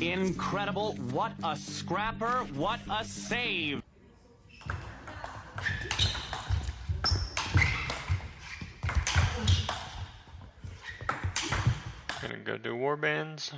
Incredible. What a scrapper. What a save. Gonna go do warbands.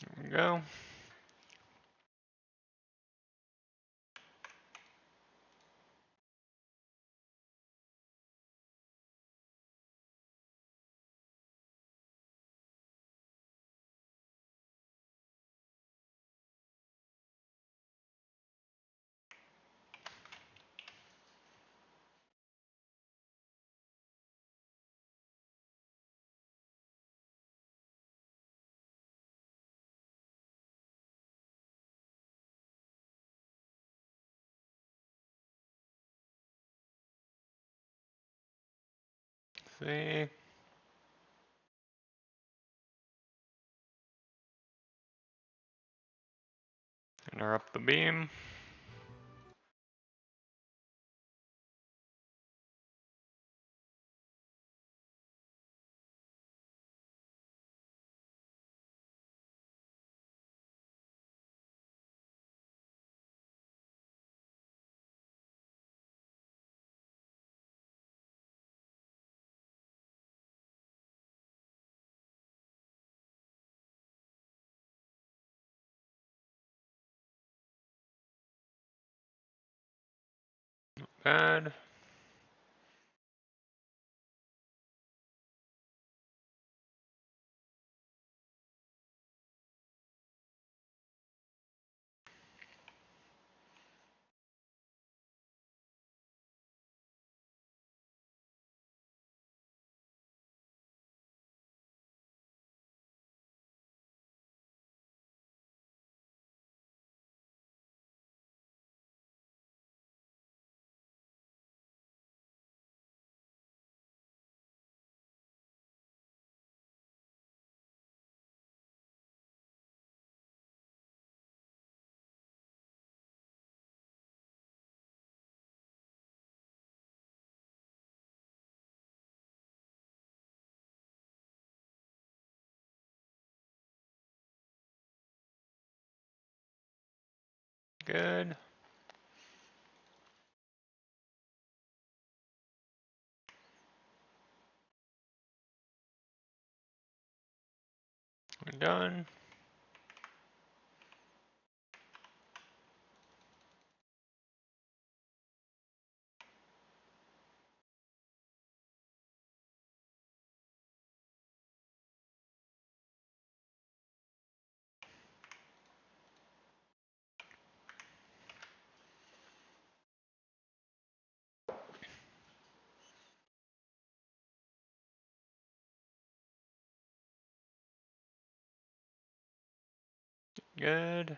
There we go. See. Enter up the beam. Bad. Good. We're done. Good.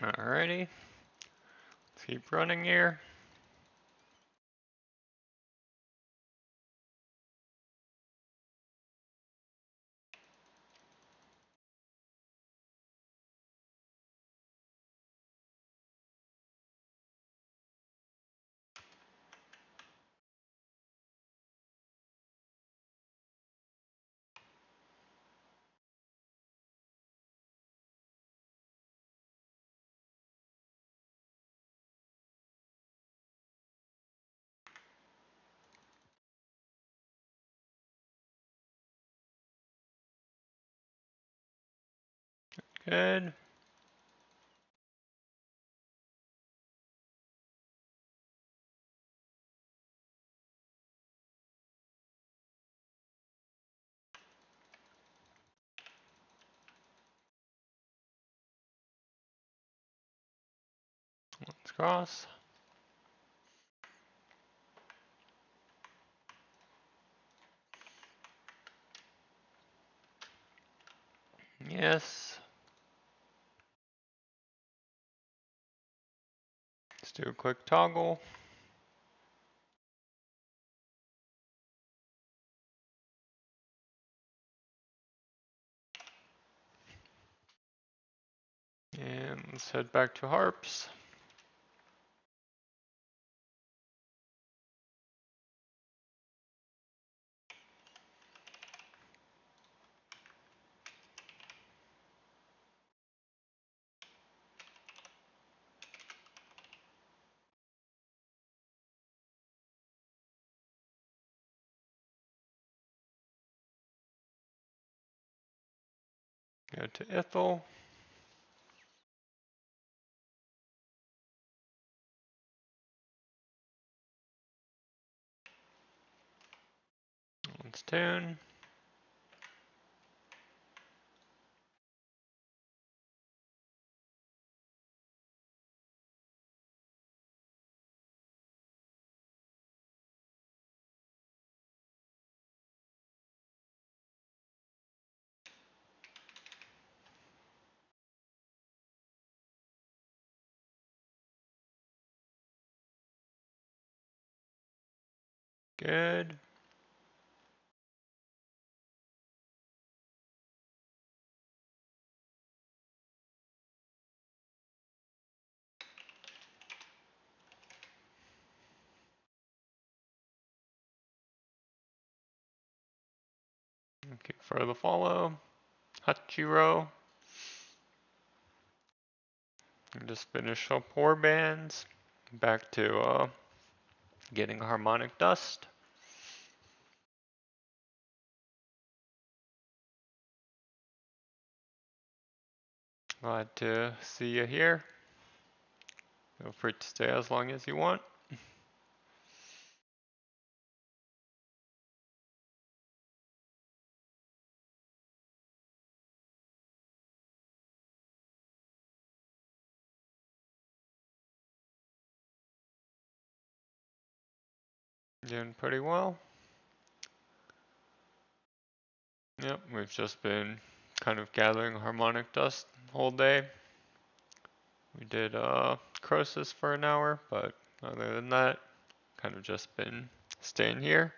Alrighty, let's keep running here. Good. Let's cross. Yes. Let's do a quick toggle. And let's head back to harps. Go to Ithel. Let's tune. Good. Okay, further follow. Hachiro. And just finish up war bands. Back to getting harmonic dust. Glad to see you here. Feel free to stay as long as you want. Doing pretty well. Yep, we've just been kind of gathering harmonic dust all day. We did Croesus for an hour, but other than that, kind of just been staying here.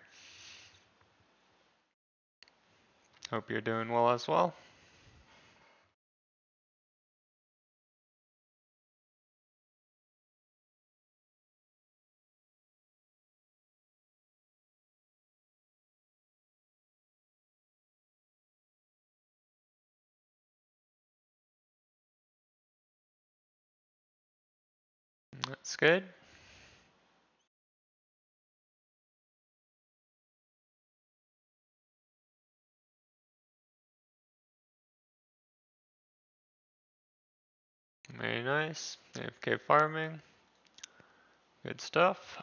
Hope you're doing well as well. That's good. Very nice. AFK farming. Good stuff.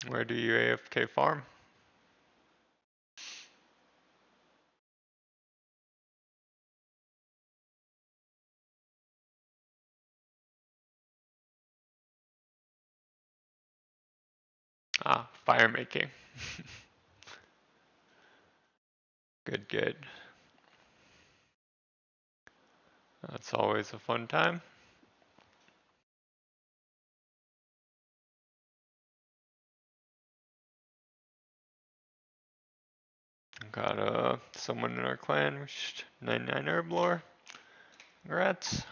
Where do you AFK farm? Ah, fire making. Good, good. That's always a fun time. Got someone in our clan reached 99 herb lore. Congrats.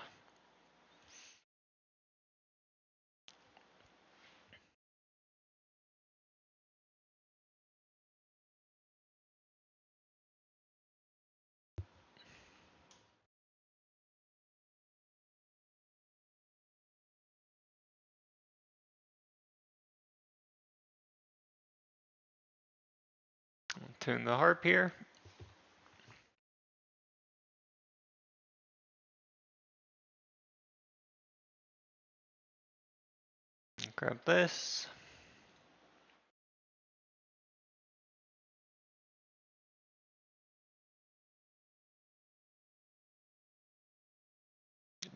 Tune the harp here. Grab this.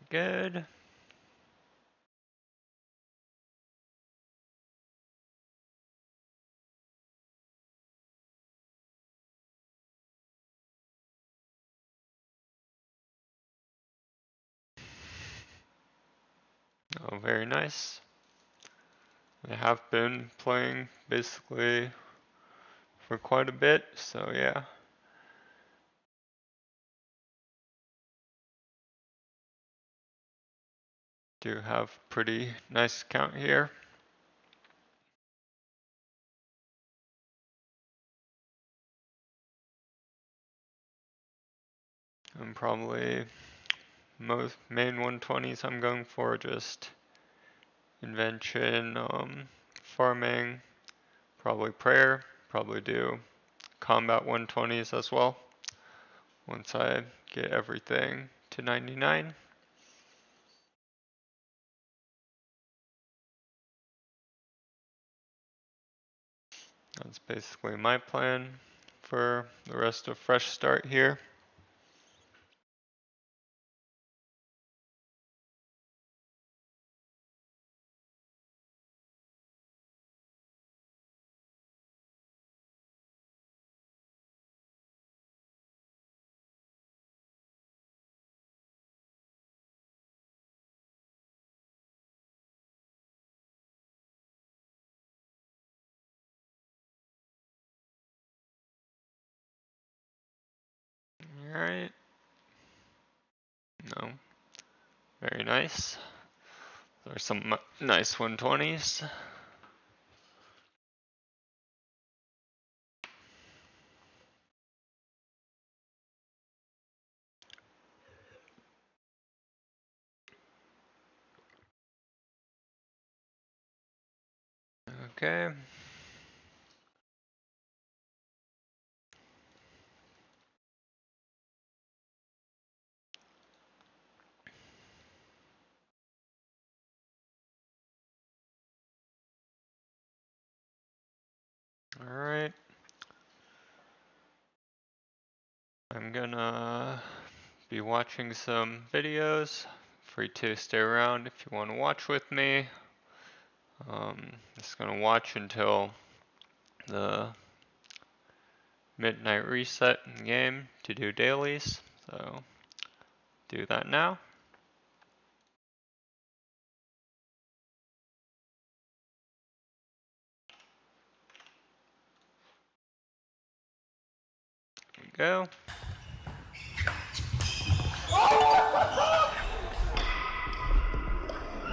Good. Oh, very nice. I have been playing basically for quite a bit, so yeah. Do have pretty nice account here. I'm probably most main 120s I'm going for just invention, farming, probably prayer, probably do combat 120s as well once I get everything to 99. That's basically my plan for the rest of Fresh Start here. Alright. No. Very nice. There's some nice 120s. Okay. Alright. I'm gonna be watching some videos. Free to stay around if you want to watch with me. Just gonna watch until the midnight reset in the game to do dailies. So do that now. There we go.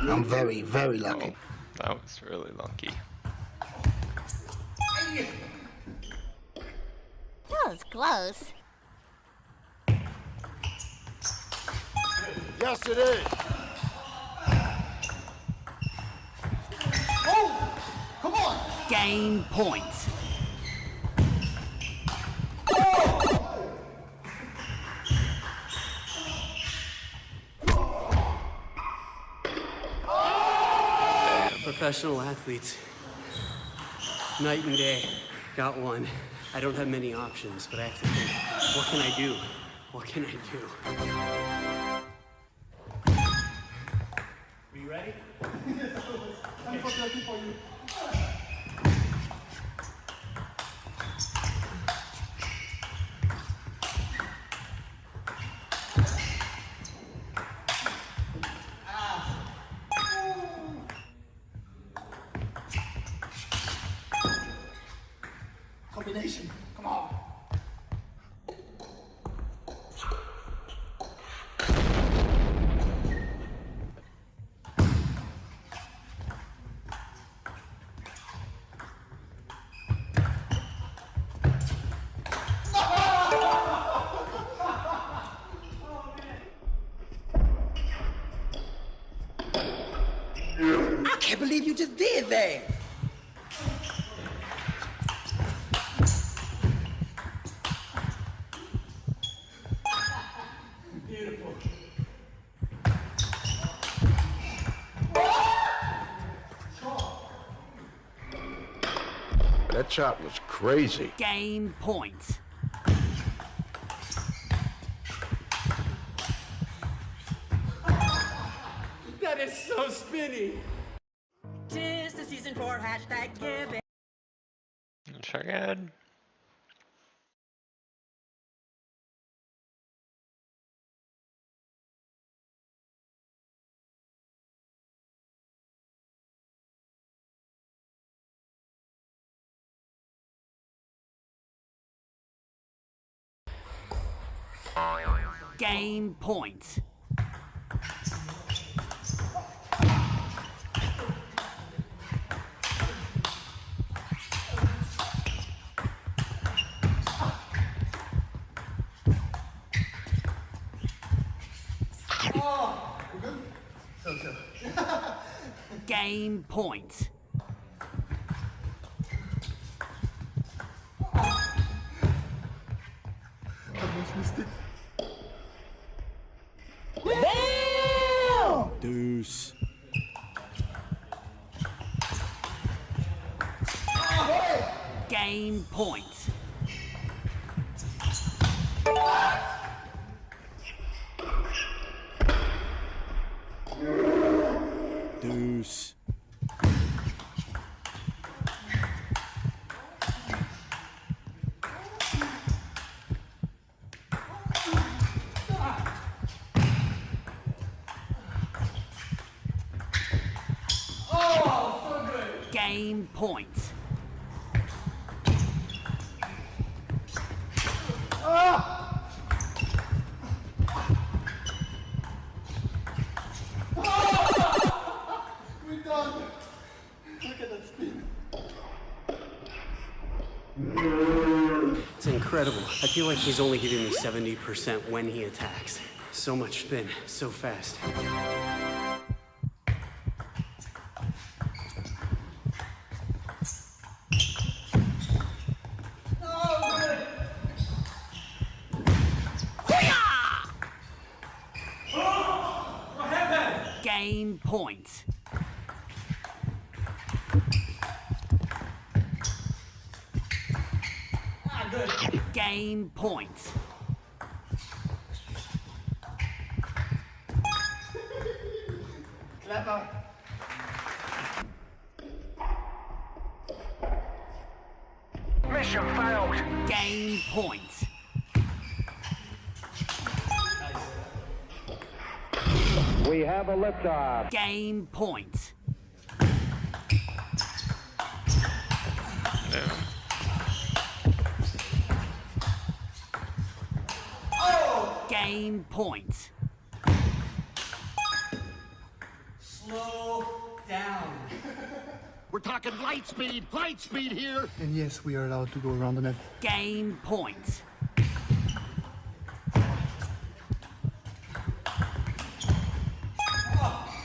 I'm very, very lucky. Oh, that was really lucky. That was close. Yes, it is. Oh, come on. Gain points. Professional athletes. Night and day. Got one. I don't have many options, but I have to think, what can I do? What can I do? Are you ready? coordination. Come on. I can't believe you just did that. Beautiful. That shot was crazy. Game point. That is so spinny. Tis the season for hashtag giving. Check ad. Game point. Game point. Almost missed it. Deuce. Game point. Deuce. Game point. We're done. Look at that spin. It's incredible. I feel like he's only giving me 70% when he attacks. So much spin, so fast. Game point. Game point. Clever. Mission failed. Game point. We have a liftoff. Game point. Game point. Slow down. We're talking light speed here. And yes, we are allowed to go around the net. Game point.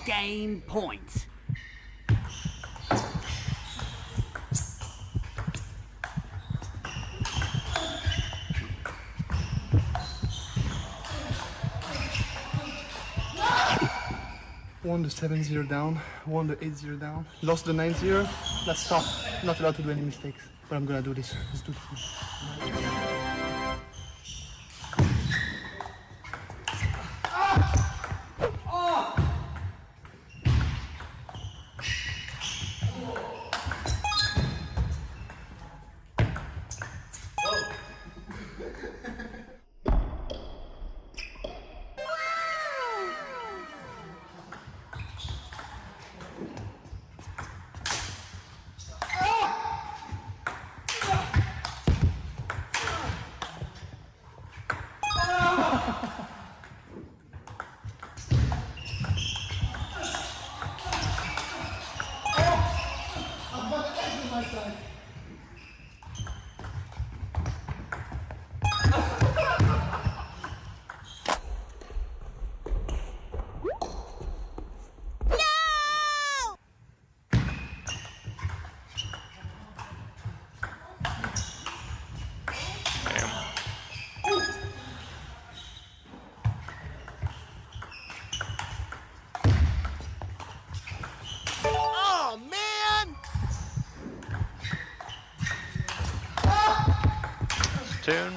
Game point. Won the 7-0 down, won the 8-0 down, lost the 9-0. That's tough. Not allowed to do any mistakes. But I'm gonna do this. Let's do this. Oh, man! Tune.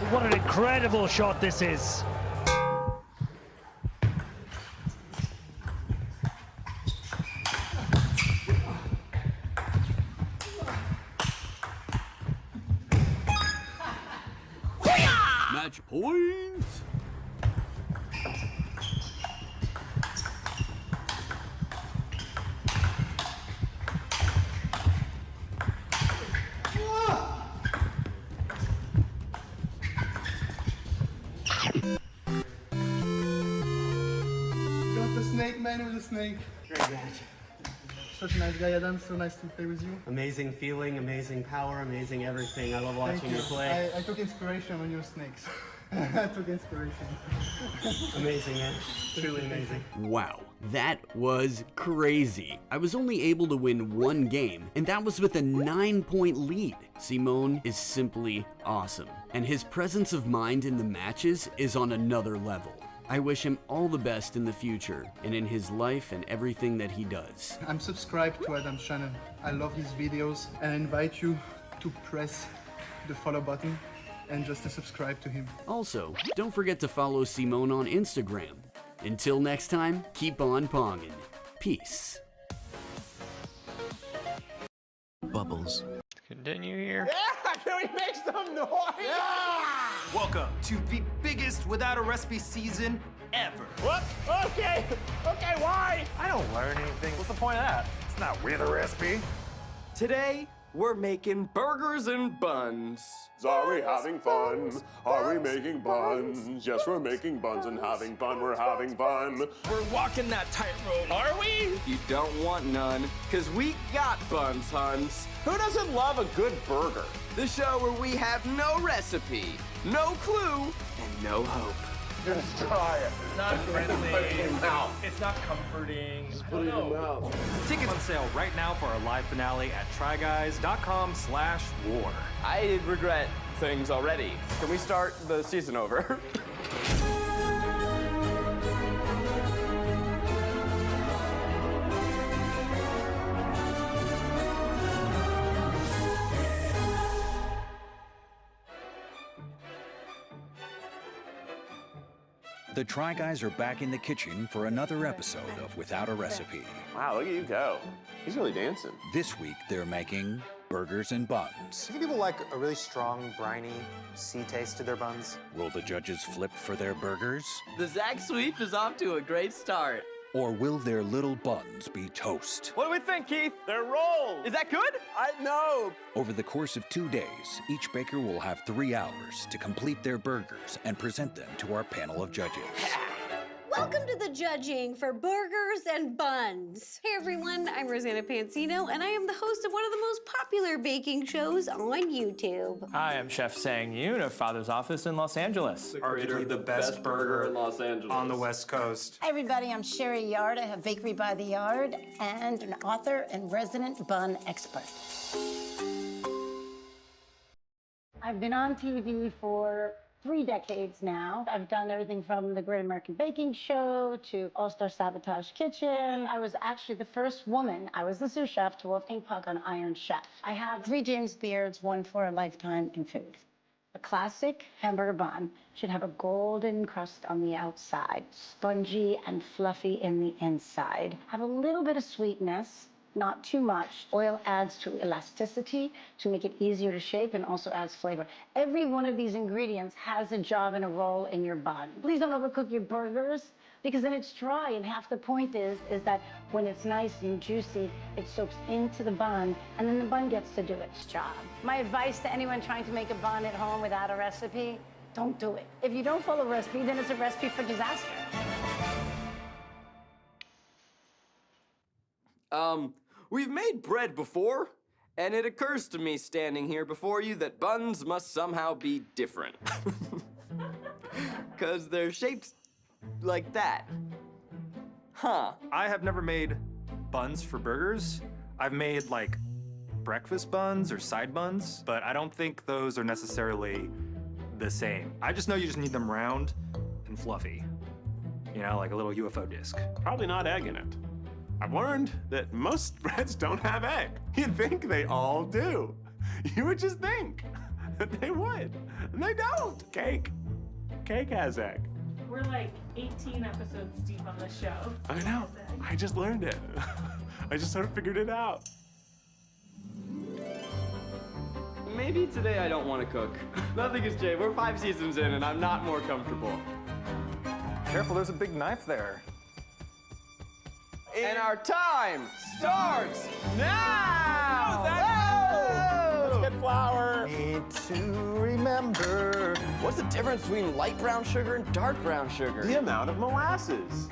What an incredible shot this is. Match point. Got the snake, man with the snake. Great match. Such a nice guy, Adam. So nice to play with you. Amazing feeling, amazing power, amazing everything. I love watching Thank you you. play. I took inspiration on your snakes. I took inspiration. Amazing, man. Truly amazing. Wow, that was crazy. I was only able to win one game, and that was with a 9-point lead. Simone is simply awesome, and his presence of mind in the matches is on another level. I wish him all the best in the future, and in his life and everything that he does. I'm subscribed to Adam's channel. I love his videos and I invite you to press the follow button and just to subscribe to him. Also, don't forget to follow Simone on Instagram. Until next time, keep on ponging. Peace. Bubbles. Continue here. Yeah, can we make some noise? Yeah! Welcome to the biggest Without a Recipe season ever. What? Okay, why? I don't learn anything. What's the point of that? It's not with a recipe. Today, we're making burgers and buns. Are we having fun? Are we making buns? Yes, we're making buns and having fun. We're having fun. We're walking that tightrope, are we? You don't want none, because we got buns, huns. Who doesn't love a good burger? The show where we have no recipe, no clue, and no hope. Just try it. It's not friendly. It's not comforting. Put it in your mouth. Tickets on sale right now for our live finale at tryguys.com/war. I regret things already. Can we start the season over? The Try Guys are back in the kitchen for another episode of Without a Recipe. Wow, look at you go. He's really dancing. This week, they're making burgers and buns. I think people like a really strong, briny, sea taste to their buns. Will the judges flip for their burgers? The Zach Sweep is off to a great start. Or will their little buns be toast? What do we think, Keith? They're rolled. Is that good? I know. Over the course of 2 days, each baker will have 3 hours to complete their burgers and present them to our panel of judges. Welcome to the judging for burgers and buns. Hey everyone, I'm Rosanna Pansino, and I am the host of one of the most popular baking shows on YouTube. Hi, I'm Chef Sang Yoon of Father's Office in Los Angeles. Arguably the best burger in Los Angeles. on the West Coast. Hi everybody, I'm Sherry Yard. I have Bakery by the Yard and an author and resident bun expert. I've been on TV for 3 decades now. I've done everything from the Great American Baking Show to All-Star Sabotage Kitchen. I was actually the first woman, I was the sous chef, to Wolfgang Puck on Iron Chef. I have 3 James Beards, 1 for a lifetime in food. A classic hamburger bun should have a golden crust on the outside, spongy and fluffy in the inside. Have a little bit of sweetness, not too much. Oil adds to elasticity to make it easier to shape and also adds flavor. Every one of these ingredients has a job and a role in your bun. Please don't overcook your burgers because then it's dry, and half the point is that when it's nice and juicy, it soaks into the bun, and then the bun gets to do its job. My advice to anyone trying to make a bun at home without a recipe, don't do it. If you don't follow a recipe, then it's a recipe for disaster. We've made bread before, and it occurs to me standing here before you that buns must somehow be different. 'Cause they're shaped like that. Huh. I have never made buns for burgers. I've made like breakfast buns or side buns, but I don't think those are necessarily the same. I just know you just need them round and fluffy. You know, like a little UFO disc. Probably not egg in it. I've learned that most breads don't have egg. You'd think they all do. You would just think that they would, and they don't. Cake has egg. We're like 18 episodes deep on the show. I know, I just learned it. I just sort of figured it out. Maybe today I don't want to cook. Nothing has changed. We're 5 seasons in, and I'm not more comfortable. Careful, there's a big knife there. And our time starts now! Let's get flour. Need to remember. What's the difference between light brown sugar and dark brown sugar? The amount of molasses.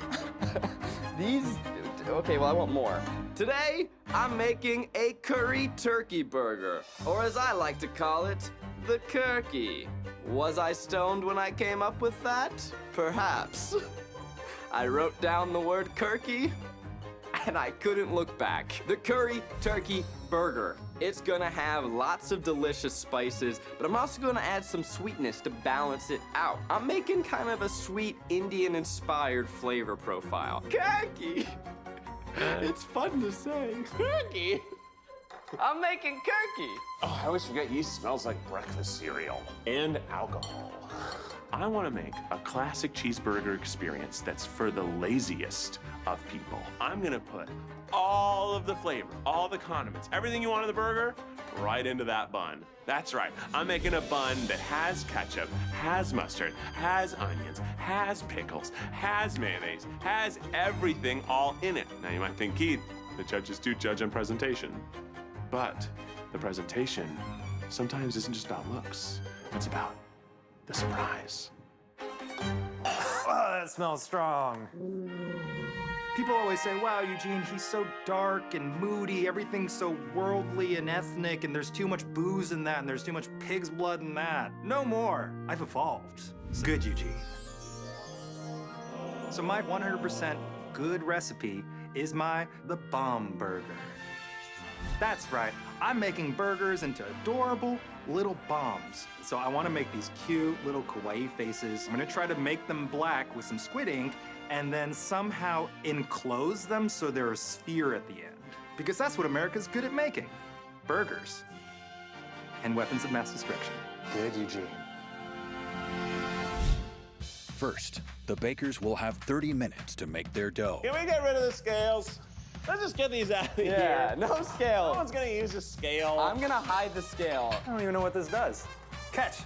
Okay, well, I want more. Today, I'm making a curry turkey burger, or as I like to call it, the Kirky. Was I stoned when I came up with that? Perhaps. I wrote down the word Kirky, and I couldn't look back. The curry turkey burger. It's gonna have lots of delicious spices, but I'm also gonna add some sweetness to balance it out. I'm making kind of a sweet Indian-inspired flavor profile. Kirky! It's fun to say. Kirky! I'm making Kirky! Oh, I always forget yeast smells like breakfast cereal and alcohol. I want to make a classic cheeseburger experience that's for the laziest of people. I'm gonna put all of the flavor, all the condiments, everything you want in the burger, right into that bun. That's right, I'm making a bun that has ketchup, has mustard, has onions, has pickles, has mayonnaise, has everything all in it. Now you might think, Keith, the judges do judge on presentation. But the presentation sometimes isn't just about looks, it's about the surprise. Oh, that smells strong. People always say, wow, Eugene, he's so dark and moody, everything's so worldly and ethnic, and there's too much booze in that, and there's too much pig's blood in that. No more. I've evolved. Good, Eugene. So my 100% good recipe is the bomb burger. That's right, I'm making burgers into adorable little bombs. So I want to make these cute little kawaii faces. I'm gonna try to make them black with some squid ink and then somehow enclose them so they're a sphere at the end. Because that's what America's good at making. Burgers. And weapons of mass destruction. Good, Eugene. First, the bakers will have 30 minutes to make their dough. Can we get rid of the scales? Let's just get these out of here. Yeah, no scale. No one's gonna use a scale. I'm gonna hide the scale. I don't even know what this does. Catch.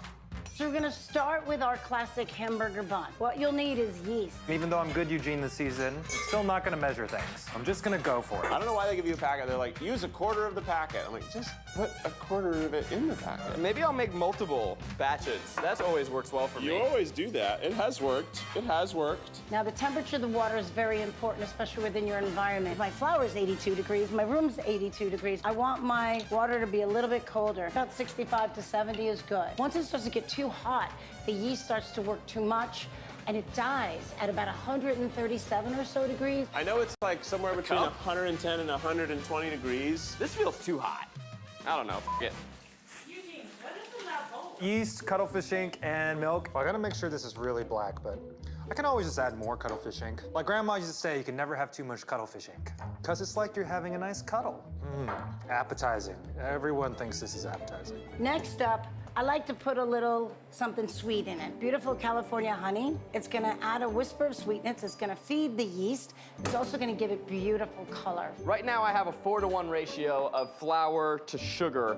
So we're gonna start with our classic hamburger bun. What you'll need is yeast. Even though I'm good, Eugene, this season, I'm still not gonna measure things. I'm just gonna go for it. I don't know why they give you a packet. They're like, use a quarter of the packet. I'm like, just put a quarter of it in the packet. Maybe I'll make multiple batches. That always works well for me. You always do that. It has worked. It has worked. Now the temperature of the water is very important, especially within your environment. My flour is 82 degrees, my room's 82 degrees. I want my water to be a little bit colder. About 65 to 70 is good. Once it starts to get too hot, the yeast starts to work too much, and it dies at about 137 or so degrees. I know it's like somewhere between 110 and 120 degrees. This feels too hot. I don't know, it. Eugene, what is in that bowl? Yeast, cuttlefish ink, and milk. Well, I gotta make sure this is really black, but I can always just add more cuttlefish ink. Like Grandma used to say, you can never have too much cuttlefish ink. Because it's like you're having a nice cuddle. Appetizing. Everyone thinks this is appetizing. Next up, I like to put a little something sweet in it. Beautiful California honey. It's gonna add a whisper of sweetness. It's gonna feed the yeast. It's also gonna give it beautiful color. Right now I have a 4-to-1 ratio of flour to sugar,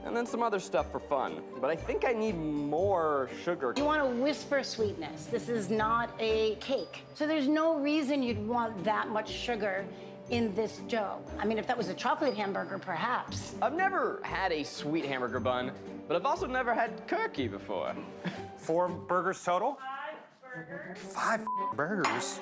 and then some other stuff for fun. But I think I need more sugar. You want a whisper sweetness. This is not a cake. So there's no reason you'd want that much sugar in this dough. I mean, if that was a chocolate hamburger, perhaps. I've never had a sweet hamburger bun, but I've also never had turkey before. 4 burgers total? 5 burgers?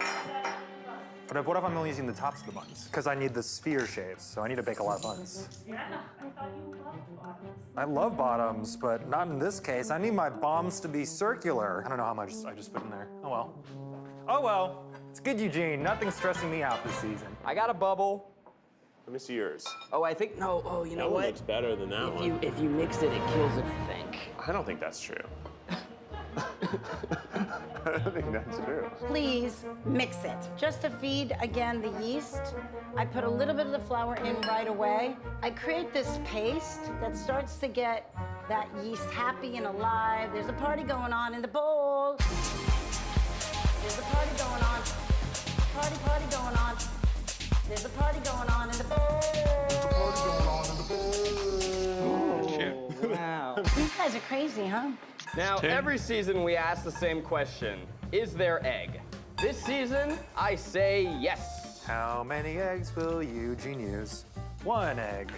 But what if I'm only using the tops of the buns? Because I need the sphere shapes, so I need to bake a lot of buns. Yeah, I thought you loved bottoms. I love bottoms, but not in this case. I need my bombs to be circular. I don't know how much I just put in there. Oh well. Oh well. It's good, Eugene. Nothing's stressing me out this season. I got a bubble. Let me see yours. Oh, I think, no, oh, you know That one what? looks better than that one. If you mix it, it kills it, I think. I don't think that's true. I don't think that's true. Please mix it. Just to feed, again, the yeast, I put a little bit of the flour in right away. I create this paste that starts to get that yeast happy and alive. There's a party going on in the bowl. There's a party going on. Party going on. There's a party going on in the bowl. There's a party going on in the bowl. Oh, wow. These guys are crazy, huh? Now, every season we ask the same question. Is there egg? This season, I say yes. How many eggs will Eugene use? 1 egg.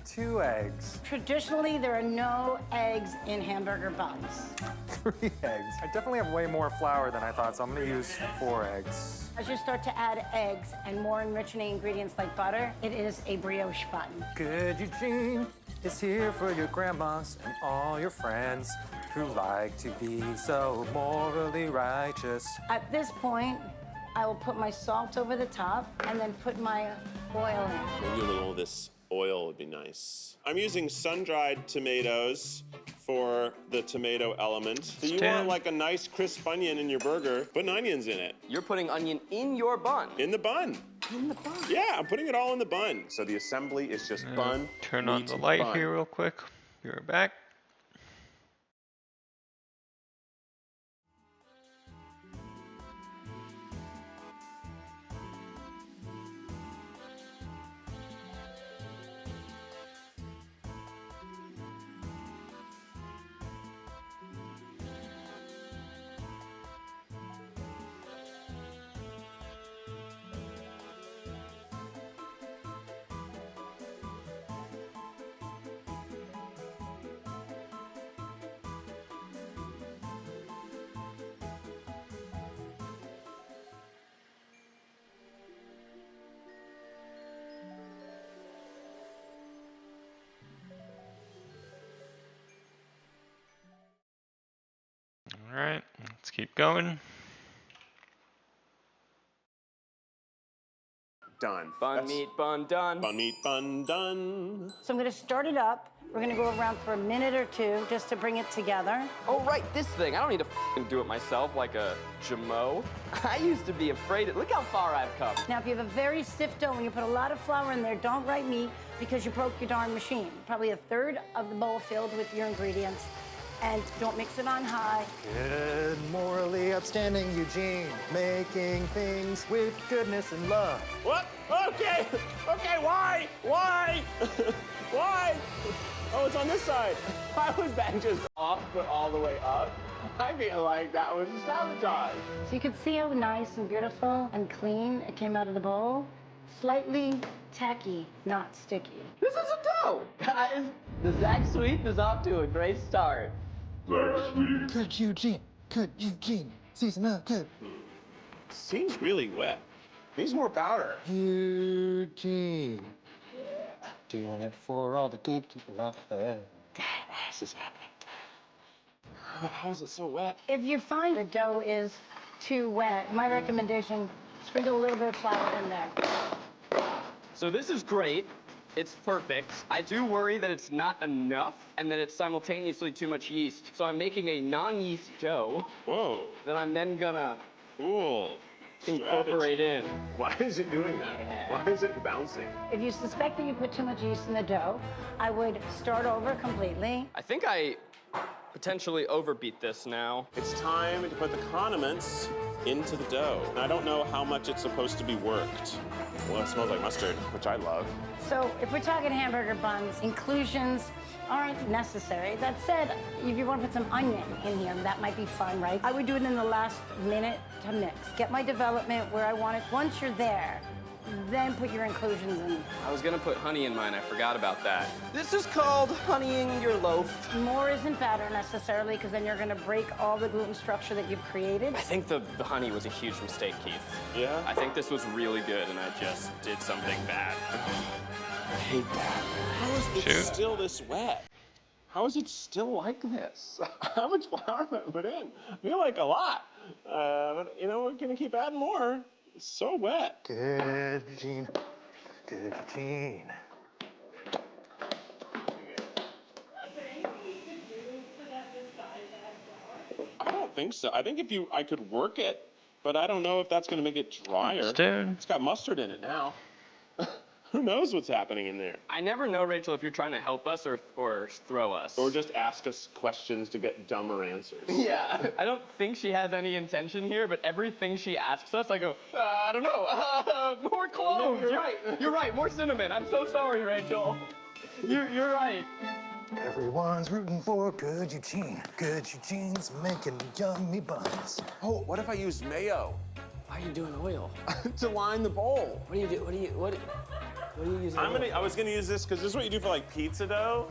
2 eggs. Traditionally, there are no eggs in hamburger buns. 3 eggs. I definitely have way more flour than I thought, so I'm gonna use 4 eggs. As you start to add eggs and more enriching ingredients like butter, it is a brioche bun. Good Eugene is here for your grandmas and all your friends who like to be so morally righteous. At this point, I will put my salt over the top and then put my oil in. Maybe a little of this oil would be nice. I'm using sun-dried tomatoes for the tomato element. So you want like a nice crisp onion in your burger, put onions in it. You're putting onion in your bun? In the bun. In the bun? Yeah, I'm putting it all in the bun. So the assembly is just bun, Turn on meat, the light bun. here real quick. Be right back. All right, let's keep going. Done. Bun, meat, bun, done. Bun, meat, bun, done. So I'm gonna start it up. We're gonna go around for a minute or 2 just to bring it together. Oh, right, this thing. I don't need to do it myself like a jamo. I used to be afraid. Look how far I've come. Now, if you have a very stiff dough and you put a lot of flour in there, don't write me because you broke your darn machine. Probably 1/3 of the bowl filled with your ingredients. And don't mix it on high. Good, morally upstanding Eugene, making things with goodness and love. What? Okay, okay, why? Why? Why? Oh, it's on this side. Why was that just off but all the way up? I feel like that was sabotage. So you can see how nice and beautiful and clean it came out of the bowl. Slightly tacky, not sticky. This is a dough. Guys, the Zach Sweep is off to a great start. Good Eugene. Good Eugene. Season up. Good. Seems really wet. Needs more powder. Eugene. Doing it for all the good people out there. This is happening. How is it so wet? If you find the dough is too wet, my recommendation, sprinkle a little bit of flour in there. So this is great. It's perfect. I do worry that it's not enough and that it's simultaneously too much yeast. So I'm making a non-yeast dough. Whoa. That I'm then gonna Cool. incorporate in. Why is it doing that? Yeah. Why is it bouncing? If you suspect that you put too much yeast in the dough, I would start over completely. I think I potentially overbeat this now. It's time to put the condiments into the dough. And I don't know how much it's supposed to be worked. Well, it smells like mustard, which I love. So if we're talking hamburger buns, inclusions aren't necessary. That said, if you want to put some onion in here, that might be fun, right? I would do it in the last minute to mix. Get my development where I want it. Once you're there, then put your inclusions in. I was gonna put honey in mine, I forgot about that. This is called honeying your loaf. More isn't better necessarily, because then you're gonna break all the gluten structure that you've created. I think the honey was a huge mistake, Keith. Yeah? I think this was really good, and I just did something bad. I hate that. How is it still this wet? How is it still like this? How much flour have I put in? I feel like a lot. But, you know, we're gonna keep adding more. It's so wet. Good, Gene. Good, Gene. I don't think so. I think I could work it, but I don't know if that's gonna make it drier. Dude. It's got mustard in it now. Who knows what's happening in there? I never know, Rachel, if you're trying to help us or throw us. Or just ask us questions to get dumber answers. Yeah, I don't think she has any intention here, but everything she asks us, I go, I don't know, more cloves. You're right. You're right, more cinnamon. I'm so sorry, Rachel. You're right. Everyone's rooting for Good Eugene. Good Eugene's making yummy buns. Oh, what if I used mayo? Why are you doing oil? To line the bowl. What do you do? What are you using? I was gonna use this because this is what you do for like pizza dough.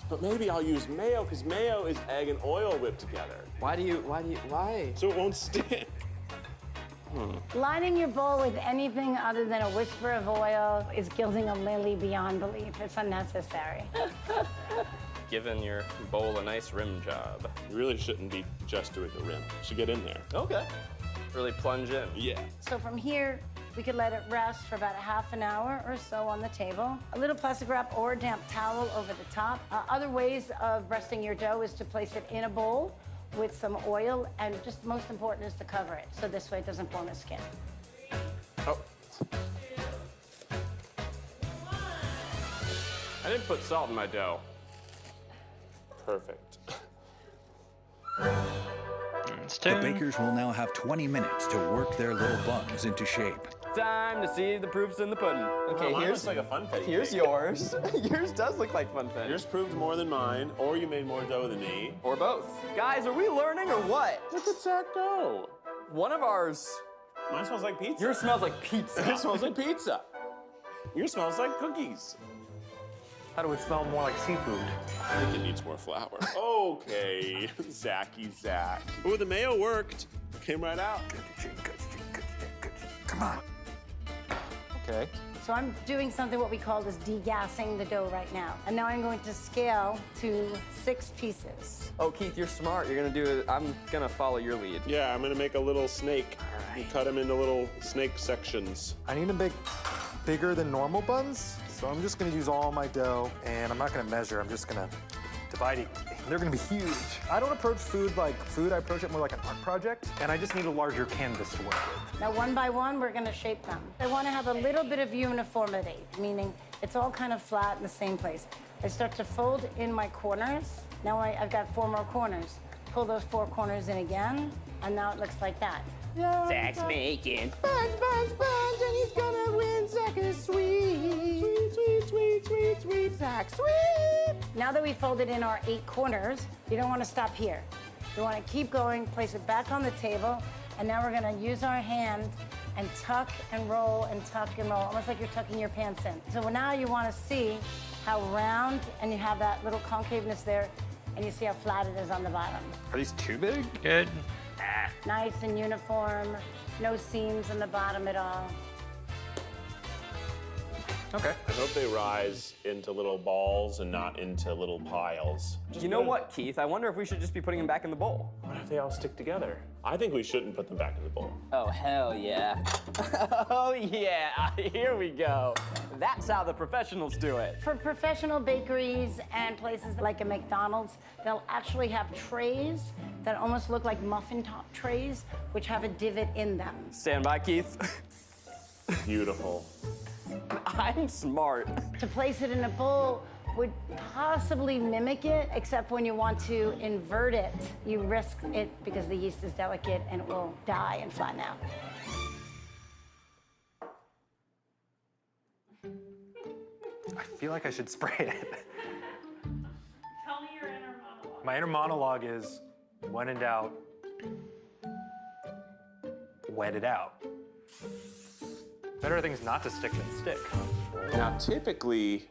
But maybe I'll use mayo because mayo is egg and oil whipped together. Why? So it won't stick. Lining your bowl with anything other than a whisper of oil is gilding a lily beyond belief. It's unnecessary. Giving your bowl a nice rim job. You really shouldn't be just doing the rim. You should get in there. Okay. Really plunge in. Yeah. So from here, we could let it rest for about a half an hour or so on the table. A little plastic wrap or a damp towel over the top. Other ways of resting your dough is to place it in a bowl with some oil, and just most important is to cover it, so this way it doesn't form a skin. Oh. I didn't put salt in my dough. Perfect. The bakers will now have 20 minutes to work their little buns into shape. Time to see the proofs in the pudding. Okay, Mine here's looks like a funfetti Here's cake. yours. Yours does look like funfetti. Yours proved more than mine, or you made more dough than me. Or both. Guys, are we learning or what? Look at that dough. One of ours. Mine smells like pizza. Yours smells like pizza. Yours smells like pizza. Yours smells like cookies. How do it smell more like seafood? I think it needs more flour. Okay, Zachy Zach. Ooh, the mayo worked. Came right out. Come on. Okay. So I'm doing something what we call is degassing the dough right now. And now I'm going to scale to 6 pieces. Oh, Keith, you're smart. You're gonna do it. I'm gonna follow your lead. Yeah, I'm gonna make a little snake. And cut them into little snake sections. I need to make bigger than normal buns, so I'm just gonna use all my dough, and I'm not gonna measure, I'm just gonna divide it. They're gonna be huge. I don't approach food like food, I approach it more like an art project, and I just need a larger canvas to work with. Now, one by one, we're gonna shape them. I wanna have a little bit of uniformity, meaning it's all kind of flat in the same place. I start to fold in my corners. Now I've got 4 more corners. Pull those 4 corners in again, and now it looks like that. Zach's making. Buns, and he's gonna win. Zach is sweet. Sweet, Zach, sweet. Now that we folded in our 8 corners, you don't want to stop here. You want to keep going, place it back on the table, and now we're gonna use our hand and tuck and roll, almost like you're tucking your pants in. So now you want to see how round, and you have that little concaveness there, and you see how flat it is on the bottom. Are these too big? Good. Nice and uniform, no seams on the bottom at all. Okay. I hope they rise into little balls and not into little piles. You know what, Keith? I wonder if we should just be putting them back in the bowl. What if they all stick together? I think we shouldn't put them back in the bowl. Oh, hell yeah. Oh, yeah. Here we go. That's how the professionals do it. For professional bakeries and places like a McDonald's, they'll actually have trays that almost look like muffin top trays, which have a divot in them. Stand by, Keith. Beautiful. I'm smart. To place it in a bowl would possibly mimic it, except when you want to invert it, you risk it because the yeast is delicate and it will die and flatten out. I feel like I should spray it. Tell me your inner monologue. My inner monologue is, when in doubt, wet it out. Better things not to stick than stick. Now, typically,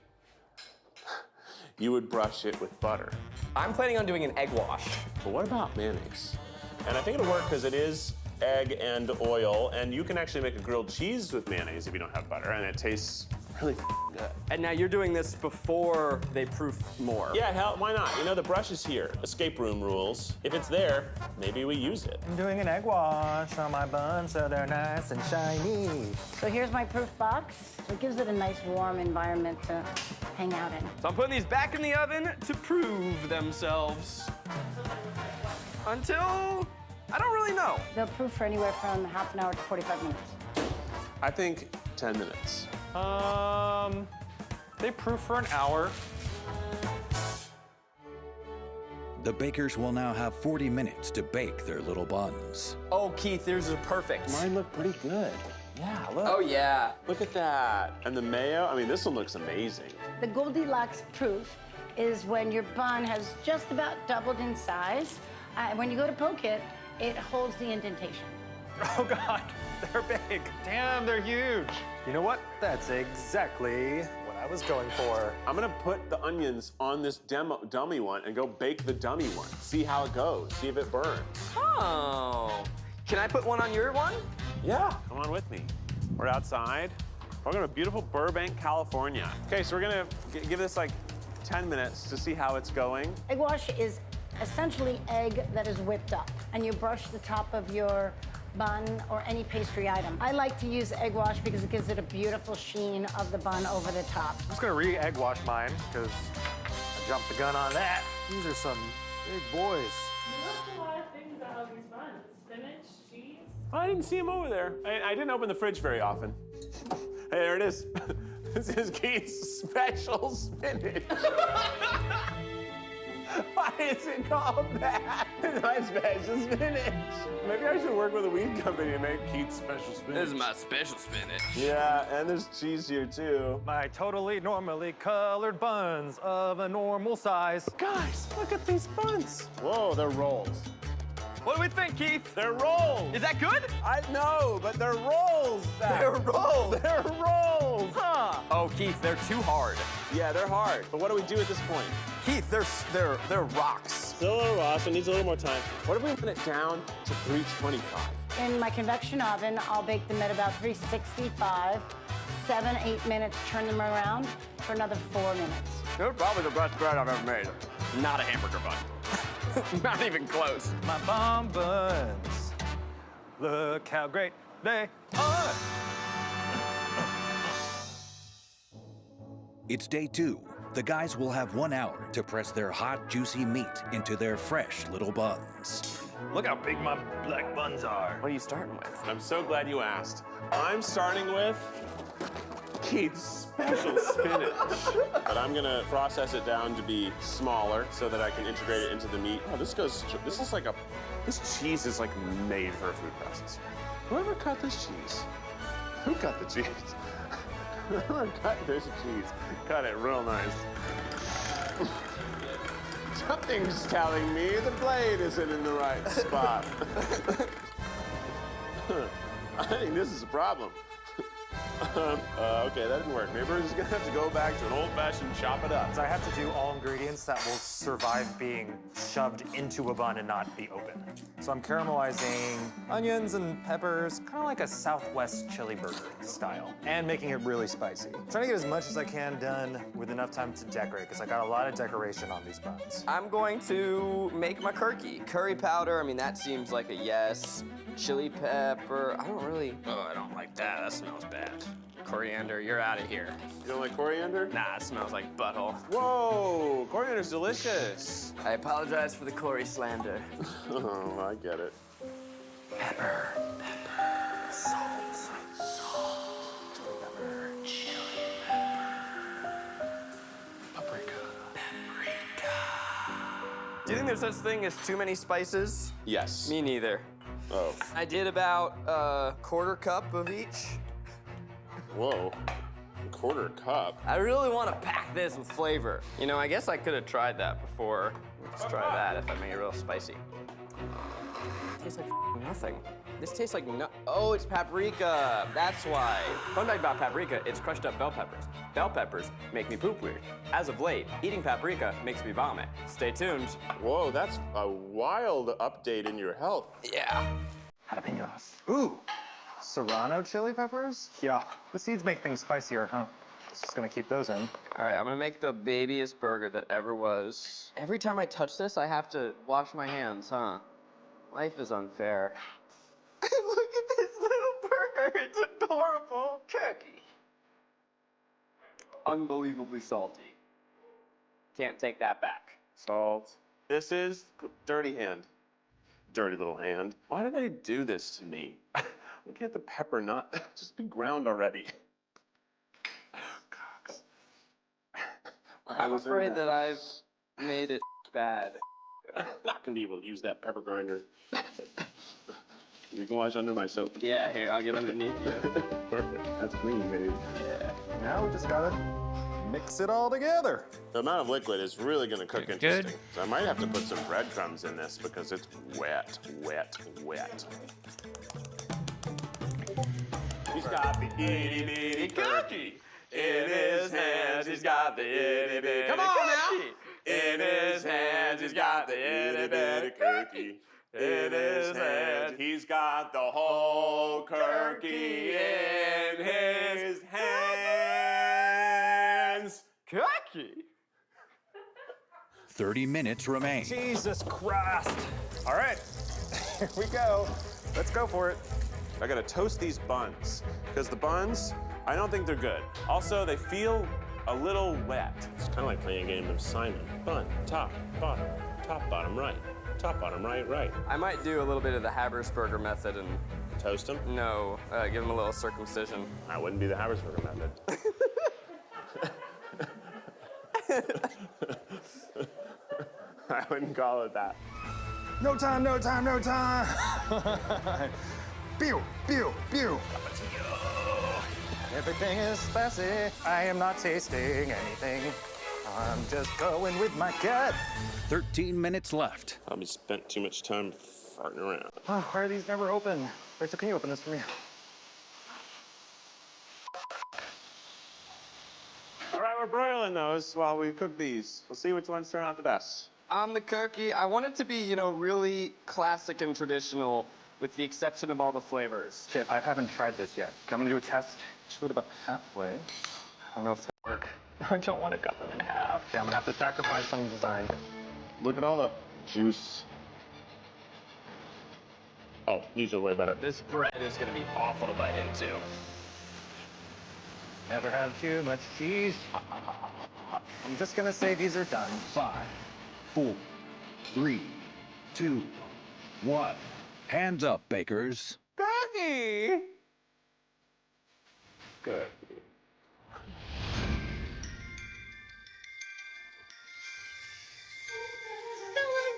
you would brush it with butter. I'm planning on doing an egg wash. But what about mayonnaise? And I think it'll work because it is egg and oil, and you can actually make a grilled cheese with mayonnaise if you don't have butter, and it tastes really good. And now you're doing this before they proof more. Yeah, hell, why not? You know, the brush is here. Escape room rules. If it's there, maybe we use it. I'm doing an egg wash on my buns so they're nice and shiny. So here's my proof box. It gives it a nice warm environment to hang out in. So I'm putting these back in the oven to prove themselves. Until, I don't really know. They'll proof for anywhere from half an hour to 45 minutes. I think 10 minutes. They proof for an hour. The bakers will now have 40 minutes to bake their little buns. Oh, Keith, yours are perfect. Mine look pretty good. Yeah, look. Oh, yeah. Look at that. And the mayo, I mean, this one looks amazing. The Goldilocks proof is when your bun has just about doubled in size. When you go to poke it, it holds the indentation. Oh God, they're big. Damn, they're huge. You know what? That's exactly what I was going for. I'm gonna put the onions on this dummy one and go bake the dummy one. See how it goes, see if it burns. Oh. Can I put one on your one? Yeah, come on with me. We're outside. We're going to beautiful Burbank, California. Okay, so we're gonna give this like 10 minutes to see how it's going. Egg wash is essentially egg that is whipped up, and you brush the top of your bun or any pastry item. I like to use egg wash because it gives it a beautiful sheen of the bun over the top. I'm just gonna re-egg wash mine because I jumped the gun on that. These are some big boys. You left a lot of things out of these buns. Spinach, cheese. I didn't see them over there. I didn't open the fridge very often. Hey, there it is. This is Keith's special spinach. Why is it called that? My special spinach. Maybe I should work with a weed company and make Keith's special spinach. This is my special spinach. Yeah, and there's cheese here too. My totally normally colored buns of a normal size. Guys, look at these buns. Whoa, they're rolls. What do we think, Keith? They're rolls. Is that good? I know, but they're rolls. They're rolls. They're rolls. Huh. Oh, Keith, they're too hard. Yeah, they're hard. But what do we do at this point? Keith, they're rocks. Still a little raw, so it needs a little more time. What if we put it down to 325? In my convection oven, I'll bake them at about 365, 7-8 minutes, turn them around for another 4 minutes. They're probably the best bread I've ever made. Not a hamburger bun. Not even close. My bomb buns. Look how great they are. It's day 2. The guys will have 1 hour to press their hot, juicy meat into their fresh little buns. Look how big my black buns are. What are you starting with? I'm so glad you asked. I'm starting with Keith's special spinach. But I'm gonna process it down to be smaller so that I can integrate it into the meat. Oh, this cheese is like made for a food processor. Whoever cut this cheese? Who cut the cheese? Whoever cut this cheese, cut it real nice. Something's telling me the blade isn't in the right spot. I think this is a problem. Okay, that didn't work. Maybe we're just gonna have to go back to an old-fashioned chop it up. So I have to do all ingredients that will survive being shoved into a bun and not be open. So I'm caramelizing onions and peppers, kind of like a Southwest chili burger style, and making it really spicy. I'm trying to get as much as I can done with enough time to decorate, because I got a lot of decoration on these buns. I'm going to make my curry. Curry powder, I mean, that seems like a yes. Chili pepper, I don't like that. That smells bad. Coriander, you're out of here. You don't like coriander? Nah, it smells like butthole. Whoa, coriander's delicious. I apologize for the Cory slander. Oh, I get it. Pepper, salt, pepper, chili pepper, paprika. Do you think there's such thing as too many spices? Yes. Me neither. Oh. I did about a quarter cup of each. Whoa. A quarter cup? I really want to pack this with flavor. You know, I guess I could have tried that before. Let's try that if I make it real spicy. It tastes like nothing. This tastes like oh, it's paprika. That's why. Fun fact about paprika, it's crushed up bell peppers. Bell peppers make me poop weird. As of late, eating paprika makes me vomit. Stay tuned. Whoa, that's a wild update in your health. Yeah. Jalapenos. Ooh, serrano chili peppers? Yeah. The seeds make things spicier, huh? Just gonna keep those in. All right, I'm gonna make the babiest burger that ever was. Every time I touch this, I have to wash my hands, huh? Life is unfair. Look at this little burger, it's adorable. Turkey. Unbelievably salty. Can't take that back. Salt. This is dirty hand. Dirty little hand. Why do they do this to me? Why can't the pepper not just be ground already? I'm afraid that I've made it bad. I'm not gonna be able to use that pepper grinder. You can wash under my soap. Yeah, here, I'll get underneath you. Perfect. That's clean, babe. Yeah. Now we just gotta mix it all together. The amount of liquid is really gonna cook interesting. So I might have to put some breadcrumbs in this because it's wet, wet, wet. He's got the itty bitty cookie in his hands. He's got the itty bitty Come on now. in his hands. He's got the itty bitty cookie in his hands. He's got the whole cookie in his hands. Cookie. 30 minutes remain. Jesus Christ. All right, here we go. Let's go for it. I gotta toast these buns, because the buns, I don't think they're good. Also, they feel a little wet. It's kind of like playing a game of Simon. Bun, top, bottom, right. Top, bottom, right, right. I might do a little bit of the Habersberger method and toast them? No, give them a little circumcision. That wouldn't be the Habersberger method. I wouldn't call it that. No time, no time, no time. Pew, pew, pew. Everything is spicy. I am not tasting anything. I'm just going with my gut. 13 minutes left. Probably spent too much time farting around. Oh, why are these never open? Rachel, can you open this for me? All right, we're broiling those while we cook these. We'll see which ones turn out the best. On the cookie, I want it to be, you know, really classic and traditional with the exception of all the flavors. Shit, I haven't tried this yet. I'm gonna do a test. Shoot about halfway. I don't know if it'll work. I don't want to cut them in half. Yeah, I'm gonna have to sacrifice some design. Look at all the juice. Oh, these are way better. This bread is gonna be awful to bite into. Never have too much cheese. I'm just gonna say these are done. 5, 4, 3, 2, 1. Hands up, bakers. Cookie! Good.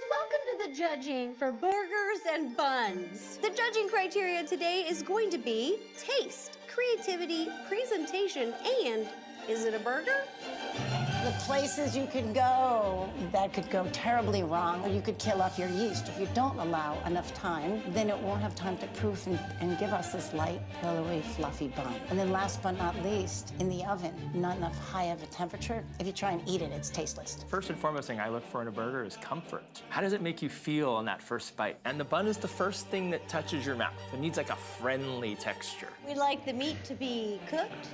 Welcome to the judging for burgers and buns. The judging criteria today is going to be taste, creativity, presentation, and is it a burger? The places you could go that could go terribly wrong, or you could kill off your yeast. If you don't allow enough time, then it won't have time to proof and give us this light, pillowy, fluffy bun. And then last but not least, in the oven, not enough high of a temperature. If you try and eat it, it's tasteless. First and foremost thing I look for in a burger is comfort. How does it make you feel on that first bite? And the bun is the first thing that touches your mouth. It needs like a friendly texture. We like the meat to be cooked.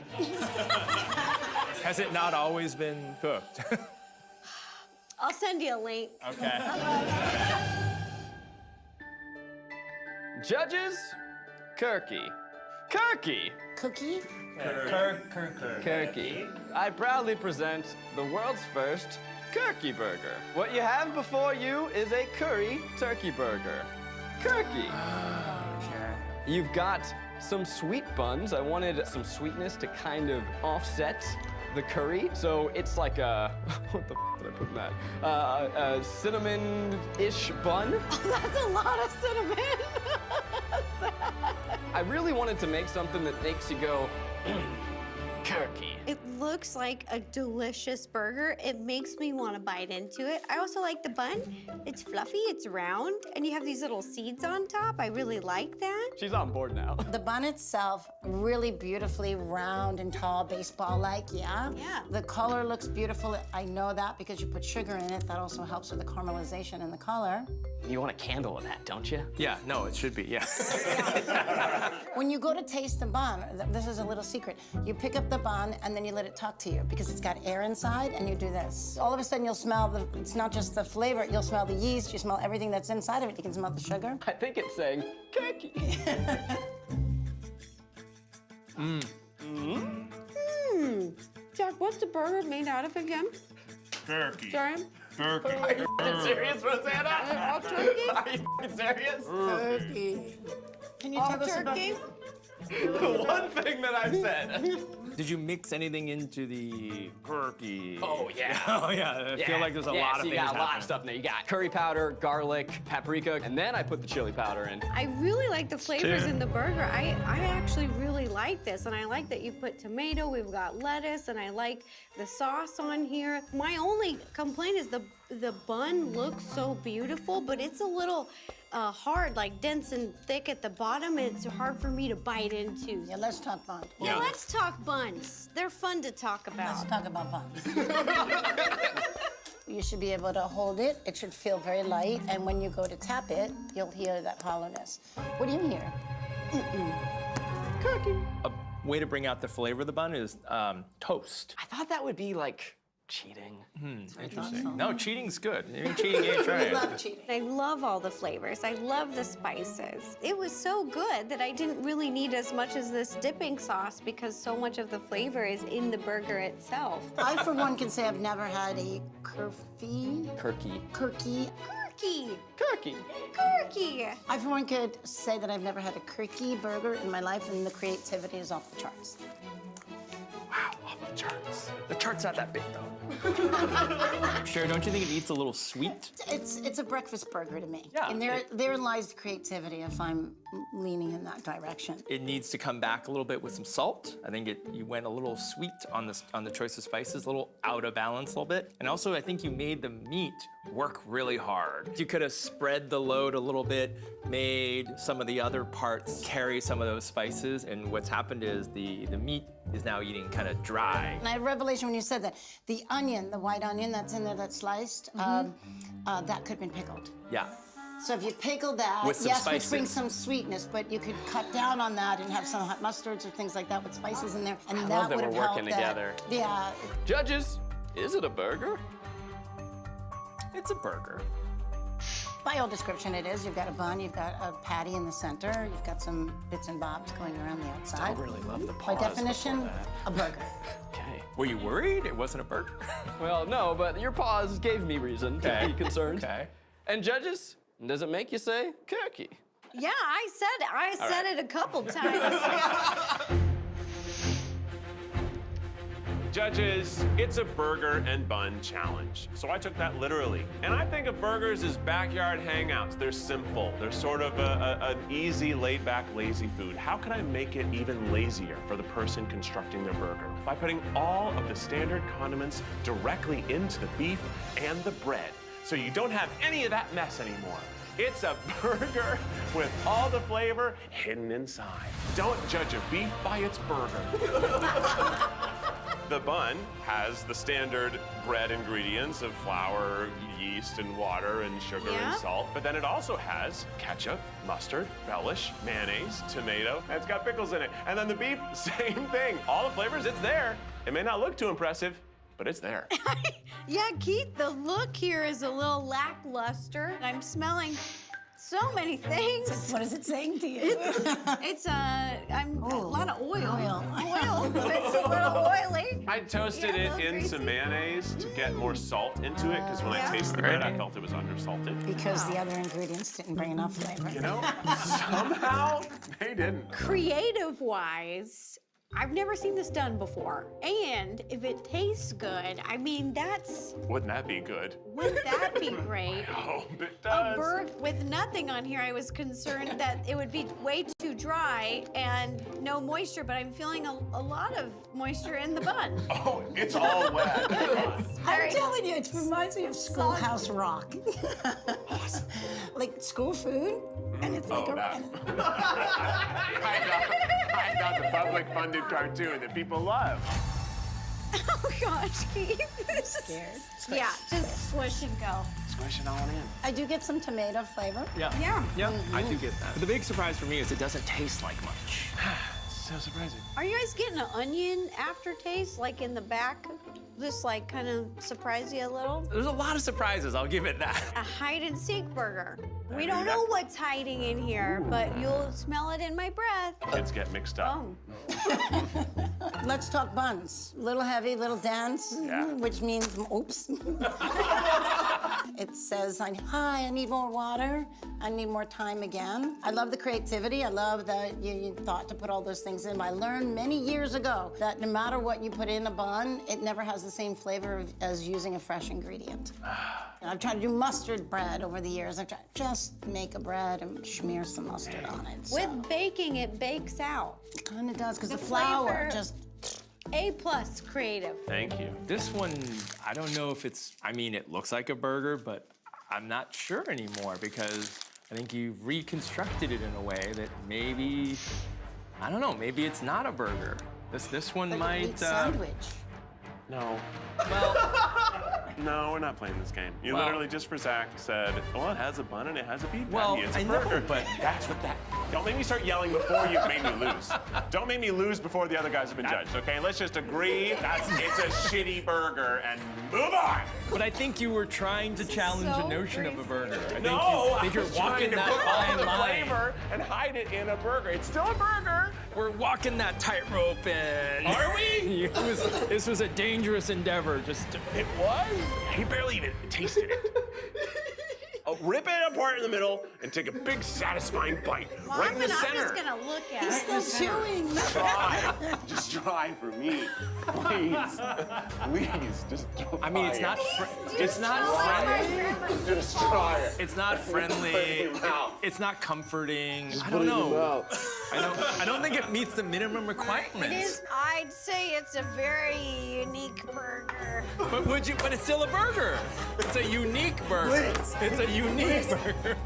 Has it not always been cooked? I'll send you a link. Okay. Judges, Kirky. Kirky! Cookie? Kirky. I proudly present the world's first Kirky burger. What you have before you is a curry turkey burger. Kirky. You've got some sweet buns. I wanted some sweetness to kind of offset the curry. So it's like a, what the f did I put in that? A cinnamon-ish bun. Oh, that's a lot of cinnamon. I really wanted to make something that makes you go, turkey. It looks like a delicious burger. It makes me want to bite into it. I also like the bun. It's fluffy, it's round, and you have these little seeds on top. I really like that. She's on board now. The bun itself, really beautifully round and tall, baseball-like, yeah? Yeah. The color looks beautiful. I know that because you put sugar in it. That also helps with the caramelization in the color. You want a candle of that, don't you? Yeah, no, it should be, yeah. When you go to taste the bun, this is a little secret. You pick up the bun and then you let it talk to you because it's got air inside, and you do this. All of a sudden you'll smell it's not just the flavor, you'll smell the yeast, you smell everything that's inside of it. You can smell the sugar. I think it's saying cookie. Jack, what's the burger made out of again? Turkey. Sorry? Turkey. Are you serious, Rosanna? All turkey? Are you serious? Turkey. Can you All tell us about turkey? The one thing that I've said. Did you mix anything into the turkey? Oh, yeah. Oh, yeah. I feel like there's a lot of so you things got a lot of happening. stuff now. You got curry powder, garlic, paprika, and then I put the chili powder in. I really like the flavors in the burger. I actually really like this, and I like that you put tomato, we've got lettuce, and I like the sauce on here. My only complaint is the bun looks so beautiful, but it's a little hard, like dense and thick at the bottom, and it's hard for me to bite into. Yeah, let's talk bun. Yeah, let's talk buns. They're fun to talk about. Let's talk about buns. You should be able to hold it. It should feel very light, and when you go to tap it, you'll hear that hollowness. What do you hear? Cookie. A way to bring out the flavor of the bun is toast. I thought that would be like cheating. Interesting. No, cheating's good. I mean, cheating ain't trying. Love cheating. I love all the flavors. I love the spices. It was so good that I didn't really need as much as this dipping sauce because so much of the flavor is in the burger itself. I, for one, can say I've never had a curky. I, for one, could say that I've never had a quirky burger in my life, and the creativity is off the charts. Wow, off the charts. The chart's not that big, though. Sure, don't you think it eats a little sweet? It's a breakfast burger to me. Yeah. And therein lies the creativity if I'm leaning in that direction. It needs to come back a little bit with some salt. I think you went a little sweet on the choice of spices, a little out of balance a little bit. And also, I think you made the meat work really hard. You could have spread the load a little bit, made some of the other parts carry some of those spices, and what's happened is the meat is now eating kind of dry. And I had a revelation when you said that. The onion, the white onion that's in there that's sliced, that could have been pickled. Yeah. So if you pickle that, With some yes, spices. which brings some sweetness, but you could cut down on that and have some hot mustards or things like that with spices in there, and I that love that would we're have helped working that. together. Yeah. Judges, is it a burger? It's a burger. By all description, it is. You've got a bun, you've got a patty in the center, you've got some bits and bobs going around the outside. I really love the By pause definition, before that. a burger. Okay. Were you worried it wasn't a burger? Well, no, but your pause gave me reason to be concerned. Okay. And judges, does it make you say cookie? Yeah, I said it a couple times. Judges, it's a burger and bun challenge. So I took that literally. And I think of burgers as backyard hangouts. They're simple. They're sort of an easy, laid-back, lazy food. How can I make it even lazier for the person constructing their burger? By putting all of the standard condiments directly into the beef and the bread. So you don't have any of that mess anymore. It's a burger with all the flavor hidden inside. Don't judge a beef by its burger. The bun has the standard bread ingredients of flour, yeast, and water, and sugar and salt. But then it also has ketchup, mustard, relish, mayonnaise, tomato, and it's got pickles in it. And then the beef, same thing. All the flavors, it's there. It may not look too impressive, but it's there. Yeah, Keith, the look here is a little lackluster. I'm smelling so many things. What is it saying to you? It's a lot of oil. Oil, but it's a little oily. I toasted it in some mayonnaise to get more salt into it, because when I tasted the bread, I felt it was undersalted. Because the other ingredients didn't bring enough flavor. You know, somehow they didn't. Creative-wise, I've never seen this done before. And if it tastes good, I mean, Wouldn't that be good? wouldn't that be great? I hope it A does. burger with nothing on here, I was concerned that it would be way too dry and no moisture, but I'm feeling a lot of moisture in the bun. Oh, it's all wet. I'm telling you, it reminds me of Schoolhouse Rock. Awesome. Like school food, and it's like I got the public-funded cartoon that people love. Oh gosh, Keith. Scared? Yeah, just squish and go. Squish it all in. I do get some tomato flavor. Yeah. Yeah. I do get that. But the big surprise for me is it doesn't taste like much. So surprising. Are you guys getting an onion aftertaste, like in the back? Just like kind of surprise you a little? There's a lot of surprises, I'll give it that. A hide-and-seek burger. We don't know what's hiding in here, but you'll smell it in my breath. Kids get mixed up. Oh. Let's talk buns. Little heavy, little dense, which means, oops. It says, hi, I need more water. I need more time again. I love the creativity. I love that you thought to put all those things in. I learned many years ago that no matter what you put in a bun, it never has the same flavor as using a fresh ingredient. And I've tried to do mustard bread over the years. I've tried just make a bread and smear some mustard on it. So. With baking, it bakes out. It kind of does, because the flavor flour just... A+ creative. Thank you. This one, I don't know if it's, I mean, it looks like a burger, but I'm not sure anymore because I think you've reconstructed it in a way that maybe, I don't know, maybe it's not a burger. This one like might... a meat sandwich. No. Well, no, we're not playing this game. You Well- literally just for Zach said, well, it has a bun and it has a beef Well, patty. It's a I know, burger. but- that's what that. Don't make me start yelling before you've made me lose. Don't make me lose before the other guys have been judged, okay? Let's just agree it's a shitty burger and move on. But I think you were trying to challenge so a notion of a burger. I I think you're was walking trying to that put all fine the line. flavor and hide it in a burger. It's still a burger. We're walking that tightrope and... Are we? This was a dangerous endeavor, just to... It was? He barely even tasted it. Rip it apart in the middle and take a big, satisfying bite right in the center. I'm just gonna look at He's it. still chewing. Try. Just try for me. Please. Please, just try. I mean, it's not friendly. Just try it. It's not friendly. Put it in your mouth. It's not comforting. I put don't it in your know. mouth. I don't think it meets the minimum requirements. It is, I'd say it's a very unique burger. But it's still a burger. It's a unique burger. Please. It's a unique burger.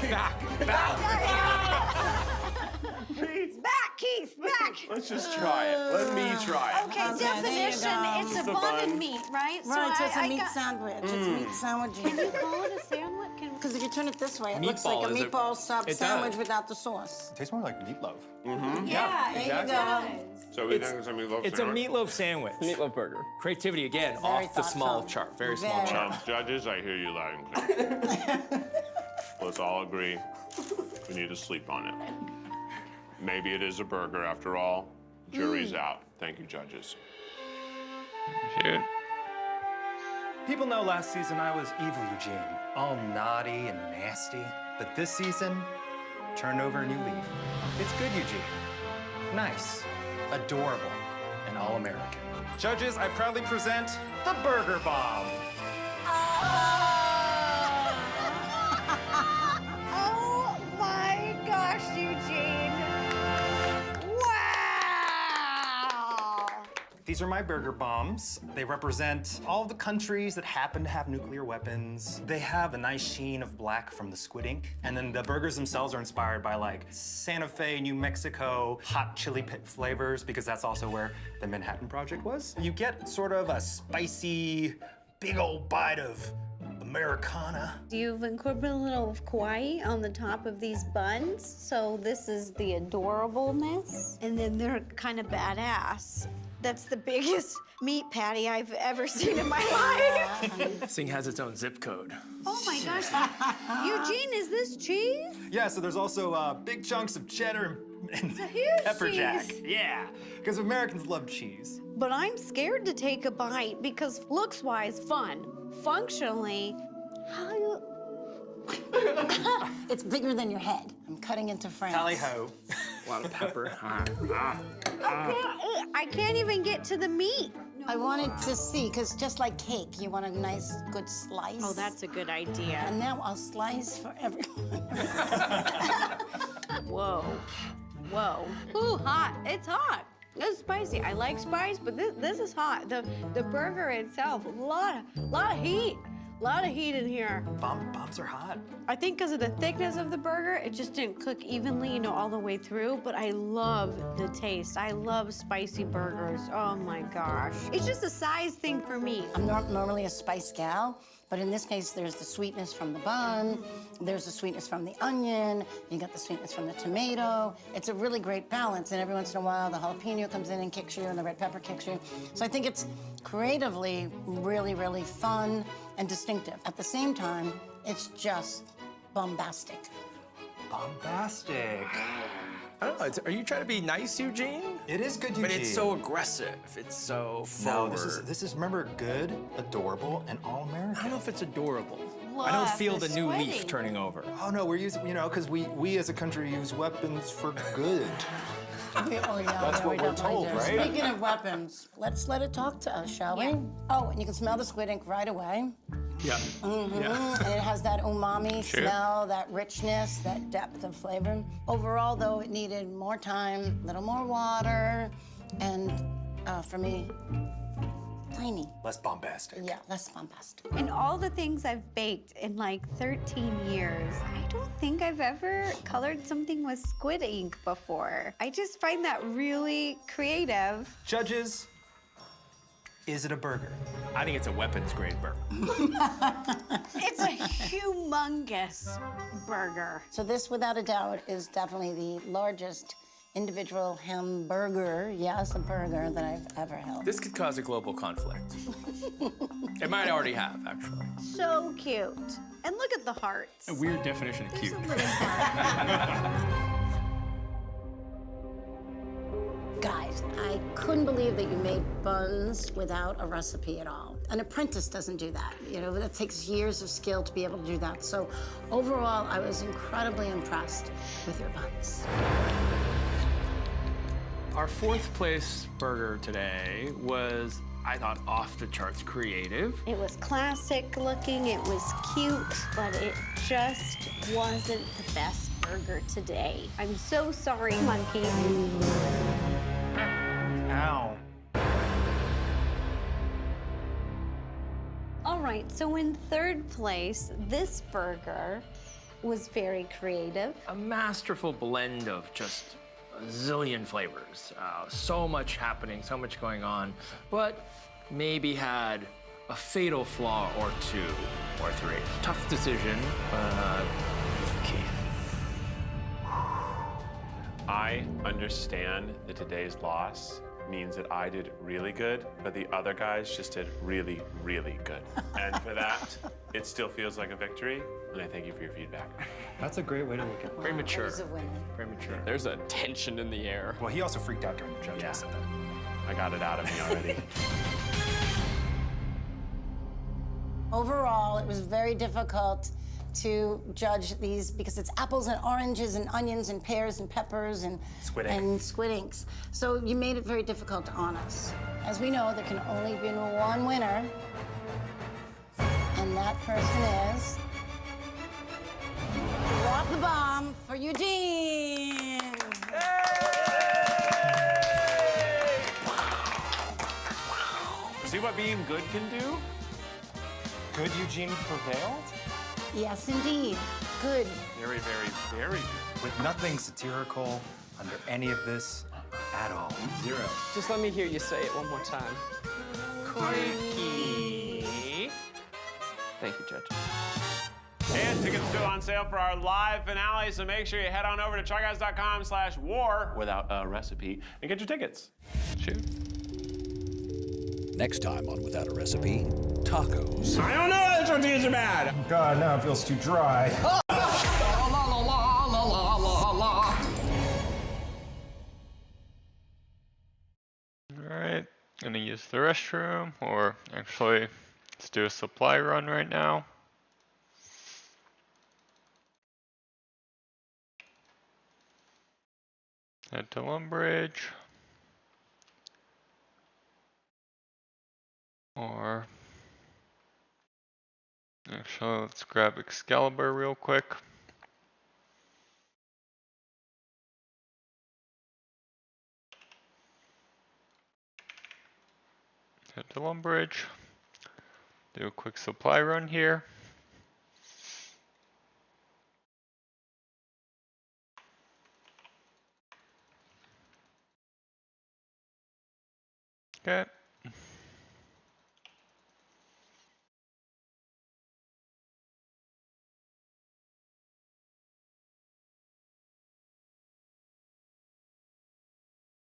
Back. Back, Keith, back. Let's just try it. Let me try it. Okay, Okay, there you definition, go. it's a The bun and bun. meat, right? Right, so it's a I meat got- sandwich. It's a meat sandwich. Can you call it a sandwich? Because if you turn it this way, it looks Meatball like a is a- meatball sub it does. sandwich without the sauce. It tastes more like meatloaf. Yeah, There you exactly. go. So we think it's a meatloaf It's a sandwich? meatloaf sandwich. Meatloaf burger. Creativity, again, Very off the small thoughtful. chart. Very small Very. chart. Judges, I hear you loud and clear. Let's all agree we need to sleep on it. Maybe it is a burger after all. Jury's out. Thank you, judges. Shoot. People know last season I was evil Eugene, all naughty and nasty. But this season, turned over a new leaf. It's good Eugene. Nice, adorable, and all-American. Judges, I proudly present the Burger Bomb. Oh my gosh, Eugene. Wow. These are my burger bombs. They represent all the countries that happen to have nuclear weapons. They have a nice sheen of black from the squid ink. And then the burgers themselves are inspired by like Santa Fe, New Mexico, hot chili pit flavors, because that's also where the Manhattan Project was. You get sort of a spicy, big old bite of Americana. You've incorporated a little of Kauai on the top of these buns. So this is the adorableness. And then they're kind of badass. That's the biggest meat patty I've ever seen in my life. This thing has its own zip code. Oh my gosh. Eugene, is this cheese? Yeah, so there's also big chunks of cheddar and It's a huge pepper jack. cheese. Yeah, because Americans love cheese. But I'm scared to take a bite because looks-wise, fun. Functionally, how you... It's bigger than your head. I'm cutting into frames. Tally ho. A lot of pepper. I can't even get to the meat. I wanted to see, because just like cake, you want a nice, good slice. Oh, that's a good idea. And now I'll slice for everyone. Whoa. Whoa. Ooh, hot. It's hot. It's spicy. I like spice, but this is hot. The burger itself, a lot of heat. A lot of heat in here. Bombs are hot. I think because of the thickness of the burger, it just didn't cook evenly, you know, all the way through, but I love the taste. I love spicy burgers. Oh my gosh. It's just a size thing for me. I'm not normally a spice gal, but in this case, there's the sweetness from the bun, there's the sweetness from the onion, you got the sweetness from the tomato. It's a really great balance, and every once in a while, the jalapeno comes in and kicks you, and the red pepper kicks you. So I think it's creatively really, really fun and distinctive. At the same time, it's just bombastic. Bombastic. I don't know. Are you trying to be nice, Eugene? It is good, Eugene. But it's so aggressive. It's so forward. No, this is remember good, adorable, and all American. I don't know if it's adorable. Love I don't feel the the new leaf sweating. turning over. Oh no, we're using, you know, because we as a country use weapons for good. Oh, yeah, That's what we we're definitely told, do. right? Speaking of weapons, let's let it talk to us, shall we? Oh, and you can smell the squid ink right away. Yeah. And it has that umami smell, that richness, that depth of flavor. Overall, though, it needed more time, a little more water, and for me, tiny. Less bombastic. Yeah, less bombastic. In all the things I've baked in like 13 years, I don't think I've ever colored something with squid ink before. I just find that really creative. Judges, is it a burger? I think it's a weapons grade burger. It's a humongous burger. So this, without a doubt, is definitely the largest individual hamburger, yes, a burger that I've ever held. This could cause a global conflict. It might already have, actually. So cute. And look at the hearts. A weird definition of cute. Guys, I couldn't believe that you made buns without a recipe at all. An apprentice doesn't do that. You know, that takes years of skill to be able to do that. So overall, I was incredibly impressed with your buns. Our fourth place burger today was, I thought, off the charts creative. It was classic looking, it was cute, but it just wasn't the best burger today. I'm so sorry, monkey. Ow. All right, so in third place, this burger was very creative. A masterful blend of just a zillion flavors. So much happening, so much going on, but maybe had a fatal flaw or two or three. Tough decision, but Keith. I understand that today's loss means that I did really good, but the other guys just did really, really good. And for that, it still feels like a victory, and I thank you for your feedback. That's a great way to look at it. Very mature. That was a win. Very mature. There's a tension in the air. Well, he also freaked out during the judging. Yeah. Said that. I got it out of me already. Overall, it was very difficult to judge these because it's apples and oranges and onions and pears and peppers and squid inks. So you made it very difficult on us. As we know, there can only be one winner, and that person is Drop the Bomb for Eugene. See what being good can do? Good Eugene prevailed? Yes, indeed. Good. Very, very, very good. With nothing satirical under any of this at all. Zero. Just let me hear you say it one more time. Quirky. Thank you, Judge. And tickets still on sale for our live finale, so make sure you head on over to tryguys.com/war without a recipe and get your tickets. Shoot. Next time on Without a Recipe, tacos. I don't know why the tortillas are bad. God, now it feels too dry. Alright, gonna use the restroom, or actually, let's do a supply run right now. Head to Lumbridge. Or actually, let's grab Excalibur real quick. Head to Lumbridge. Do a quick supply run here. Okay.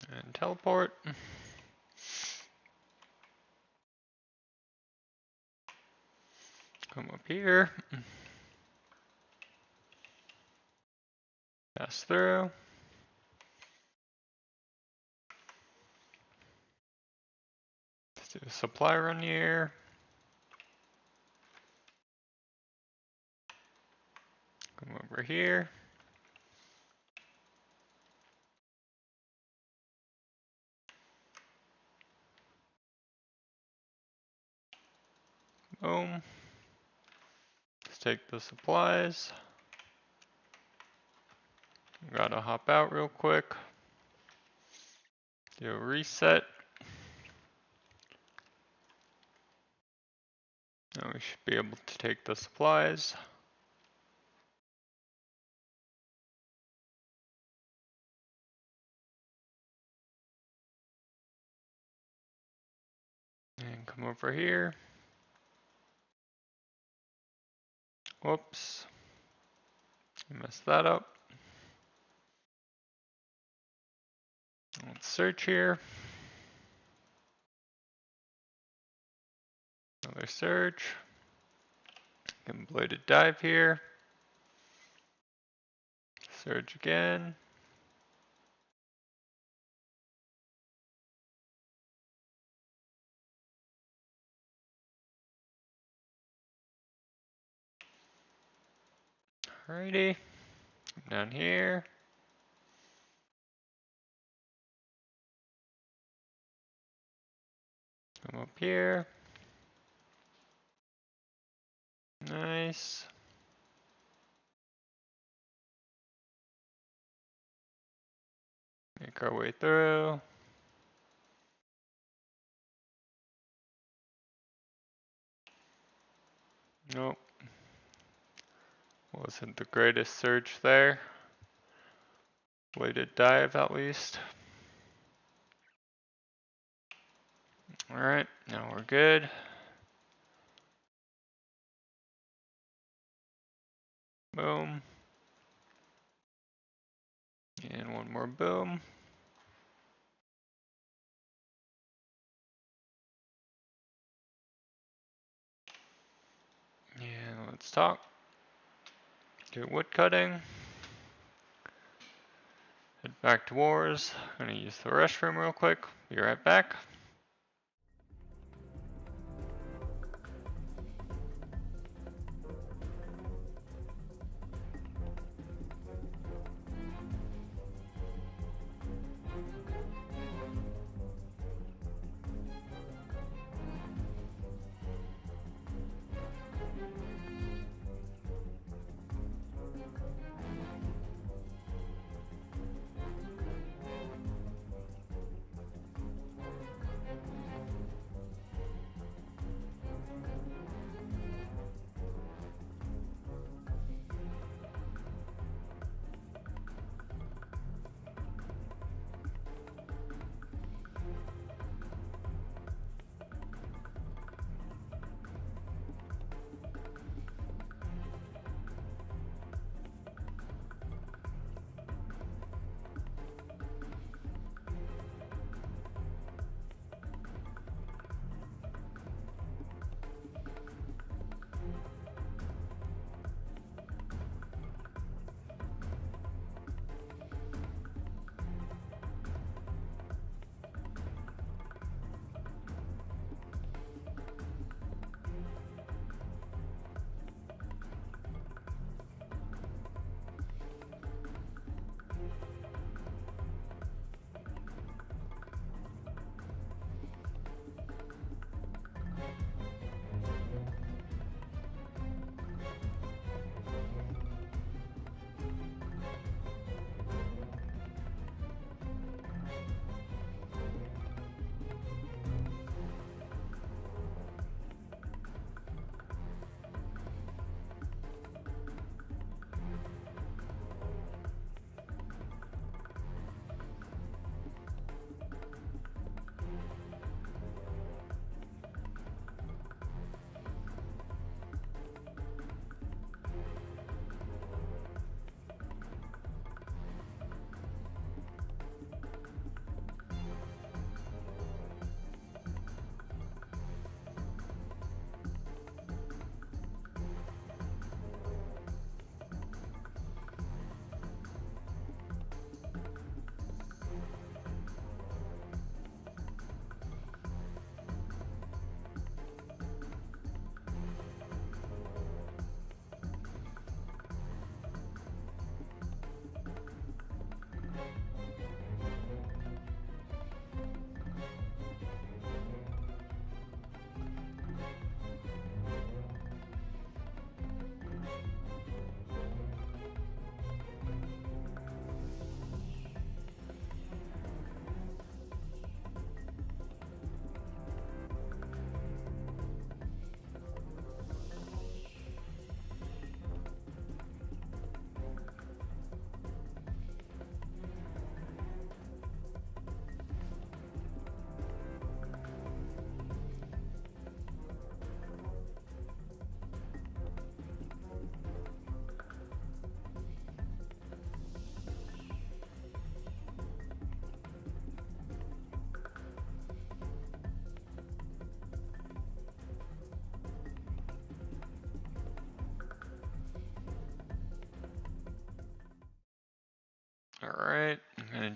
And teleport. Come up here. Pass through. Let's do a supply run here. Come over here. Boom. Let's take the supplies. Gotta hop out real quick. Do a reset. Now we should be able to take the supplies. And come over here. Whoops. Messed that up. Let's search here. Another search. Completed dive here. Search again. Alrighty. Down here. Come up here. Nice. Make our way through. Nope. Wasn't the greatest search there. Bladed dive at least. Alright, now we're good. Boom. And one more boom. And let's talk. Do wood cutting. Head back to wars. Gonna use the restroom real quick. Be right back.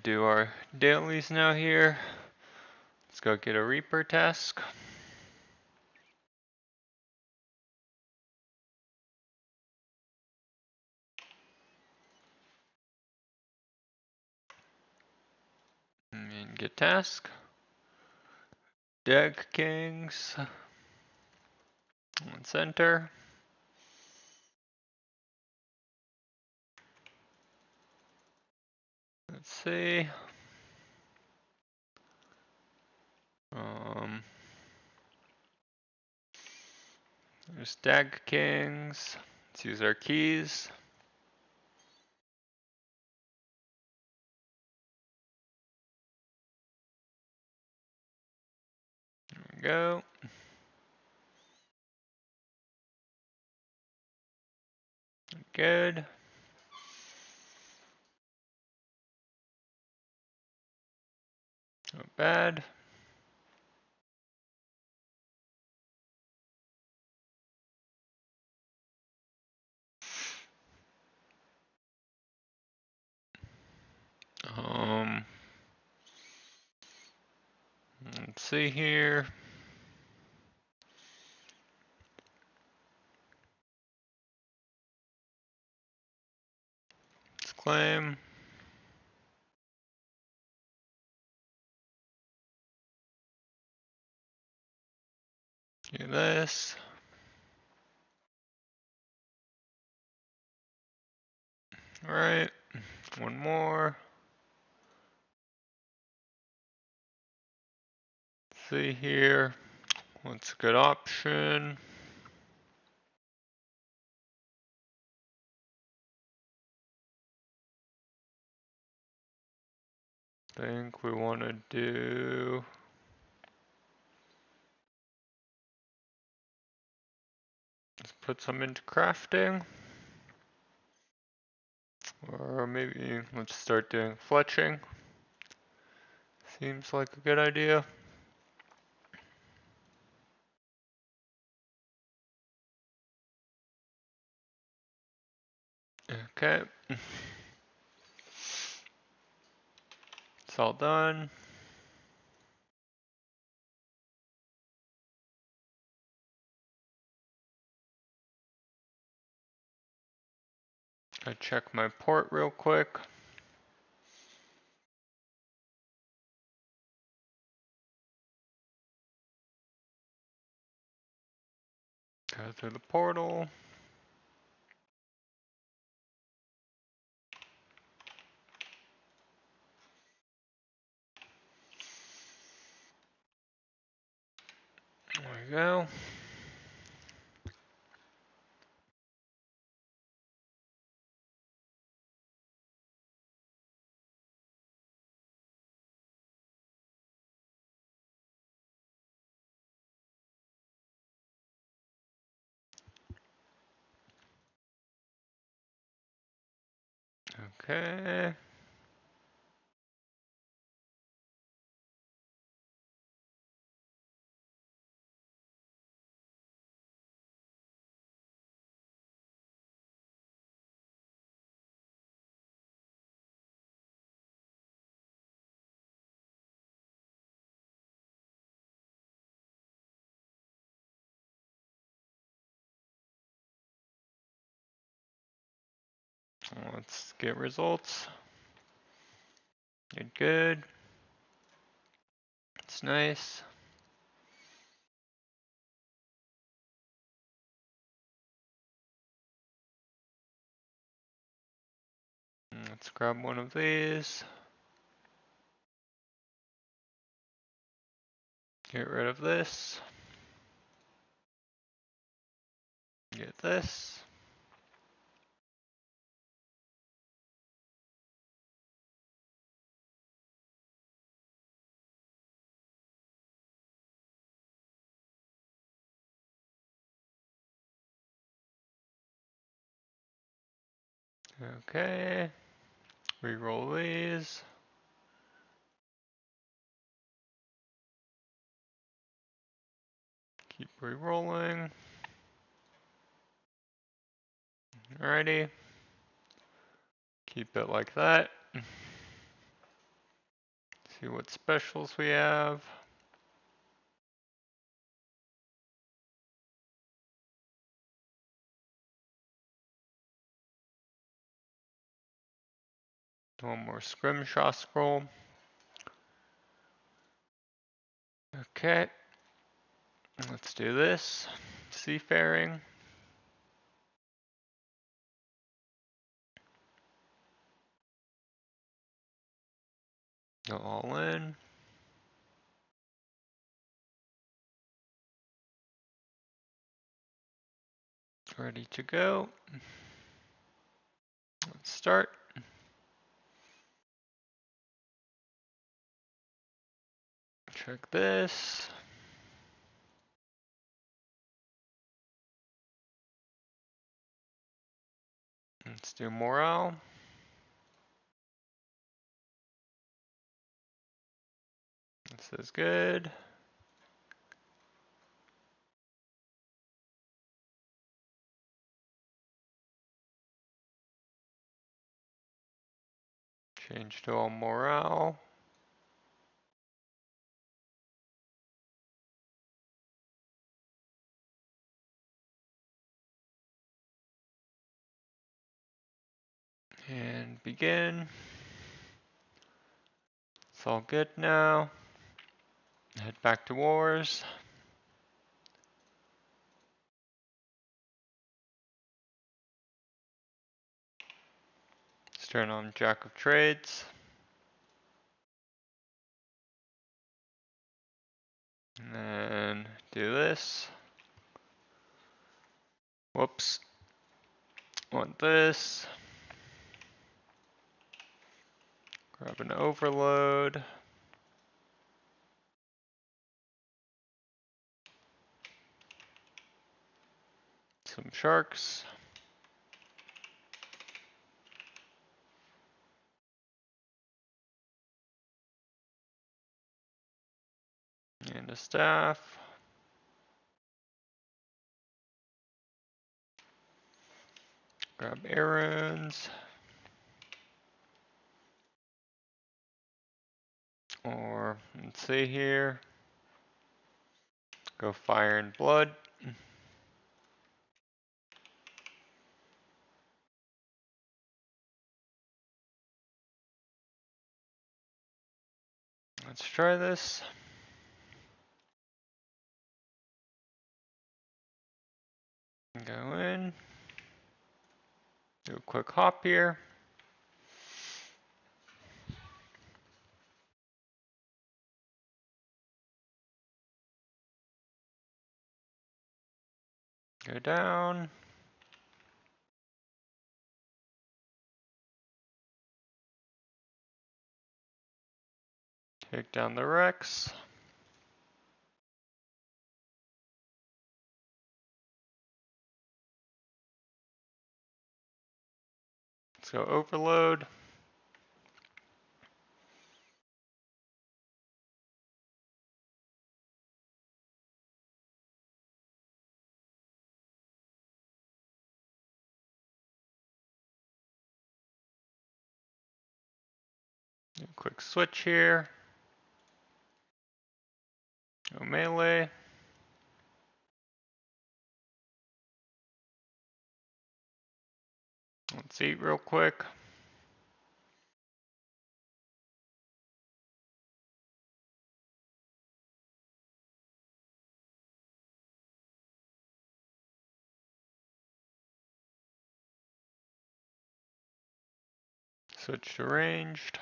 do our dailies now here. Let's go get a Reaper task. And get task. Deck Kings. And center. Let's see. There's Dag Kings. Let's use our keys. There we go. Good. Not bad. Let's see here. Let's claim. Do this. All right. One more. Let's see here. What's a good option? I think we want to do. Let's put some into crafting. Or maybe let's start doing fletching. Seems like a good idea. Okay. It's all done. I check my port real quick. Go through the portal. There we go. Okay. Let's get results. Did good. It's nice. Let's grab one of these. Get rid of this. Get this. Okay. Reroll these. Keep re-rolling. Alrighty. Keep it like that. See what specials we have. One more scrimshaw scroll. Okay. Let's do this. Seafaring. Go all in. Ready to go. Let's start. Check this. Let's do morale. This is good. Change to all morale. And begin. It's all good now. Head back to wars. Let's turn on Jack of Trades. And then do this. Whoops. Want this. Grab an overload. Some sharks. And a staff. Grab arrows. Or, let's see here. Go fire and blood. Let's try this. Go in. Do a quick hop here. Go down. Take down the Rex. Let's go overload. Do a quick switch here. Go melee. Let's eat real quick. Switch to ranged.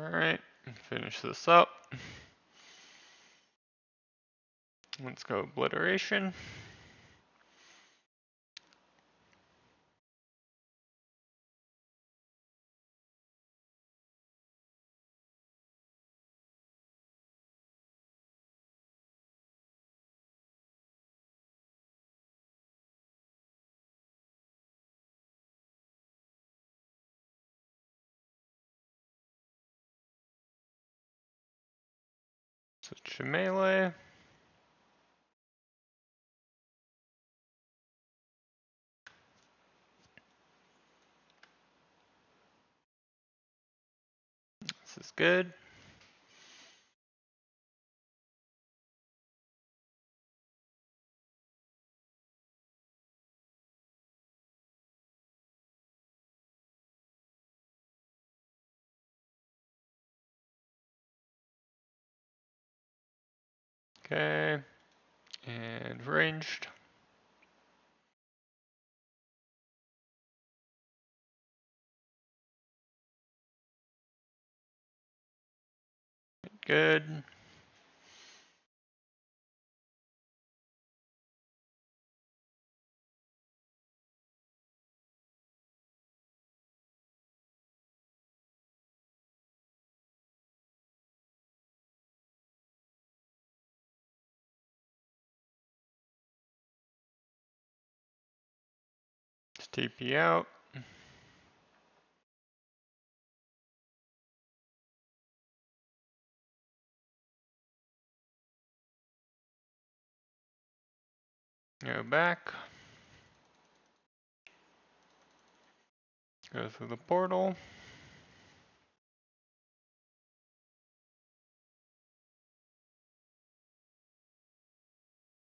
Alright, finish this up. Let's go obliteration. Switch to melee. This is good. Okay, and ranged. Good. Just TP out. Go back. Go through the portal.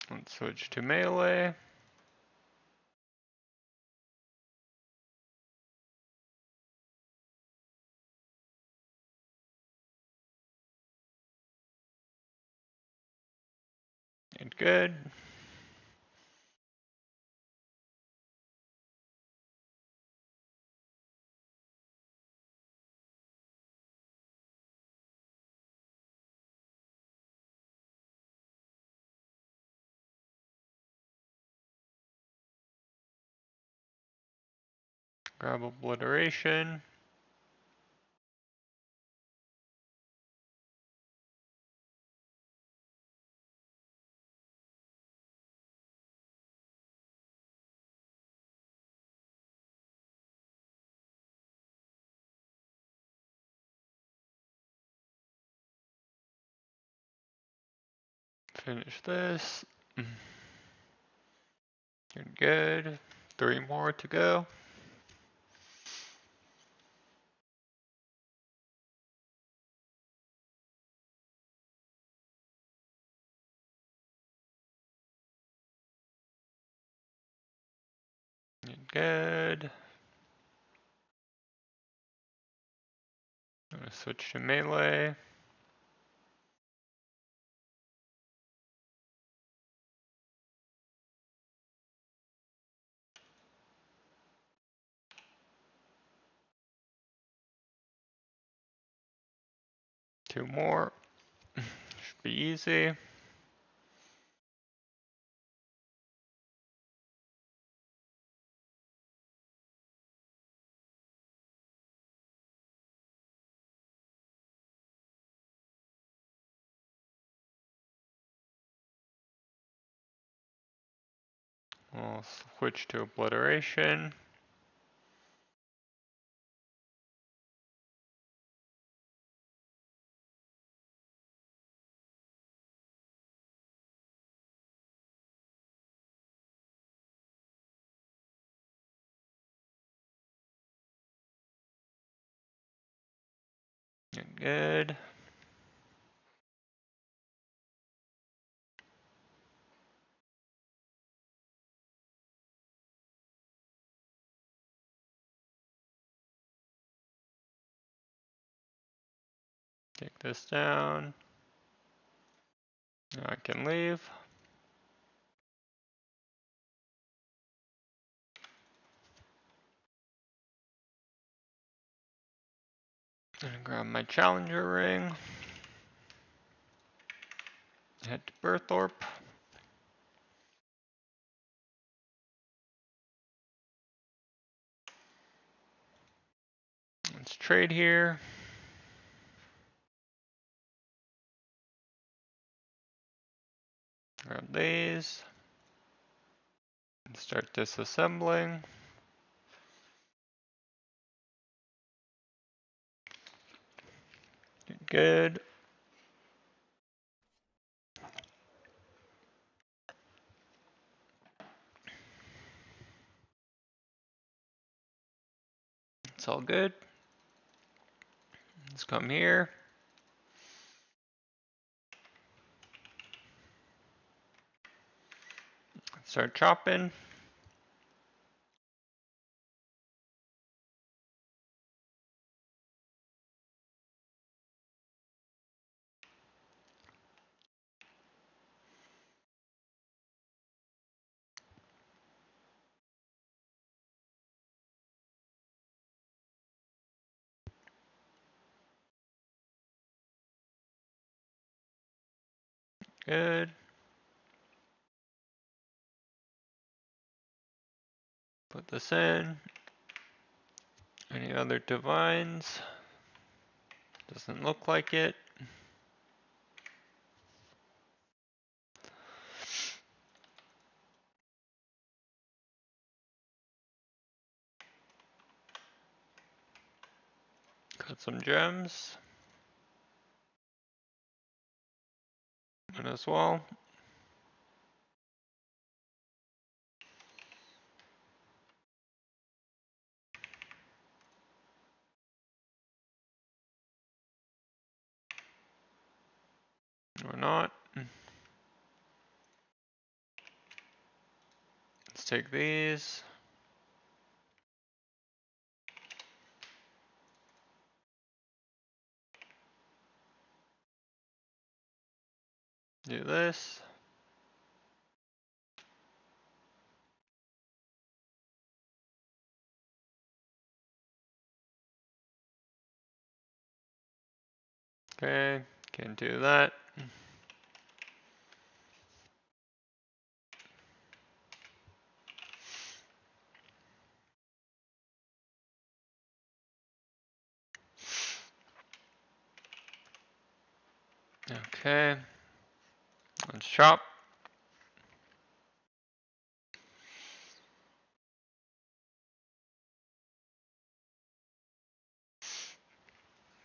Let's switch to melee. And good. Grab obliteration. Finish this. You're good. 3 more to go. You're good. I'm gonna switch to melee. Two more. Should be easy. We'll switch to obliteration. You're good. Take this down. Now I can leave. And grab my challenger ring. Head to Berthorpe. Let's trade here. Grab these. And start disassembling. Good. all good. Let's come here. Start chopping. Good. Put this in. Any other divines? Doesn't look like it. Cut some gems. And as well. Or not. Let's take these. Do this. Okay, can do that. Okay, let's chop.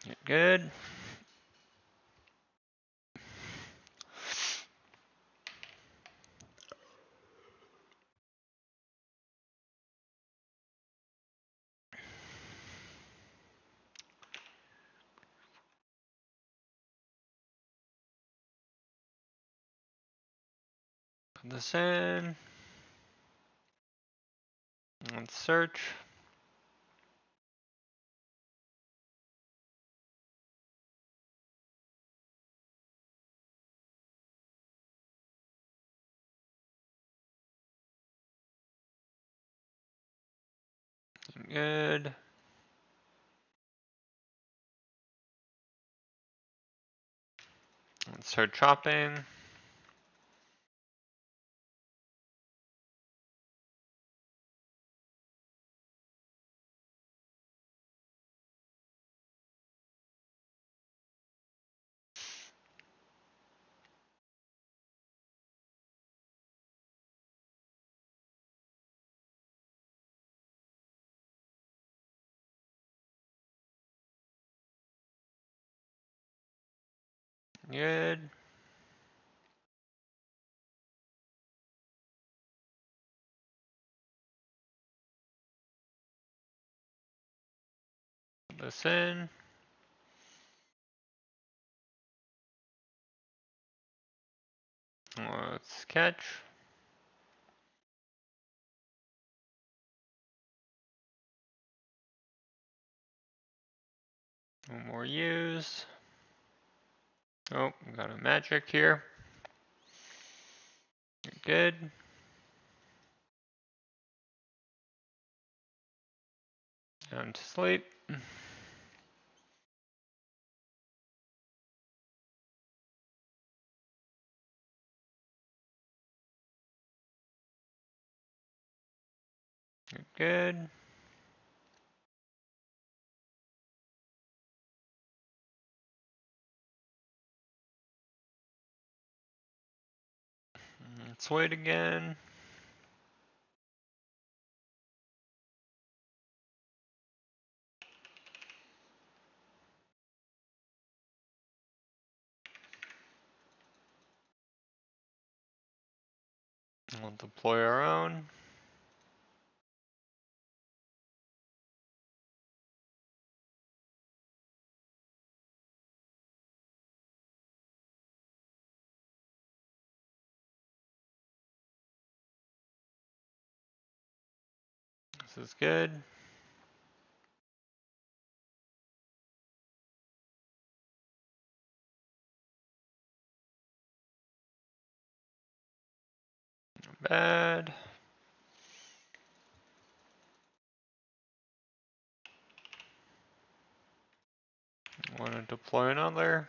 Get good. Put this in. Let's search. Good. Let's start chopping. Good. Put this in. Let's catch. One more use. Oh, we got a magic here. You're good. Down to sleep. You're good. Let's wait again. We'll deploy our own. This is good. Not bad. Want to deploy another.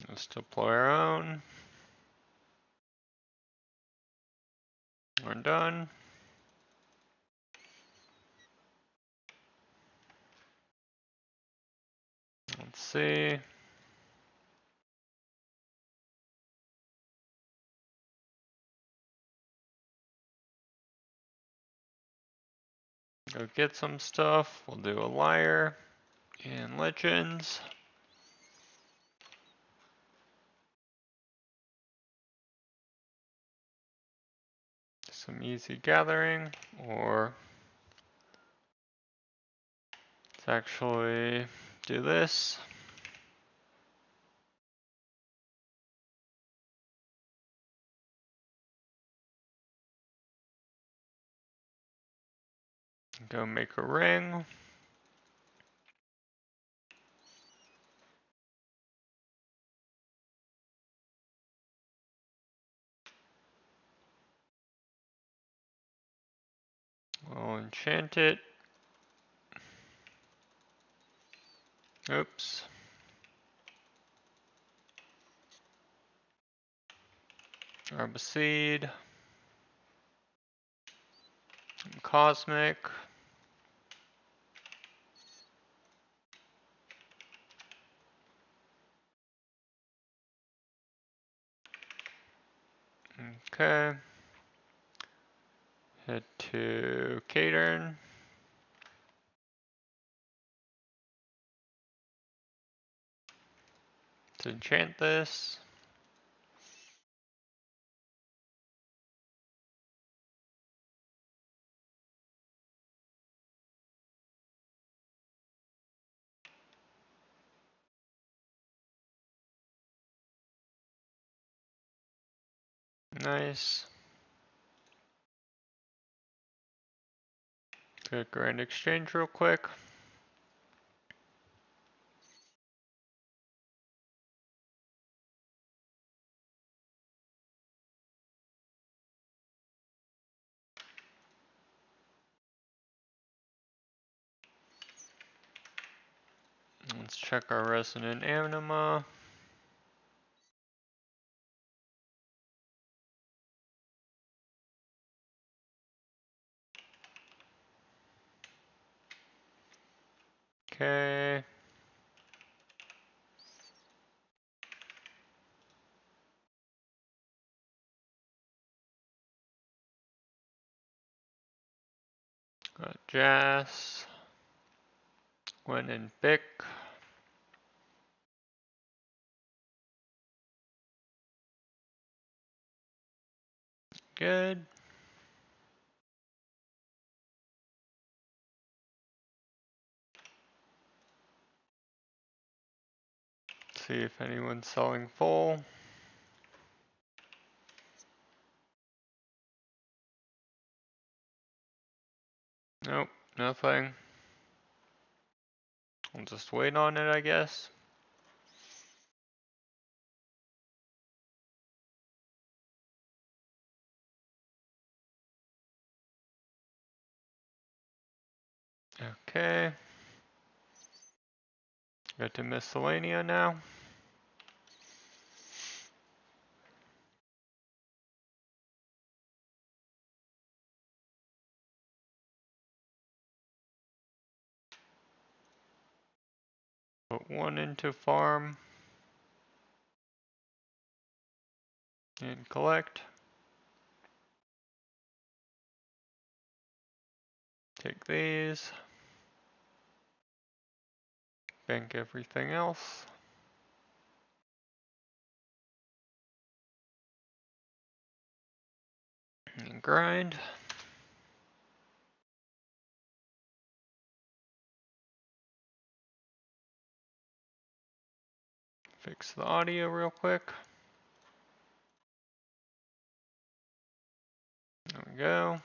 Let's deploy our own. We're done. Let's see. Go get some stuff. We'll do a liar and legends. Some easy gathering, or let's actually do this. Go make a ring. We'll enchant it. Oops. Grab a seed. Cosmic. Okay. Head to Cairn. To enchant this. Nice. Good grand exchange real quick. Let's check our resonant anima. Okay. Got Jas. Gwen and Bick. Good. See if anyone's selling full. Nope, nothing. I'll just wait on it, I guess. Okay. Go to miscellanea now. Put one into farm. And collect. Take these. Bank everything else. And grind. Fix the audio real quick. There we go.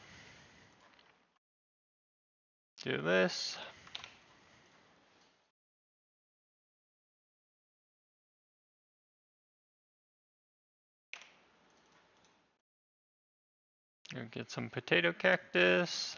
Do this. Gonna get some potato cactus.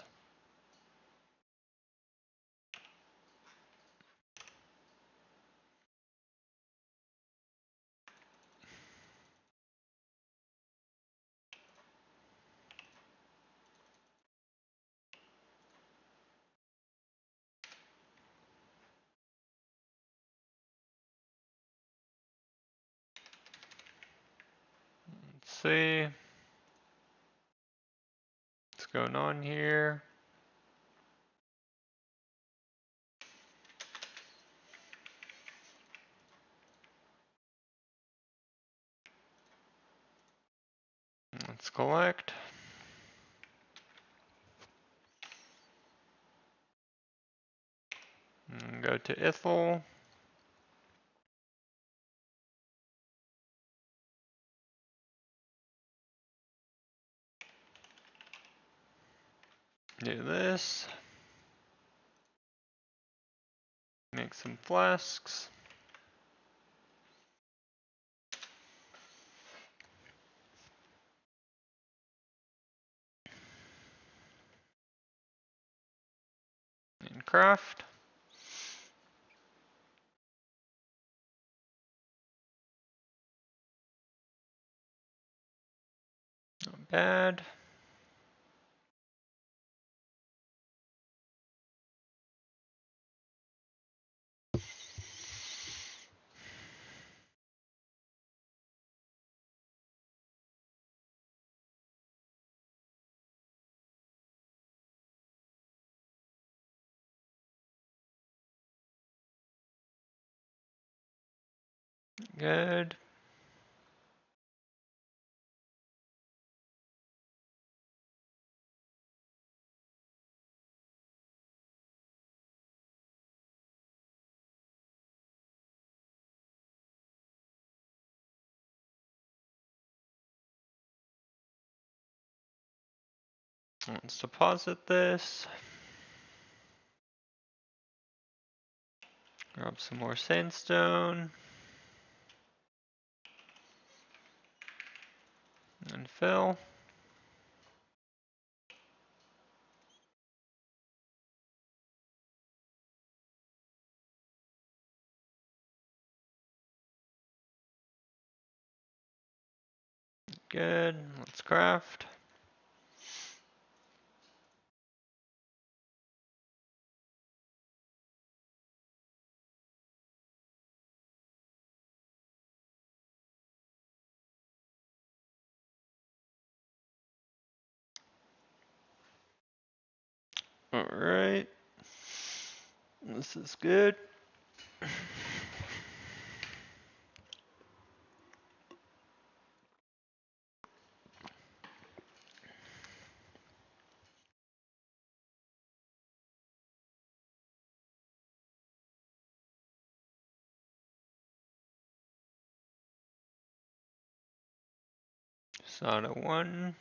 Let's see what's going on here. Let's collect. And go to Ithel. Do this. Make some flasks. And craft. Not bad. Good. Let's deposit this. Grab some more sandstone. And fill. Good. Let's craft. Alright. This is good. Sauna 1.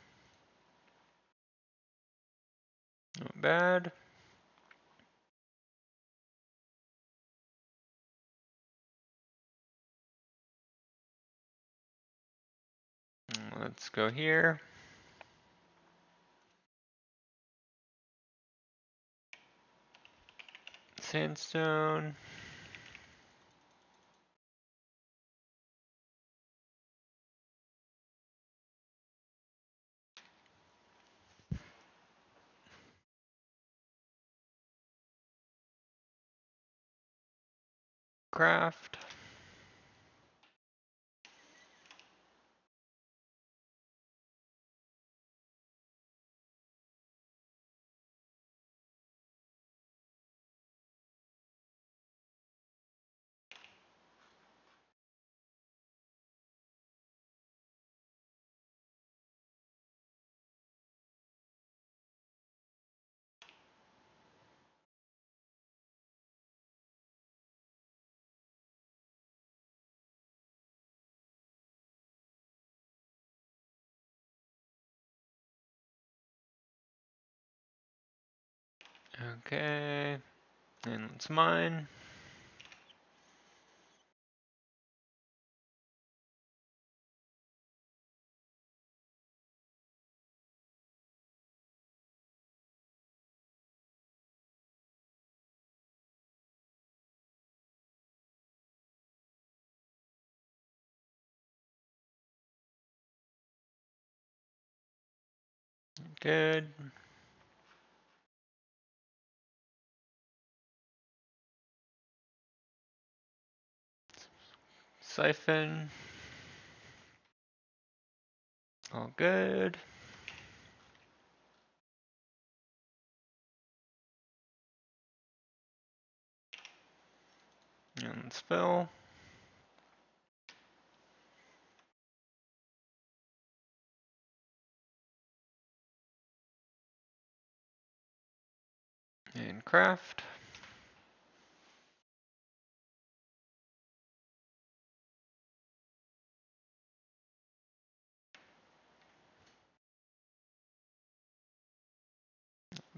Not bad. Let's go here. Sandstone. Craft. Okay, and let's mine. Good. Siphon. All good. And let's fill. And craft.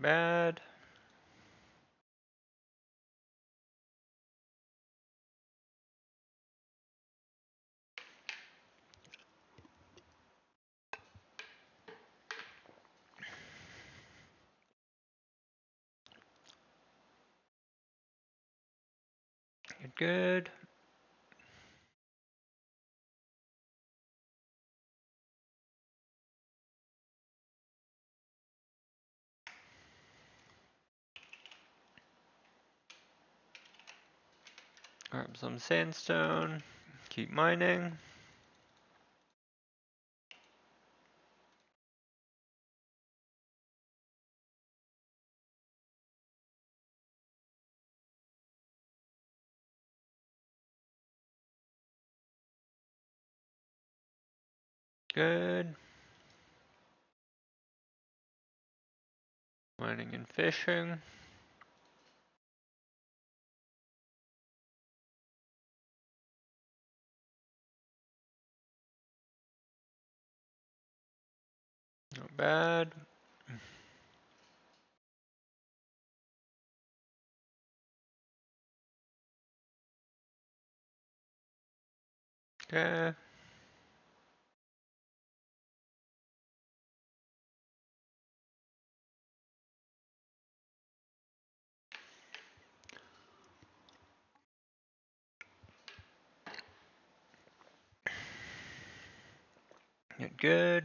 Bad. Good. Grab some sandstone. Keep mining. Good. Mining and fishing. Not bad. Okay. Good.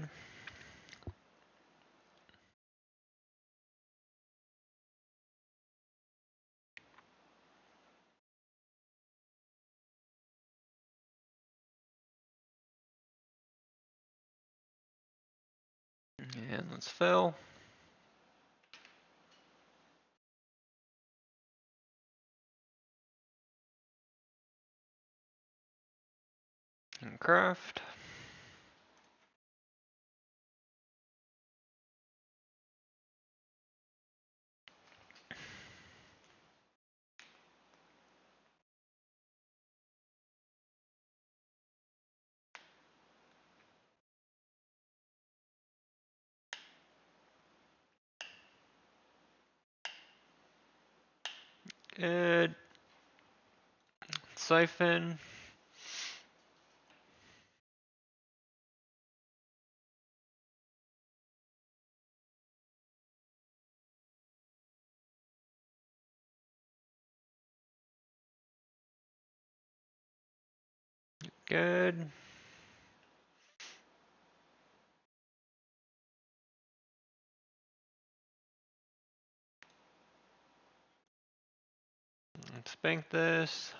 And let's fill. And craft. Good. Siphon. Good. Let's bank this.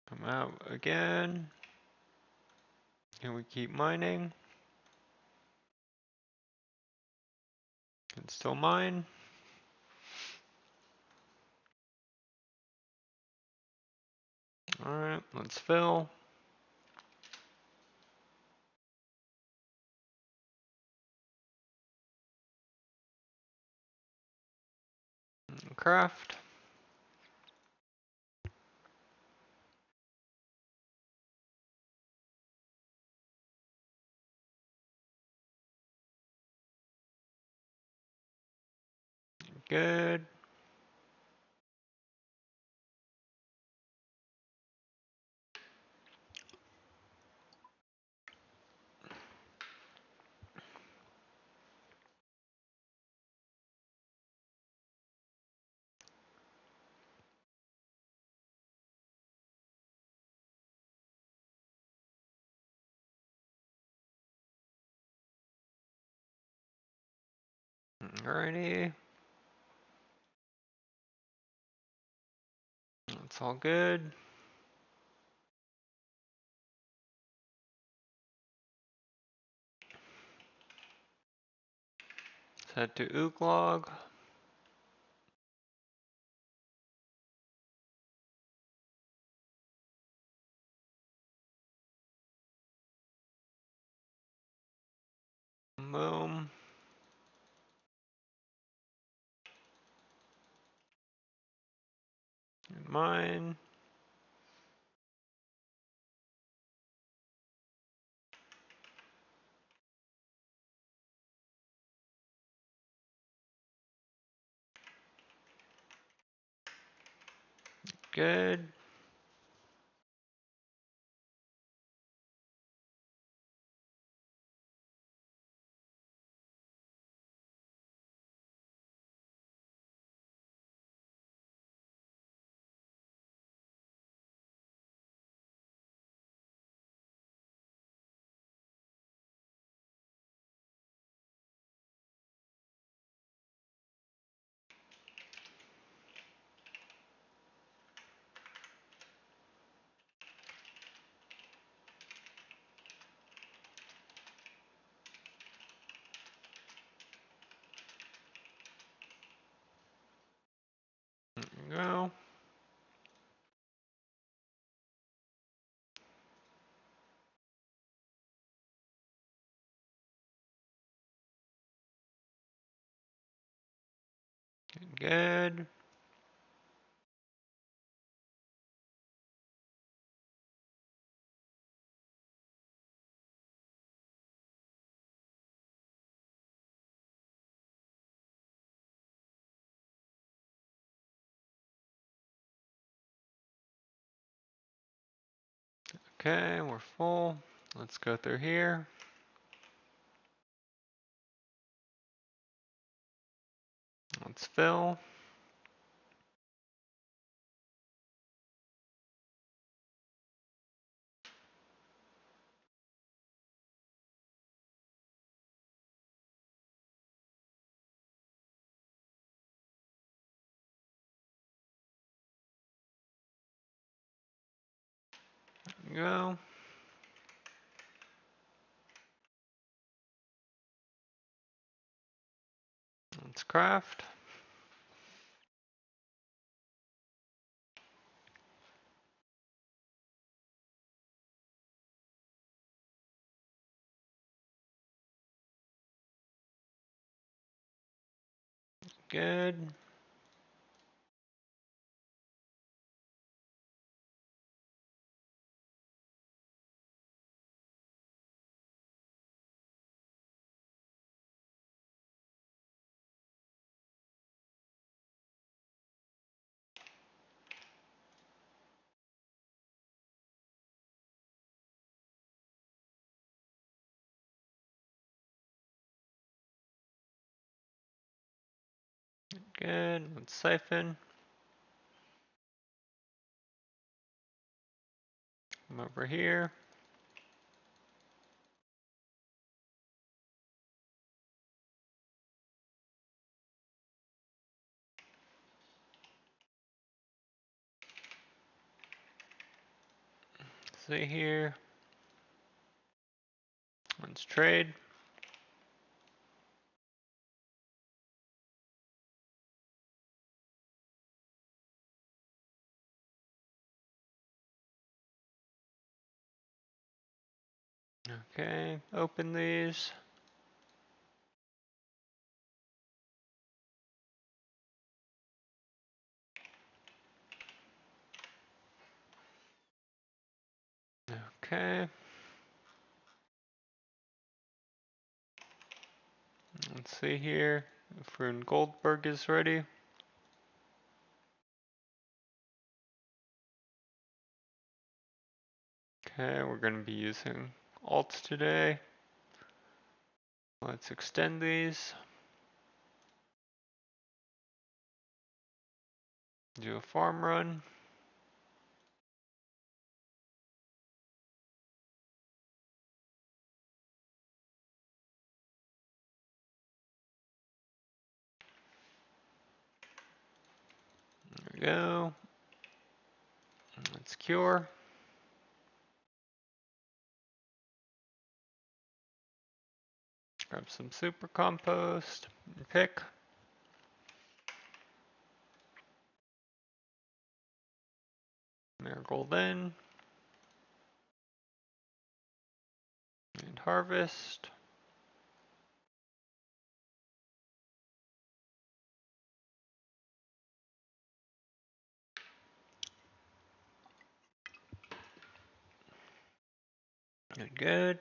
Come out again. And we keep mining. Can still mine. Alright, let's fill. And craft. Good. Alrighty. That's all good. Let's head to Ooglog. Boom. Mine. Good. There you go. Good. Okay, we're full. Let's go through here. Let's fill. There you go. Let's craft. Good. Good. Let's siphon. Come over here. See here. Let's trade. Okay, open these. Okay. Let's see here. Frune Goldberg is ready. Okay, we're going to be using alts today. Let's extend these. Do a farm run. There we go. Let's cure. Grab some super compost and pick. Marigold in. And harvest. Good, good.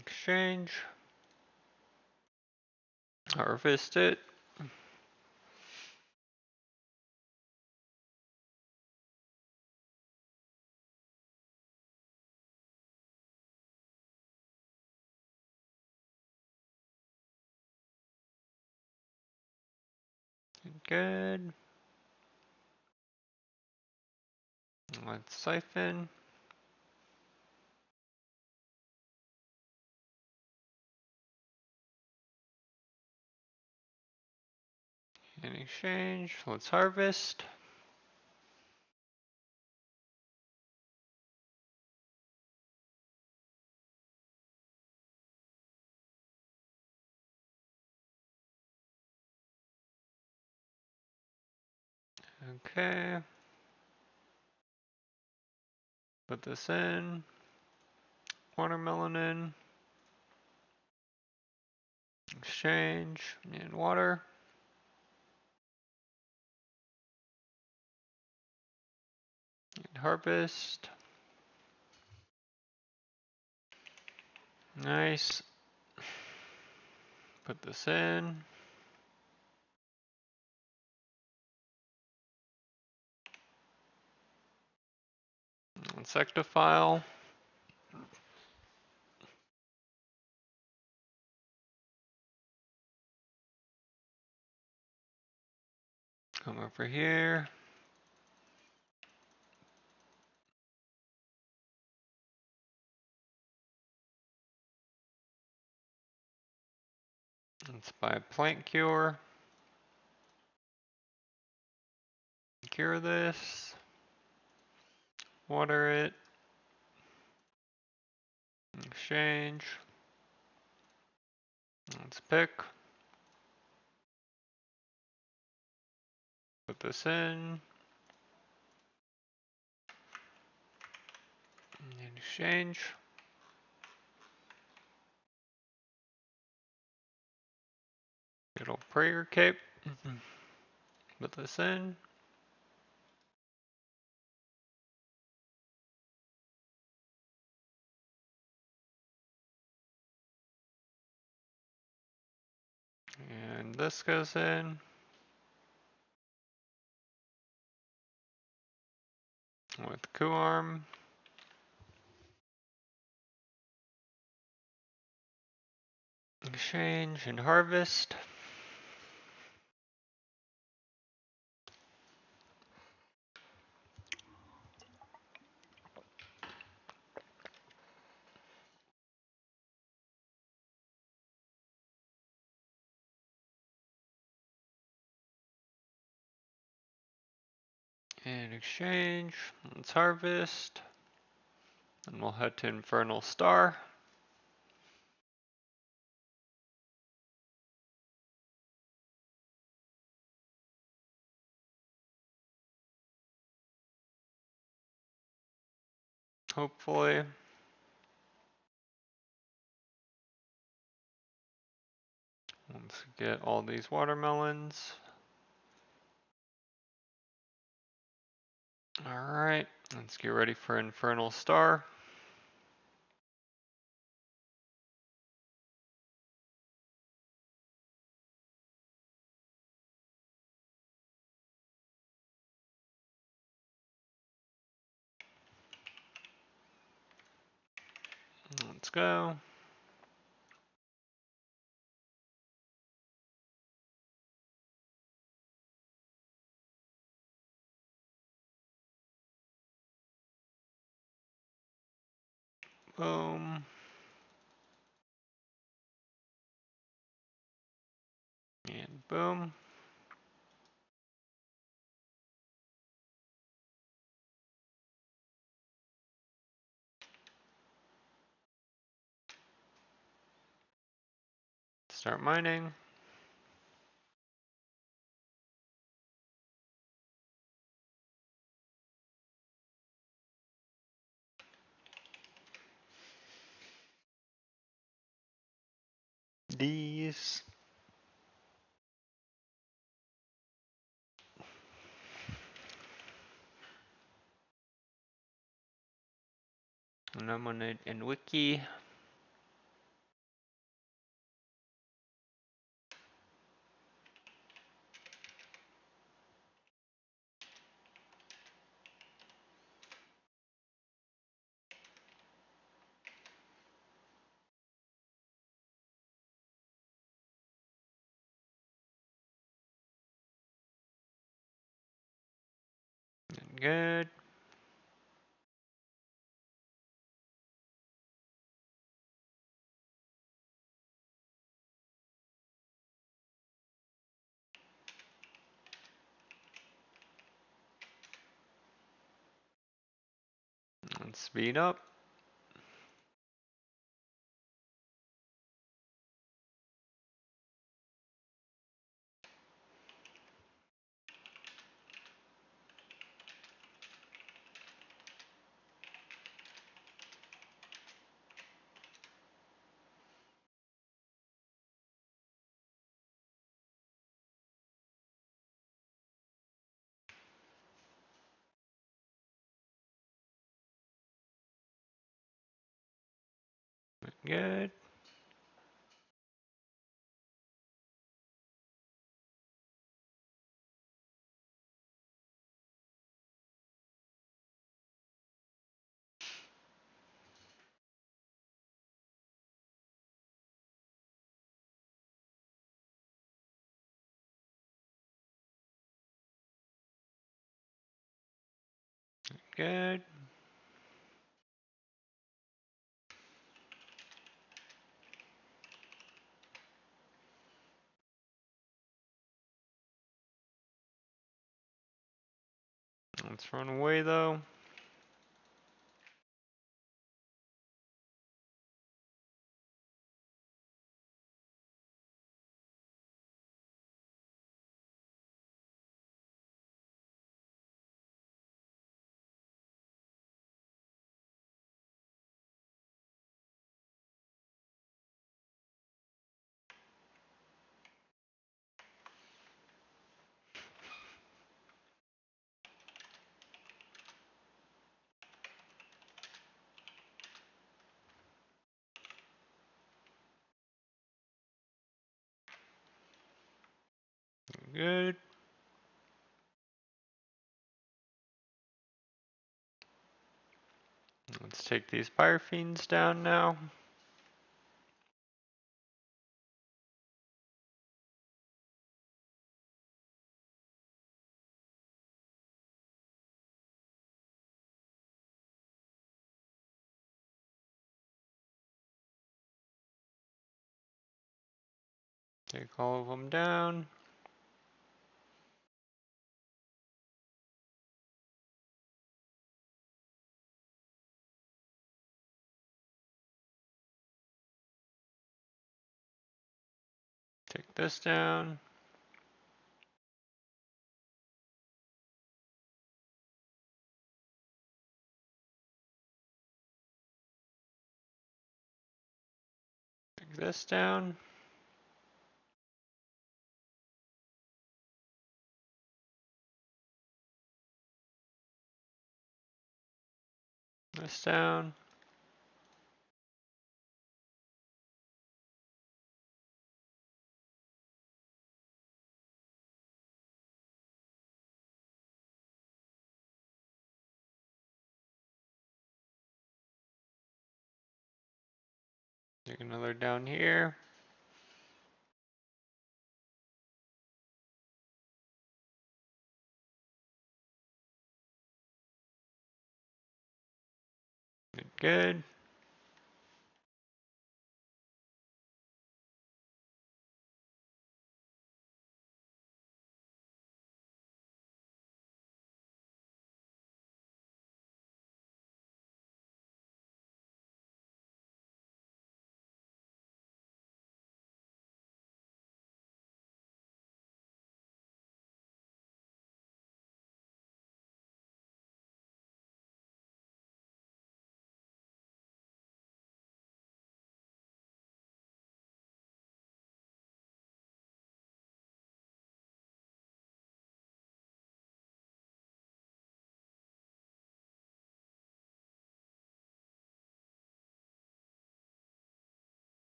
Exchange. Harvest it. Good. Let's siphon. In exchange, let's harvest. Okay. Put this in. Watermelon in. Exchange. And water. And harvest. Nice. Put this in. Insectophile. Come over here. Let's buy a plant cure. Cure this. Water it. Exchange. Let's pick. Put this in. In exchange. Good old prayer cape. Put this in. And this goes in. With coup arm. Exchange and harvest. And exchange. Let's harvest. And we'll head to Infernal Star. Hopefully. Let's get all these watermelons. Alright, let's get ready for Infernal Star. Let's go. Boom. And boom. Start mining. These. Lemonade and wiki. Good. Let's speed up. Good. Good. Let's run away though. Good. Let's take these fire fiends down now. Take all of them down. Take this down. Take this down. This down. Take another down here. Good.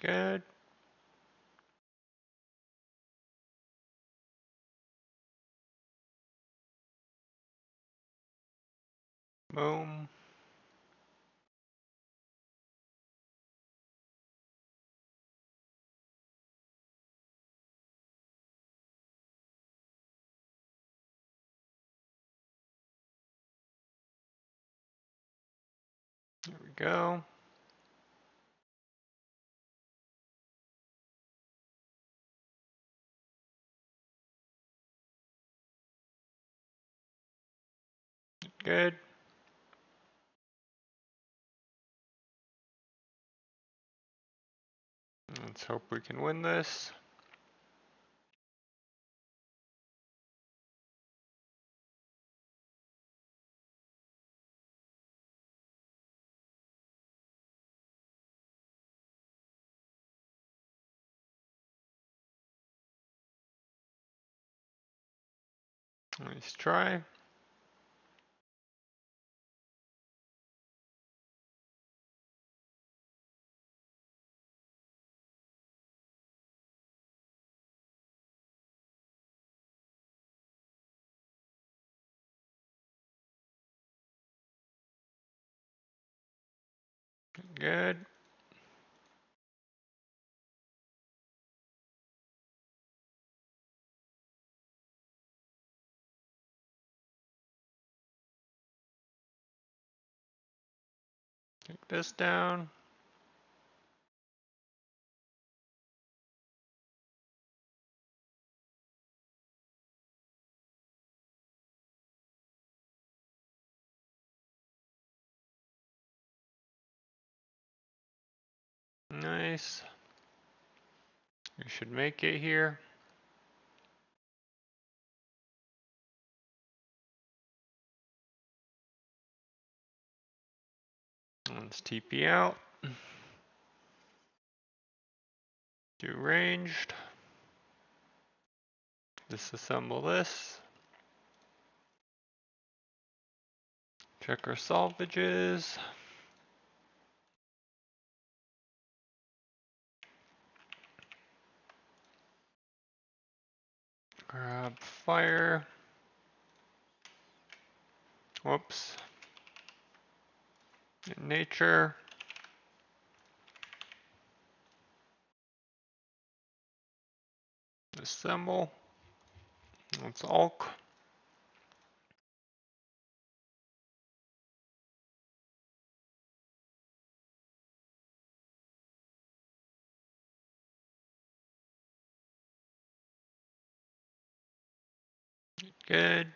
Good. Boom. There we go. Good. Let's hope we can win this. Nice try. Good. Take this down. Nice. We should make it here. Let's TP out. Do ranged. Disassemble this. Check our salvages. Grab fire. Whoops. In nature. Assemble. Let's alk. Good.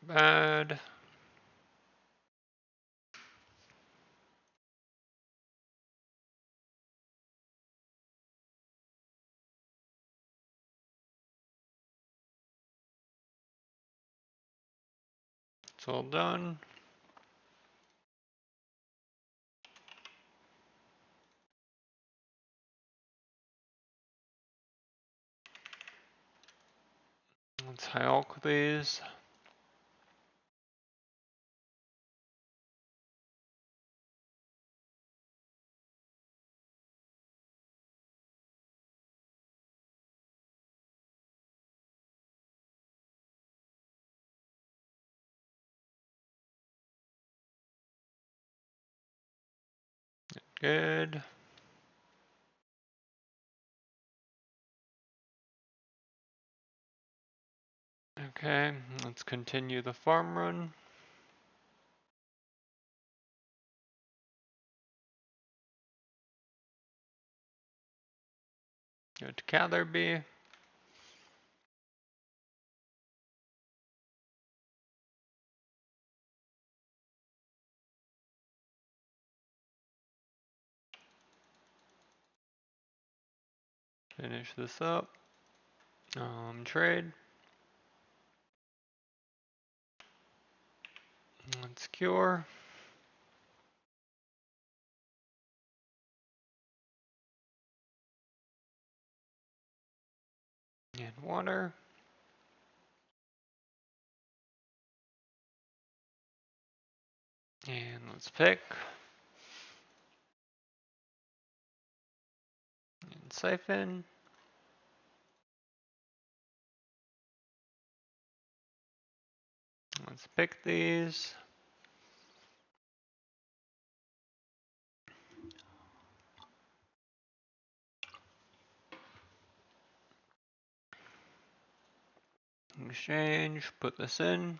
Bad. It's all done. Let's high alk these. Good. Okay, let's continue the farm run. Go to Catherby. Finish this up. Trade. Let's cure. And water. And let's pick. And siphon. Let's pick these. Exchange, put this in.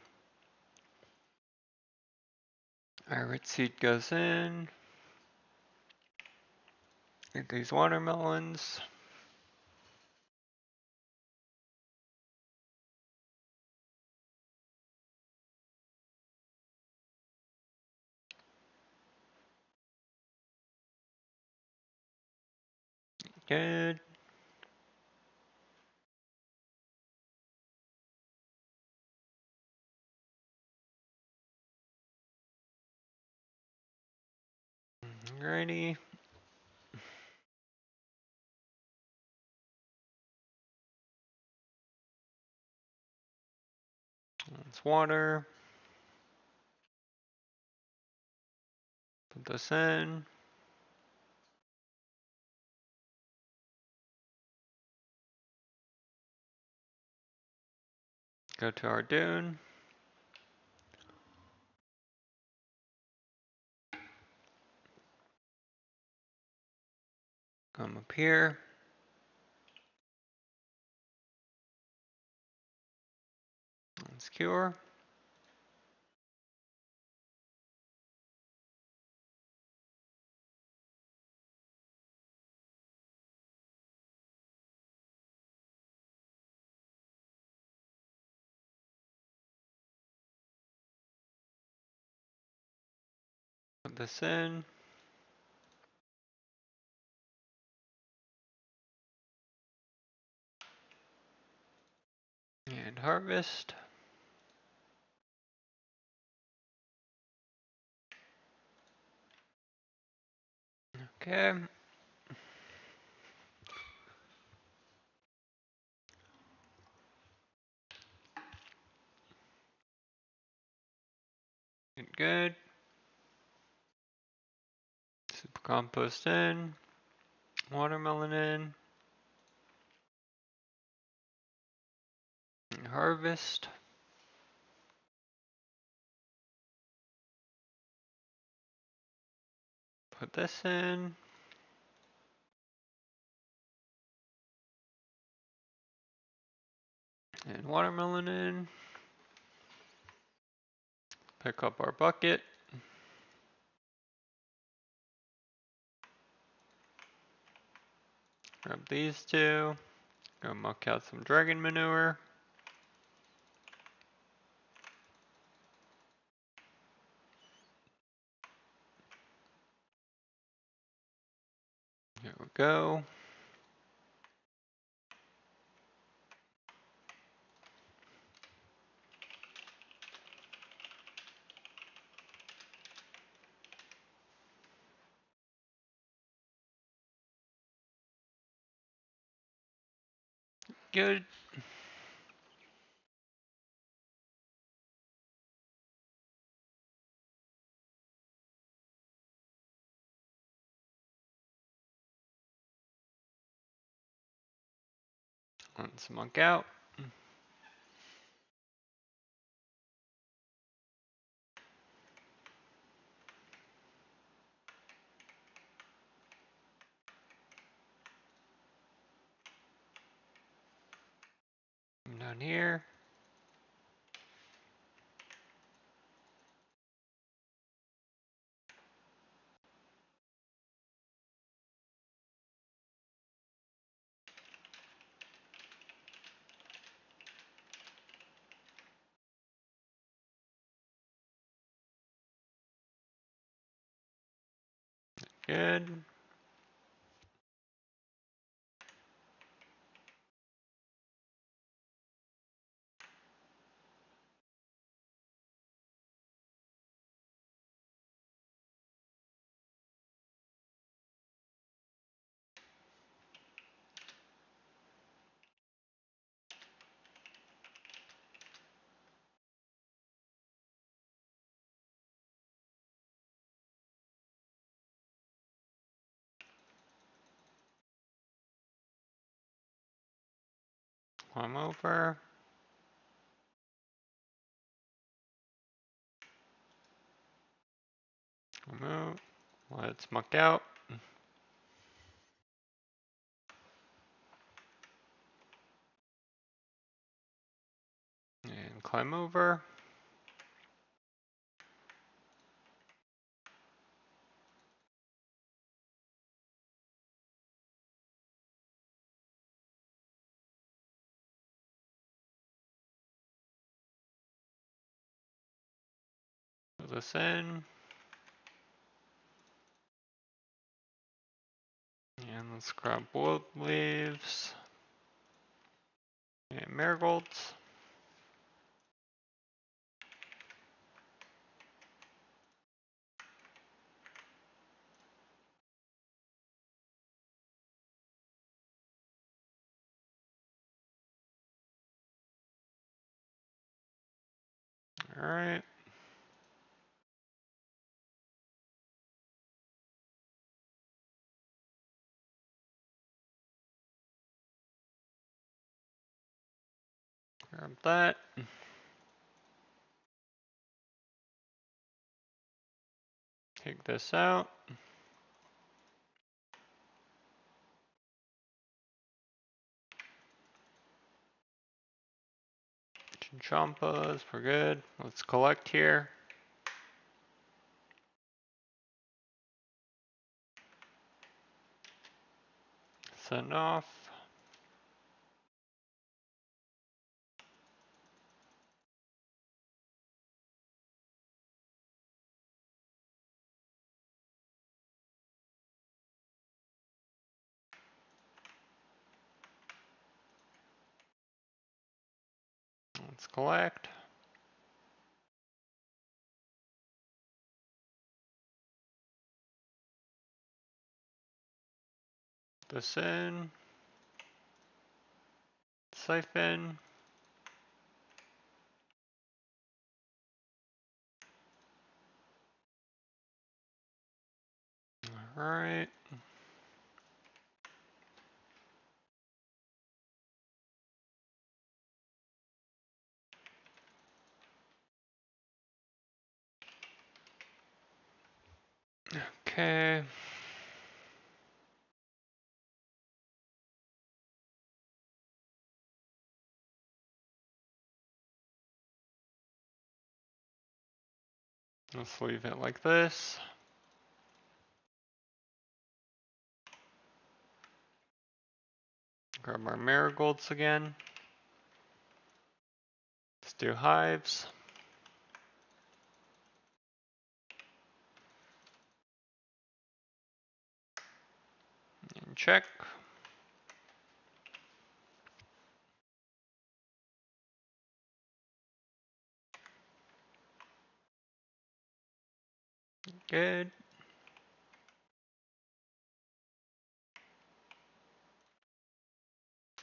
Iris seed goes in. Get these watermelons. Good. Alrighty. Let's water. Put this in. Go to our dune. Come up here. Let's cure. Put this in. And harvest. Okay. Good. Super compost in. Watermelon in. And harvest. Put this in. And watermelon in. Pick up our bucket. Grab these two. Go muck out some dragon manure. Here we go. Good. Let's muck out. Down here. Good. Climb over. Move. Let's muck out. And climb over. Put this in. And let's grab wood leaves. And marigolds. Alright. Grab that. Take this out. Chinchompas, we're good. Let's collect here. Send off. Let's collect. This in. Siphon. Alright. Okay. Let's leave it like this. Grab our marigolds again. Let's do hives. And check. Good.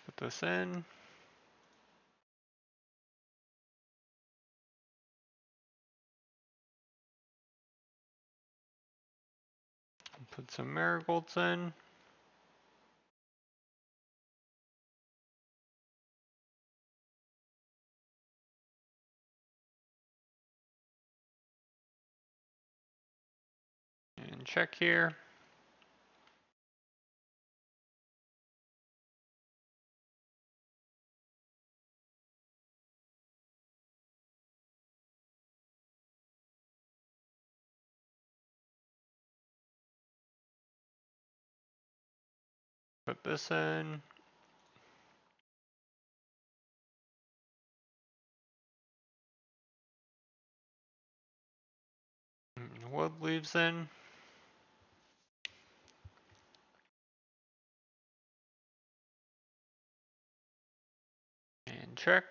Put this in. Put some marigolds in. And check here. Put this in. Wood leaves in. And check.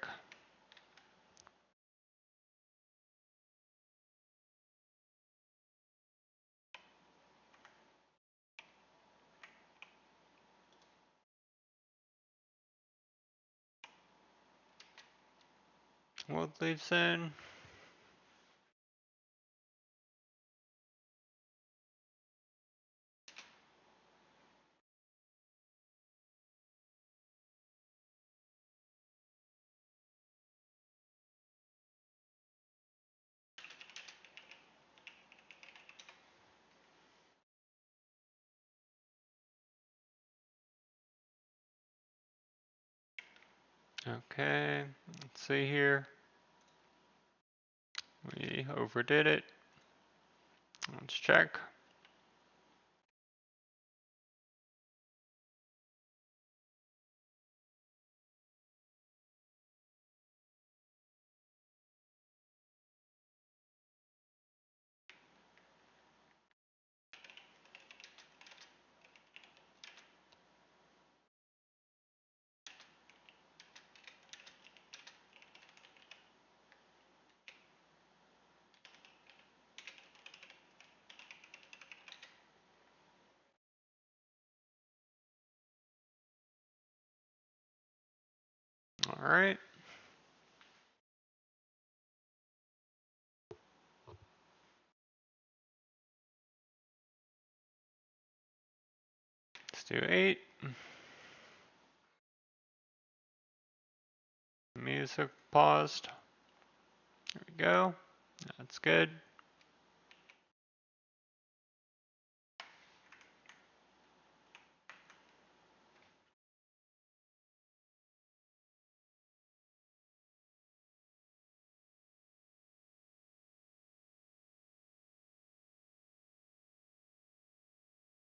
Wood leaves in. Okay, let's see here. We overdid it. Let's check. All right. Let's do 8. Music paused. There we go. That's good.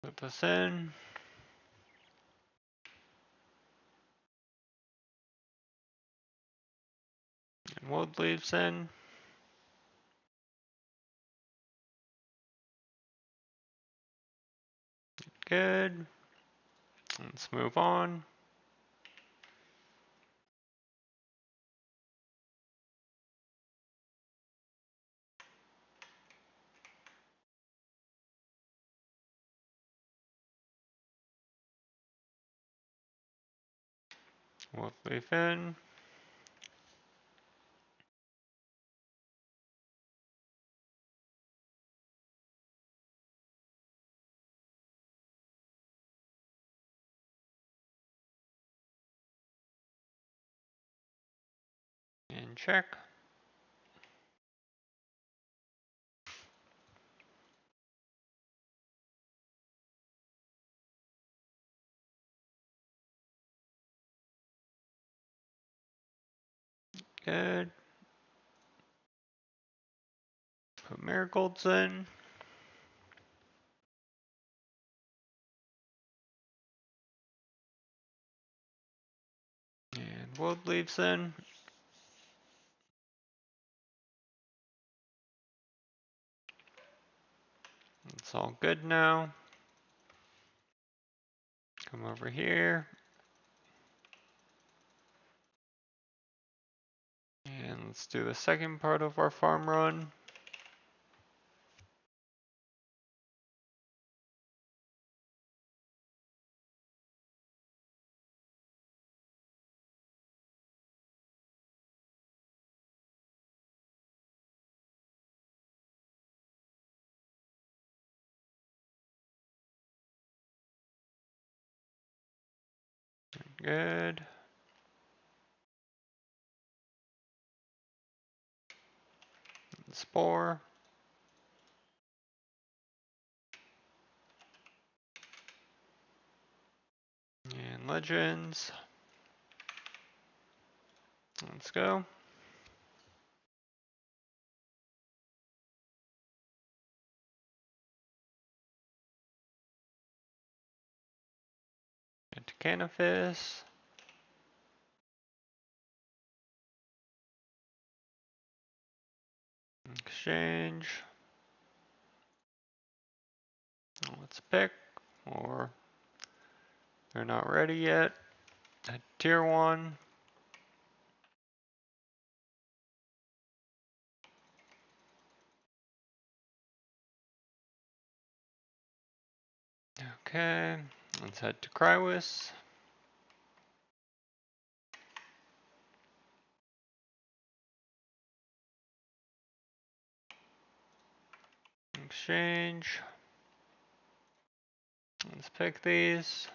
Put this in. And wood leaves in. Good. Let's move on. Wood leaf in. And check. Good. Put marigolds in. And wood leaves in. It's all good now. Come over here. And let's do the second part of our farm run. Good. Spore. And legends. Let's go. Into Canifis. Exchange. Let's pick, or they're not ready yet. At tier 1. Okay, let's head to Crywis. Exchange. Let's pick these.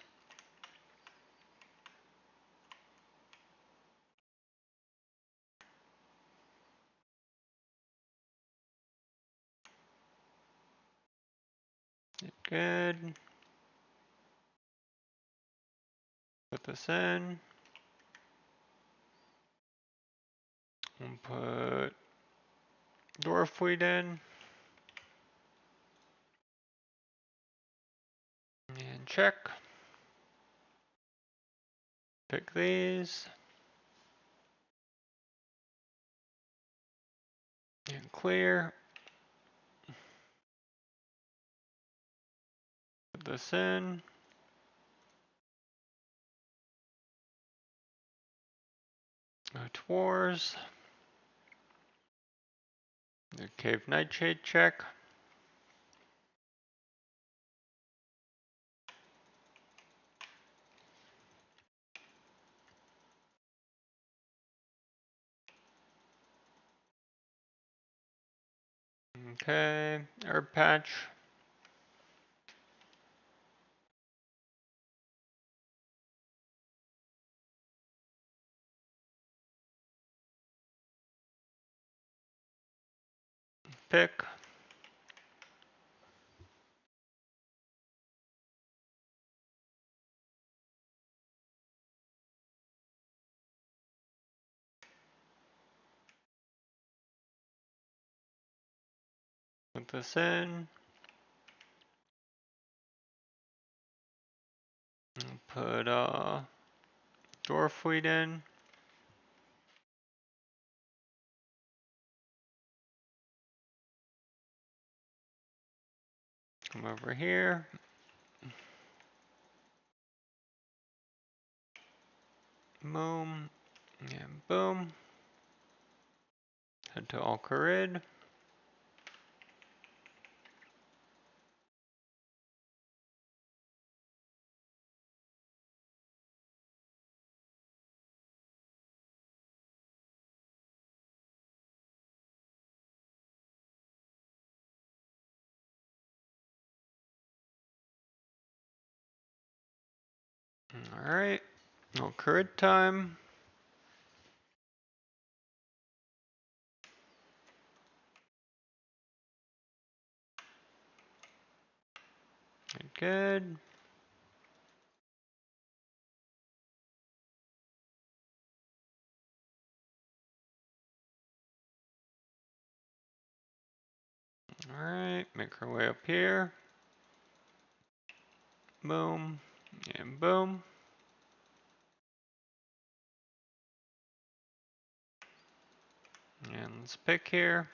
Good. Put this in. We'll put dwarf wheat in. And check. Pick these. And clear. Put this in. Go to wars. The cave nightshade check. Okay, herb patch. Pick. Put this in. And put dwarf wheat in. Come over here. Boom. And boom. Head to Al-Kharid. Alright. Al-Kharid time. Good. Alright, make our way up here. Boom. And boom. And let's pick here.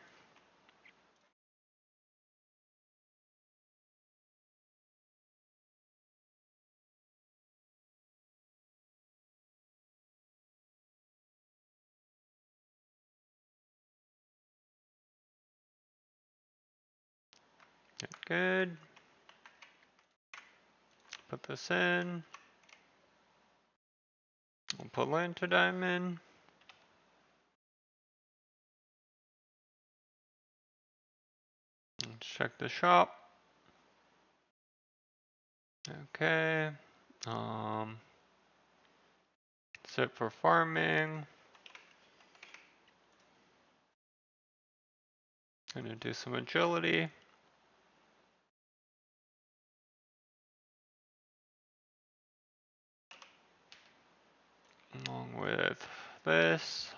Good. Put this in. We'll put Lantodime in. Let's check the shop. Okay. That's it for farming. Gonna do some agility. Along with this.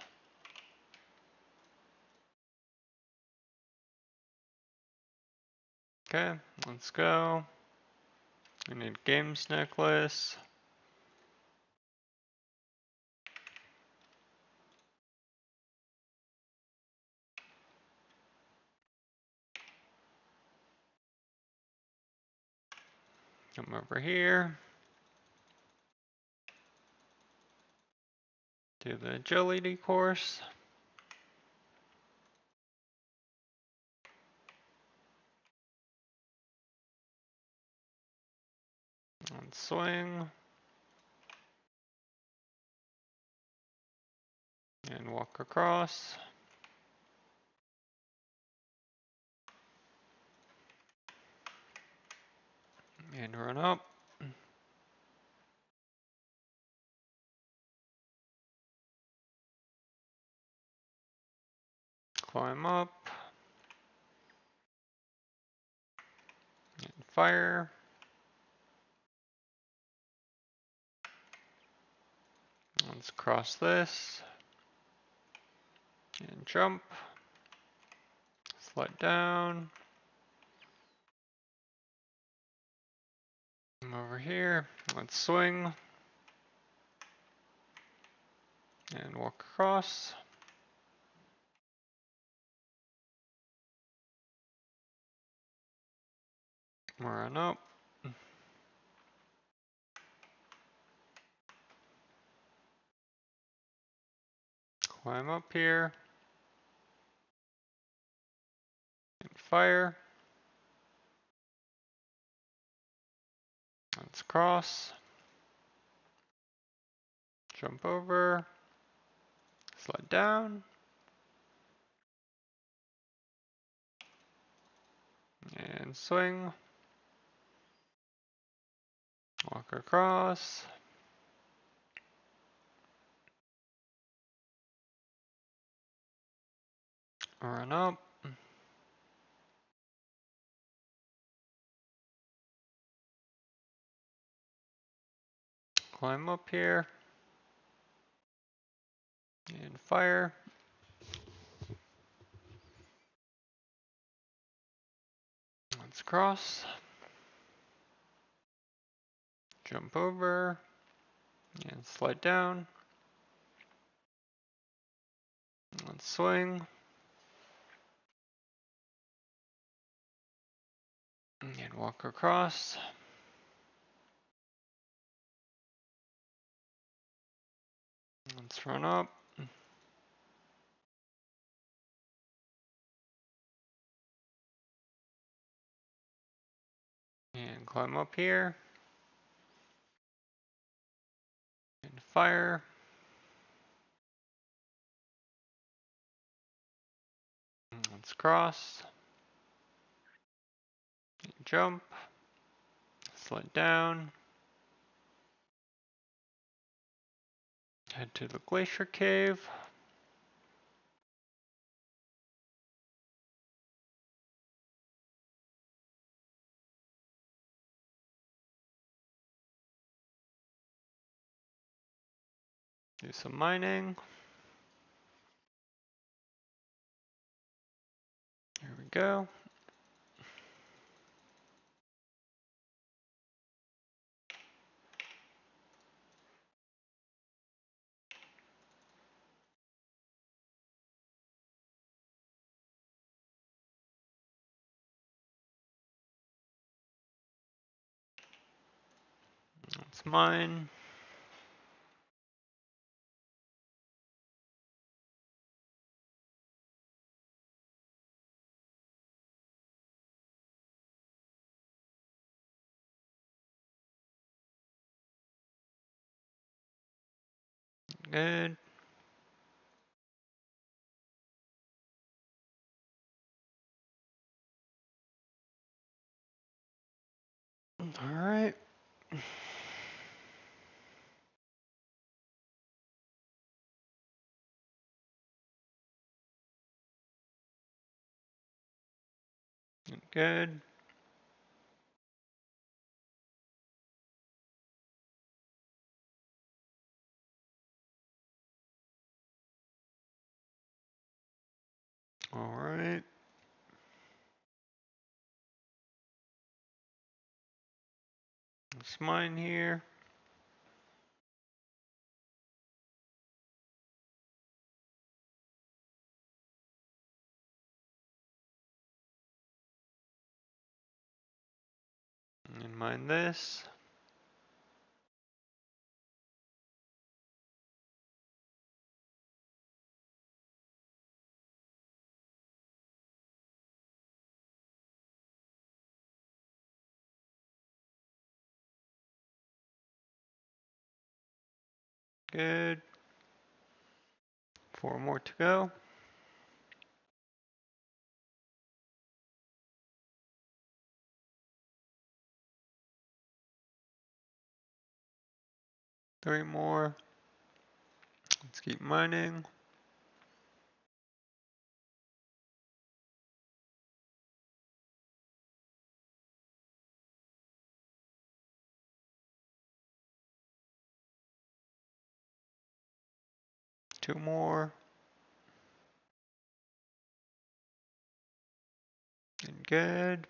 Okay, let's go. I need games necklace. Come over here. Do the agility course. And swing. And walk across. And run up. Climb up. And fire. Let's cross this. And jump. Slide down. Come over here. Let's swing. And walk across. Run up. Climb up here. And fire. Let's cross. Jump over. Slide down. And swing. Walk across. Run up. Climb up here. And fire. Let's cross. Jump over. And slide down. Let's swing. And walk across. Let's run up. And climb up here. And fire. Let's cross. And jump. Slide down. Head to the glacier cave. Do some mining. Here we go. That's mine. Good. All right. Good. All right. It's mine here. And Don't mind this. Good. 4 more to go. Three more. Let's keep mining. Two more. And good.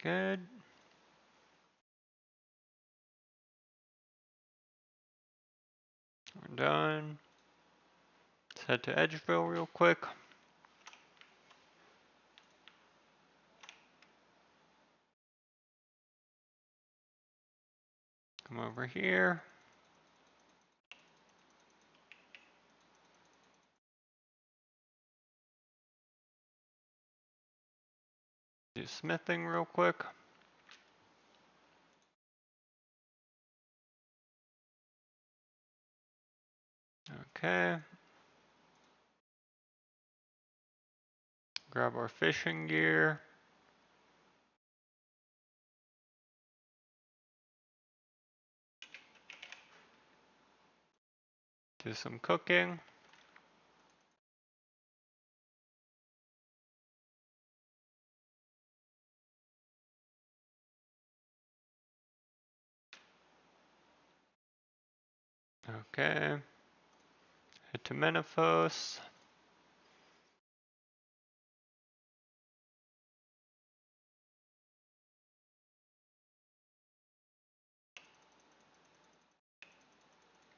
Good. We're done. Let's head to Edgeville real quick. Come over here. Do smithing real quick. Okay. Grab our fishing gear. Do some cooking. Okay. Head to Menifos.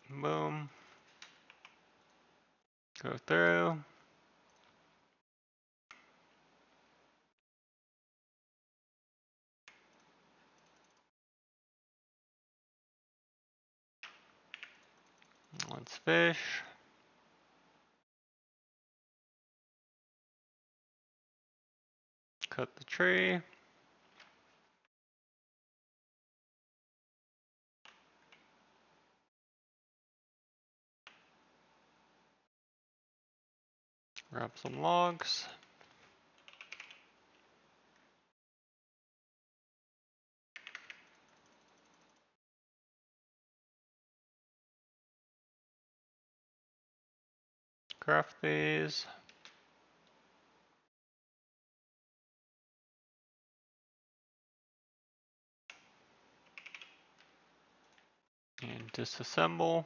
Boom. Go through. Let's fish. Cut the tree. Grab some logs. Craft these. And disassemble.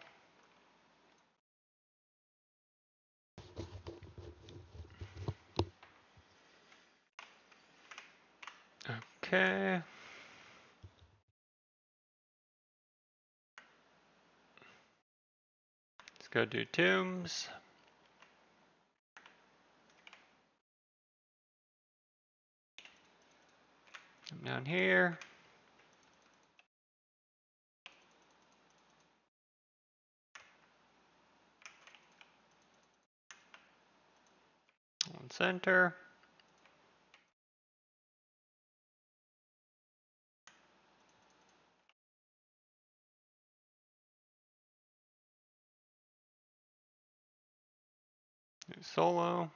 Okay. Let's go do tombs. Come down here. On center. Do solo.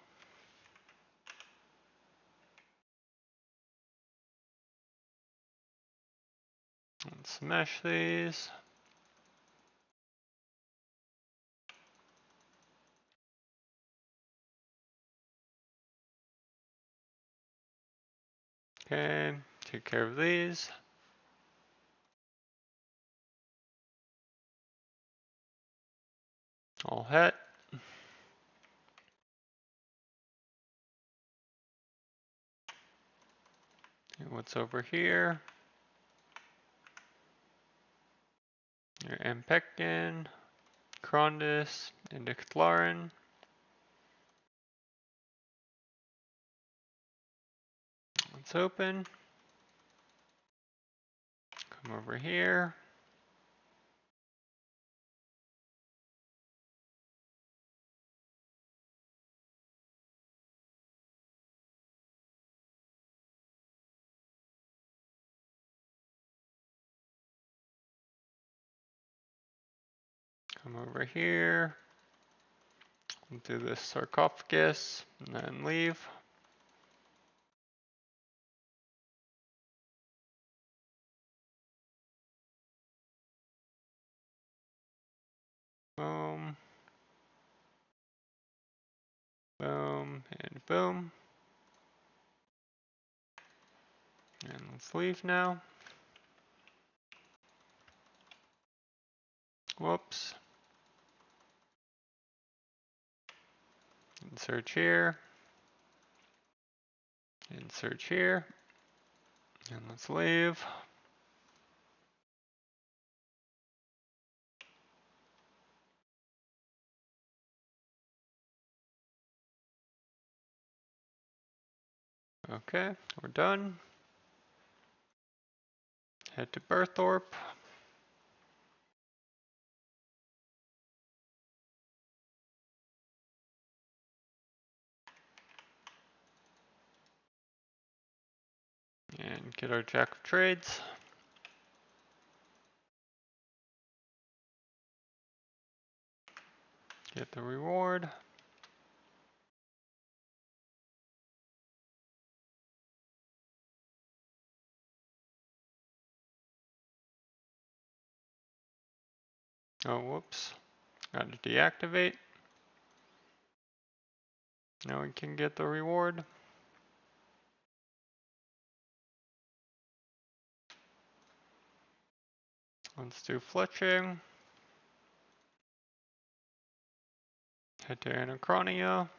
And smash these. Okay, take care of these. All hit. And what's over here? Your Ampekin, Krondis, Indicthlarin. Let's open. Come over here. Come over here. Do this sarcophagus and then leave. Boom. Boom and boom. And let's leave now. Whoops. Insert here. Insert here. And let's leave. Okay, we're done. Head to Berthorpe. And get our Jack of Trades. Get the reward. Oh, whoops. Got to deactivate. Now we can get the reward. Let's do fletching. Head to Anachronia.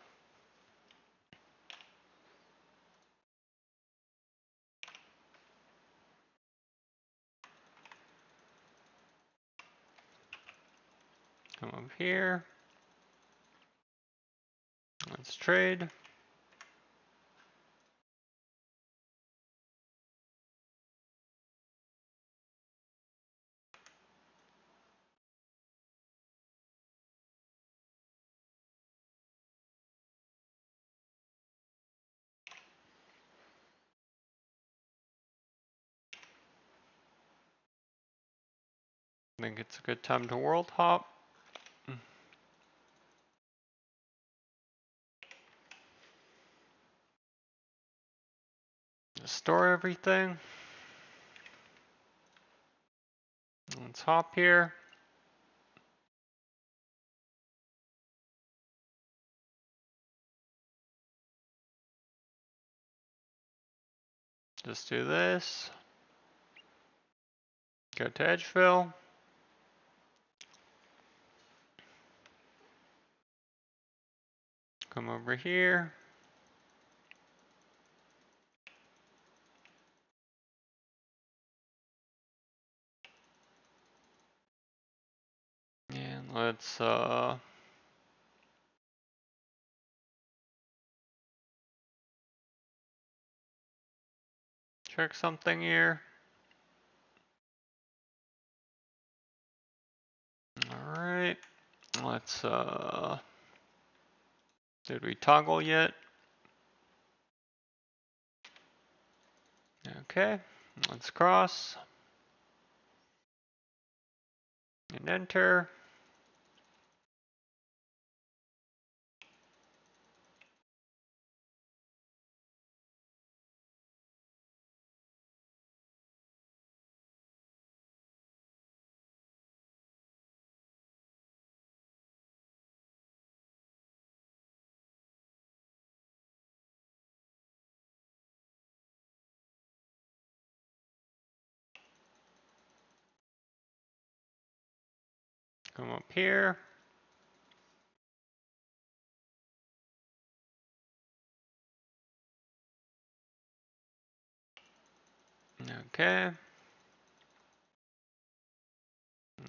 Come up here. Let's trade. I think it's a good time to world hop. Store everything. Let's hop here. Just do this. Go to Edgeville. Come over here. And let's check something here. Alright. Let's did we toggle yet? Okay. Let's cross. And enter. Come up here. Okay.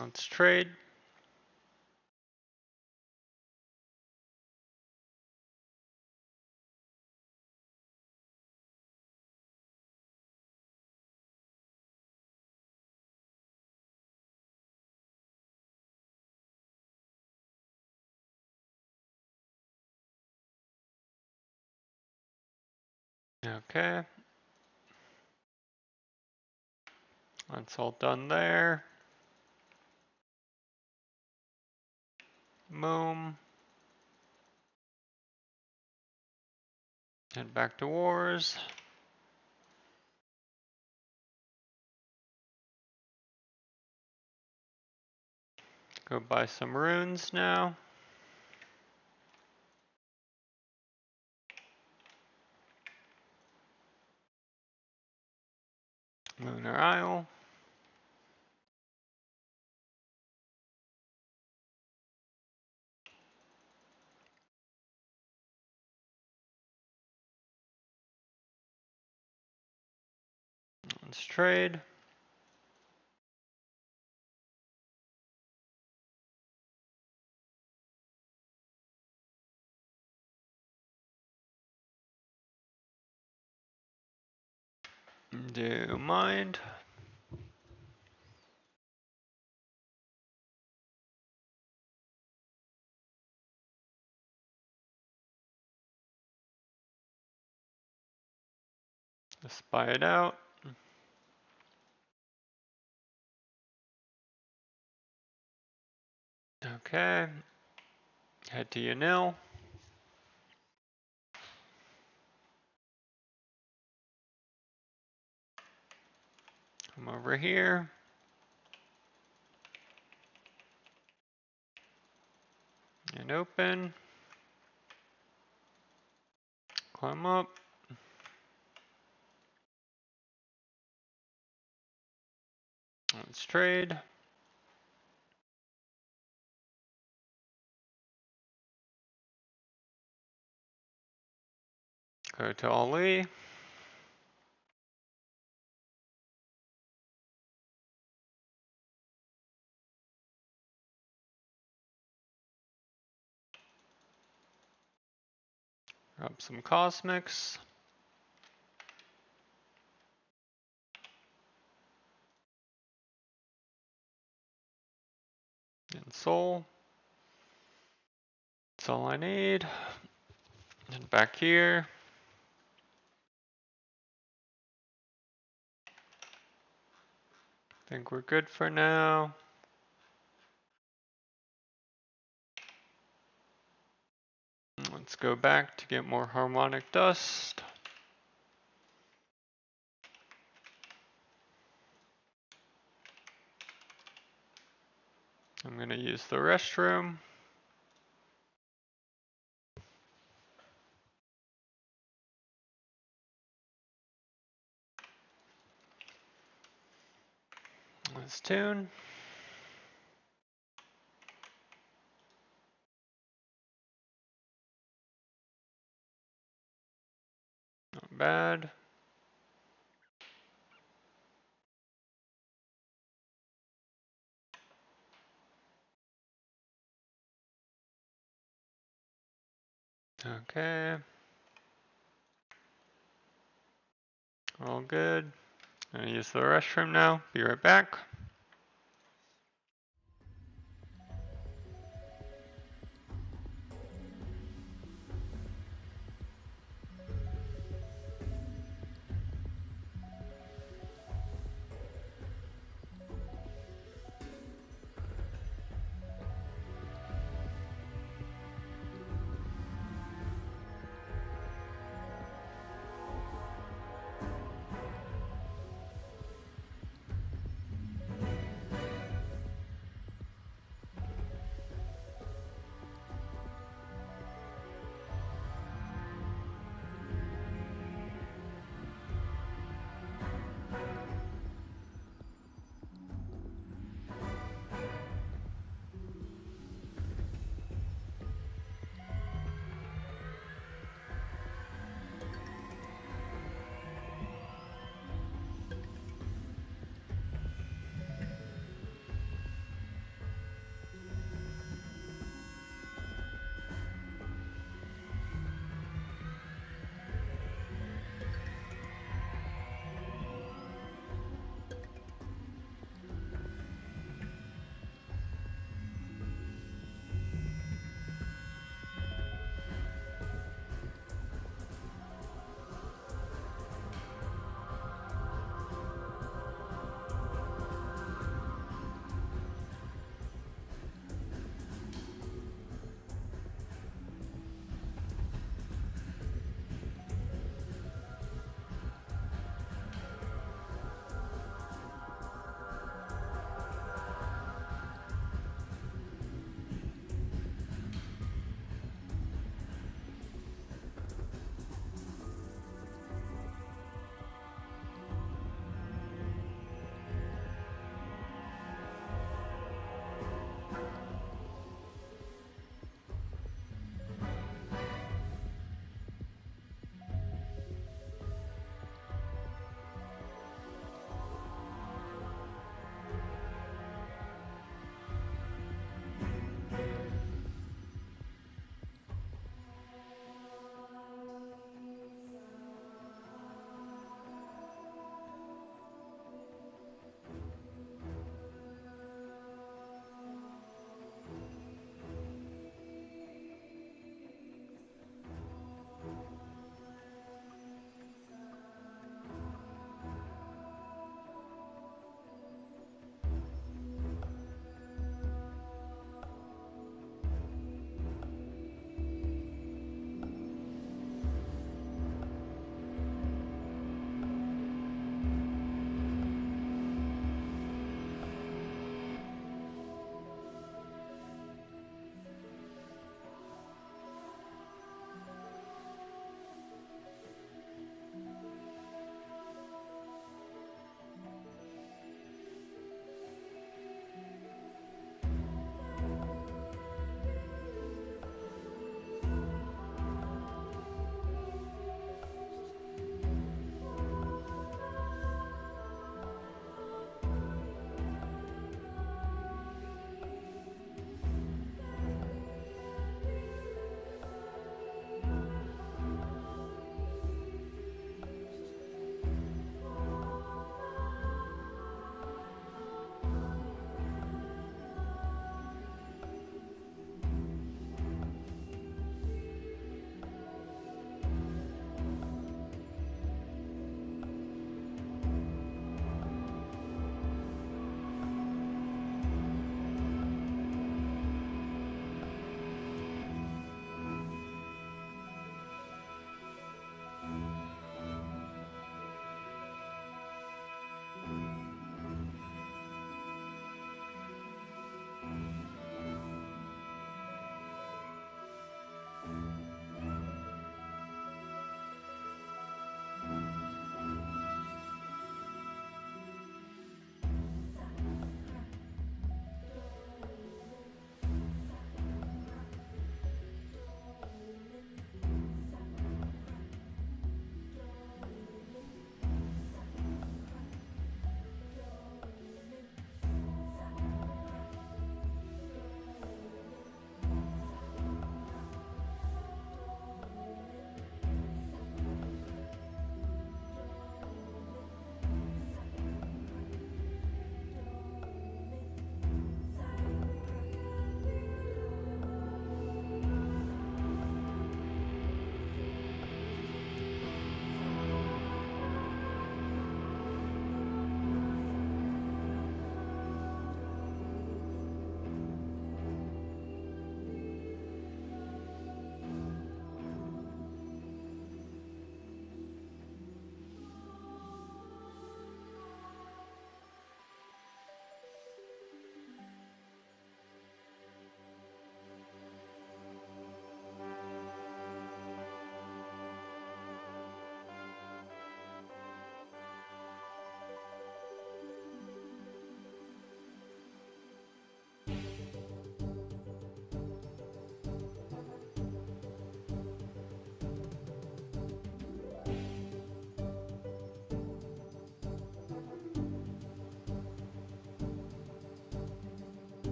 Let's trade. Okay. That's all done there. Boom. Head back to wars. Go buy some runes now. Lunar Isle. Let's trade. Do you mind? Just buy it out. Okay. Head to Yanil. Come over here. And open. Climb up. Let's trade. Go to Ali. Grab some cosmics. And soul. That's all I need. And back here. Think we're good for now. Let's go back to get more harmonic dust. I'm gonna use the restroom. Let's tune. Not bad. Okay. All good. I'm gonna use the restroom now. Be right back.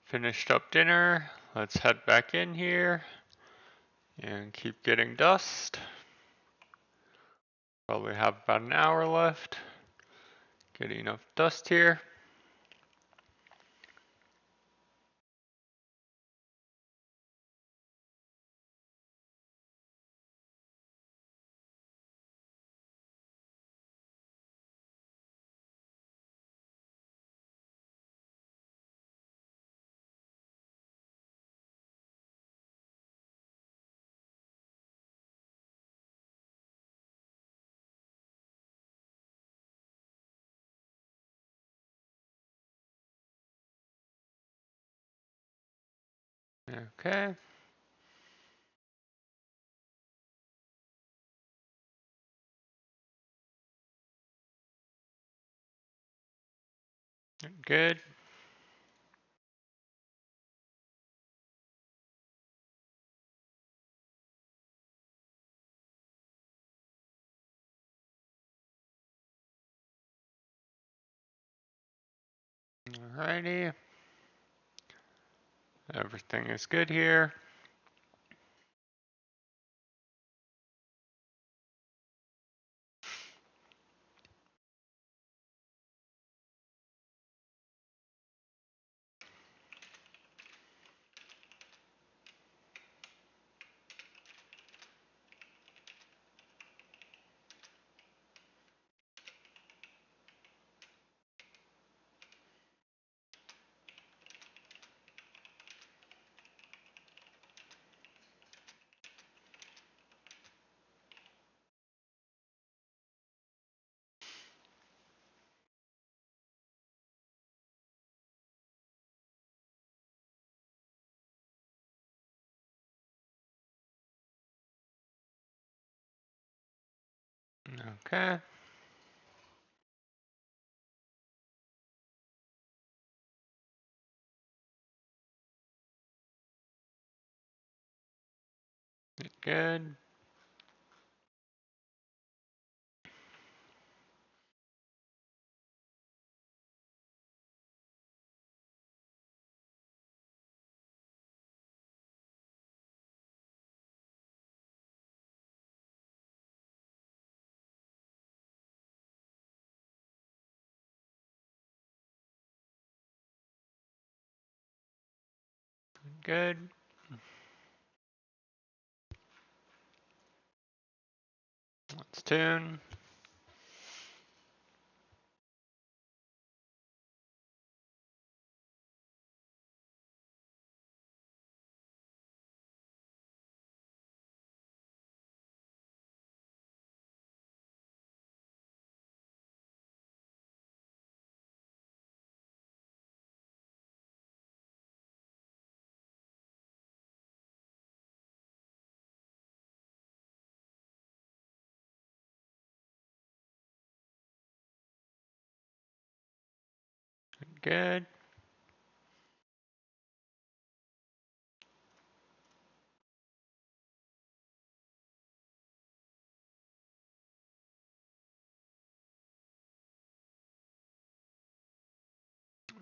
Finished up dinner. Let's head back in here and keep getting dust. Probably have about an hour left. Get enough dust here. Okay. Good. Alrighty. Everything is good here. Okay. Good. Good. Let's tune. Good.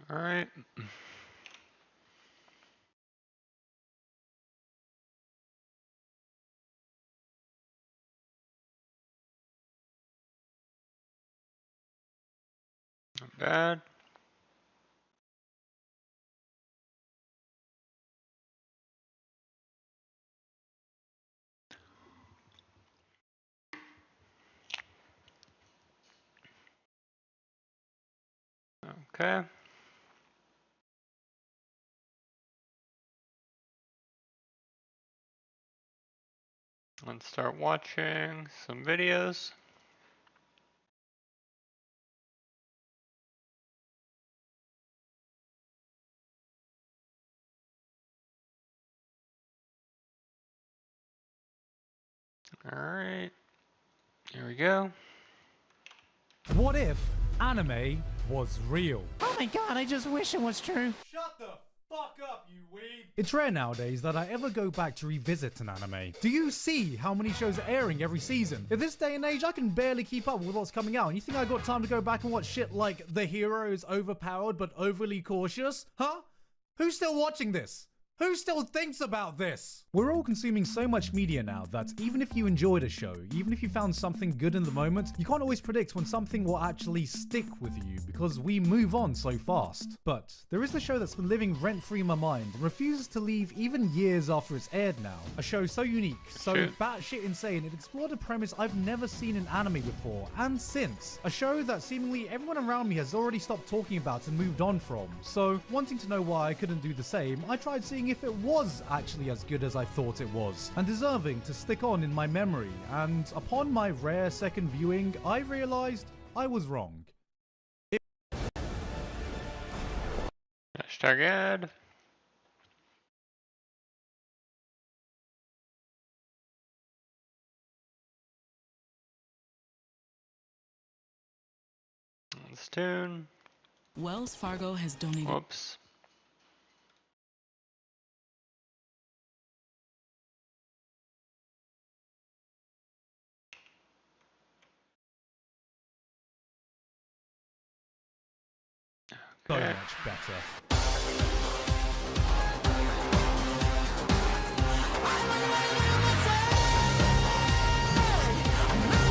All right. Not bad. Okay. Let's start watching some videos. All right. Here we go. What if anime was real? Oh my god, I just wish it was true. Shut the fuck up, you weeb! It's rare nowadays that I ever go back to revisit an anime. Do you see how many shows are airing every season? In this day and age, I can barely keep up with what's coming out. And you think I got time to go back and watch shit like The Hero is overpowered but overly cautious? Huh? Who's still watching this? Who still thinks about this? We're all consuming so much media now that even if you enjoyed a show, even if you found something good in the moment, you can't always predict when something will actually stick with you because we move on so fast. But there is the show that's been living rent-free in my mind and refuses to leave even years after it's aired now. A show so unique, so batshit insane, it explored a premise I've never seen in anime before and since. A show that seemingly everyone around me has already stopped talking about and moved on from. So, wanting to know why I couldn't do the same, I tried seeing if it was actually as good as I thought it was, and deserving to stick on in my memory, and upon my rare second viewing, I realized I was wrong. Hashtag ad. This tune. Wells Fargo has donated. Whoops. So much better.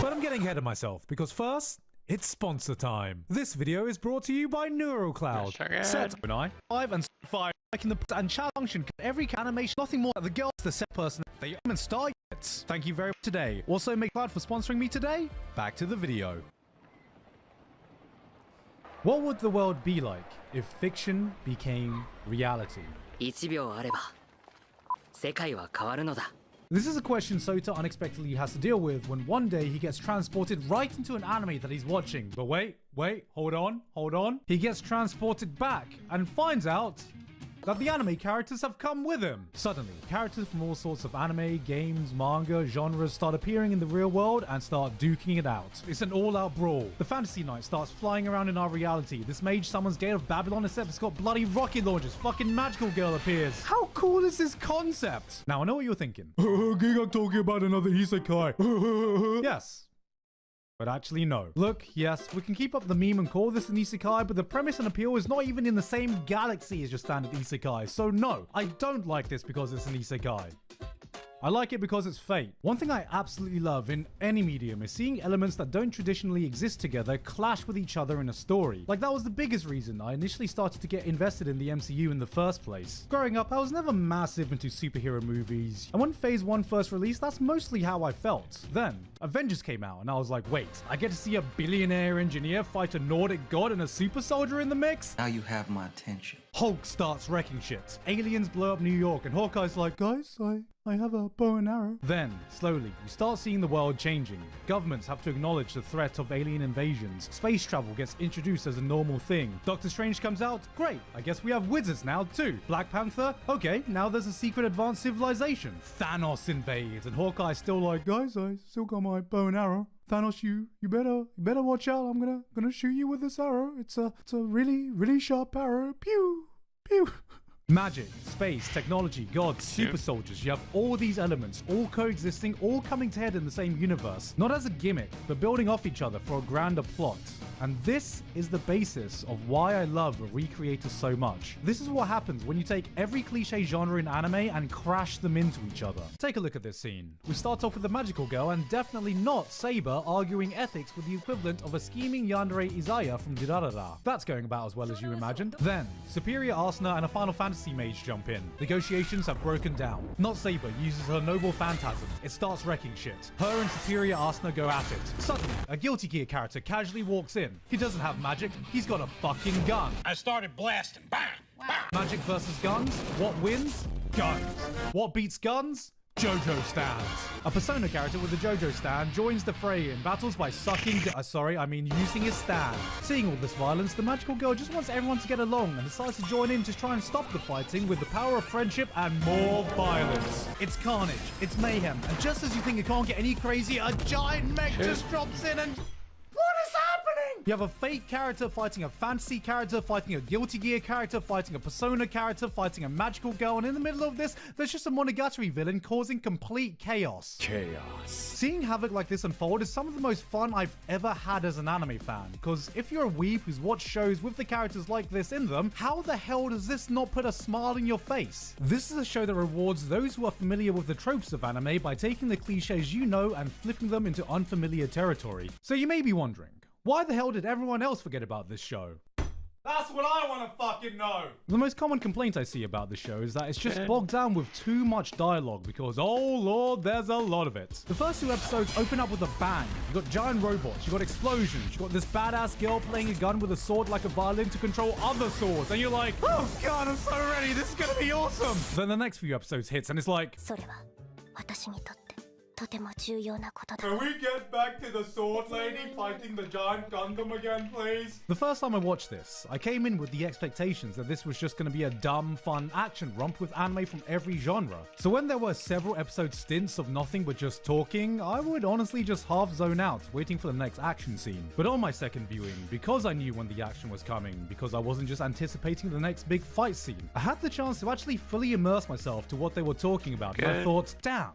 But I'm getting ahead of myself because first, it's sponsor time. This video is brought to you by NeuroCloud. Set when I 5 and 5 making the and chat function every animation, nothing more than the girls, the set person, they and star units. Thank you very much today. Also, make Cloud for sponsoring me today. Back to the video. What would the world be like if fiction became reality? 1秒あれば世界は変わるのだ。 This is a question Sota unexpectedly has to deal with when one day he gets transported right into an anime that he's watching. But wait, hold on. He gets transported back and finds out that the anime characters have come with him. Suddenly, characters from all sorts of anime, games, manga, genres start appearing in the real world and start duking it out. It's an all-out brawl. The fantasy knight starts flying around in our reality. This mage summons Gate of Babylon except it's got bloody rocket launchers. Fucking magical girl appears. How cool is this concept? Now, I know what you're thinking. Gigak talking about another isekai. Yes. But actually, no. Look, yes, we can keep up the meme and call this an isekai, but the premise and appeal is not even in the same galaxy as your standard isekai. So no, I don't like this because it's an isekai. I like it because it's fate. One thing I absolutely love in any medium is seeing elements that don't traditionally exist together clash with each other in a story. Like, that was the biggest reason I initially started to get invested in the MCU in the first place. Growing up, I was never massive into superhero movies, and when Phase 1 first released, that's mostly how I felt. Then, Avengers came out, and I was like, wait, I get to see a billionaire engineer fight a Nordic god and a super soldier in the mix? Now you have my attention. Hulk starts wrecking shit. Aliens blow up New York, and Hawkeye's like, guys, I have a bow and arrow. Then, slowly, you start seeing the world changing. Governments have to acknowledge the threat of alien invasions. Space travel gets introduced as a normal thing. Doctor Strange comes out. Great, I guess we have wizards now too. Black Panther. Okay, now there's a secret advanced civilization. Thanos invades, and Hawkeye's still like, guys, I still got my bow and arrow. Thanos, you better watch out. I'm gonna shoot you with this arrow. It's a really sharp arrow. Pew, pew. Magic, space, technology, gods, super soldiers. You have all these elements, all coexisting, all coming to head in the same universe. Not as a gimmick, but building off each other for a grander plot. And this is the basis of why I love Recreators so much. This is what happens when you take every cliche genre in anime and crash them into each other. Take a look at this scene. We start off with a magical girl and definitely not Saber arguing ethics with the equivalent of a scheming yandere Izaya from Durarara. That's going about as well as you imagined. Then, Superior Asuna and a Final Fantasy mage jump in. Negotiations have broken down. Not Saber uses her noble phantasm. It starts wrecking shit. Her and Superior Asuna go at it. Suddenly, a Guilty Gear character casually walks in. He doesn't have magic, he's got a fucking gun. I started blasting. Bam! Bam! Magic versus guns? What wins? Guns. What beats guns? JoJo stands. A Persona character with a JoJo stand joins the fray in battles by using his stand. Seeing all this violence, the magical girl just wants everyone to get along and decides to join in to try and stop the fighting with the power of friendship and more violence. It's carnage, it's mayhem, and just as you think it can't get any crazier, a giant mech just drops in and... What is happening? You have a fake character fighting a fantasy character, fighting a Guilty Gear character, fighting a Persona character, fighting a magical girl, and in the middle of this, there's just a Monogatari villain causing complete chaos. Seeing havoc like this unfold is some of the most fun I've ever had as an anime fan, because if you're a weeb who's watched shows with the characters like this in them, how the hell does this not put a smile in your face? This is a show that rewards those who are familiar with the tropes of anime by taking the cliches you know and flipping them into unfamiliar territory. So you may be wondering, why the hell did everyone else forget about this show? That's what I want to fucking know! The most common complaint I see about the show is that it's just bogged down with too much dialogue because, oh lord, there's a lot of it. The first 2 episodes open up with a bang. You got giant robots, you got explosions, you got this badass girl playing a gun with a sword like a violin to control other swords, and you're like, oh god, I'm so ready, this is gonna be awesome! Then the next few episodes hits and it's like, can we get back to the sword lady fighting the giant Gundam again, please? The first time I watched this, I came in with the expectations that this was just going to be a dumb, fun action romp with anime from every genre. So when there were several episode stints of nothing but just talking, I would honestly just half zone out, waiting for the next action scene. But on my second viewing, because I knew when the action was coming, because I wasn't just anticipating the next big fight scene, I had the chance to actually fully immerse myself to what they were talking about, and I thought, damn.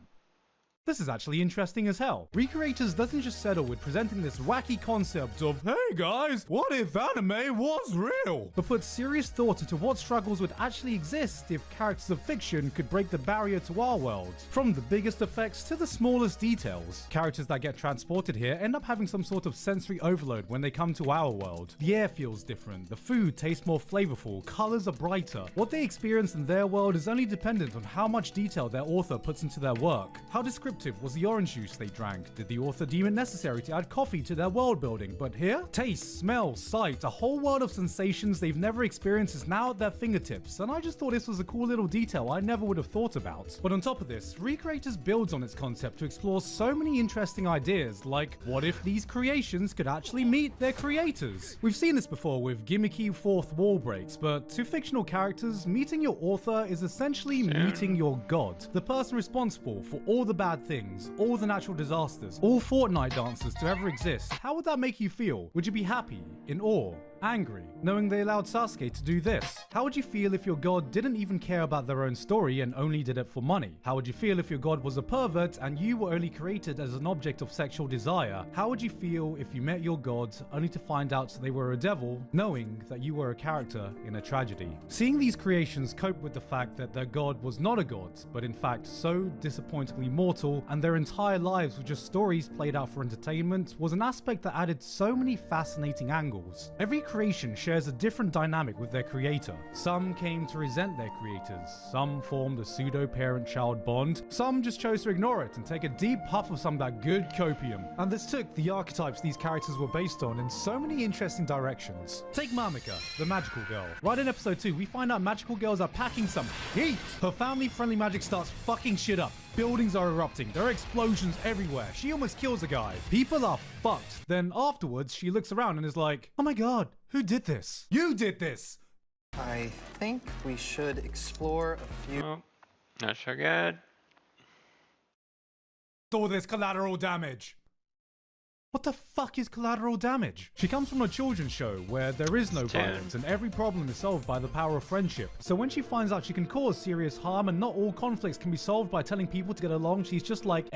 This is actually interesting as hell. Recreators doesn't just settle with presenting this wacky concept of, hey guys, what if anime was real? But put serious thought into what struggles would actually exist if characters of fiction could break the barrier to our world. From the biggest effects to the smallest details. Characters that get transported here end up having some sort of sensory overload when they come to our world. The air feels different, the food tastes more flavorful, colors are brighter. What they experience in their world is only dependent on how much detail their author puts into their work. How descriptive was the orange juice they drank? Did the author deem it necessary to add coffee to their world building? But here, taste, smell, sight, a whole world of sensations they've never experienced is now at their fingertips, and I just thought this was a cool little detail I never would have thought about. But on top of this, Recreators builds on its concept to explore so many interesting ideas, like what if these creations could actually meet their creators? We've seen this before with gimmicky fourth wall breaks, but to fictional characters, meeting your author is essentially meeting your god, the person responsible for all the bad things, all the natural disasters, all Fortnite dancers to ever exist. How would that make you feel? Would you be happy, in awe, angry, knowing they allowed Sasuke to do this? How would you feel if your god didn't even care about their own story and only did it for money? How would you feel if your god was a pervert and you were only created as an object of sexual desire? How would you feel if you met your god only to find out they were a devil, knowing that you were a character in a tragedy? Seeing these creations cope with the fact that their god was not a god, but in fact so disappointingly mortal, and their entire lives were just stories played out for entertainment, was an aspect that added so many fascinating angles. Every creation shares a different dynamic with their creator. Some came to resent their creators, some formed a pseudo-parent-child bond, some just chose to ignore it and take a deep puff of some of that good copium. And this took the archetypes these characters were based on in so many interesting directions. Take Mamika, the magical girl. Right in episode 2, we find out magical girls are packing some heat. Her family-friendly magic starts fucking shit up. Buildings are erupting, there are explosions everywhere, she almost kills a guy. People are fucked. Then afterwards, she looks around and is like, oh my god, who did this? You did this! I think we should explore a few... Oh, not so good. All this collateral damage. What the fuck is collateral damage? She comes from a children's show where there is no violence and every problem is solved by the power of friendship. So when she finds out she can cause serious harm and not all conflicts can be solved by telling people to get along, she's just like,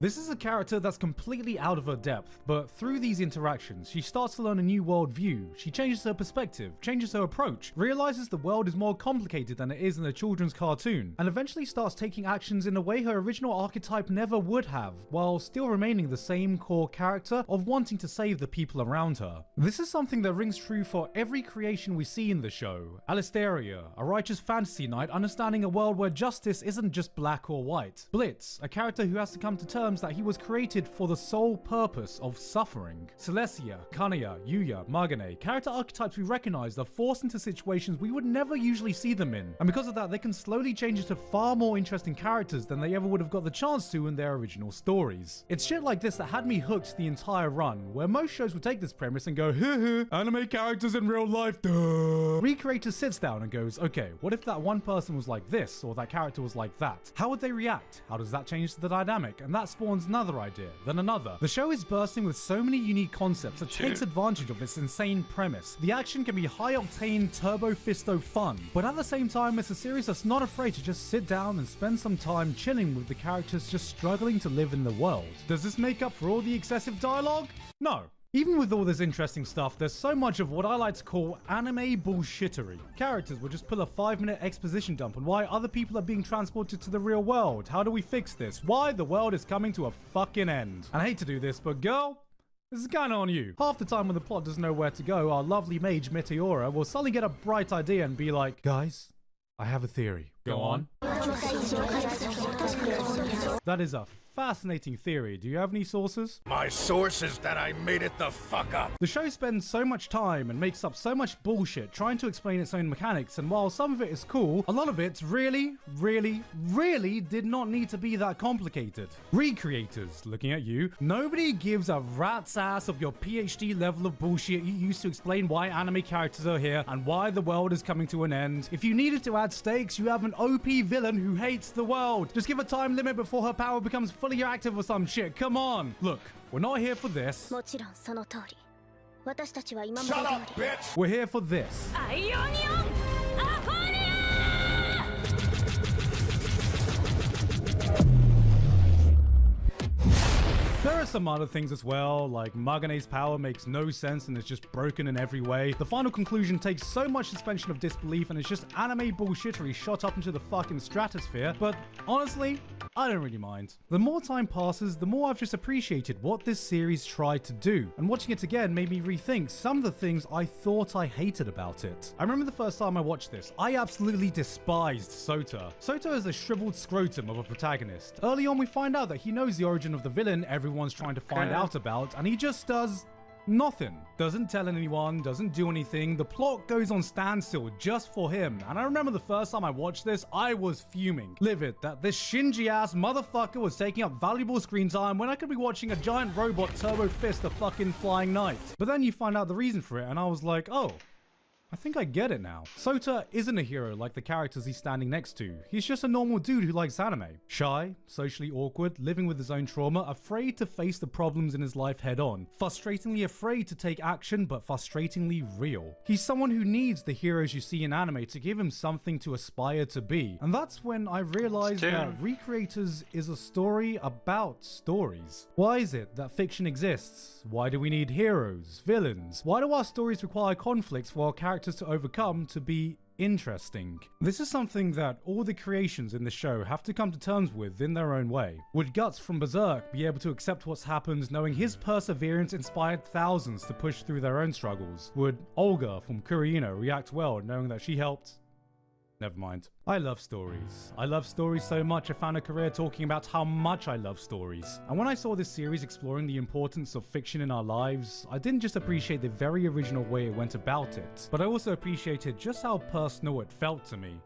This is a character that's completely out of her depth, but through these interactions, she starts to learn a new worldview. She changes her perspective, changes her approach, realizes the world is more complicated than it is in a children's cartoon, and eventually starts taking actions in a way her original archetype never would have, while still remaining the same core character of wanting to save the people around her. This is something that rings true for every creation we see in the show. Alistaria, a righteous fantasy knight understanding a world where justice isn't just black or white. Blitz, a character who has to come to terms that he was created for the sole purpose of suffering. Celestia, Kanaya, Yuya, Magane, character archetypes we recognize are forced into situations we would never usually see them in, and because of that they can slowly change into far more interesting characters than they ever would have got the chance to in their original stories. It's shit like this that had me hooked the entire run, where most shows would take this premise and go, anime characters in real life, duh. Recreator sits down and goes, okay, what if that one person was like this, or that character was like that? How would they react? How does that change the dynamic? And that's spawns another idea, then another. The show is bursting with so many unique concepts that takes advantage of its insane premise. The action can be high-octane, turbo-fisto fun, but at the same time, it's a series that's not afraid to just sit down and spend some time chilling with the characters just struggling to live in the world. Does this make up for all the excessive dialogue? No. Even with all this interesting stuff, there's so much of what I like to call anime bullshittery. Characters will just pull a 5-minute exposition dump on why other people are being transported to the real world. How do we fix this? Why the world is coming to a fucking end. And I hate to do this, but girl, this is kinda on you. Half the time when the plot doesn't know where to go, our lovely mage Meteora will suddenly get a bright idea and be like, guys, I have a theory. Go on. That is a fascinating theory. Do you have any sources? My source is that I made it the fuck up. The show spends so much time and makes up so much bullshit trying to explain its own mechanics, and while some of it is cool, a lot of it really did not need to be that complicated. Recreators, looking at you, nobody gives a rat's ass of your PhD level of bullshit you used to explain why anime characters are here and why the world is coming to an end. If you needed to add stakes, you have an OP villain who hates the world. Just give a time limit before her power becomes fully active or some shit. Come on. Look, we're not here for this. Shut up, bitch! We're here for this. There are some other things as well, like Magane's power makes no sense and is just broken in every way. The final conclusion takes so much suspension of disbelief and it's just anime bullshittery shot up into the fucking stratosphere, but honestly, I don't really mind. The more time passes, the more I've just appreciated what this series tried to do, and watching it again made me rethink some of the things I thought I hated about it. I remember the first time I watched this, I absolutely despised Sota. Sota is a shriveled scrotum of a protagonist. Early on we find out that he knows the origin of the villain everyone's trying to find out about, and he just does nothing. Doesn't tell anyone, doesn't do anything. The plot goes on standstill just for him. And I remember the first time I watched this, I was fuming. Livid that this Shinji ass motherfucker was taking up valuable screen time when I could be watching a giant robot turbo fist a fucking flying knight. But then you find out the reason for it and I was like, oh, I think I get it now. Sota isn't a hero like the characters he's standing next to. He's just a normal dude who likes anime. Shy, socially awkward, living with his own trauma, afraid to face the problems in his life head on. Frustratingly afraid to take action, but frustratingly real. He's someone who needs the heroes you see in anime to give him something to aspire to be. And that's when I realized that Recreators is a story about stories. Why is it that fiction exists? Why do we need heroes, villains? Why do our stories require conflicts for our characters to overcome to be interesting? This is something that all the creations in the show have to come to terms with in their own way. Would Guts from Berserk be able to accept what's happened knowing his perseverance inspired thousands to push through their own struggles? Would Olga from Kurino react well knowing that she helped? Never mind. I love stories. I love stories so much I found a career talking about how much I love stories. And when I saw this series exploring the importance of fiction in our lives, I didn't just appreciate the very original way it went about it, but I also appreciated just how personal it felt to me.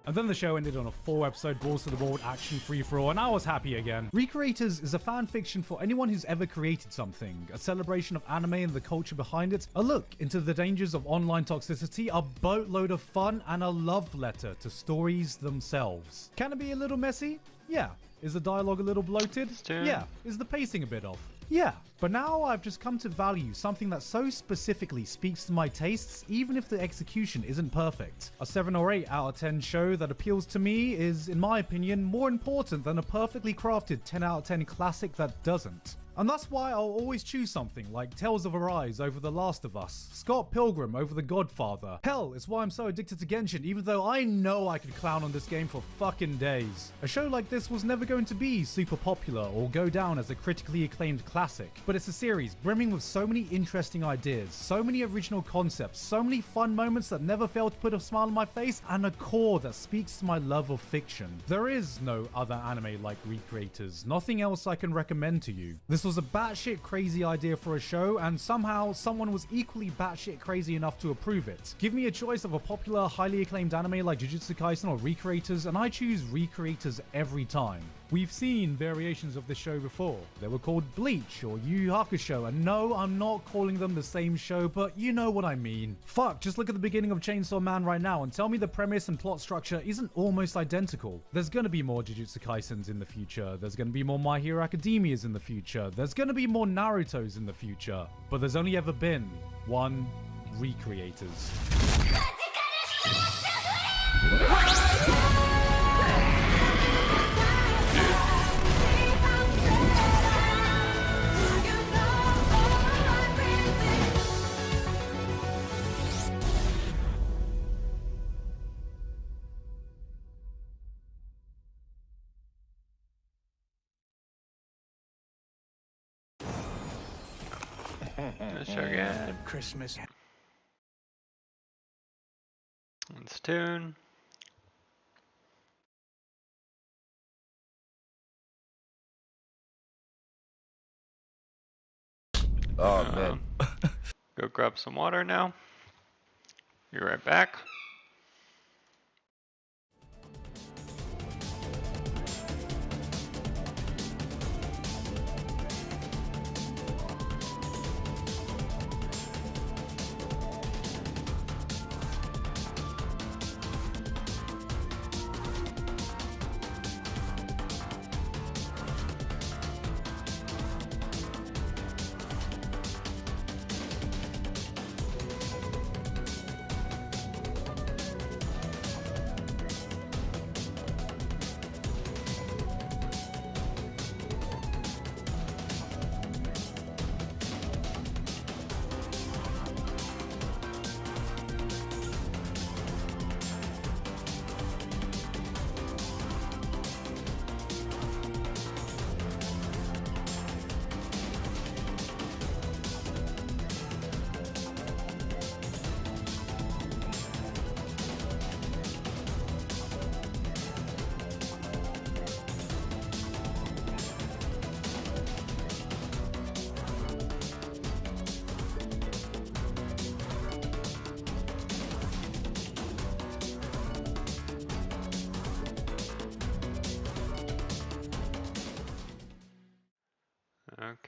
And then the show ended on a 4-episode balls to the wall action free-for-all, and I was happy again. Recreators is a fan fiction for anyone who's ever created something, a celebration of anime and the culture behind it, a look into the dangers of online toxicity, a boatload of fun, and a love letter to stories themselves. Can it be a little messy? Yeah. Is the dialogue a little bloated? Yeah. Is the pacing a bit off? Yeah, but now I've just come to value something that so specifically speaks to my tastes, even if the execution isn't perfect. A 7 or 8 out of 10 show that appeals to me is, in my opinion, more important than a perfectly crafted 10 out of 10 classic that doesn't. And that's why I'll always choose something like Tales of Arise over The Last of Us, Scott Pilgrim over The Godfather. Hell, it's why I'm so addicted to Genshin, even though I know I could clown on this game for fucking days. A show like this was never going to be super popular or go down as a critically acclaimed classic, but it's a series brimming with so many interesting ideas, so many original concepts, so many fun moments that never fail to put a smile on my face, and a core that speaks to my love of fiction. There is no other anime like Recreators, nothing else I can recommend to you. This was a batshit crazy idea for a show, and somehow someone was equally batshit crazy enough to approve it. Give me a choice of a popular, highly acclaimed anime like Jujutsu Kaisen or Recreators, and I choose Recreators every time. We've seen variations of this show before. They were called Bleach or Yu Yu Hakusho, and no, I'm not calling them the same show, but you know what I mean. Fuck, just look at the beginning of Chainsaw Man right now and tell me the premise and plot structure isn't almost identical. There's gonna be more Jujutsu Kaisens in the future, there's gonna be more My Hero Academias in the future, there's gonna be more Narutos in the future, but there's only ever been one Recreators. Let's try again. Christmas. Let's tune. Oh man. Go grab some water now. Be right back.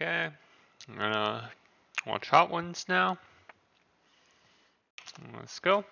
Okay, I'm gonna watch Hot Ones now. Let's go.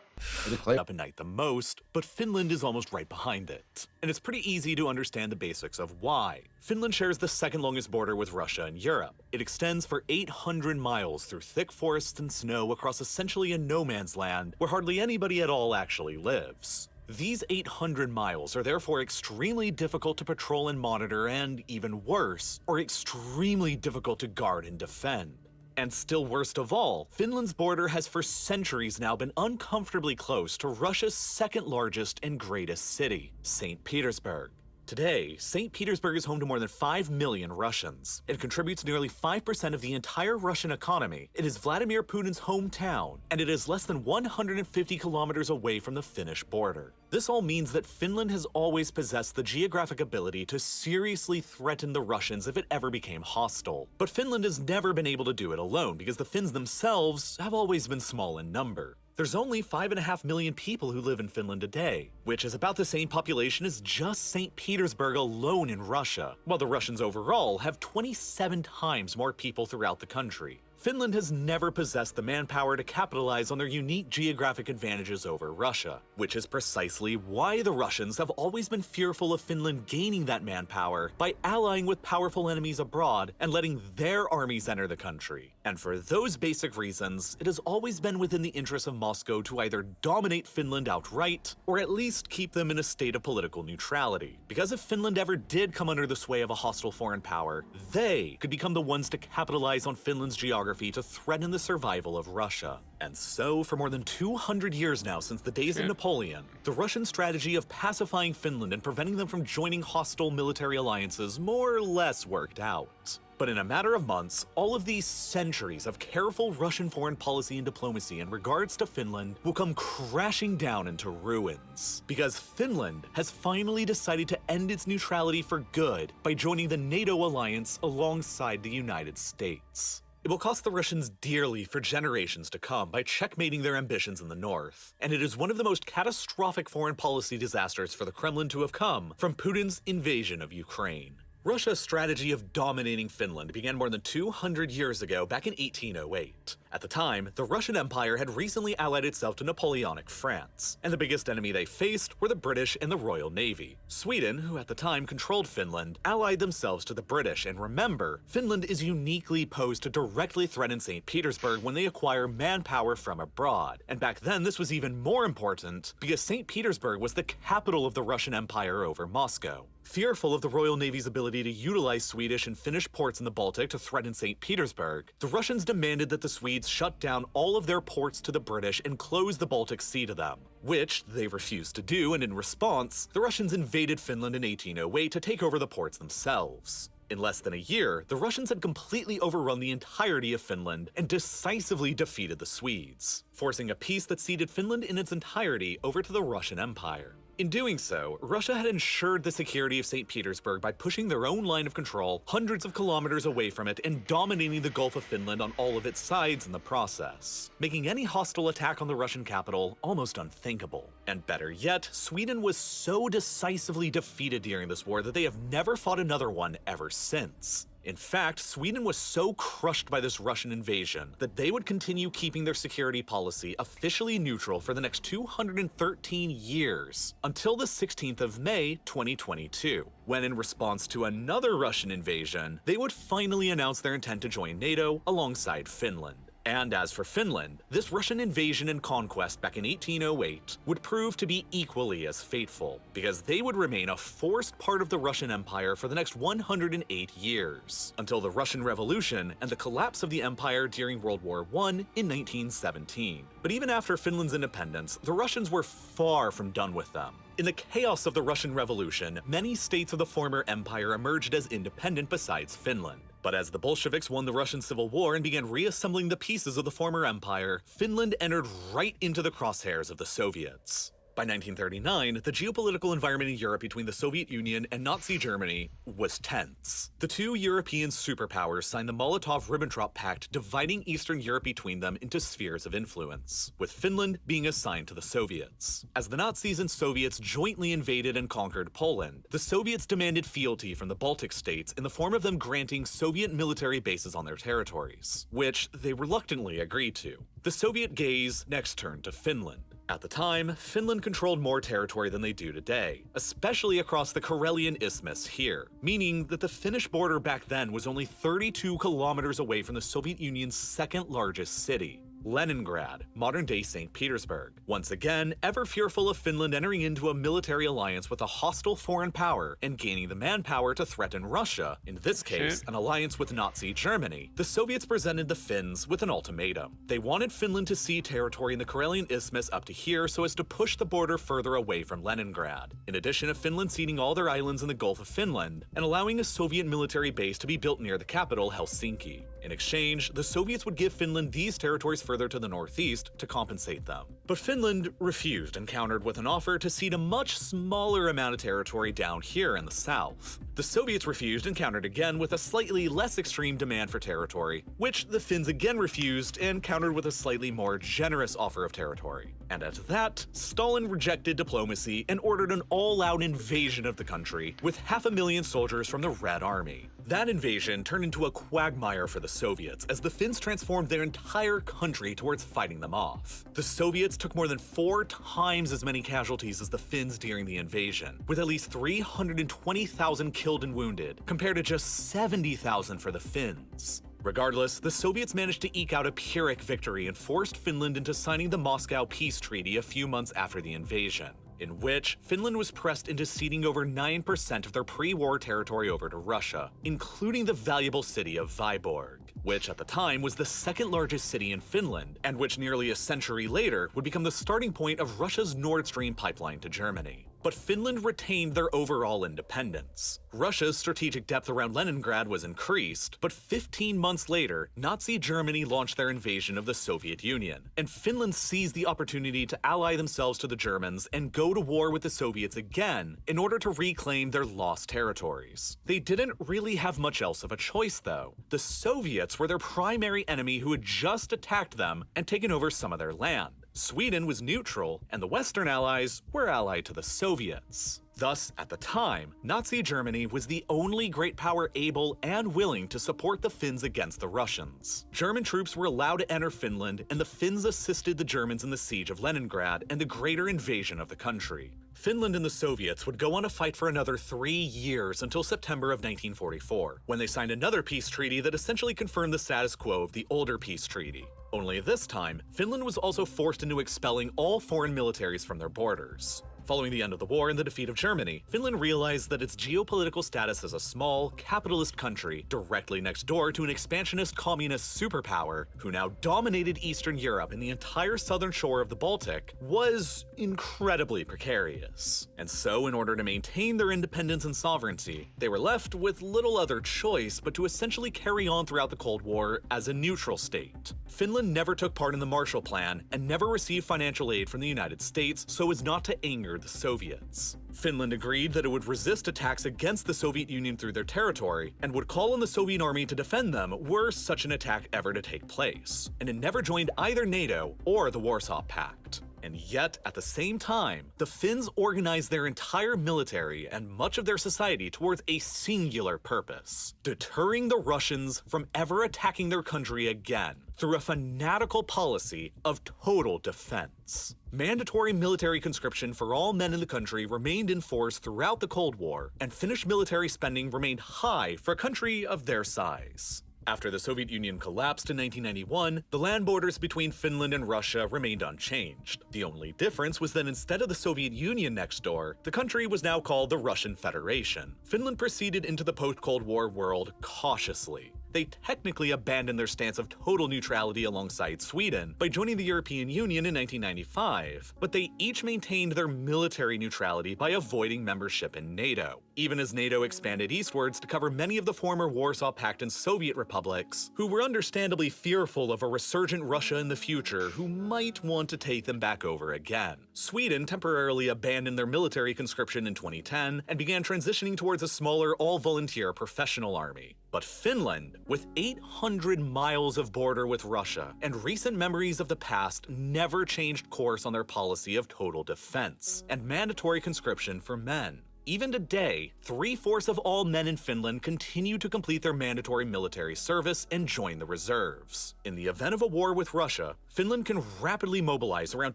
Up at night the most, but Finland is almost right behind it. And it's pretty easy to understand the basics of why. Finland shares the second longest border with Russia in Europe. It extends for 800 miles through thick forests and snow across essentially a no man's land where hardly anybody at all actually lives. These 800 miles are therefore extremely difficult to patrol and monitor, and even worse, are extremely difficult to guard and defend. And still worst of all, Finland's border has for centuries now been uncomfortably close to Russia's second largest and greatest city, St. Petersburg. Today, St. Petersburg is home to more than 5 million Russians. It contributes nearly 5% of the entire Russian economy. It is Vladimir Putin's hometown, and it is less than 150 kilometers away from the Finnish border. This all means that Finland has always possessed the geographic ability to seriously threaten the Russians if it ever became hostile. But Finland has never been able to do it alone because the Finns themselves have always been small in number. There's only 5.5 million people who live in Finland today, which is about the same population as just St. Petersburg alone in Russia, while the Russians overall have 27 times more people throughout the country. Finland has never possessed the manpower to capitalize on their unique geographic advantages over Russia, which is precisely why the Russians have always been fearful of Finland gaining that manpower by allying with powerful enemies abroad and letting their armies enter the country. And for those basic reasons, it has always been within the interests of Moscow to either dominate Finland outright, or at least keep them in a state of political neutrality. Because if Finland ever did come under the sway of a hostile foreign power, they could become the ones to capitalize on Finland's geography to threaten the survival of Russia. And so, for more than 200 years now since the days of Napoleon, the Russian strategy of pacifying Finland and preventing them from joining hostile military alliances more or less worked out. But in a matter of months, all of these centuries of careful Russian foreign policy and diplomacy in regards to Finland will come crashing down into ruins. Because Finland has finally decided to end its neutrality for good by joining the NATO alliance alongside the United States. It will cost the Russians dearly for generations to come by checkmating their ambitions in the north, and it is one of the most catastrophic foreign policy disasters for the Kremlin to have come from Putin's invasion of Ukraine. Russia's strategy of dominating Finland began more than 200 years ago, back in 1808. At the time, the Russian Empire had recently allied itself to Napoleonic France, and the biggest enemy they faced were the British and the Royal Navy. Sweden, who at the time controlled Finland, allied themselves to the British, and remember, Finland is uniquely posed to directly threaten St. Petersburg when they acquire manpower from abroad. And back then, this was even more important because St. Petersburg was the capital of the Russian Empire over Moscow. Fearful of the Royal Navy's ability to utilize Swedish and Finnish ports in the Baltic to threaten St. Petersburg, the Russians demanded that the Swedes shut down all of their ports to the British and close the Baltic Sea to them, which they refused to do, and in response, the Russians invaded Finland in 1808 to take over the ports themselves. In less than a year, the Russians had completely overrun the entirety of Finland and decisively defeated the Swedes, forcing a peace that ceded Finland in its entirety over to the Russian Empire. In doing so, Russia had ensured the security of St. Petersburg by pushing their own line of control hundreds of kilometers away from it and dominating the Gulf of Finland on all of its sides in the process, making any hostile attack on the Russian capital almost unthinkable. And better yet, Sweden was so decisively defeated during this war that they have never fought another one ever since. In fact, Sweden was so crushed by this Russian invasion that they would continue keeping their security policy officially neutral for the next 213 years, until the 16th of May, 2022, when in response to another Russian invasion, they would finally announce their intent to join NATO alongside Finland. And as for Finland, this Russian invasion and conquest back in 1808 would prove to be equally as fateful, because they would remain a forced part of the Russian Empire for the next 108 years, until the Russian Revolution and the collapse of the empire during World War I in 1917. But even after Finland's independence, the Russians were far from done with them. In the chaos of the Russian Revolution, many states of the former empire emerged as independent besides Finland. But as the Bolsheviks won the Russian Civil War and began reassembling the pieces of the former empire, Finland entered right into the crosshairs of the Soviets. By 1939, the geopolitical environment in Europe between the Soviet Union and Nazi Germany was tense. The two European superpowers signed the Molotov-Ribbentrop Pact, dividing Eastern Europe between them into spheres of influence, with Finland being assigned to the Soviets. As the Nazis and Soviets jointly invaded and conquered Poland, the Soviets demanded fealty from the Baltic states in the form of them granting Soviet military bases on their territories, which they reluctantly agreed to. The Soviet gaze next turned to Finland. At the time, Finland controlled more territory than they do today, especially across the Karelian Isthmus here, meaning that the Finnish border back then was only 32 kilometers away from the Soviet Union's second largest city, Leningrad, modern-day St. Petersburg. Once again, ever fearful of Finland entering into a military alliance with a hostile foreign power and gaining the manpower to threaten Russia, in this case, an alliance with Nazi Germany, the Soviets presented the Finns with an ultimatum. They wanted Finland to cede territory in the Karelian Isthmus up to here so as to push the border further away from Leningrad, in addition to Finland ceding all their islands in the Gulf of Finland and allowing a Soviet military base to be built near the capital, Helsinki. In exchange, the Soviets would give Finland these territories further to the northeast to compensate them. But Finland refused and countered with an offer to cede a much smaller amount of territory down here in the south. The Soviets refused and countered again with a slightly less extreme demand for territory, which the Finns again refused and countered with a slightly more generous offer of territory. And at that, Stalin rejected diplomacy and ordered an all-out invasion of the country with 500,000 soldiers from the Red Army. That invasion turned into a quagmire for the Soviets as the Finns transformed their entire country towards fighting them off. The Soviets took more than 4 times as many casualties as the Finns during the invasion, with at least 320,000 killed and wounded, compared to just 70,000 for the Finns. Regardless, the Soviets managed to eke out a Pyrrhic victory and forced Finland into signing the Moscow Peace Treaty a few months after the invasion, in which Finland was pressed into ceding over 9% of their pre-war territory over to Russia, including the valuable city of Vyborg, which at the time was the second largest city in Finland, and which nearly a century later would become the starting point of Russia's Nord Stream pipeline to Germany. but Finland retained their overall independence. Russia's strategic depth around Leningrad was increased, but 15 months later, Nazi Germany launched their invasion of the Soviet Union, and Finland seized the opportunity to ally themselves to the Germans and go to war with the Soviets again in order to reclaim their lost territories. They didn't really have much else of a choice, though. The Soviets were their primary enemy who had just attacked them and taken over some of their land. Sweden was neutral, and the Western allies were allied to the Soviets. Thus, at the time, Nazi Germany was the only great power able and willing to support the Finns against the Russians. German troops were allowed to enter Finland, and the Finns assisted the Germans in the siege of Leningrad and the greater invasion of the country. Finland and the Soviets would go on to fight for another 3 years until September of 1944, when they signed another peace treaty that essentially confirmed the status quo of the older peace treaty. Only this time, Finland was also forced into expelling all foreign militaries from their borders. Following the end of the war and the defeat of Germany, Finland realized that its geopolitical status as a small, capitalist country directly next door to an expansionist communist superpower who now dominated Eastern Europe and the entire southern shore of the Baltic was incredibly precarious. And so, in order to maintain their independence and sovereignty, they were left with little other choice but to essentially carry on throughout the Cold War as a neutral state. Finland never took part in the Marshall Plan and never received financial aid from the United States so as not to anger the Soviets. Finland agreed that it would resist attacks against the Soviet Union through their territory and would call on the Soviet army to defend them were such an attack ever to take place, and it never joined either NATO or the Warsaw Pact. And yet, at the same time, the Finns organized their entire military and much of their society towards a singular purpose: deterring the Russians from ever attacking their country again through a fanatical policy of total defense. Mandatory military conscription for all men in the country remained in force throughout the Cold War, and Finnish military spending remained high for a country of their size. After the Soviet Union collapsed in 1991, the land borders between Finland and Russia remained unchanged. The only difference was that instead of the Soviet Union next door, the country was now called the Russian Federation. Finland proceeded into the post-Cold War world cautiously. They technically abandoned their stance of total neutrality alongside Sweden by joining the European Union in 1995, but they each maintained their military neutrality by avoiding membership in NATO, even as NATO expanded eastwards to cover many of the former Warsaw Pact and Soviet republics, who were understandably fearful of a resurgent Russia in the future who might want to take them back over again. Sweden temporarily abandoned their military conscription in 2010 and began transitioning towards a smaller, all-volunteer professional army. But Finland, with 800 miles of border with Russia and recent memories of the past, never changed course on their policy of total defense and mandatory conscription for men. Even today, 3/4 of all men in Finland continue to complete their mandatory military service and join the reserves. In the event of a war with Russia, Finland can rapidly mobilize around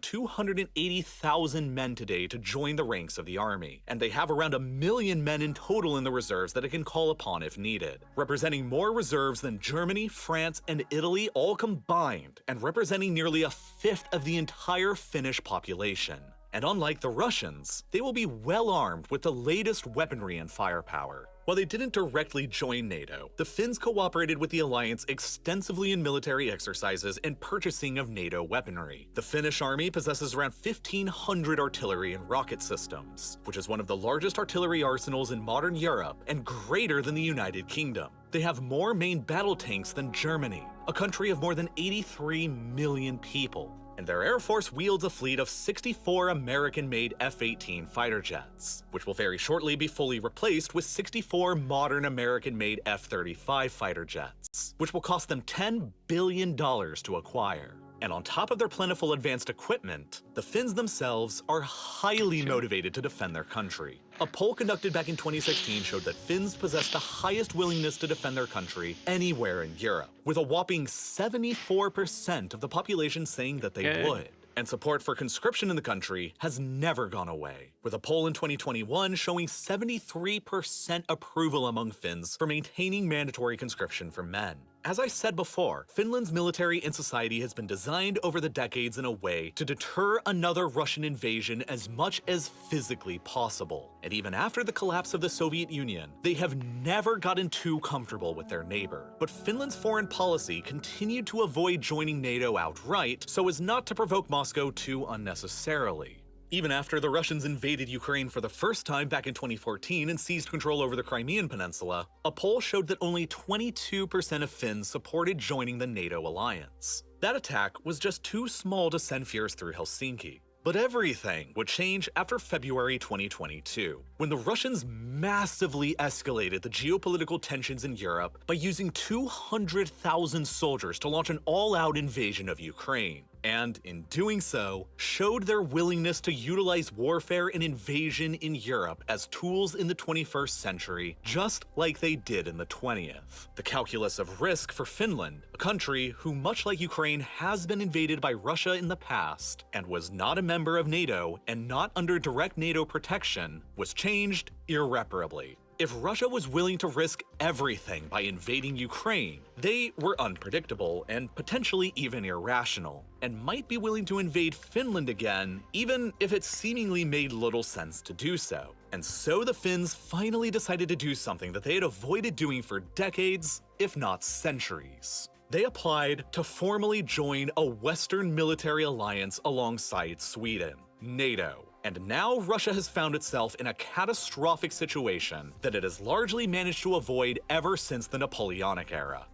280,000 men today to join the ranks of the army, and they have around 1 million men in total in the reserves that it can call upon if needed, representing more reserves than Germany, France, and Italy all combined, and representing nearly 1/5 of the entire Finnish population. And unlike the Russians, they will be well armed with the latest weaponry and firepower. While they didn't directly join NATO, the Finns cooperated with the alliance extensively in military exercises and purchasing of NATO weaponry. The Finnish army possesses around 1,500 artillery and rocket systems, which is one of the largest artillery arsenals in modern Europe and greater than the United Kingdom. They have more main battle tanks than Germany, a country of more than 83 million people. And their Air Force wields a fleet of 64 American-made F-18 fighter jets, which will very shortly be fully replaced with 64 modern American-made F-35 fighter jets, which will cost them $10 billion to acquire. And on top of their plentiful advanced equipment, the Finns themselves are highly motivated to defend their country. A poll conducted back in 2016 showed that Finns possess the highest willingness to defend their country anywhere in Europe, with a whopping 74% of the population saying that they would. And support for conscription in the country has never gone away, with a poll in 2021 showing 73% approval among Finns for maintaining mandatory conscription for men. As I said before, Finland's military and society has been designed over the decades in a way to deter another Russian invasion as much as physically possible. And even after the collapse of the Soviet Union, they have never gotten too comfortable with their neighbor. But Finland's foreign policy continued to avoid joining NATO outright so as not to provoke Moscow too unnecessarily. Even after the Russians invaded Ukraine for the first time back in 2014 and seized control over the Crimean Peninsula, a poll showed that only 22% of Finns supported joining the NATO alliance. That attack was just too small to send fears through Helsinki. But everything would change after February 2022, when the Russians massively escalated the geopolitical tensions in Europe by using 200,000 soldiers to launch an all-out invasion of Ukraine. And in doing so, showed their willingness to utilize warfare and invasion in Europe as tools in the 21st century, just like they did in the 20th. The calculus of risk for Finland, a country who, much like Ukraine, has been invaded by Russia in the past and was not a member of NATO and not under direct NATO protection, was changed irreparably. If Russia was willing to risk everything by invading Ukraine, they were unpredictable and potentially even irrational, and might be willing to invade Finland again, even if it seemingly made little sense to do so. And so the Finns finally decided to do something that they had avoided doing for decades, if not centuries. They applied to formally join a Western military alliance alongside Sweden, NATO. And now Russia has found itself in a catastrophic situation that it has largely managed to avoid ever since the Napoleonic era.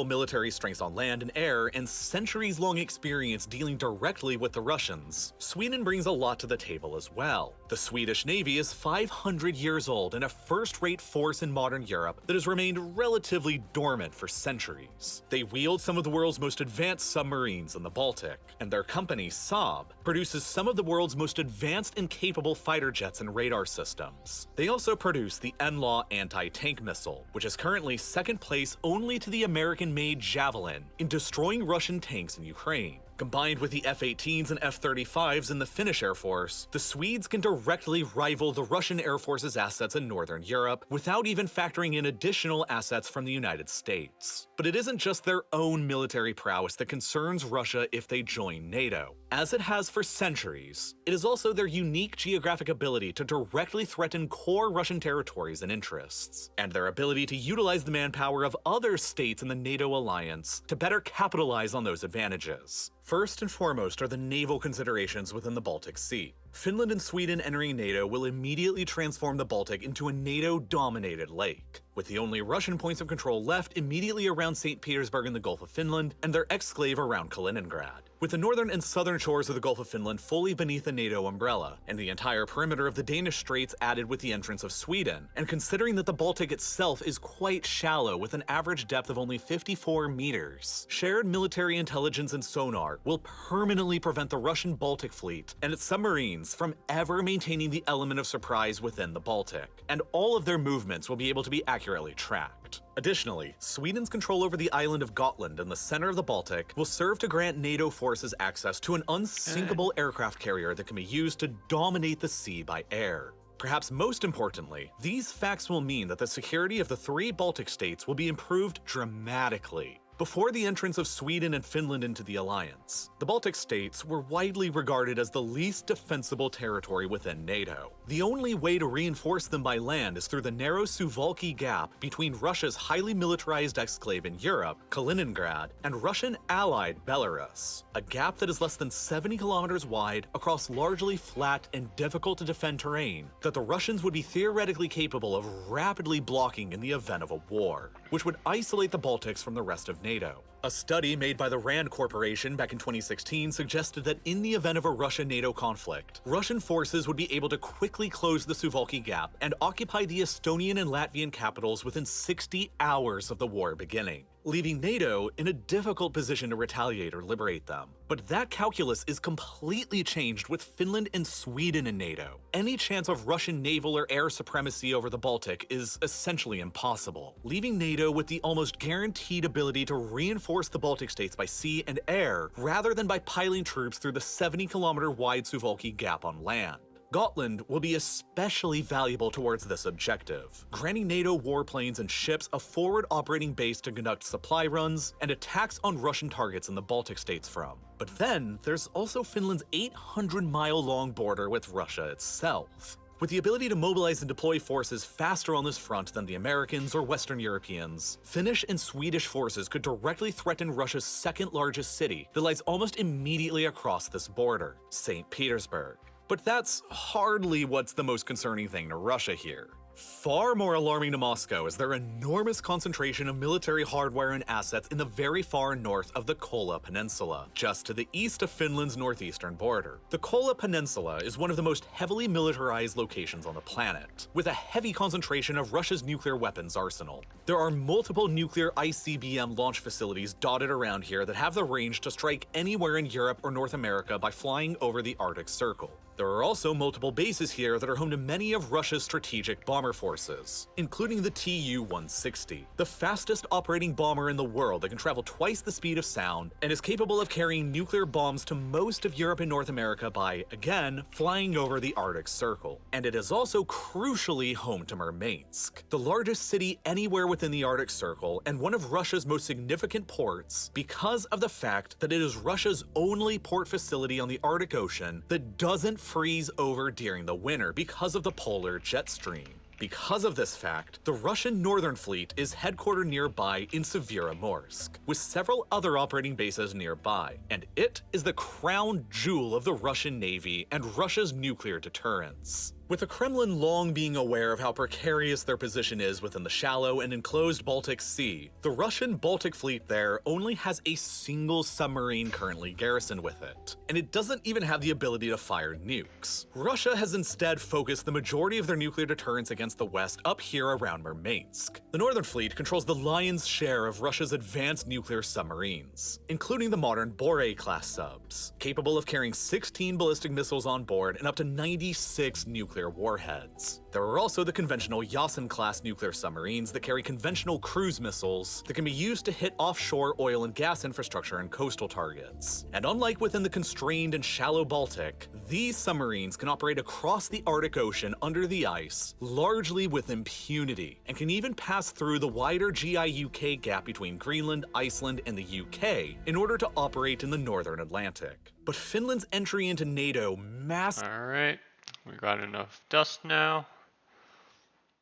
Military strengths on land and air, and centuries-long experience dealing directly with the Russians, Sweden brings a lot to the table as well. The Swedish Navy is 500 years old and a first-rate force in modern Europe that has remained relatively dormant for centuries. They wield some of the world's most advanced submarines in the Baltic, and their company, Saab, produces some of the world's most advanced and capable fighter jets and radar systems. They also produce the NLAW anti-tank missile, which is currently second place only to the American-made Javelin in destroying Russian tanks in Ukraine. Combined with the F-18s and F-35s in the Finnish Air Force, the Swedes can directly rival the Russian Air Force's assets in Northern Europe without even factoring in additional assets from the United States. But it isn't just their own military prowess that concerns Russia if they join NATO. As it has for centuries, it is also their unique geographic ability to directly threaten core Russian territories and interests, and their ability to utilize the manpower of other states in the NATO alliance to better capitalize on those advantages. First and foremost are the naval considerations within the Baltic Sea. Finland and Sweden entering NATO will immediately transform the Baltic into a NATO-dominated lake, with the only Russian points of control left immediately around St. Petersburg in the Gulf of Finland and their exclave around Kaliningrad. With the northern and southern shores of the Gulf of Finland fully beneath the NATO umbrella, and the entire perimeter of the Danish Straits added with the entrance of Sweden, and considering that the Baltic itself is quite shallow with an average depth of only 54 meters, shared military intelligence and sonar will permanently prevent the Russian Baltic Fleet and its submarines from ever maintaining the element of surprise within the Baltic, and all of their movements will be able to be accurately tracked. Additionally, Sweden's control over the island of Gotland in the center of the Baltic will serve to grant NATO forces access to an unsinkable aircraft carrier that can be used to dominate the sea by air. Perhaps most importantly, these facts will mean that the security of the three Baltic states will be improved dramatically. Before the entrance of Sweden and Finland into the alliance, the Baltic states were widely regarded as the least defensible territory within NATO. The only way to reinforce them by land is through the narrow Suwalki Gap between Russia's highly militarized exclave in Europe, Kaliningrad, and Russian allied Belarus. A gap that is less than 70 kilometers wide across largely flat and difficult to defend terrain that the Russians would be theoretically capable of rapidly blocking in the event of a war, which would isolate the Baltics from the rest of NATO. A study made by the RAND Corporation back in 2016 suggested that in the event of a Russia-NATO conflict, Russian forces would be able to quickly close the Suwalki Gap and occupy the Estonian and Latvian capitals within 60 hours of the war beginning, leaving NATO in a difficult position to retaliate or liberate them. But that calculus is completely changed with Finland and Sweden in NATO. Any chance of Russian naval or air supremacy over the Baltic is essentially impossible, leaving NATO with the almost guaranteed ability to reinforce the Baltic states by sea and air rather than by piling troops through the 70-kilometer wide Suwalki Gap on land. Gotland will be especially valuable towards this objective, granting NATO warplanes and ships a forward operating base to conduct supply runs and attacks on Russian targets in the Baltic states from. But then, there's also Finland's 800-mile-long border with Russia itself. With the ability to mobilize and deploy forces faster on this front than the Americans or Western Europeans, Finnish and Swedish forces could directly threaten Russia's second largest city that lies almost immediately across this border, St. Petersburg. But that's hardly what's the most concerning thing to Russia here. Far more alarming to Moscow is their enormous concentration of military hardware and assets in the very far north of the Kola Peninsula, just to the east of Finland's northeastern border. The Kola Peninsula is one of the most heavily militarized locations on the planet, with a heavy concentration of Russia's nuclear weapons arsenal. There are multiple nuclear ICBM launch facilities dotted around here that have the range to strike anywhere in Europe or North America by flying over the Arctic Circle. There are also multiple bases here that are home to many of Russia's strategic bomber forces, including the Tu-160, the fastest operating bomber in the world that can travel twice the speed of sound and is capable of carrying nuclear bombs to most of Europe and North America by, again, flying over the Arctic Circle. And it is also crucially home to Murmansk, the largest city anywhere within the Arctic Circle and one of Russia's most significant ports because of the fact that it is Russia's only port facility on the Arctic Ocean that doesn't freeze over during the winter because of the polar jet stream. Because of this fact, the Russian Northern Fleet is headquartered nearby in Severomorsk, with several other operating bases nearby, and it is the crown jewel of the Russian Navy and Russia's nuclear deterrence. With the Kremlin long being aware of how precarious their position is within the shallow and enclosed Baltic Sea, the Russian Baltic Fleet there only has a single submarine currently garrisoned with it, and it doesn't even have the ability to fire nukes. Russia has instead focused the majority of their nuclear deterrence against the West up here around Murmansk. The Northern Fleet controls the lion's share of Russia's advanced nuclear submarines, including the modern Borei-class subs, capable of carrying 16 ballistic missiles on board and up to 96 nuclear warheads. There are also the conventional Yasen-class nuclear submarines that carry conventional cruise missiles that can be used to hit offshore oil and gas infrastructure and coastal targets. And unlike within the constrained and shallow Baltic, these submarines can operate across the Arctic Ocean under the ice, largely with impunity, and can even pass through the wider GI-UK gap between Greenland, Iceland, and the UK in order to operate in the northern Atlantic. But Finland's entry into NATO Alright. We got enough dust now.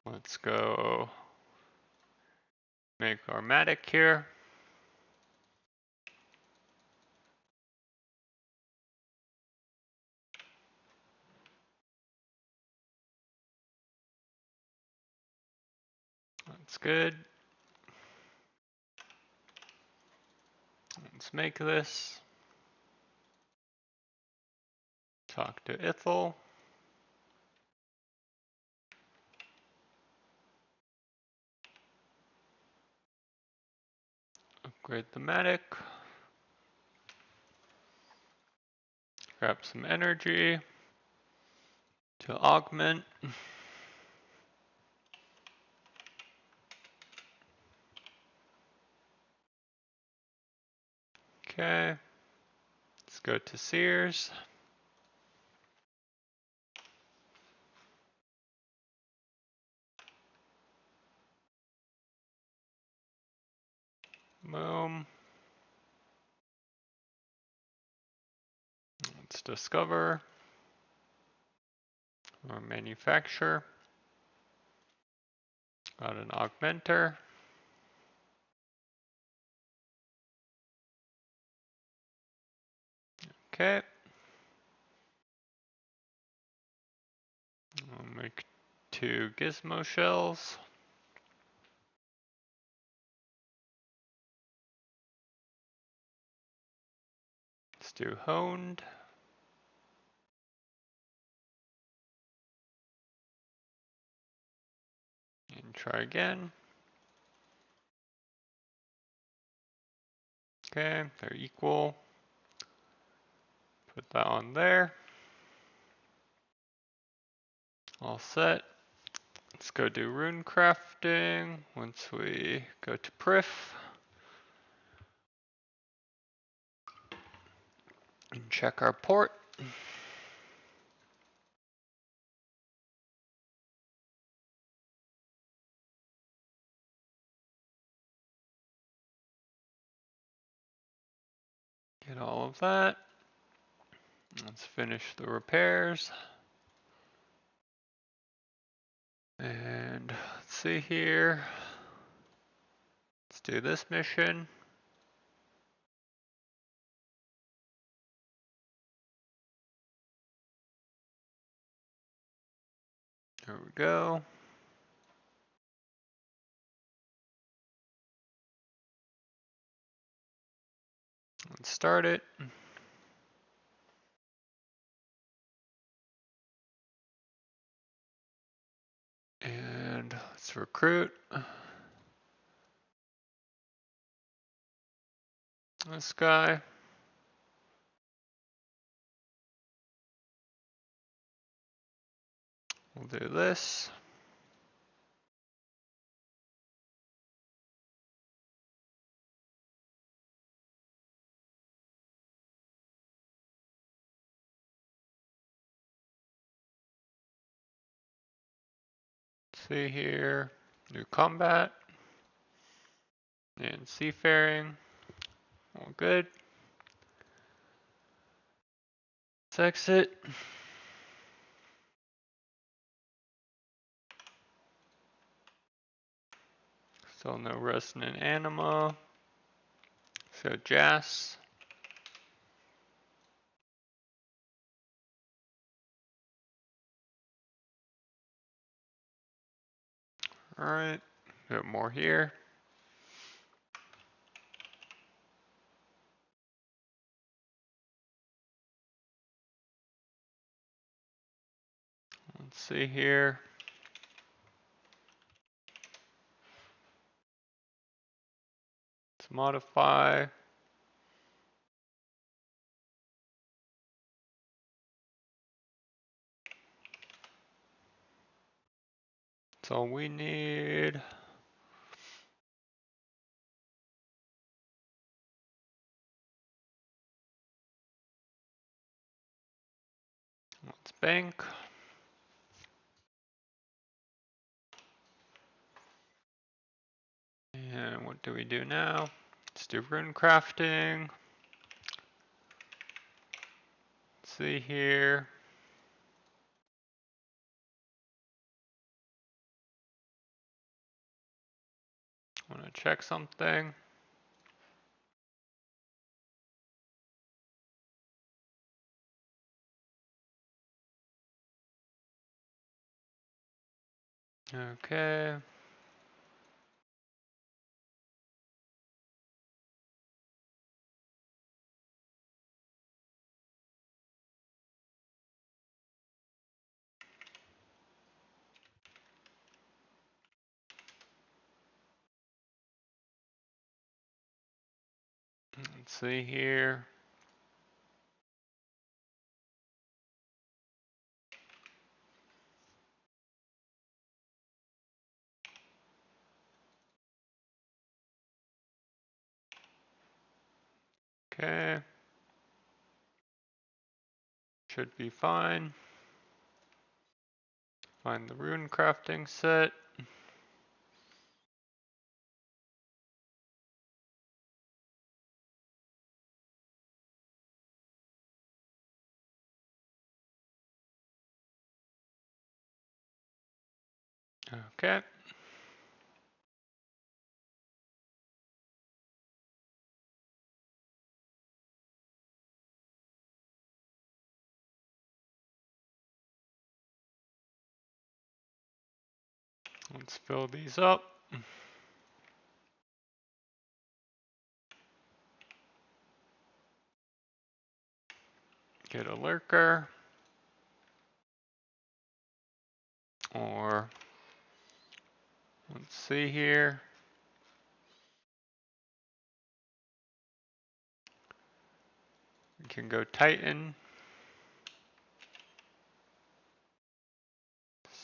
Let's go make our Matic here. That's good. Let's make this. Talk to Ithel. Upgrade the Matic. Grab some energy to augment. Okay. Let's go to Sears. Boom. Let's discover or manufacture. Got an augmenter. Okay. I'll make 2 gizmo shells. Let's do honed. And try again. Okay, they're equal. Put that on there. All set. Let's go do rune crafting once we go to Prif. And check our port. Get all of that. Let's finish the repairs. And let's see here. Let's do this mission. There we go. Let's start it. And let's recruit. This guy. We'll do this. See here, new combat and seafaring. All good. Let's exit. Still no resonant anima. So Jas. Alright, got more here. Let's see here. Let's modify. That's all we need. Let's bank. And what do we do now? Let's do rune crafting. Let's see here. I want to check something. Okay. Let's see here. Okay. Should be fine. Find the rune crafting set. Okay. Let's fill these up. Get a lurker. Or, let's see here. We can go Titan.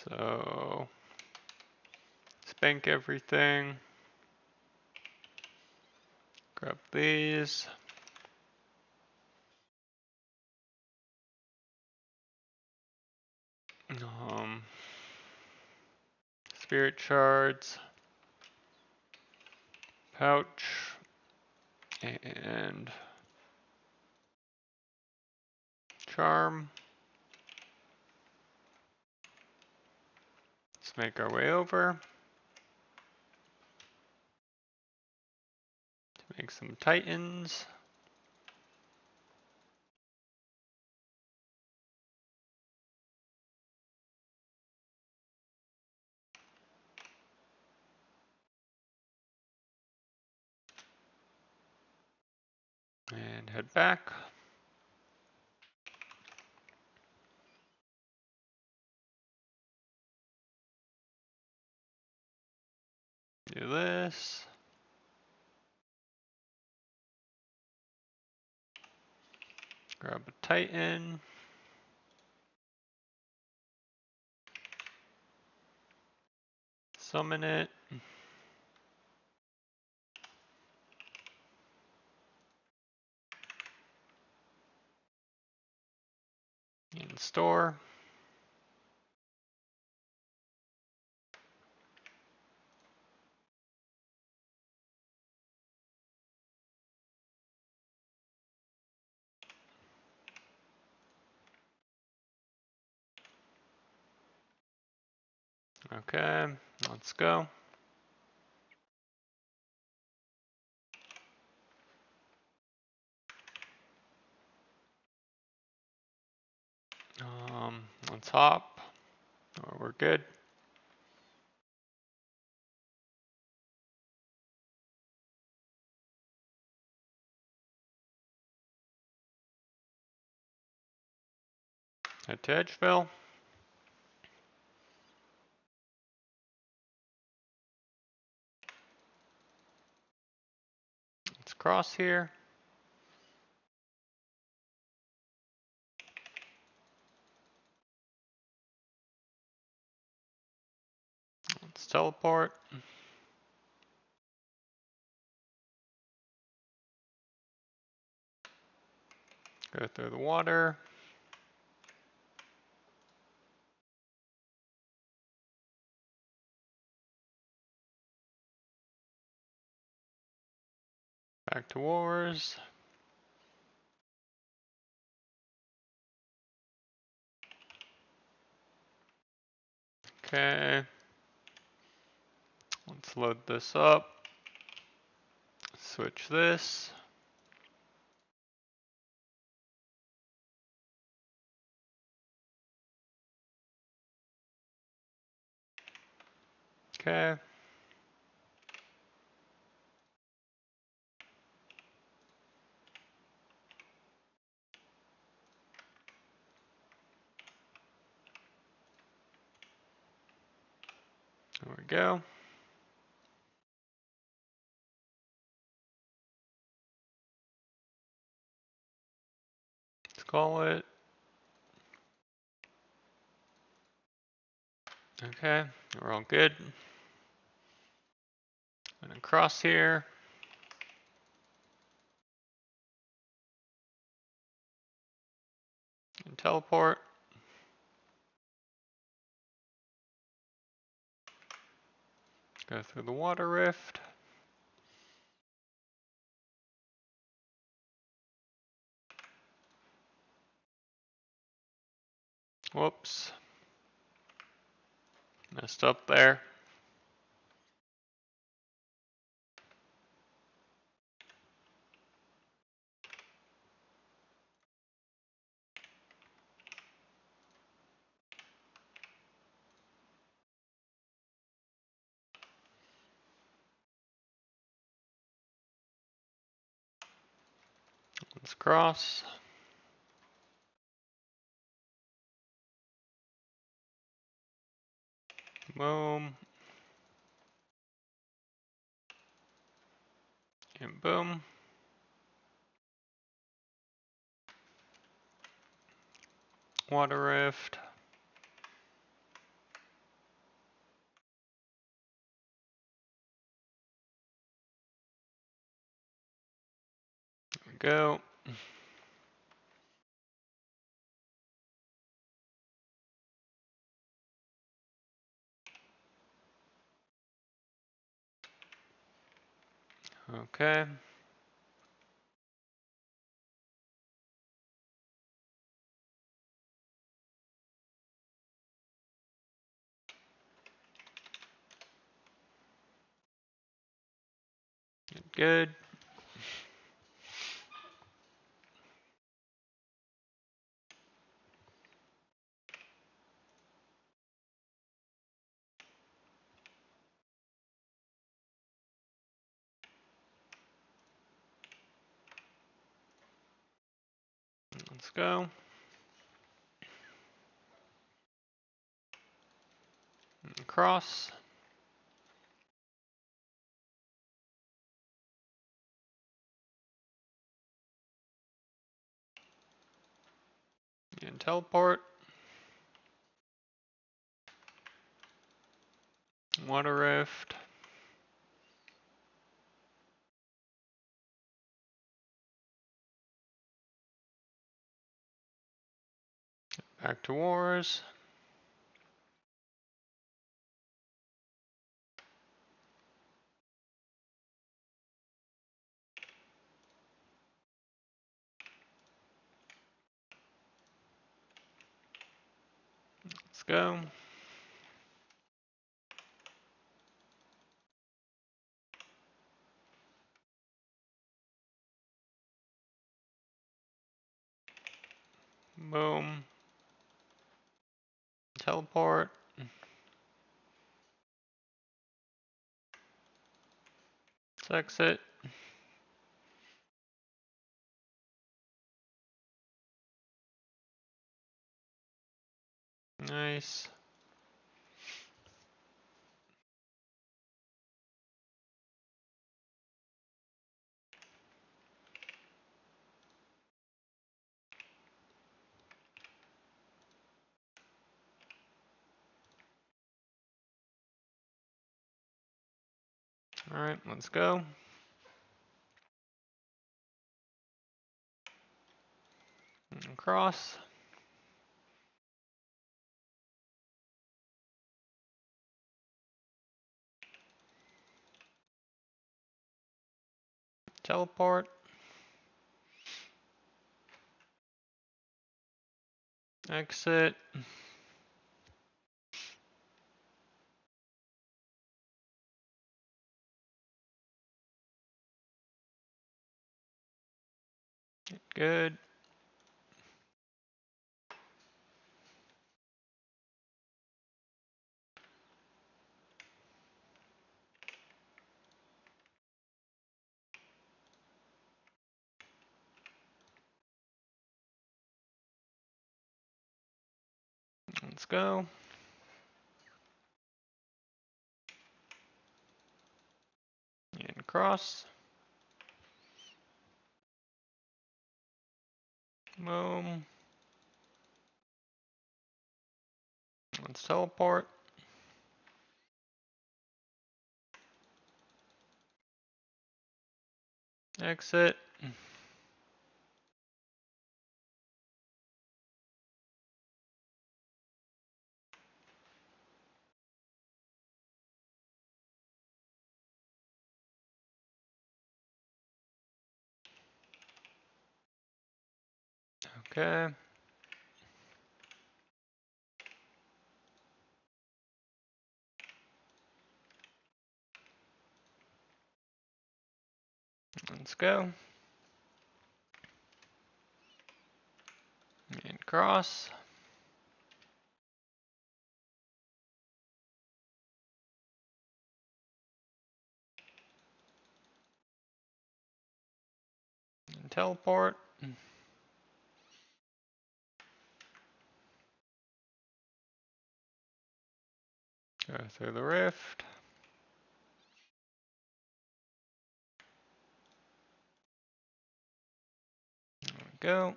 So, spank everything. Grab these. Spirit shards. Pouch. And charm. Let's make our way over. To make some titans. And head back. Do this. Grab a titan. Summon it. In store. Okay, let's go. Let's hop. Oh, we're good. Head to Edgeville. Let's cross here. Let's teleport. Go through the water. Back to wars. Okay. Let's load this up. Switch this. Okay. There we go. Let's call it. Okay, we're all good. And then cross here. And teleport. Go through the water rift. Whoops. Messed up there. Let's cross. Boom. And boom. Water rift. There we go. Okay. Good. Let's go. Cross. And teleport. Water rift. Back to wars. Let's go. Boom. Teleport. Let's exit. Nice. Alright, let's go. Cross. Teleport. Exit. Good. Let's go. And cross. Boom. Let's teleport. Exit. Okay. Let's go. And cross. And teleport. Go through the rift. There we go.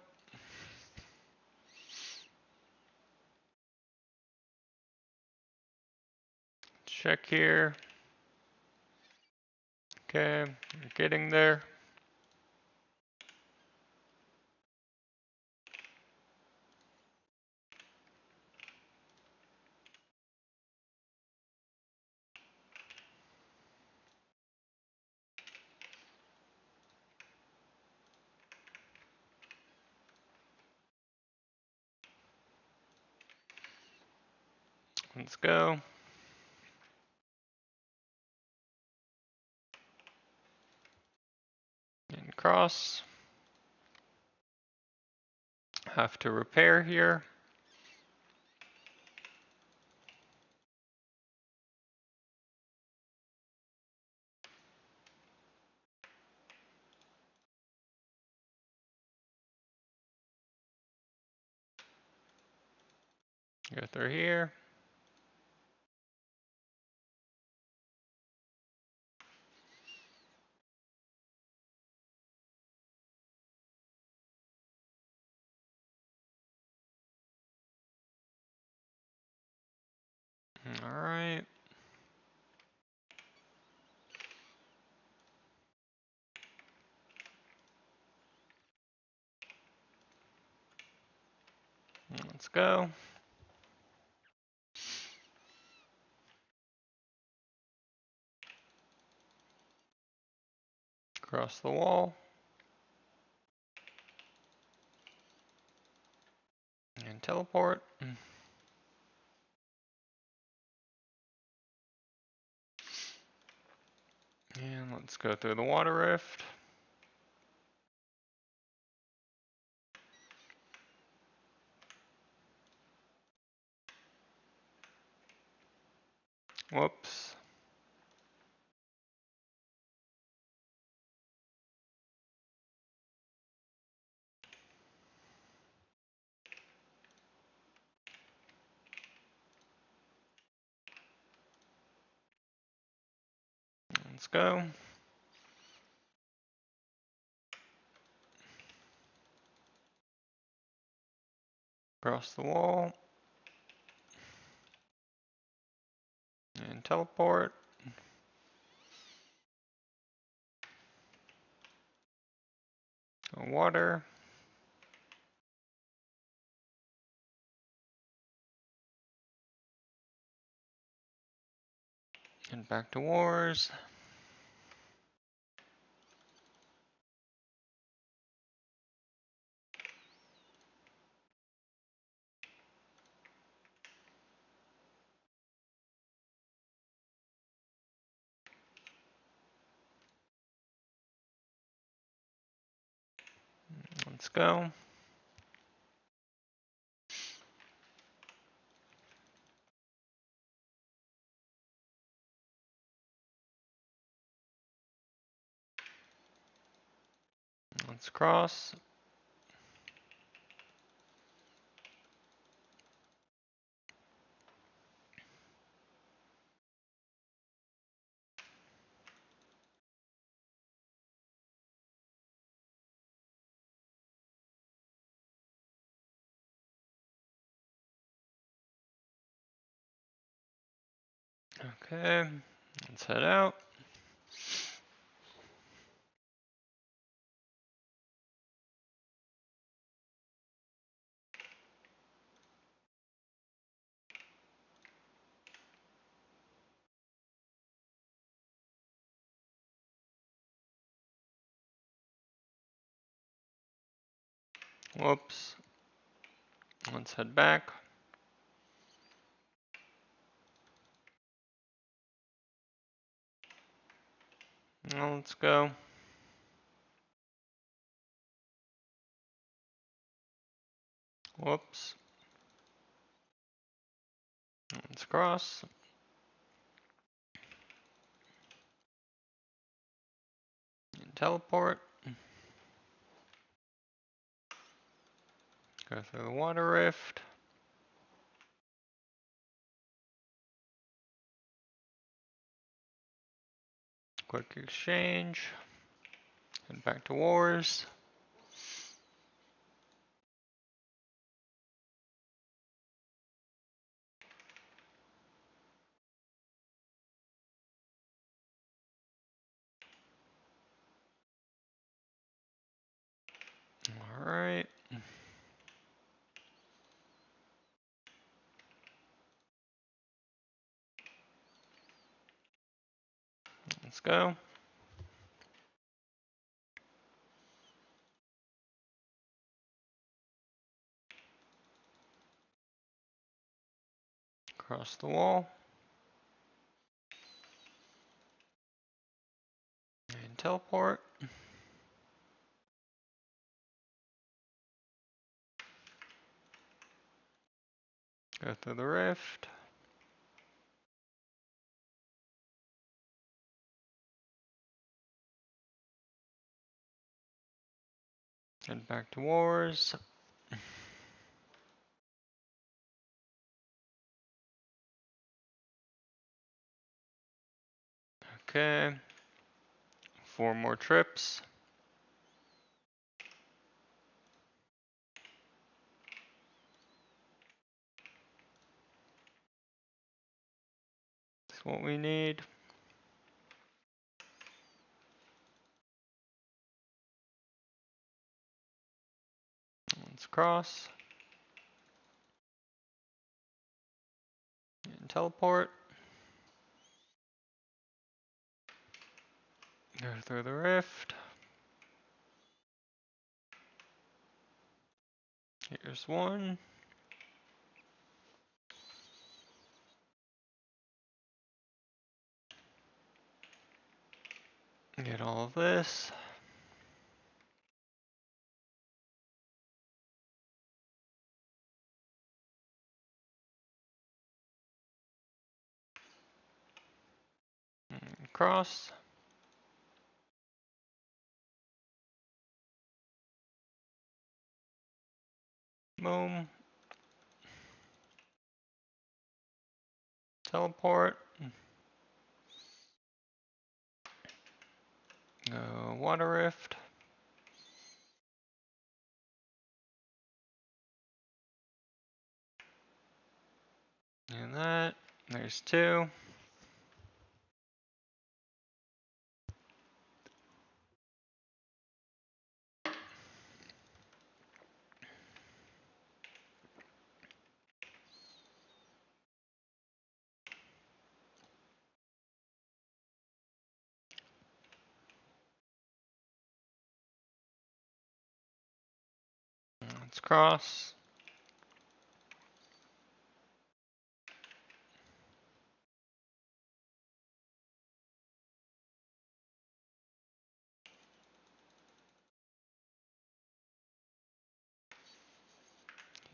Check here. Okay, we're getting there. Let's go. cross. Have to repair here. Go through here. All right. Let's go. Cross the wall. And teleport. And let's go through the water rift. Whoops. Let's go. Cross the wall. And teleport. Water. And back to wars. Let's go. Let's cross. Okay, let's head out. Whoops. Let's head back. Now let's go. Whoops. Let's cross. And teleport. Go through the water rift. Quick exchange. Head back to wars. Alright. Let's go. Cross the wall. And teleport. Go through the rift. Head back to wars. Okay. 4 more trips. That's what we need. Let's cross. And teleport. Go through the rift. Here's one. Get all of this. And cross. Boom. Teleport. Go water rift. And that. There's 2. Let's cross.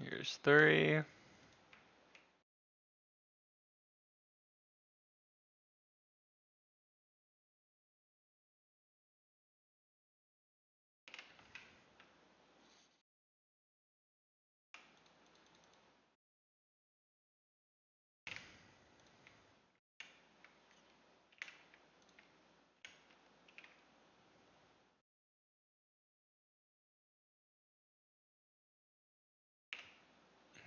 Here's 3.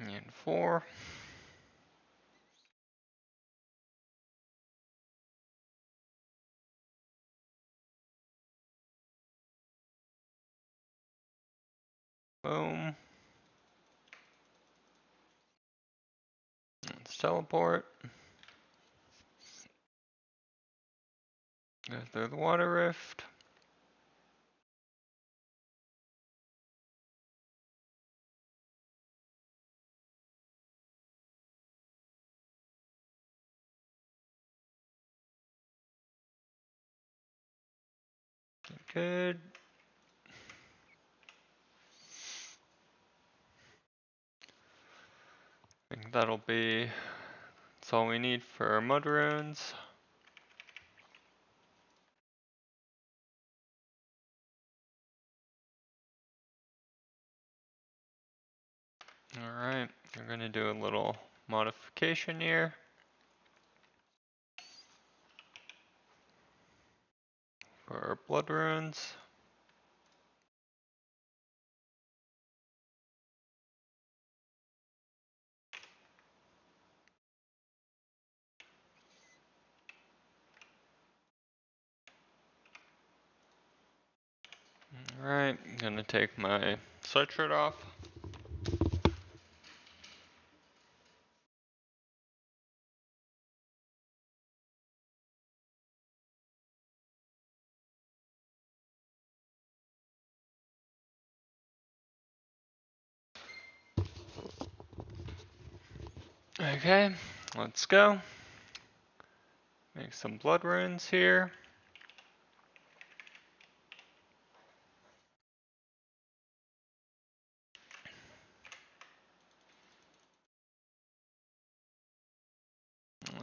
And 4. Boom. Let's teleport. Go through the water rift. Good. I think that's all we need for mud runes. Alright, we're gonna do a little modification here. For our blood runes. Alright, I'm gonna take my sweatshirt off. Okay, let's go. Make some blood runes here.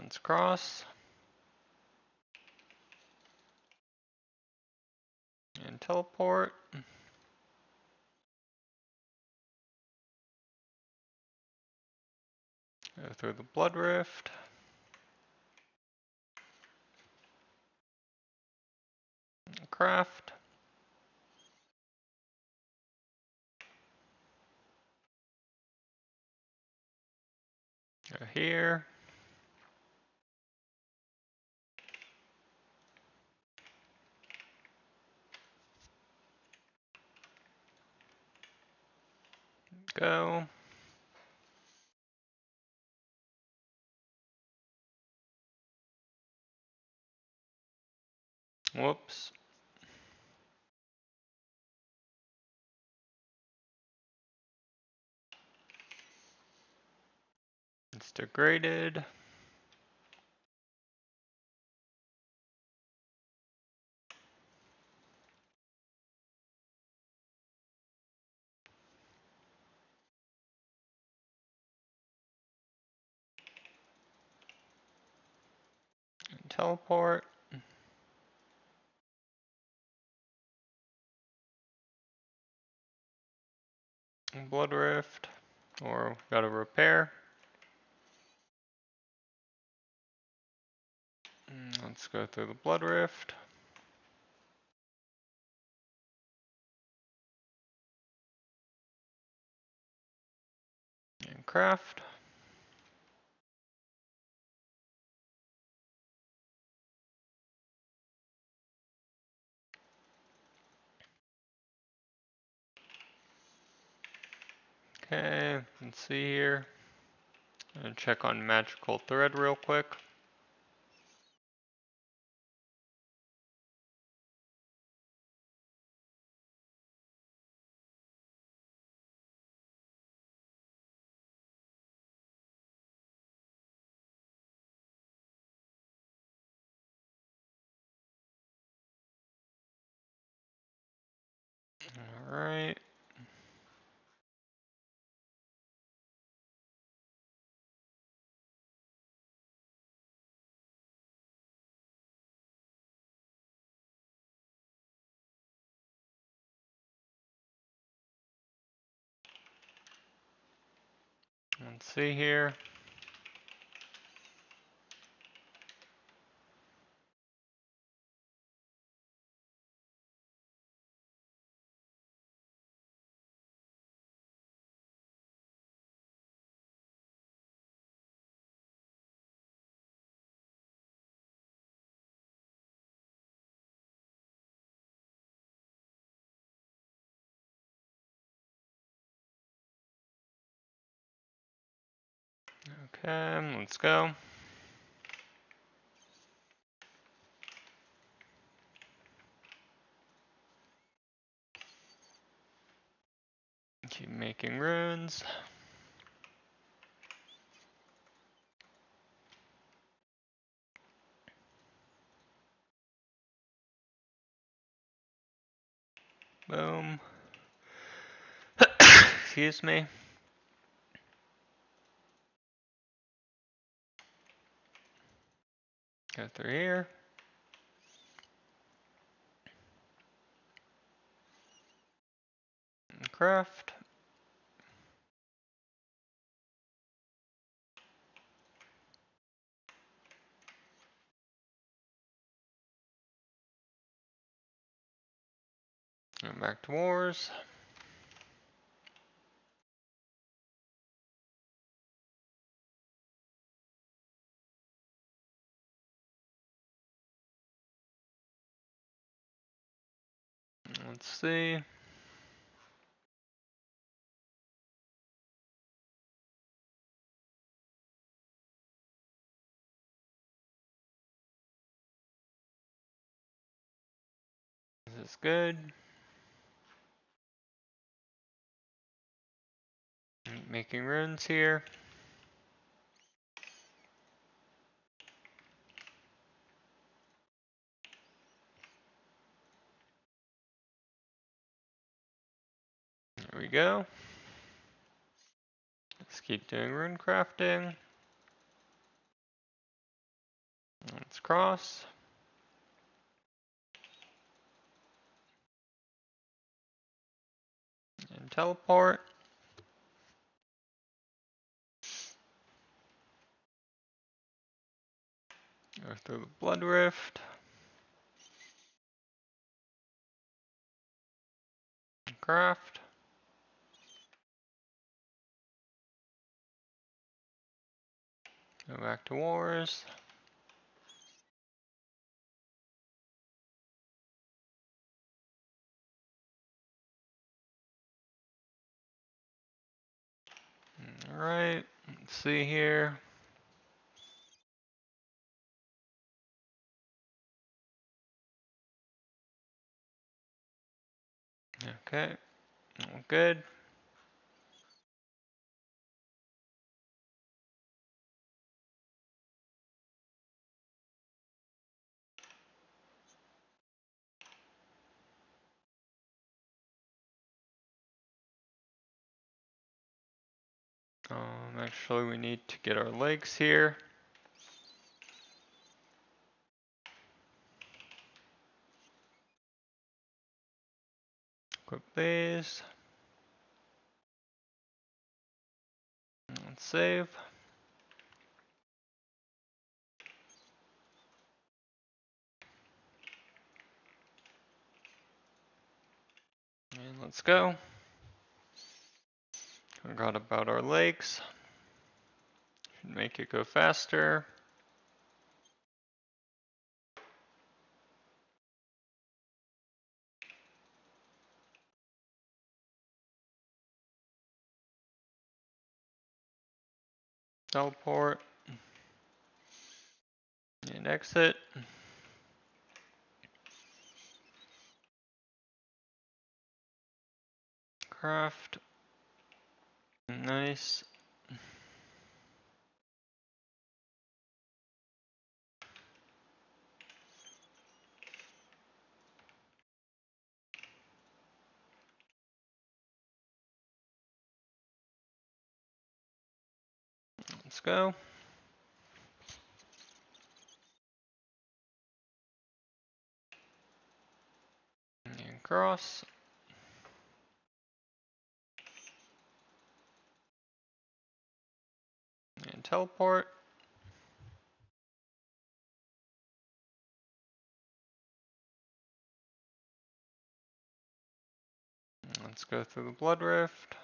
Let's cross. And teleport. Go through the blood rift. Craft. Go here. Go. Whoops. It's degraded. And teleport. And blood rift. Or gotta repair. Let's go through the blood rift. And craft. Okay, let's see here. And check on magical thread real quick. Alright. Let's see here. Okay, let's go. Keep making runes. Boom. Excuse me. Go through here. And craft. And back to wars. Let's see. This is good. Making runes here. There we go. Let's keep doing rune crafting. Let's cross. And teleport. Go through the blood rift. Craft. Go back to wars. Alright, let's see here. Okay, all good. Actually, we need to get our legs here. Equip these. Let's save. And let's go. Forgot about our legs. Should make it go faster. Teleport. And exit. Craft. Nice. Let's go. And cross. And teleport. Let's go through the blood rift.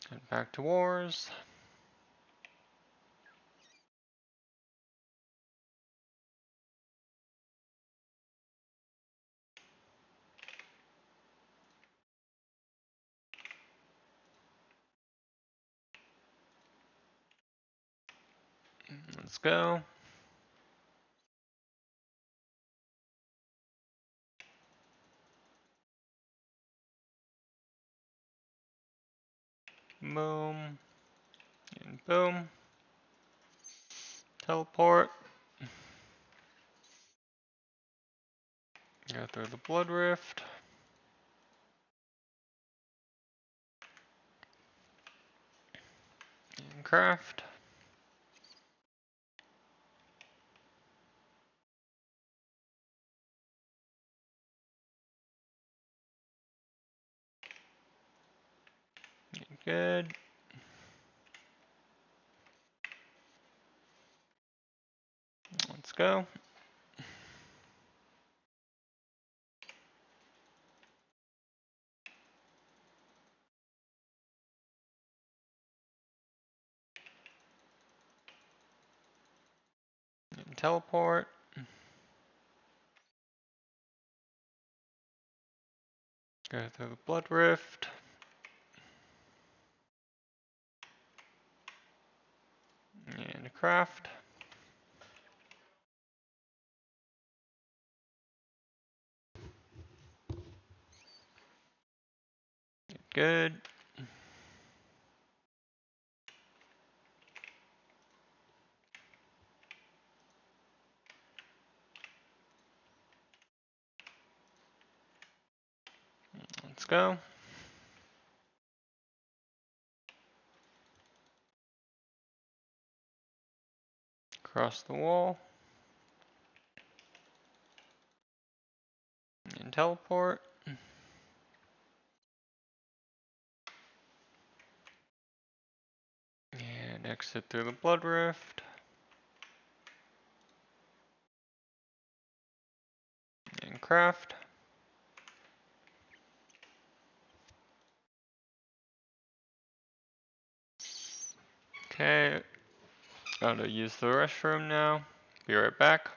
Head back to wars. Let's go. Boom. And boom. Teleport. Go through the blood rift. And craft. Good. Let's go. And teleport. Go through the blood rift. And craft. Good. Let's go. Across the wall. And teleport. And exit through the blood rift. And craft. Okay. Gotta use the restroom now. Be right back.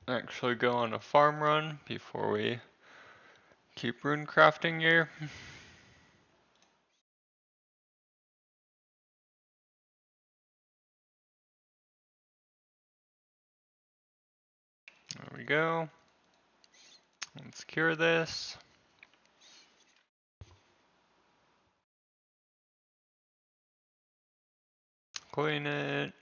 Actually go on a farm run before we keep rune crafting here. There we go. Let's cure this. Clean it.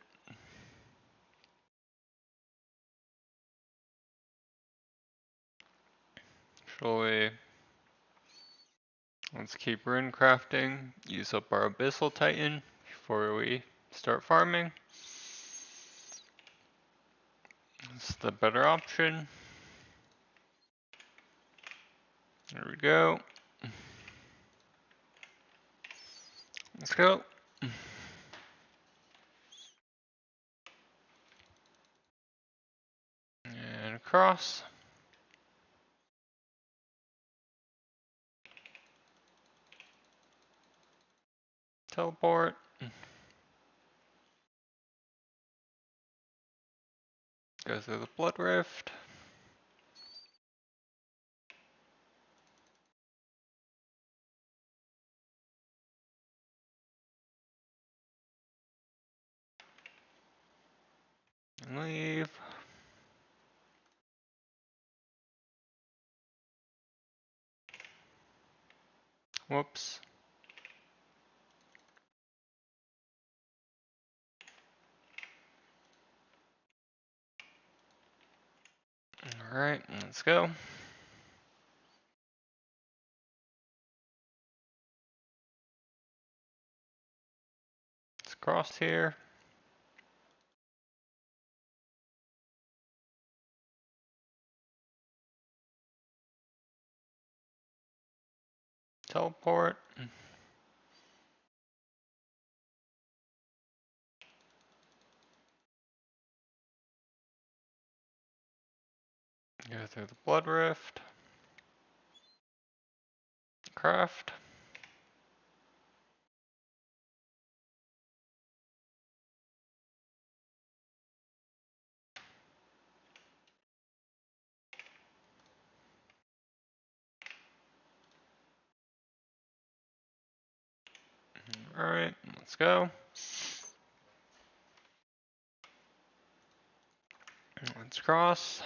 Actually, let's keep rune crafting. Use up our Abyssal Titan before we start farming. It's the better option. There we go. Let's go. And across. Teleport. Go through the blood rift. And leave. Whoops. Alright, let's go. Let's cross here. Teleport. Go through the blood rift. Craft. Alright, let's go. Let's cross.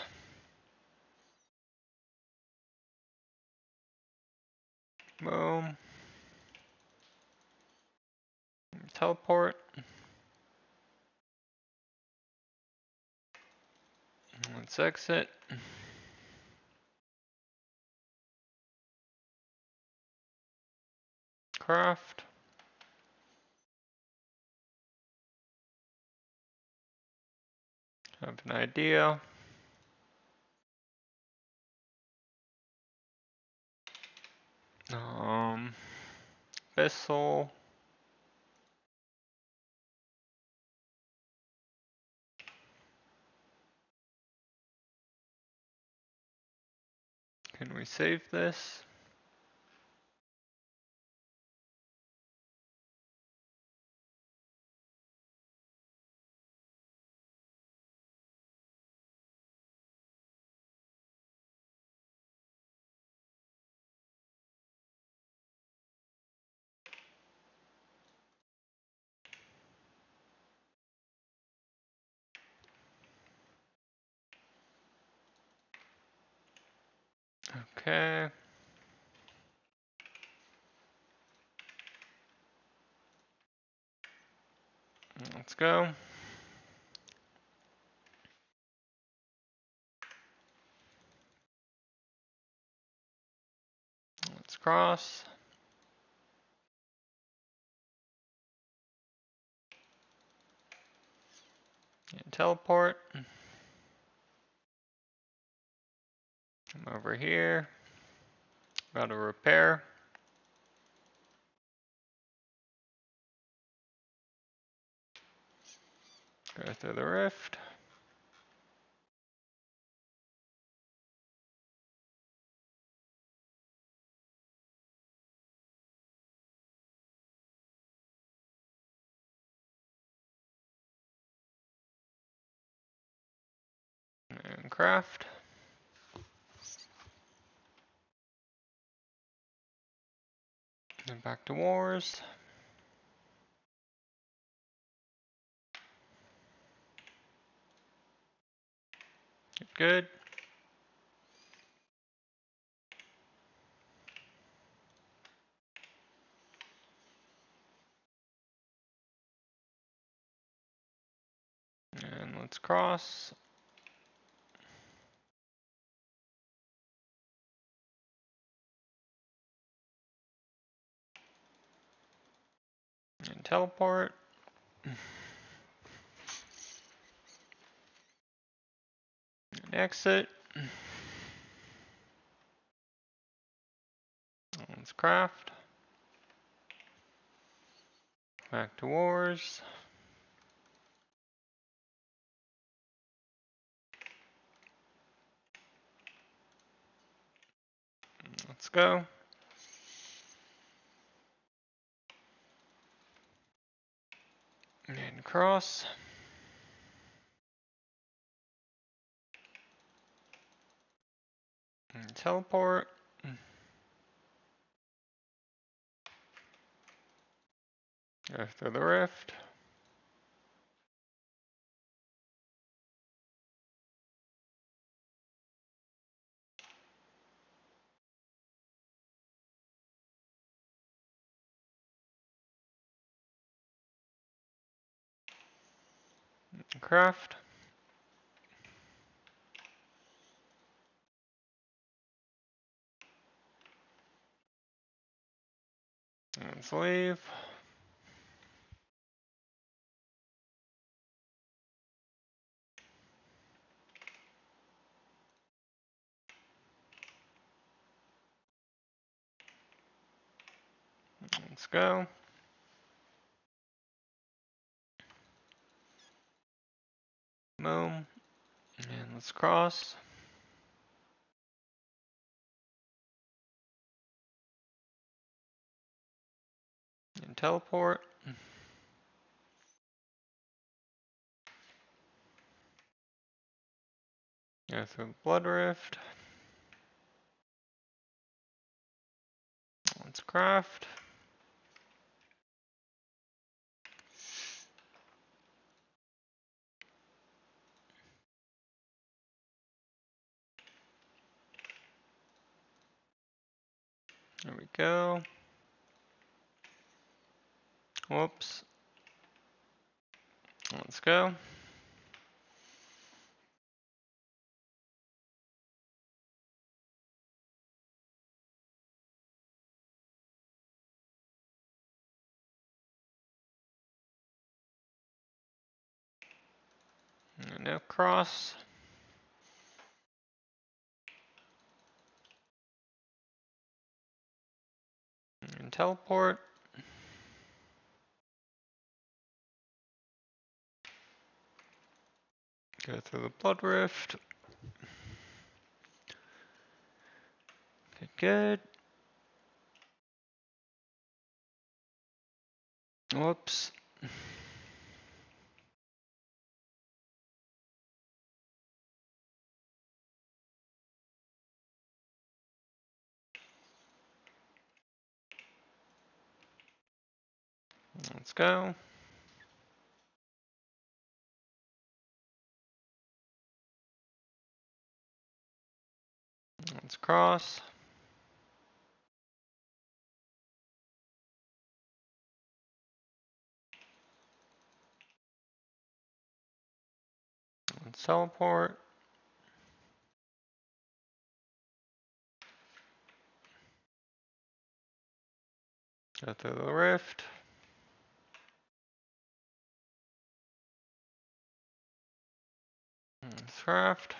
Boom. Teleport. Let's exit. Craft. Have an idea. Vessel. Can we save this? Okay. Let's go. Let's cross. And teleport. Come over here. Gotta repair. Go through the rift. And craft. Then back to wars. Good. And let's cross. And teleport. And exit. Let's craft. Back to wars. Let's go. And cross. And teleport. Go through the rift. Craft. Let's leave. Let's go. Boom. And let's cross. And teleport. Go through the blood rift. Let's craft. There we go. Whoops. Let's go. And now cross. And teleport. Go through the blood rift. Good. Whoops. Let's go. Let's cross. Let's teleport. Go through the rift. Let's craft.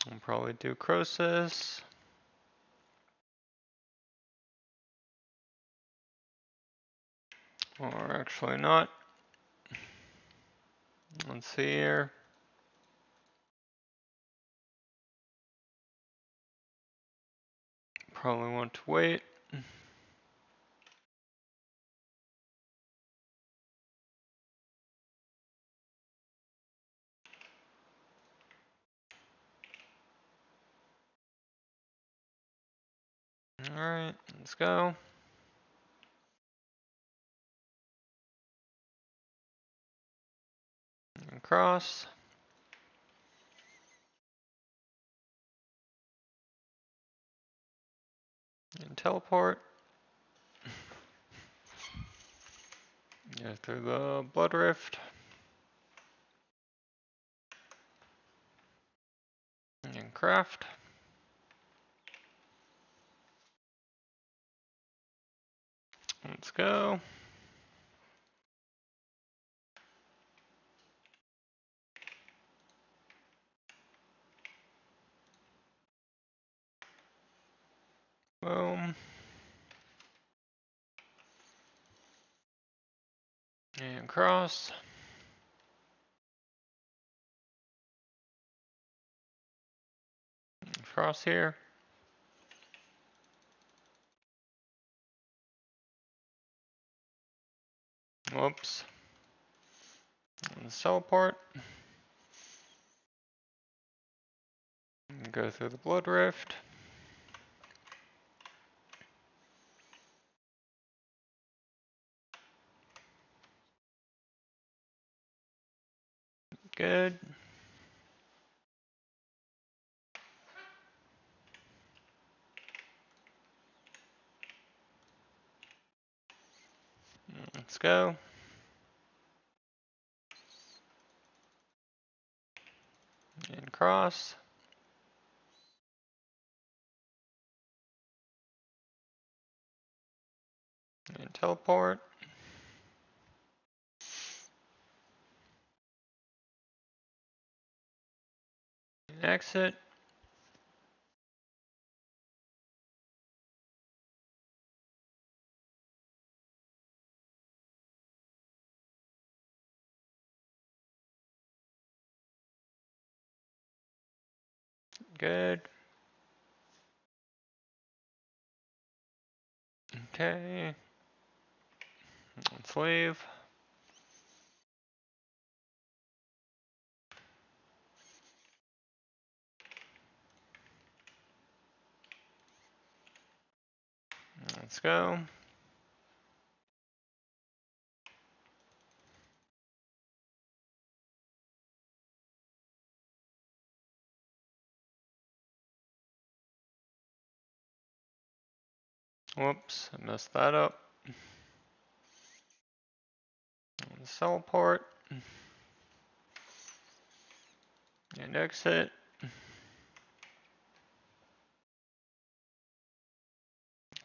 I'll probably do Croesus. Or actually not. Let's see here. Probably want to wait. Alright, let's go. And cross. And teleport. Go through the blood rift. And craft. Let's go. Boom. And cross. And cross here. Whoops. Let's teleport. And go through the blood rift. Good. Let's go. And cross. And teleport. And exit. Good. Okay. Let's leave. Let's go. Whoops, I messed that up. Teleport. And exit.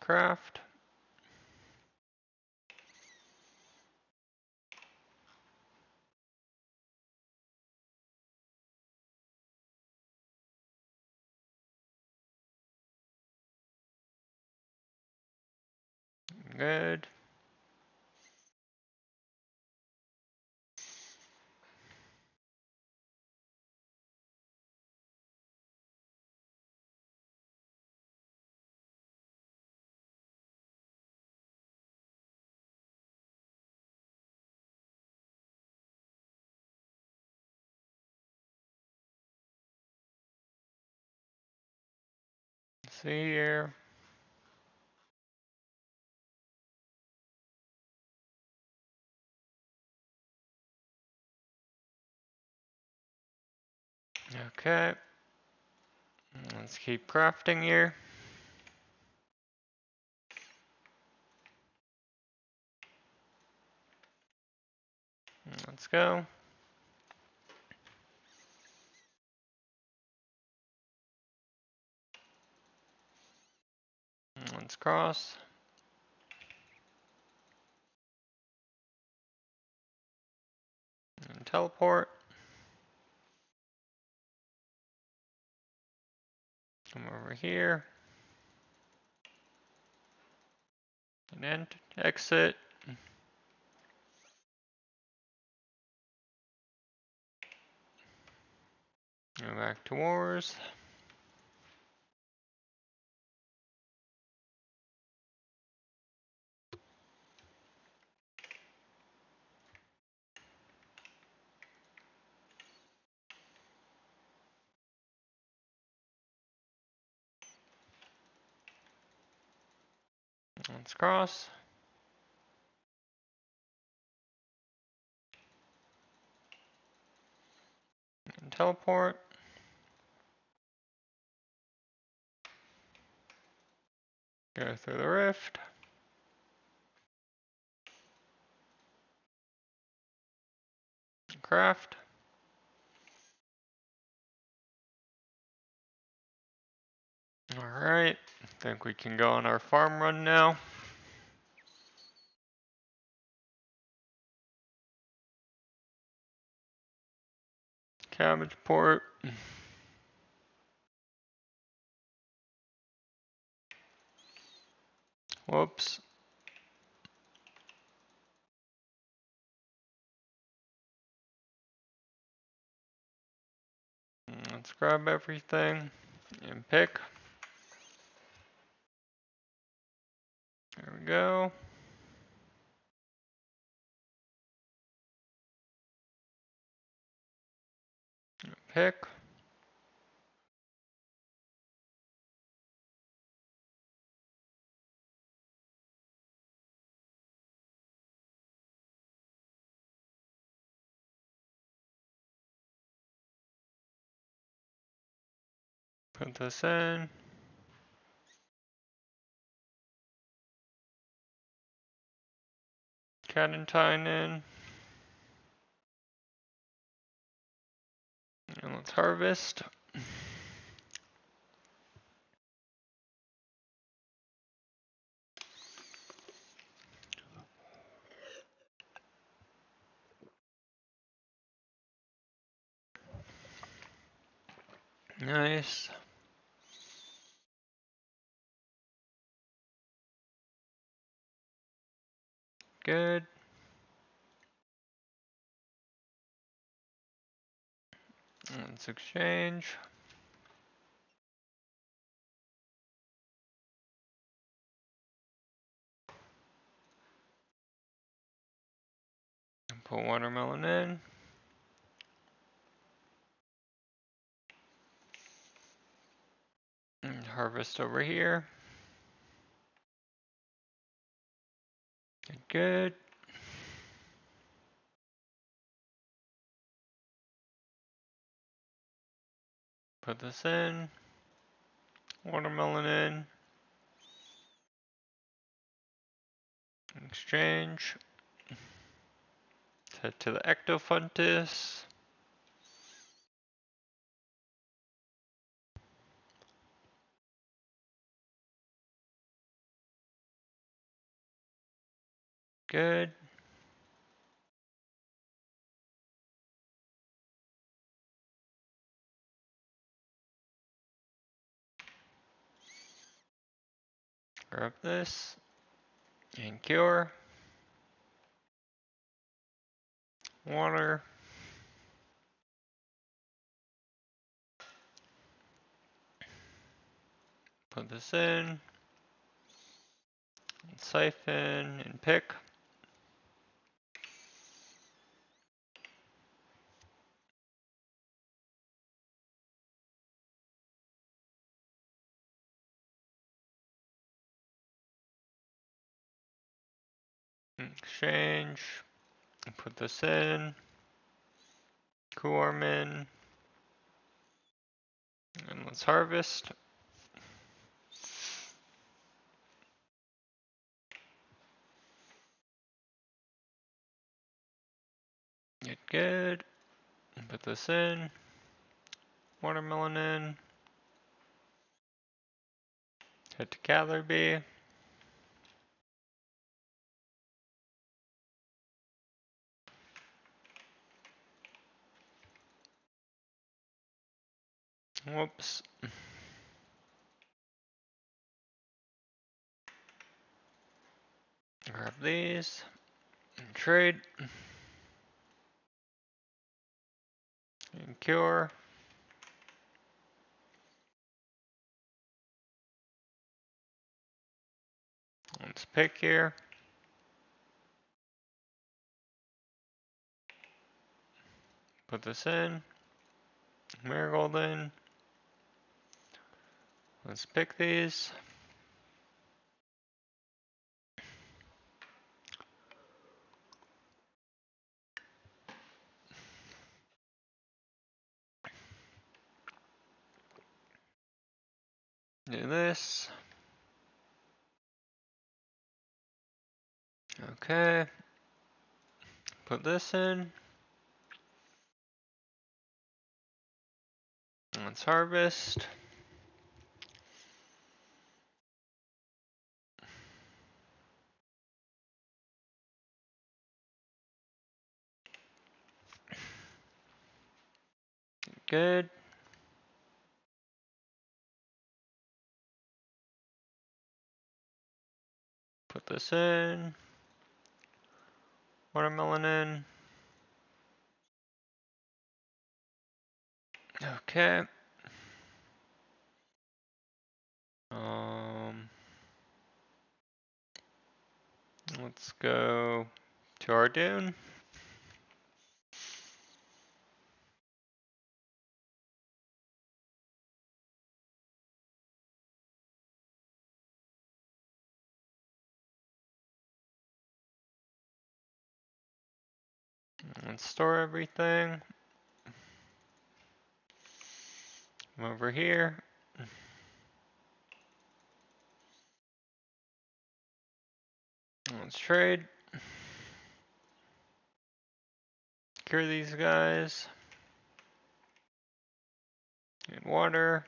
Craft. Good. See here. Okay. Let's keep crafting here. Let's go. Let's cross. And teleport. Come over here. And then exit. Go back to wars. Let's cross. And teleport. Go through the rift. Craft. Alright, I think we can go on our farm run now. Cabbage port. Whoops. Let's grab everything and pick. There we go. Pick. Put this in. Cadentine in. And let's harvest. Nice. Good. Let's exchange. And put watermelon in. And harvest over here. Good. Put this in. Watermelon in. Exchange. Head to the Ectofuntus. Good. Grab this and cure. Water. Put this in. Siphon and pick. Exchange. Put this in. Coorm in. And let's harvest. Get good. Put this in. Watermelon in. Head to Gather Bee. Whoops. Grab these. And trade. And cure. Let's pick here. Put this in. Marigold in. Let's pick these. Do this. Okay. Put this in. Let's harvest. Good. Put this in. Watermelon in. Okay. Let's go to our dune. Let's store everything. Come over here. Let's trade. Cure these guys. Get water.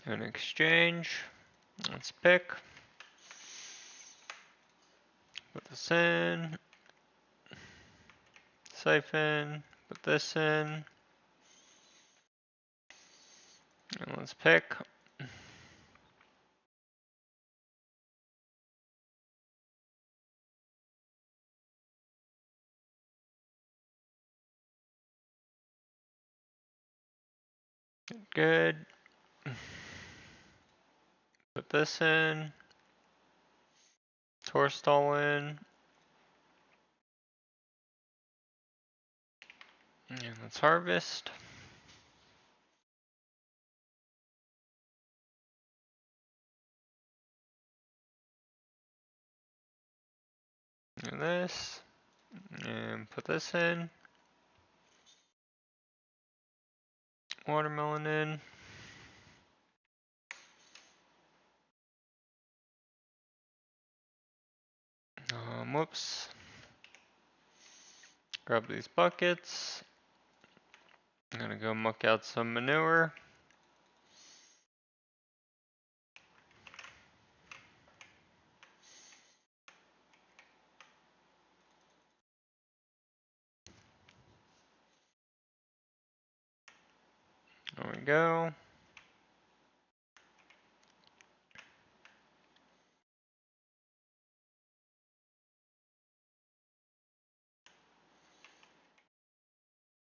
And exchange. Let's pick. Put this in. Siphon. Put this in. And let's pick. Good. Put this in. Torstall in. And let's harvest. Do this. And put this in. Watermelon in. Whoops. Grab these buckets. I'm gonna go muck out some manure. There we go.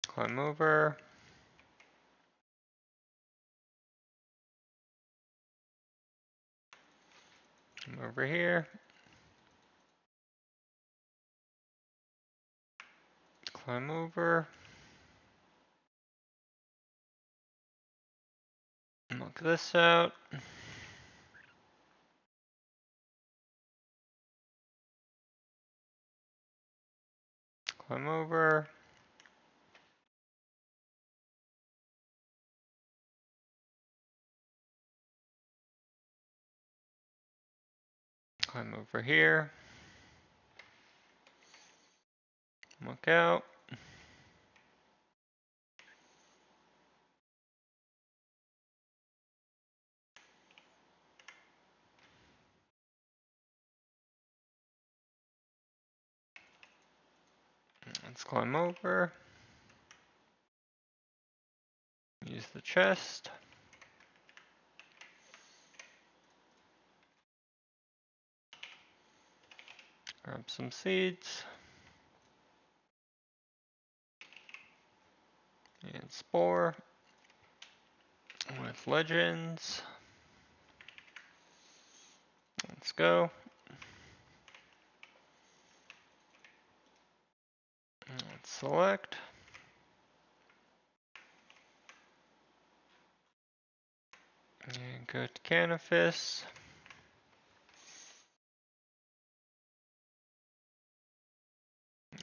Climb over. Come over here. Climb over. Muck this out. Climb over. Climb over here. Muck out. Let's climb over. Use the chest. Grab some seeds. And spore. With legends. Let's go. Let's select. And go to Canifis.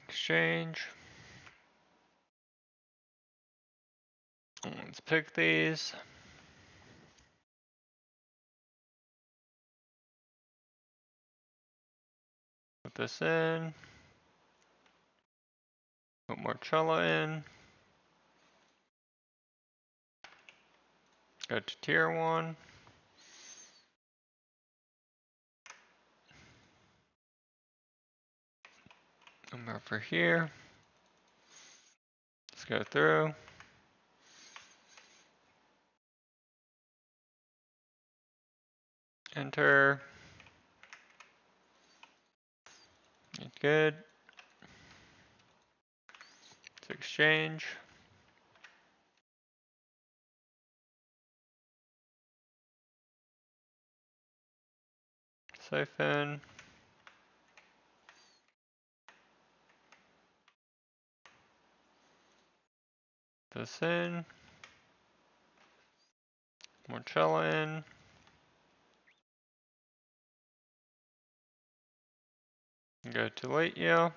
Exchange. Let's pick these. Put this in. Put Marcella in. Go to tier 1. Come over here. Let's go through. Enter. Good. Let's exchange. Siphon. This in. Marcella in. Go to late yield.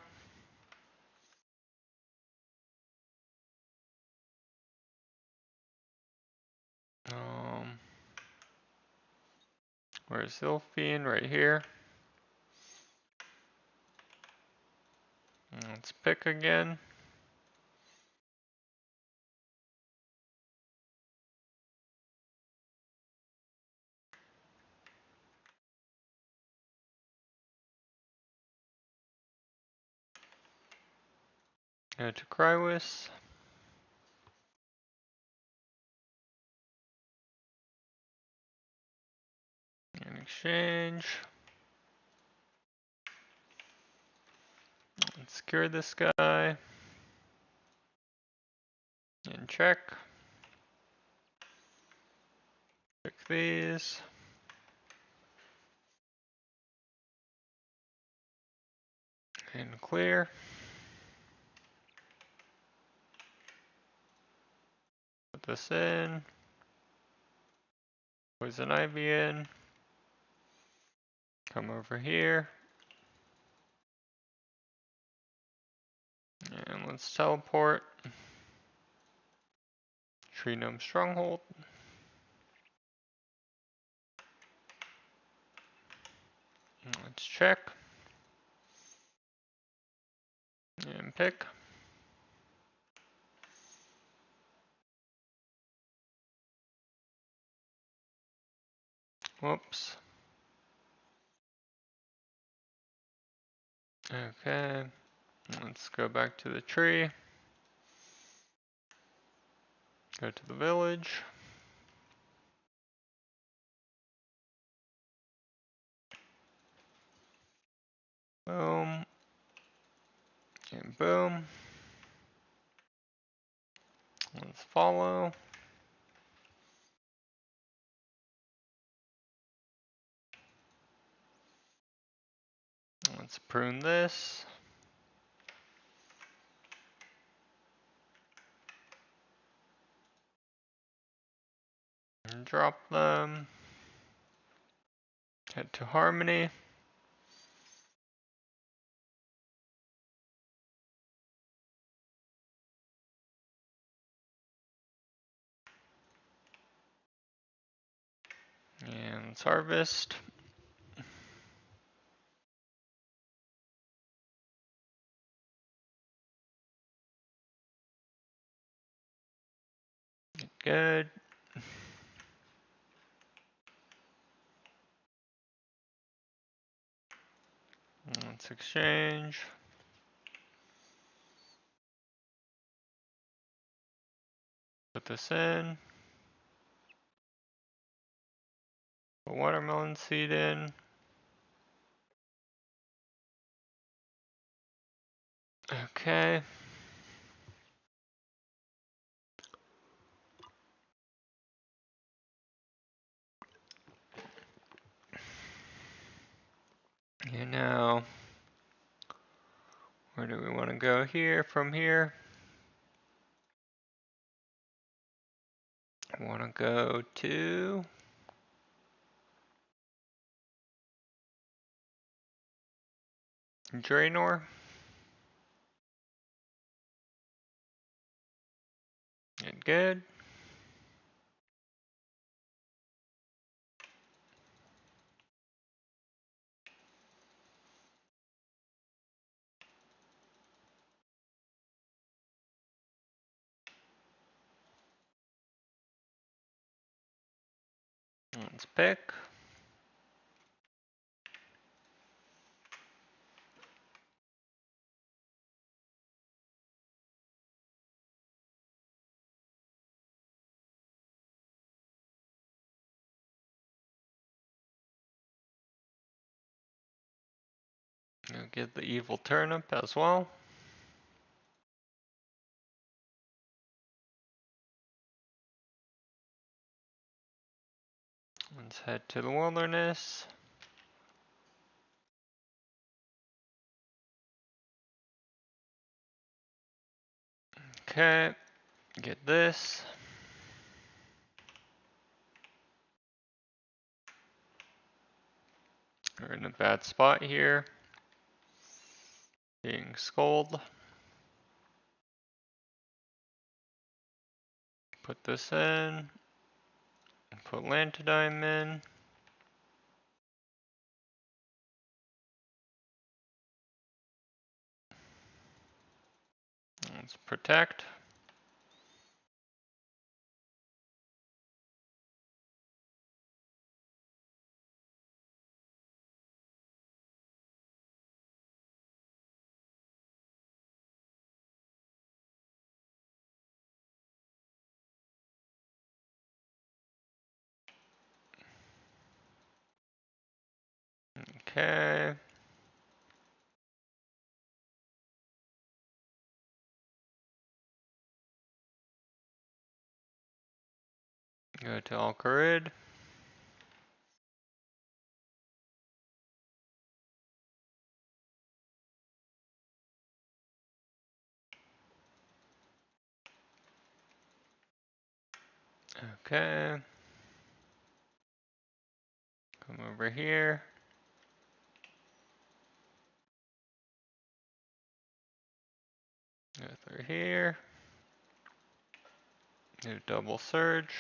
Where's Sylphine? Right here. Let's pick again. Go to Crywis. And exchange. Let's secure this guy. And check. Check these. And clear. Put this in. Poison Ivy in. Come over here. And let's teleport. Tree Gnome Stronghold. Let's check. And pick. Whoops. Okay, let's go back to the tree. Go to the village. Boom. And boom. Let's follow. Let's prune this. And drop them. Head to Harmony. And let's harvest. Good. Let's exchange. Put this in. Put watermelon seed in. Okay. And now, where do we want to go here from here? I want to go to Draenor. Good. Let's pick. I'll get the evil turnip as well. Let's head to the wilderness. Okay, get this. We're in a bad spot here. Being scolded. Put this in. Put Lantidime in. Let's protect. Okay. Go to Alcarid. Okay. Come over here. Go through here. Do double surge.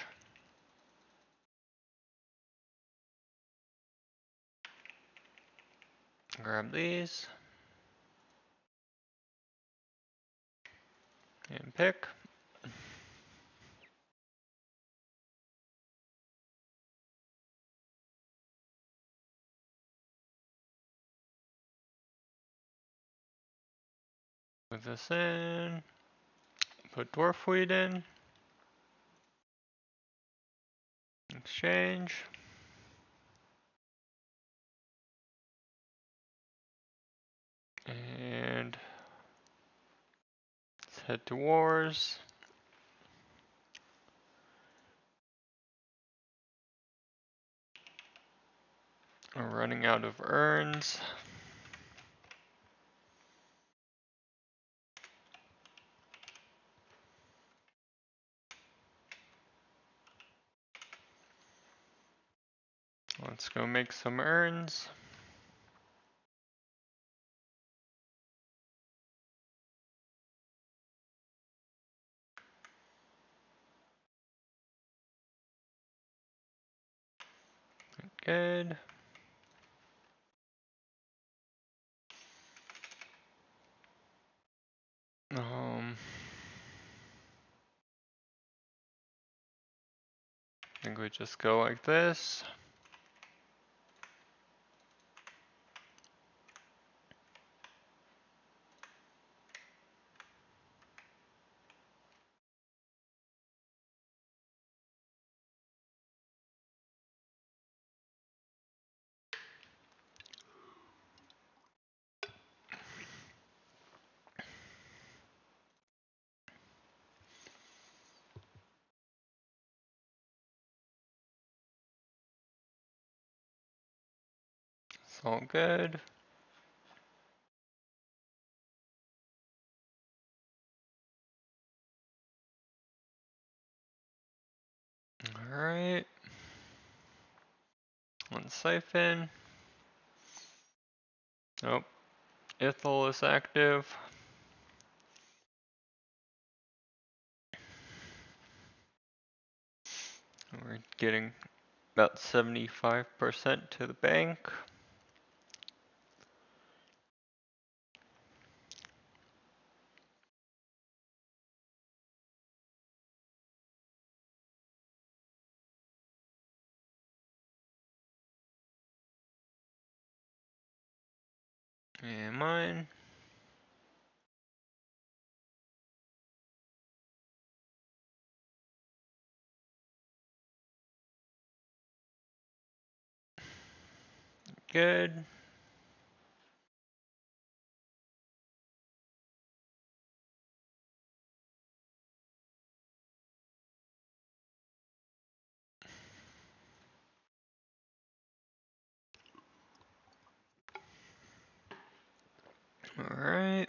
Grab these. And pick. Put this in. Put dwarf wheat in. Exchange. And let's head to wars. We're running out of urns. Let's go make some urns. Good. I think we just go like this. It's all good. Alright. One siphon. Nope. Ithel is active. We're getting about 75% to the bank. And mine. Good. Alright.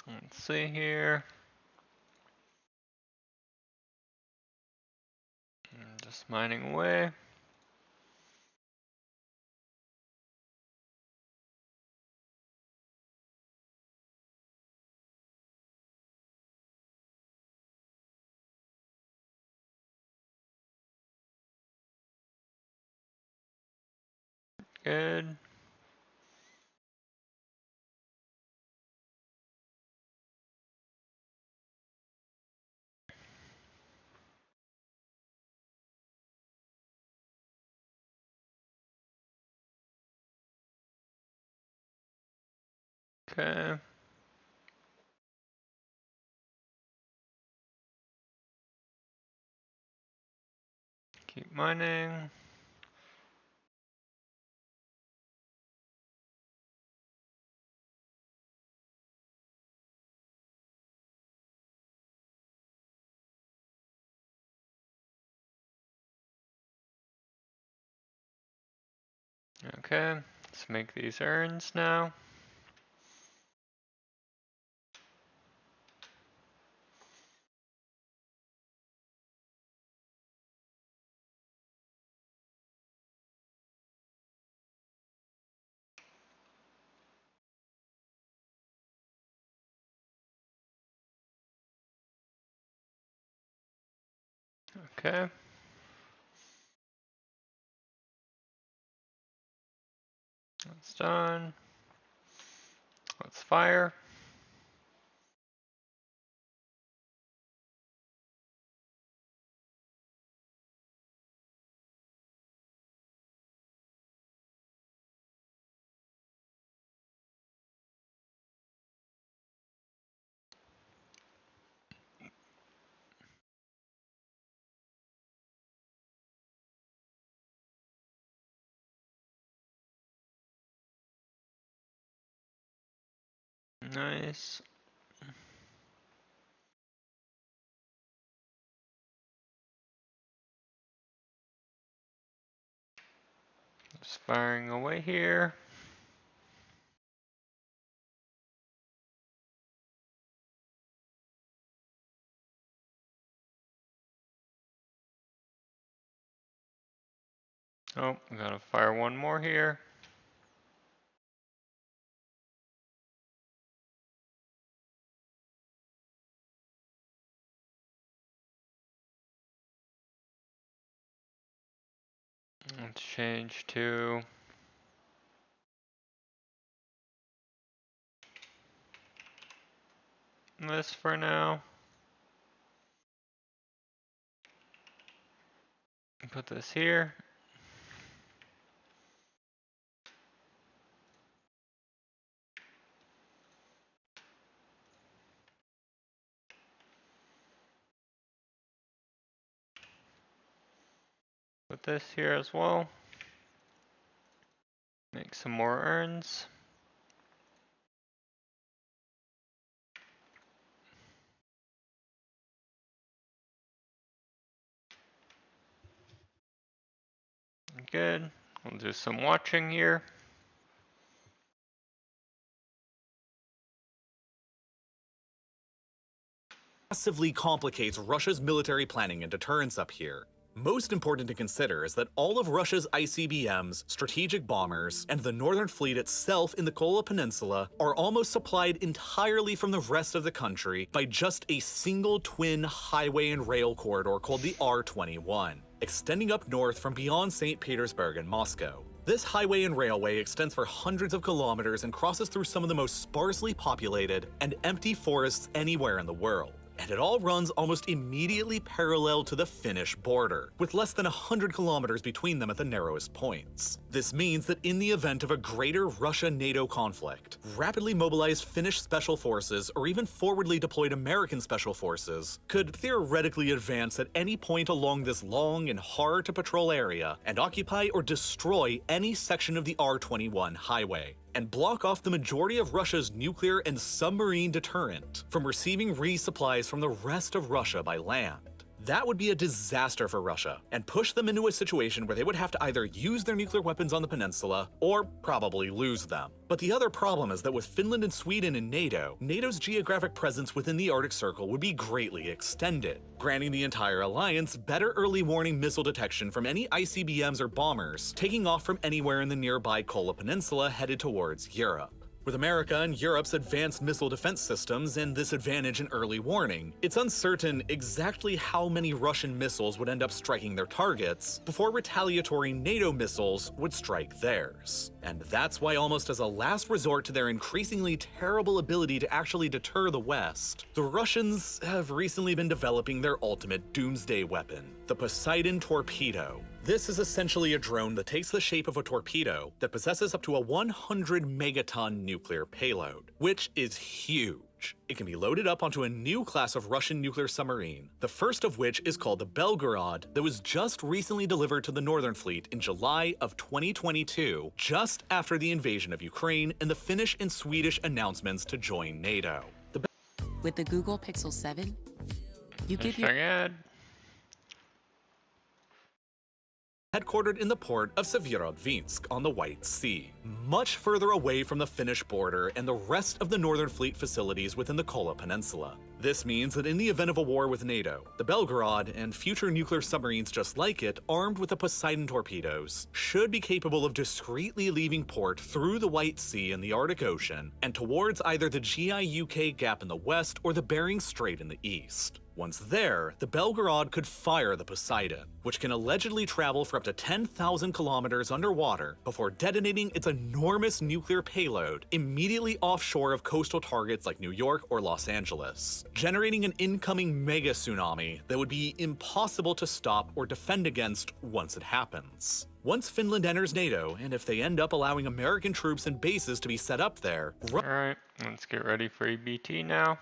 Let's see here. Just mining away. Good. Okay. Keep mining. Okay, let's make these urns now. Okay. That's done. Let's fire. Nice. Just firing away here. Oh, we gotta fire one more here. Let's change to this for now. Put this here. Put this here as well. Make some more urns. Good. We'll do some watching here. Massively complicates Russia's military planning and deterrence up here. Most important to consider is that all of Russia's ICBMs, strategic bombers, and the Northern Fleet itself in the Kola Peninsula are almost supplied entirely from the rest of the country by just a single twin highway and rail corridor called the R21, extending up north from beyond St. Petersburg and Moscow. This highway and railway extends for hundreds of kilometers and crosses through some of the most sparsely populated and empty forests anywhere in the world. And it all runs almost immediately parallel to the Finnish border, with less than 100 kilometers between them at the narrowest points. This means that in the event of a greater Russia-NATO conflict, rapidly mobilized Finnish special forces or even forwardly deployed American special forces could theoretically advance at any point along this long and hard-to-patrol area and occupy or destroy any section of the R21 highway, and block off the majority of Russia's nuclear and submarine deterrent from receiving resupplies from the rest of Russia by land. That would be a disaster for Russia, and push them into a situation where they would have to either use their nuclear weapons on the peninsula, or probably lose them. But the other problem is that with Finland and Sweden in NATO, NATO's geographic presence within the Arctic Circle would be greatly extended, granting the entire alliance better early warning missile detection from any ICBMs or bombers taking off from anywhere in the nearby Kola Peninsula headed towards Europe. With America and Europe's advanced missile defense systems and this advantage in early warning, it's uncertain exactly how many Russian missiles would end up striking their targets before retaliatory NATO missiles would strike theirs. And that's why, almost as a last resort to their increasingly terrible ability to actually deter the West, the Russians have recently been developing their ultimate doomsday weapon, the Poseidon torpedo. This is essentially a drone that takes the shape of a torpedo that possesses up to a 100 megaton nuclear payload, which is huge. It can be loaded up onto a new class of Russian nuclear submarine, the first of which is called the Belgorod, that was just recently delivered to the Northern Fleet in July of 2022, just after the invasion of Ukraine and the Finnish and Swedish announcements to join NATO. With the Google Pixel 7, you give your headquartered in the port of Severodvinsk on the White Sea, much further away from the Finnish border and the rest of the Northern Fleet facilities within the Kola Peninsula. This means that in the event of a war with NATO, the Belgorod and future nuclear submarines just like it, armed with the Poseidon torpedoes, should be capable of discreetly leaving port through the White Sea and the Arctic Ocean and towards either the GIUK Gap in the west or the Bering Strait in the east. Once there, the Belgorod could fire the Poseidon, which can allegedly travel for up to 10,000 kilometers underwater before detonating its enormous nuclear payload immediately offshore of coastal targets like New York or Los Angeles, generating an incoming mega tsunami that would be impossible to stop or defend against once it happens. Once Finland enters NATO, and if they end up allowing American troops and bases to be set up there, Alright, let's get ready for EBT now.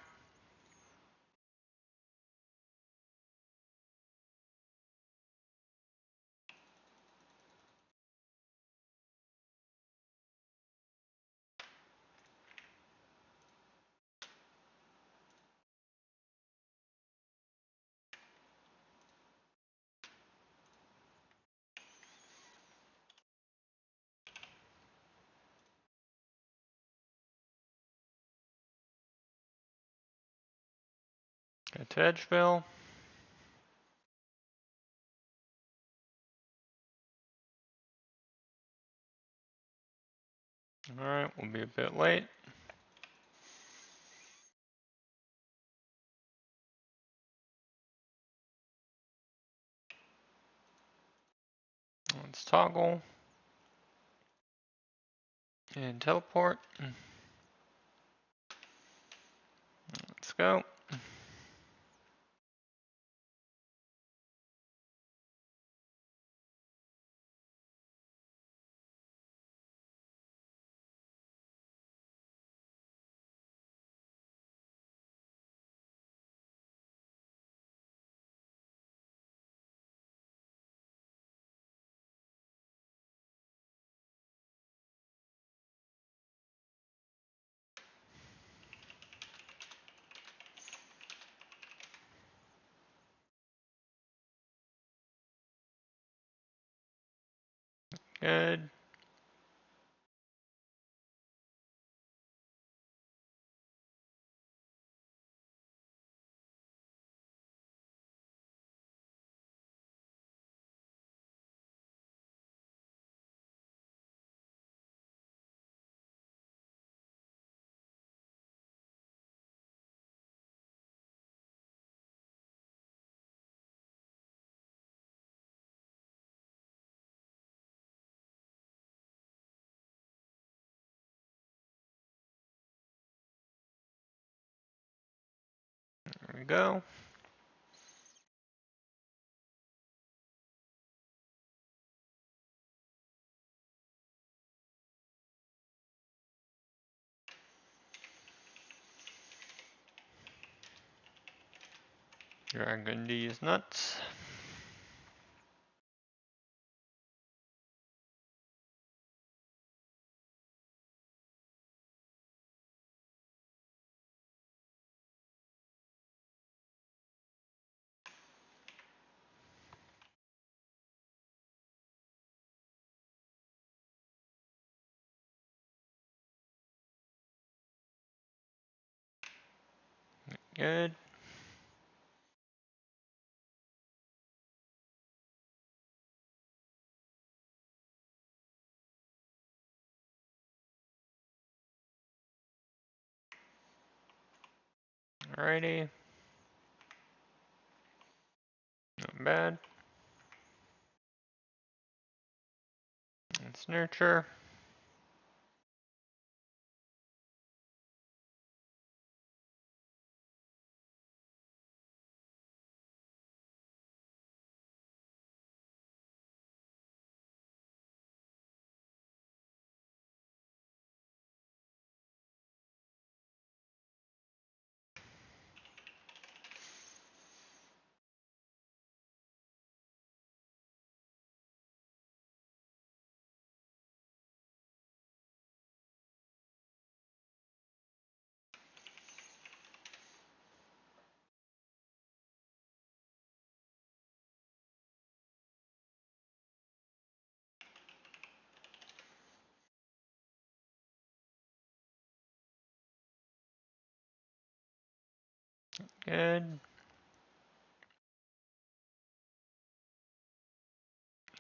Go to Edgeville. Alright, we'll be a bit late. Let's toggle. And teleport. Let's go. Good. There we go. Dragging these nuts. Good. Alrighty. Not bad. Let's nurture. Good.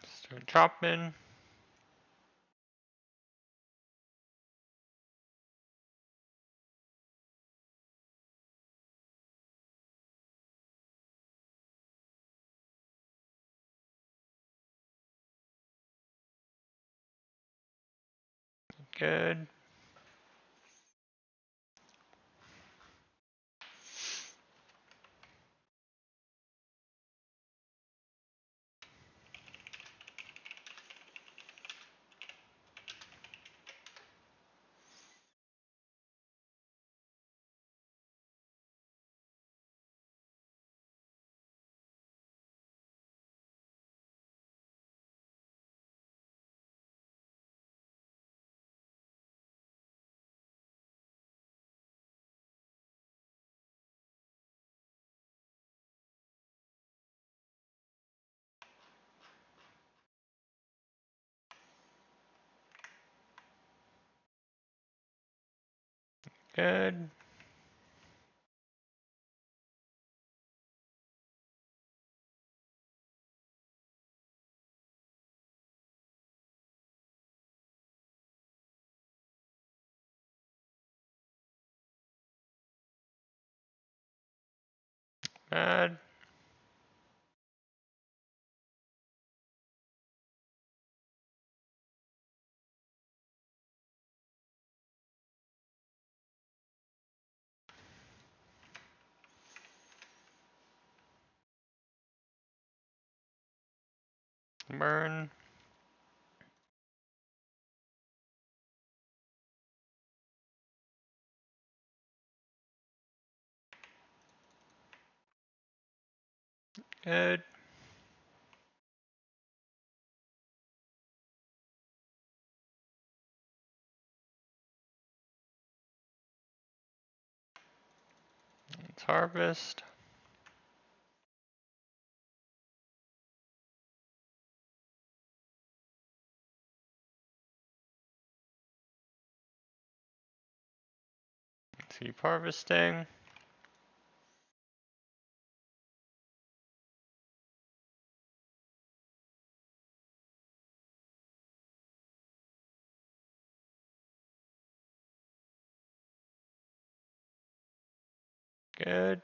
Start chopping. Good. Good. Bad. Burn. Good. Let's harvest. Keep harvesting. Good.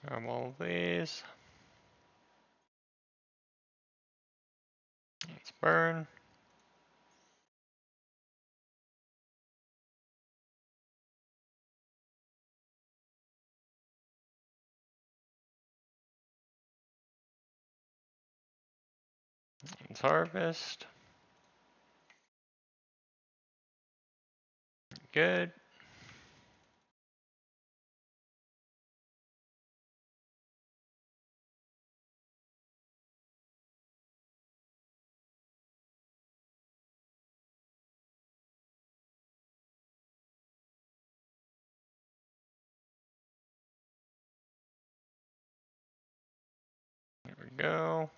Grab all of these. Let's burn. Let's harvest. Good. There we go.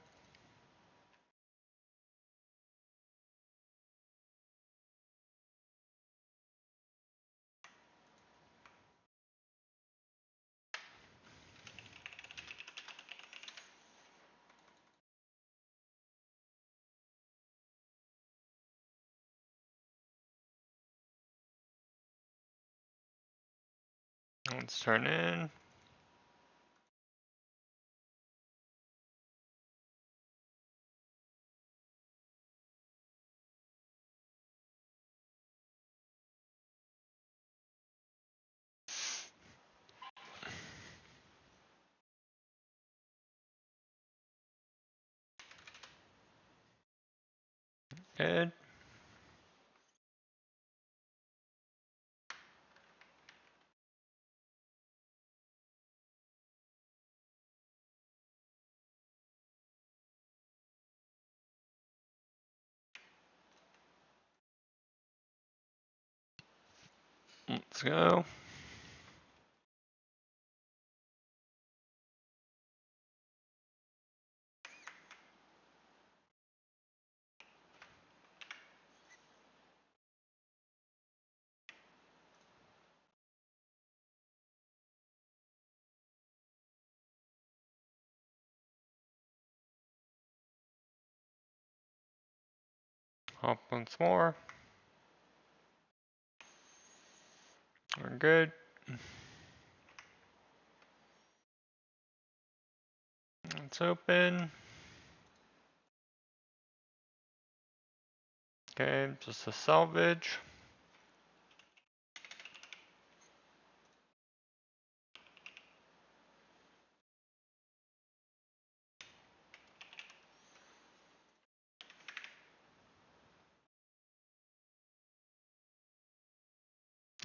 Let's turn in. Good. Let's go. Hop once more. We're good. Let's open. Okay, just a salvage.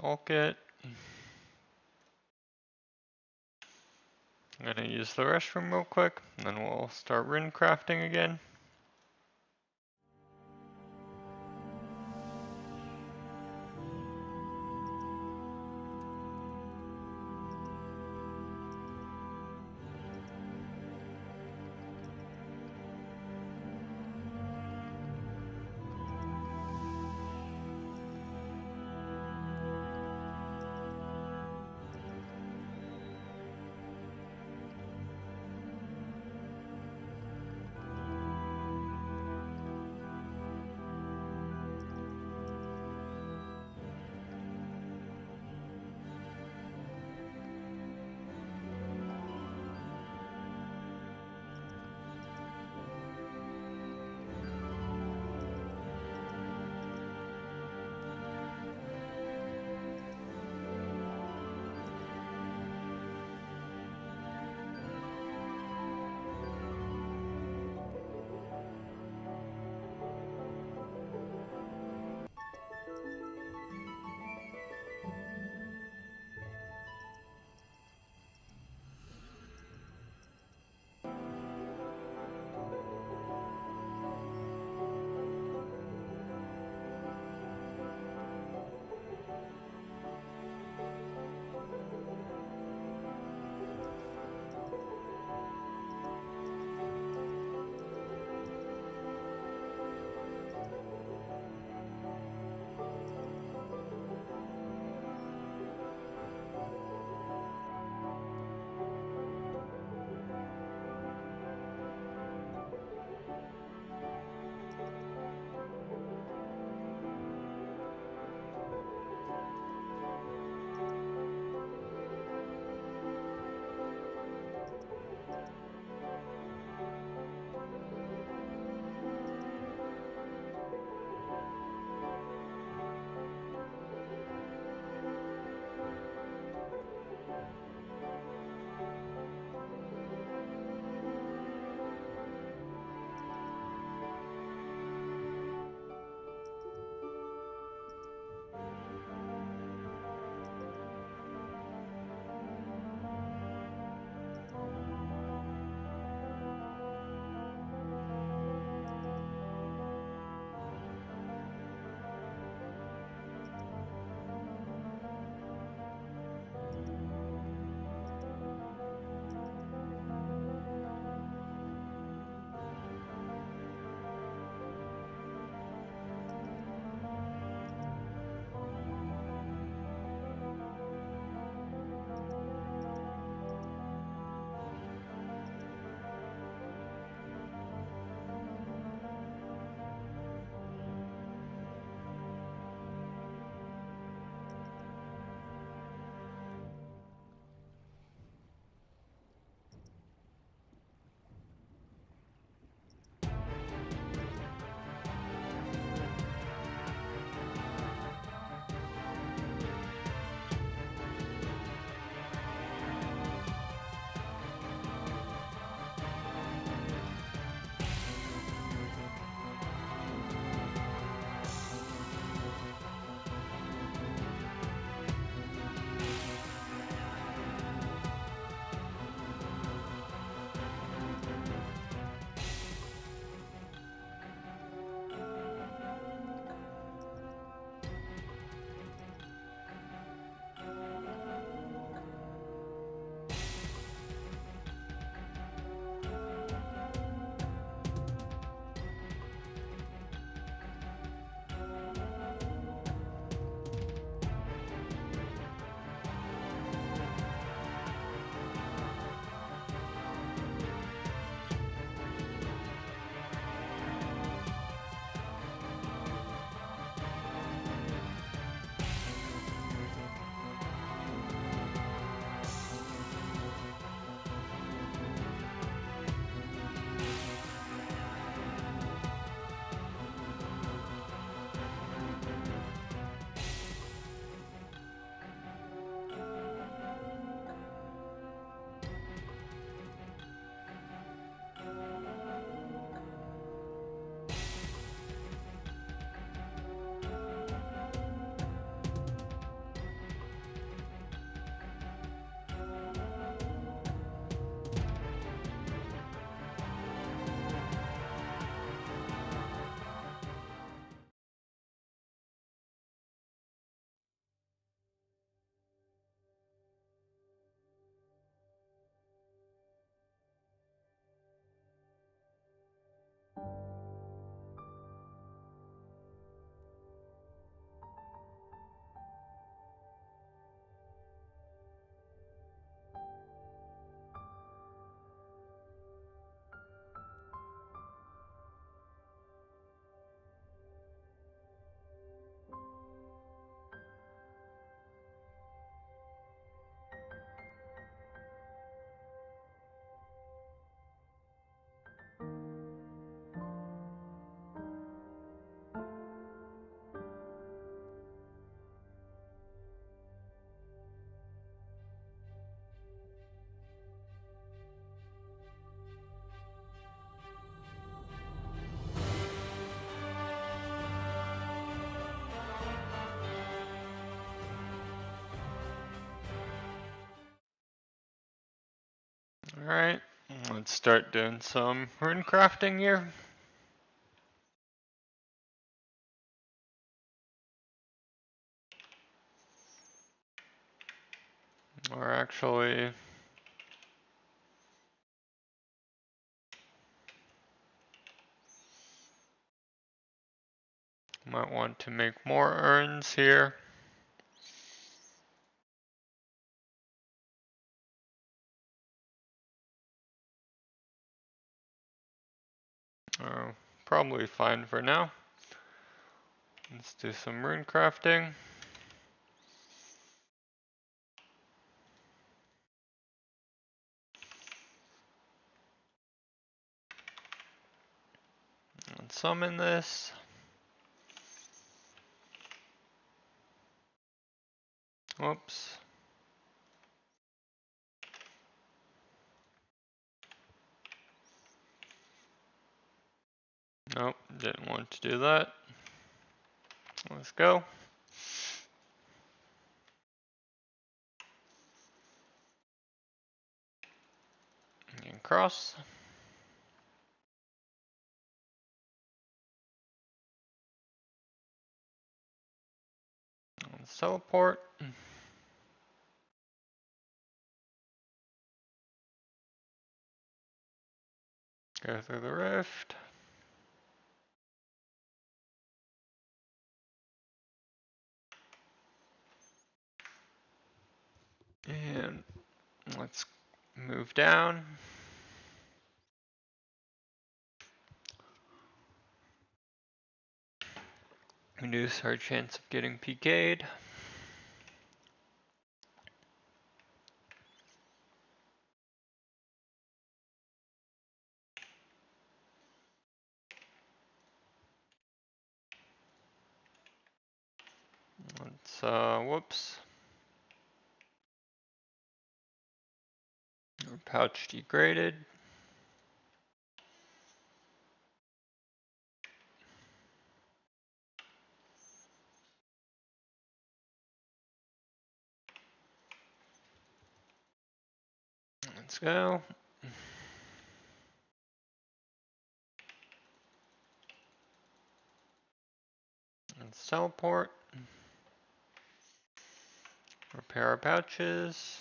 Bulk it. I'm gonna use the restroom real quick, and then we'll start rune crafting again. Alright, let's start doing some rune crafting here. Or actually, might want to make more urns here. Probably fine for now. Let's do some rune crafting. Let's summon this. Whoops. Nope, didn't want to do that. Let's go. And cross. Let's teleport. Go through the rift. And let's move down. Reduce our chance of getting PK'd. Let's, whoops. Our pouch degraded. Let's go. Let's teleport. Repair our pouches.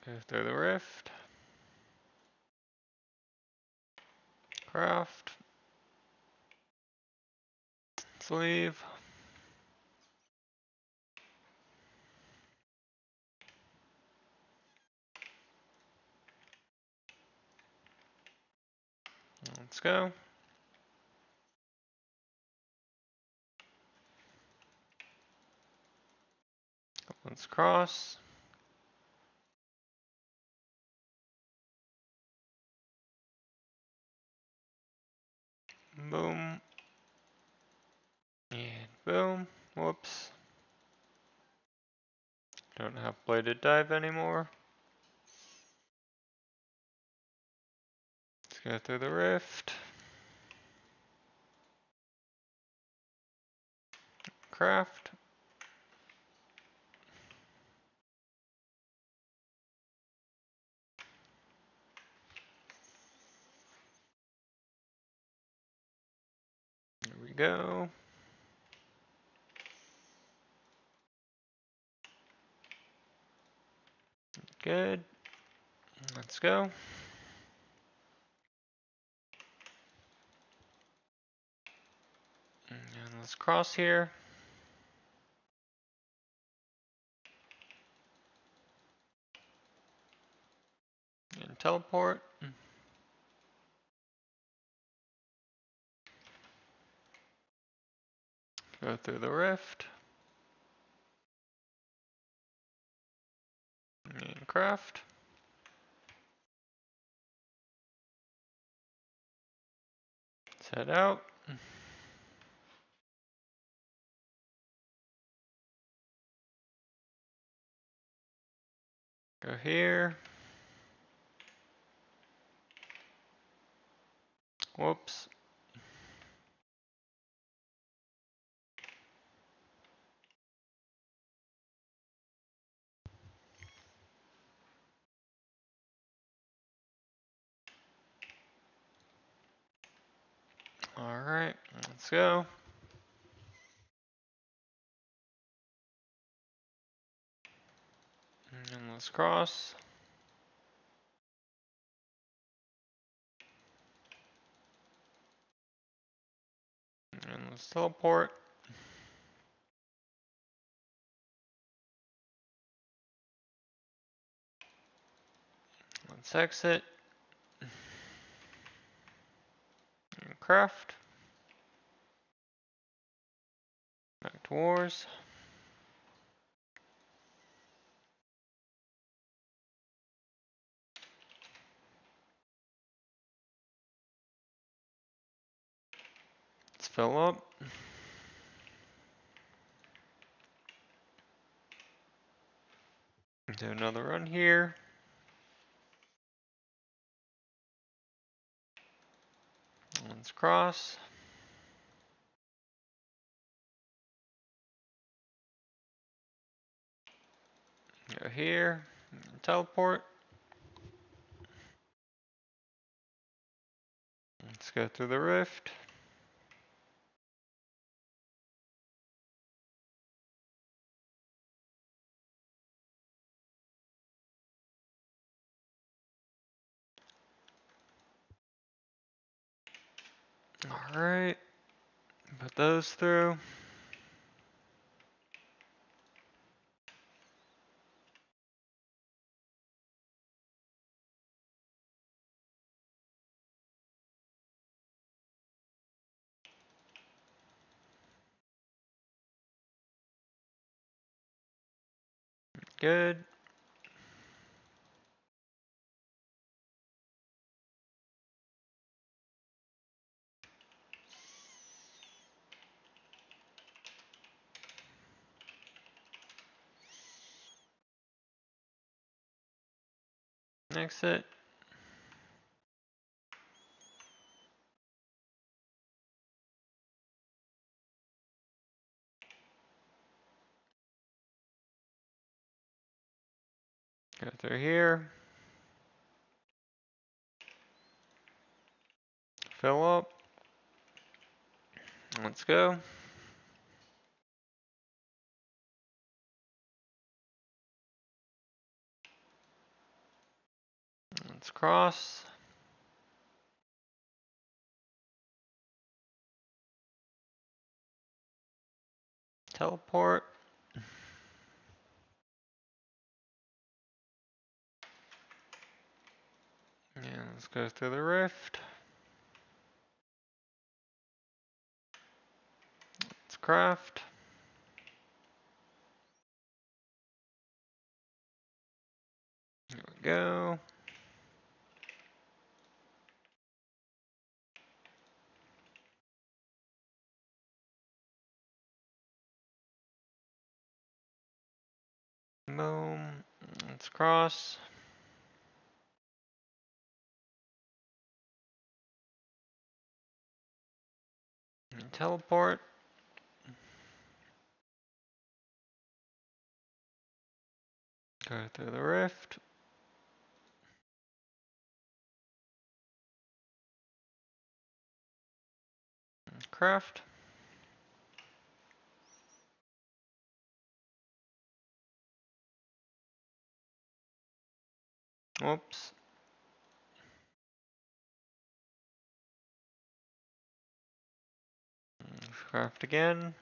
Go through the rift. Craft. Sleeve. Let's go. Let's cross. Boom. And boom. Whoops. Don't have bladed dive anymore. Let's go through the rift. Craft. There we go. Good. Let's go. And let's cross here. And teleport. Go through the rift. And craft. Let's head out. Go here. Whoops. Alright, let's go. And let's cross. And let's teleport. Let's exit. And craft. Back to wars. Let's fill up. Do another run here. Let's cross. Go here. Teleport. Let's go through the rift. Alright. Put those through. Good. Exit. Go through here. Fill up. Let's go. Let's cross. Teleport. Yeah, let's go through the rift. Let's craft. Here we go. Boom. Let's cross. And teleport. Go through the rift. Craft. Whoops. Craft again.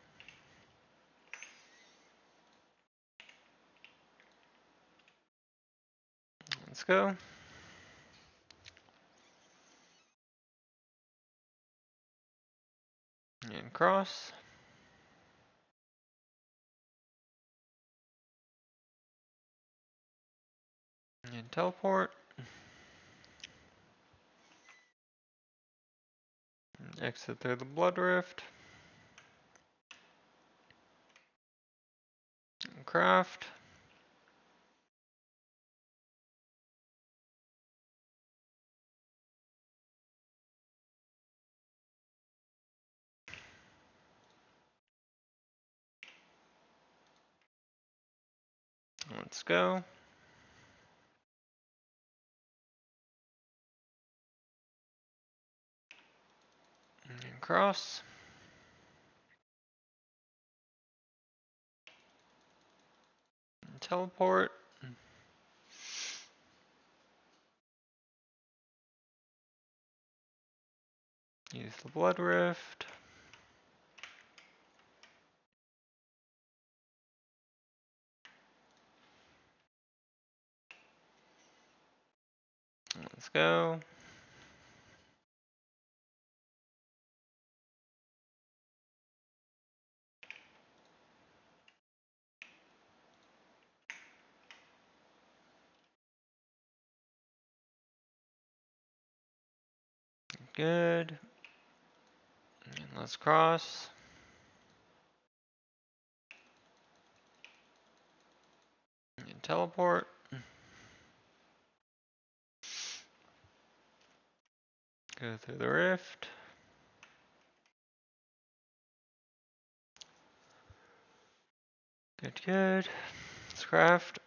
Let's go. And cross. And teleport. And exit through the blood rift. And craft. Let's go. And cross. And teleport. Use the blood rift. Let's go. Good. And let's cross. And teleport. Go through the rift. Good, good. Let's craft.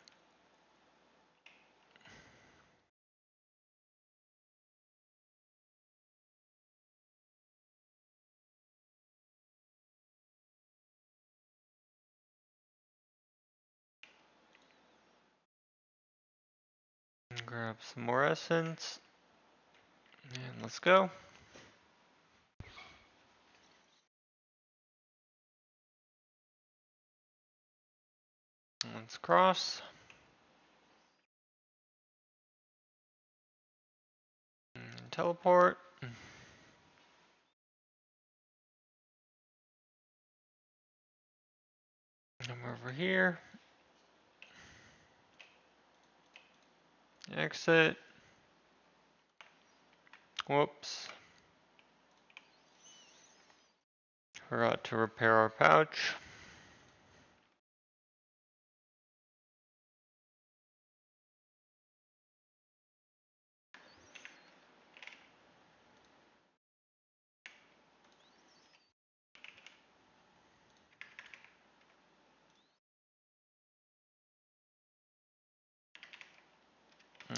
And grab some more essence. And let's go. Let's cross. And teleport. Come over here. Exit. Whoops. Forgot to repair our pouch.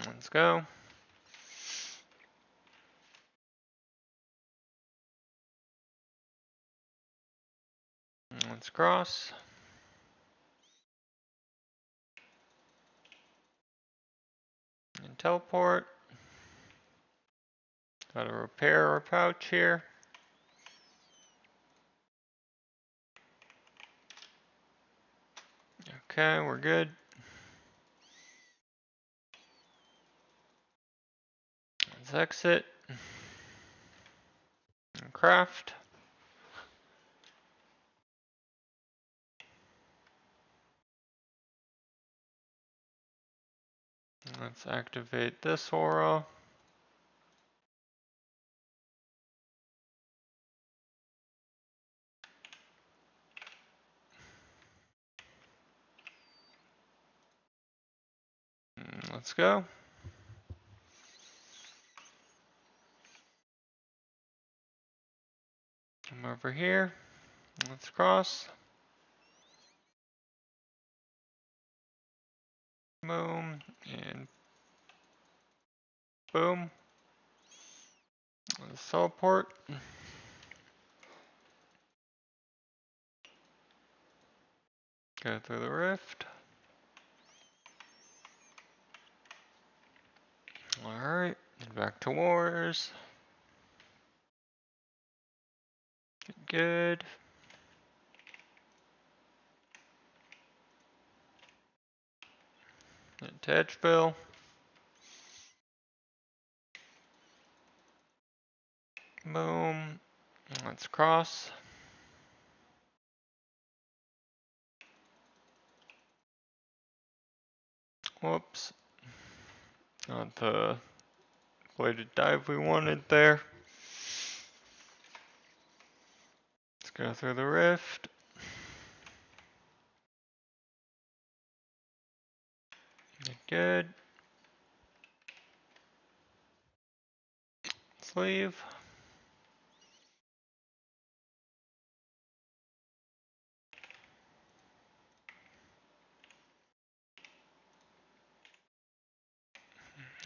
Let's go. Let's cross. And teleport. Gotta repair our pouch here. Okay, we're good. Let's exit. And craft. Let's activate this aura. Let's go. Come over here. Let's cross. Boom. And boom. Let's teleport. Go through the rift. Alright. Back to wars. Good. To Edgeville. Boom. Let's cross. Whoops. Not the bladed dive we wanted there. Let's go through the rift. Good. Let's leave.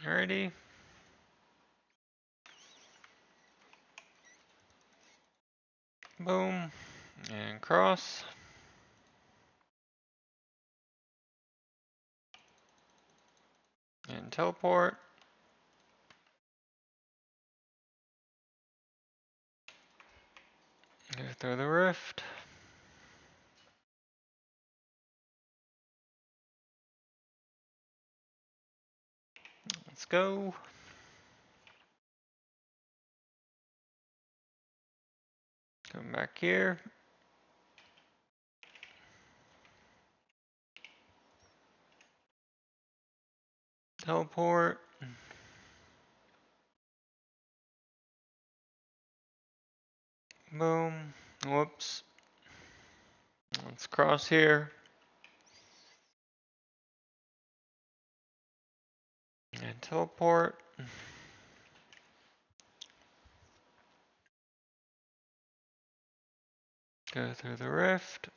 Alrighty. Boom. And cross. And teleport. Go through the rift. Let's go. Come back here. Teleport. Boom. Whoops. Let's cross here. And teleport. Go through the rift.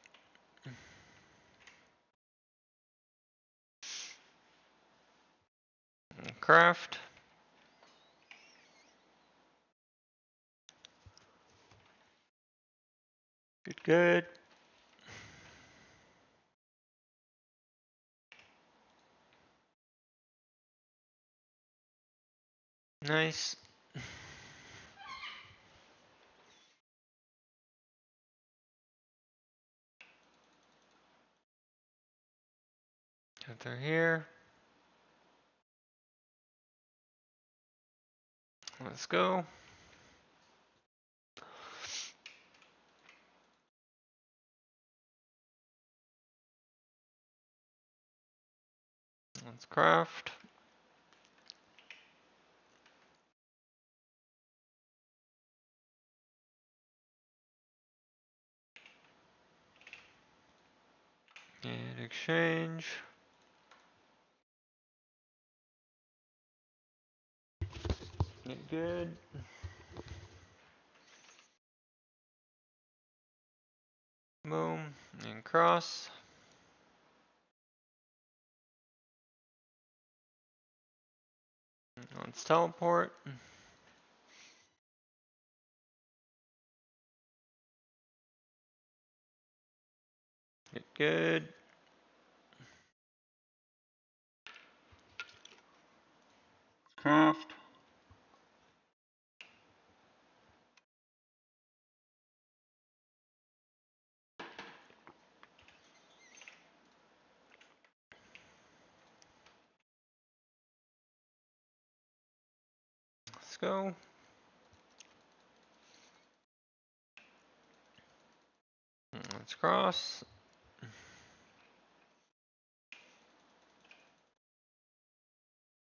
And craft. Good, good. Nice. Go through here. Let's go. Let's craft. And exchange. Get good. Boom. And cross. Let's teleport. Get good. Craft. Let's go. Let's cross.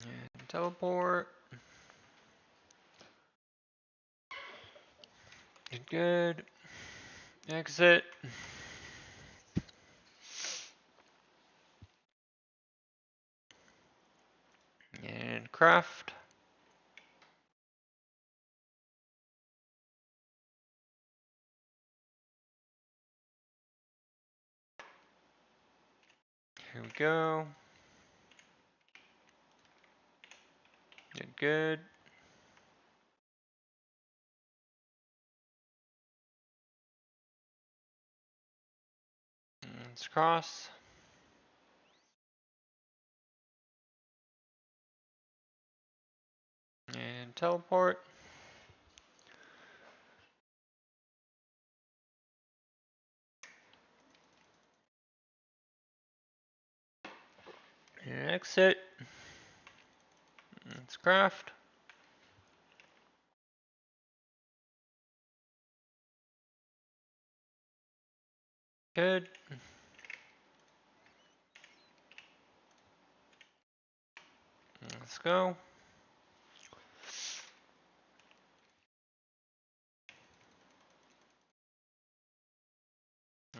And teleport. Get good. Exit. And craft. Here we go. Get good. Let's cross. And teleport. And exit. Let's craft. Good. Let's go.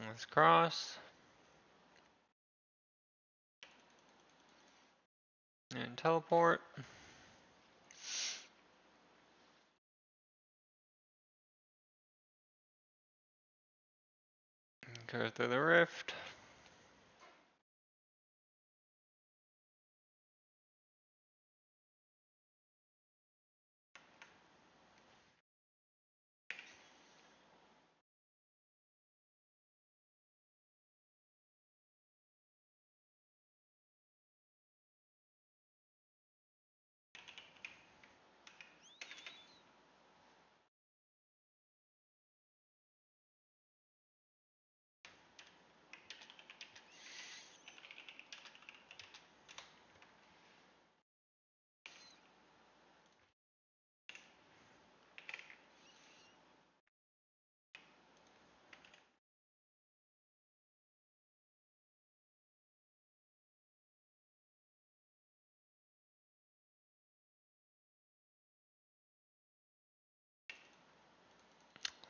Let's cross. And teleport. Go through the rift.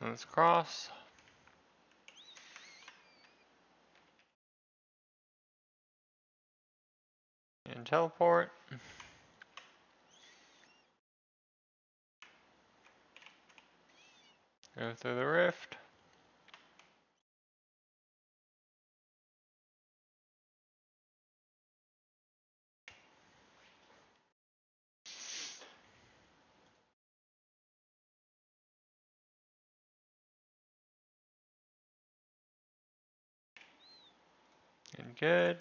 Let's cross. And teleport. Go through the rift. And good.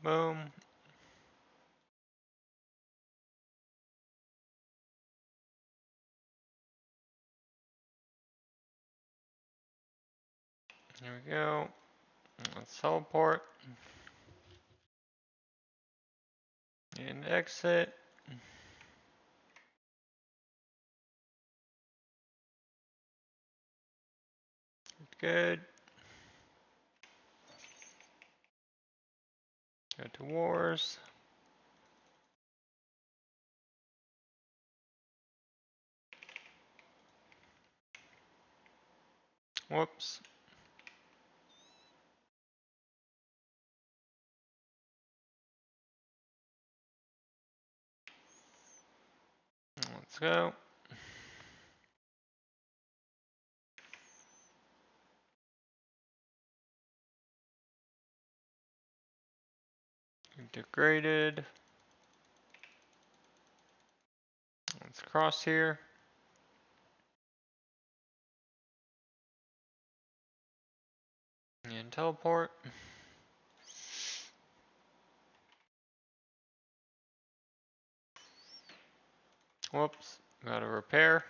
Boom. Here we go. Let's teleport. And exit. Good. Go to wars. Whoops. Let's go. Degraded. Let's cross here. And teleport. Whoops. Gotta repair.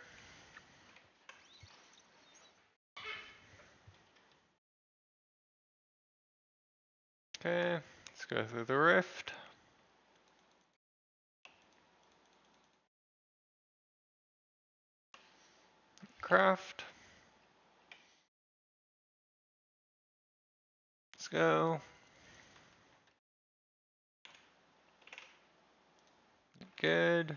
Okay. Let's go through the rift. Craft. Let's go. Good.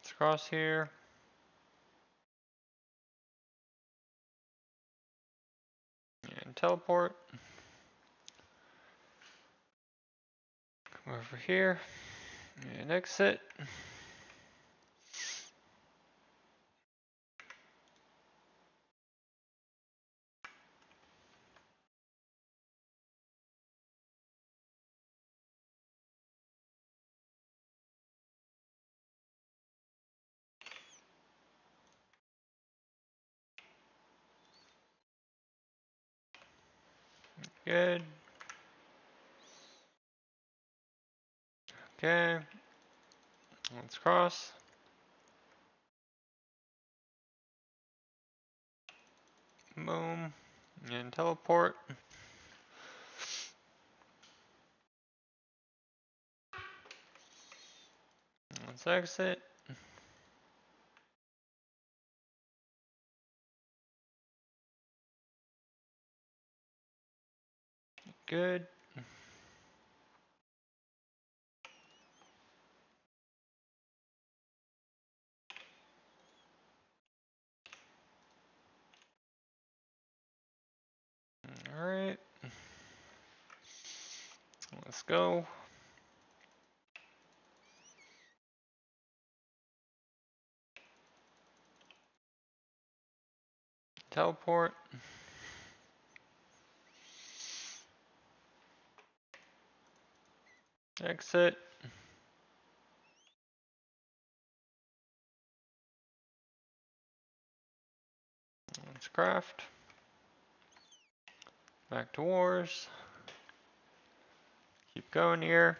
Let's cross here. And teleport. Come over here. And exit. Good. Okay. Let's cross. Boom. And teleport. Let's exit. Good. Alright. Let's go. Teleport. Exit. Let's craft. Back to wars. Keep going here.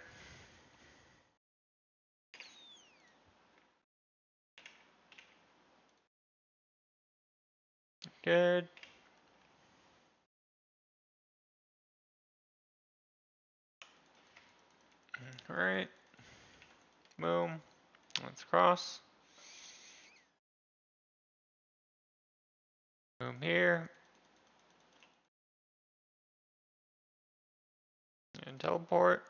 Good. Alright. Boom. Let's cross. Boom here. And teleport.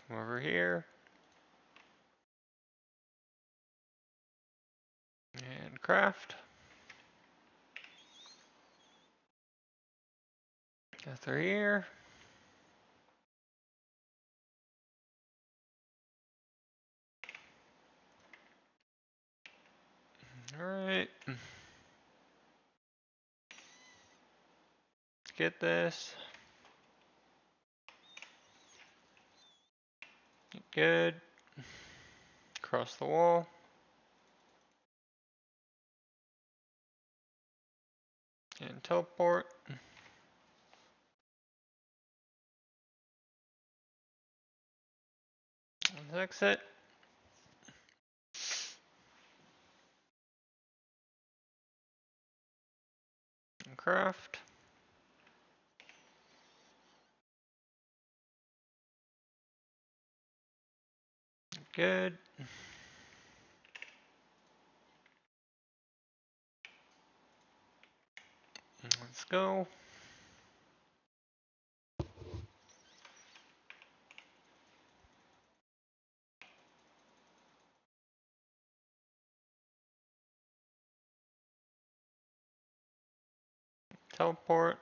Come over here. And craft. Go through here. Alright. Let's get this. Good. Cross the wall. And teleport. And exit. And craft. Good. Let's go. Teleport.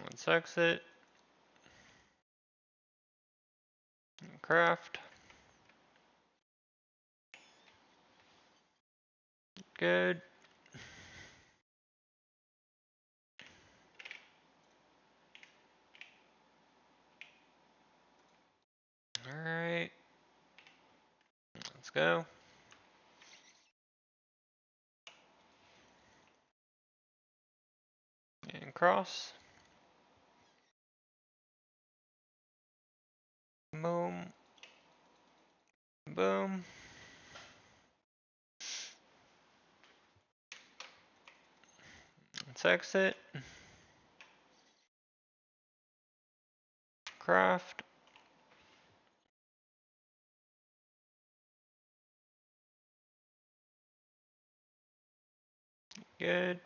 Let's exit. And craft. Good. Alright. Let's go. And cross. Boom. Boom. Let's exit. Craft. Good.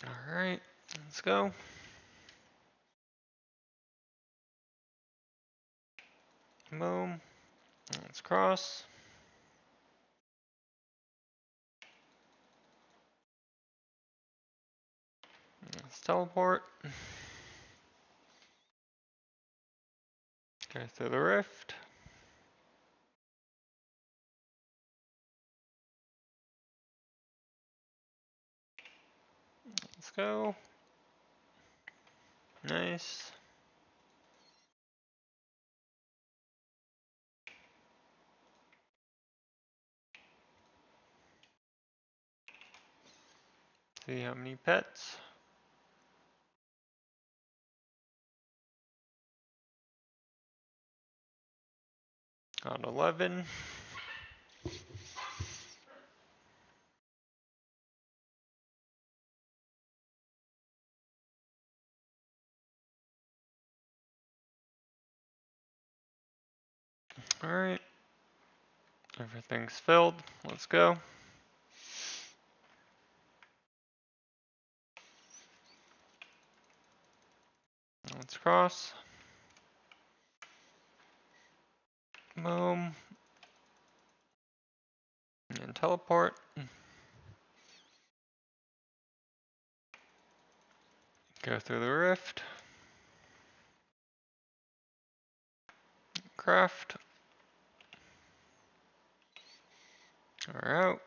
Alright, let's go. Boom. Let's cross. Let's teleport. Go through the rift. Let's go. Nice. See how many pets. Got 11. Alright. Everything's filled. Let's go. Let's cross. Boom. And teleport. Go through the rift. Craft. We're out.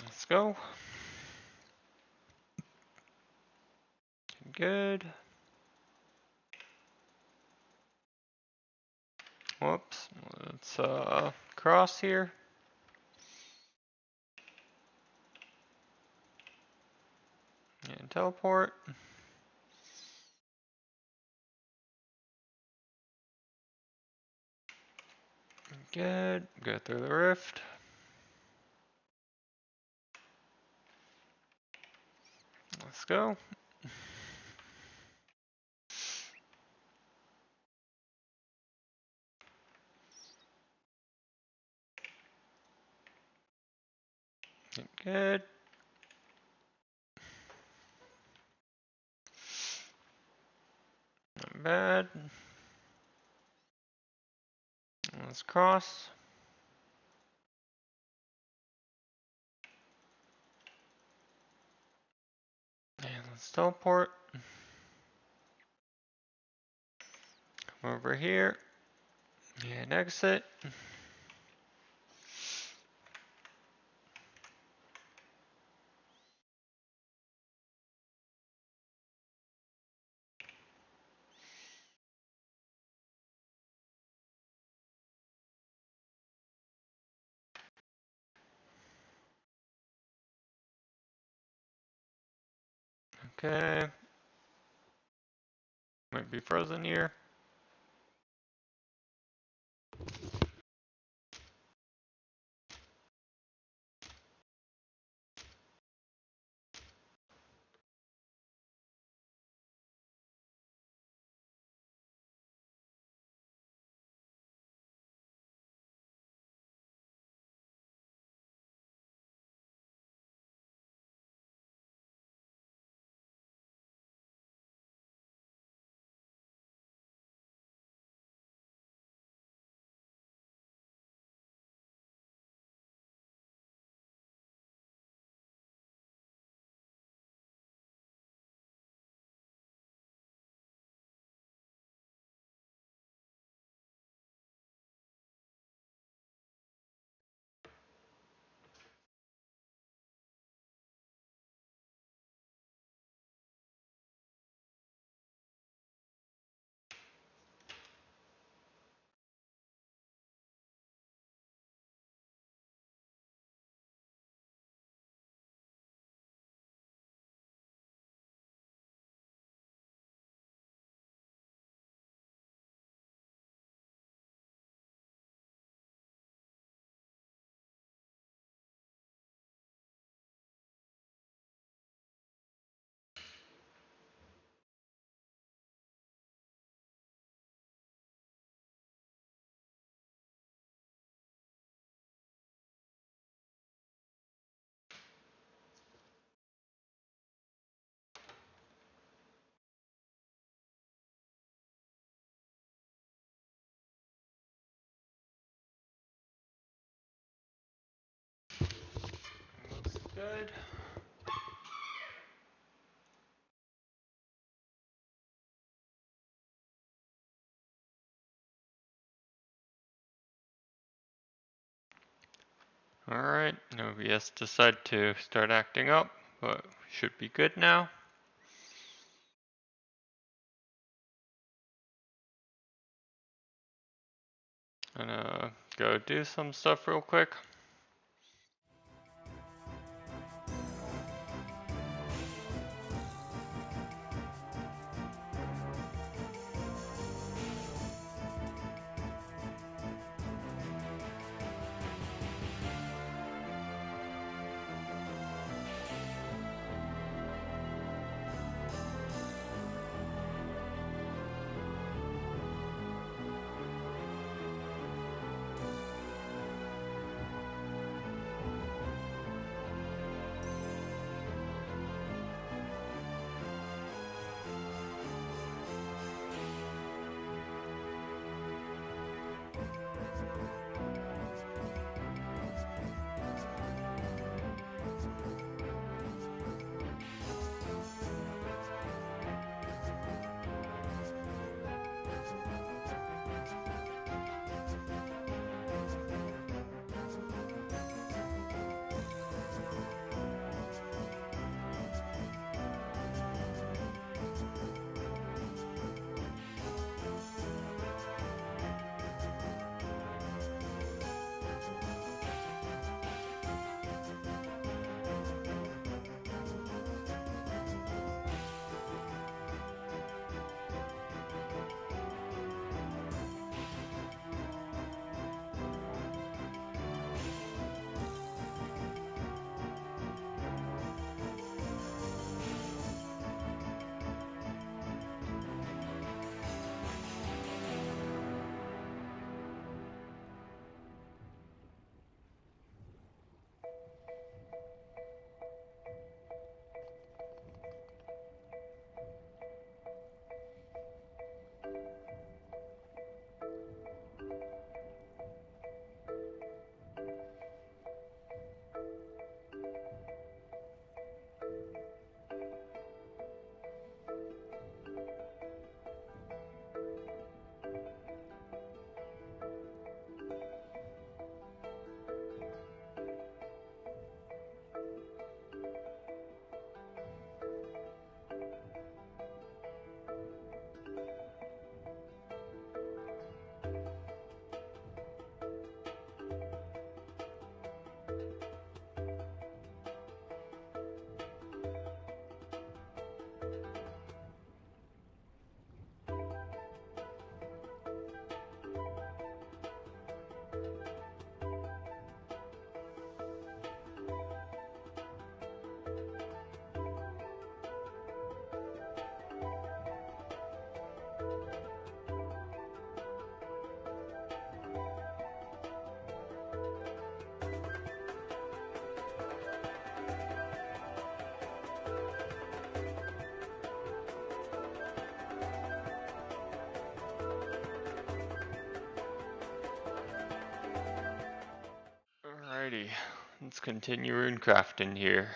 Let's go. Good. Whoops. Let's cross here. And teleport. Good. Go through the rift. Let's go. Good. Not bad. Let's cross. And let's teleport. Come over here. And exit. Okay. Might be frozen here. Looks good. Alright, OBS decided to start acting up, but should be good now. Gonna go do some stuff real quick. Let's continue rune crafting here.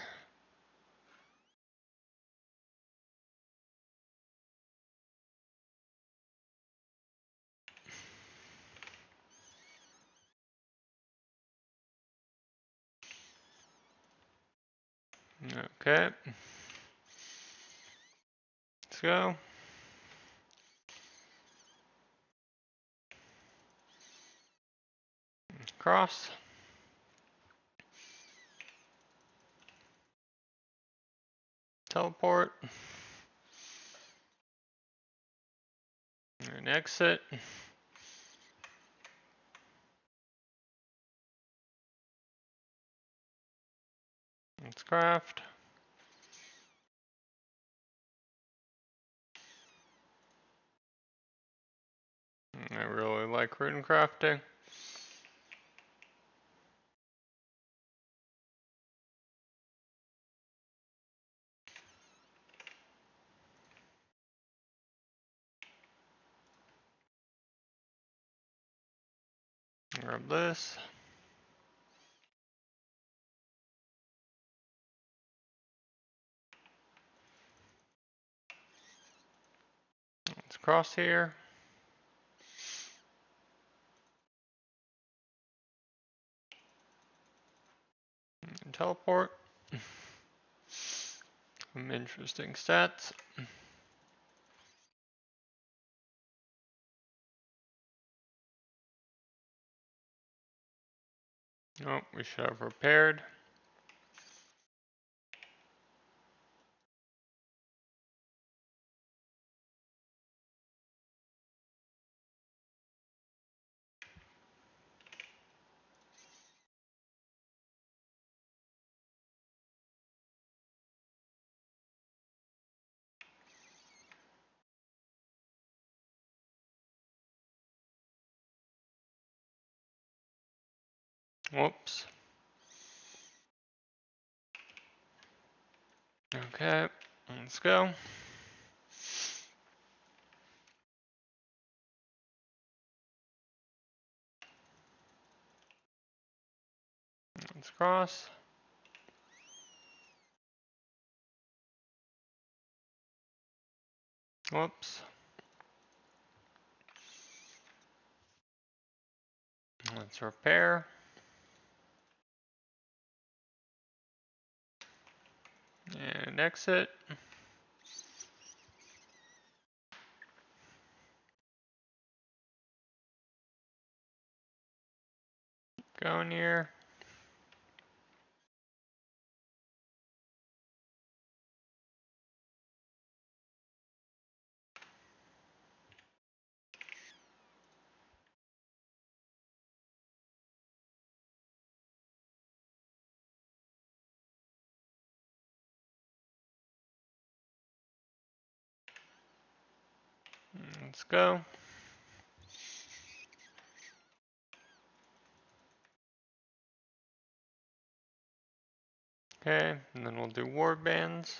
Okay. Let's go. Cross. Teleport. And exit. Let's craft. I really like rune crafting. Grab this. Let's cross here. And teleport. Some interesting stats. Oh, we should have repaired. Whoops. Okay, let's go. Let's cross. Whoops. Let's repair. And exit. Going here. Let's go. Okay, and then we'll do war bands.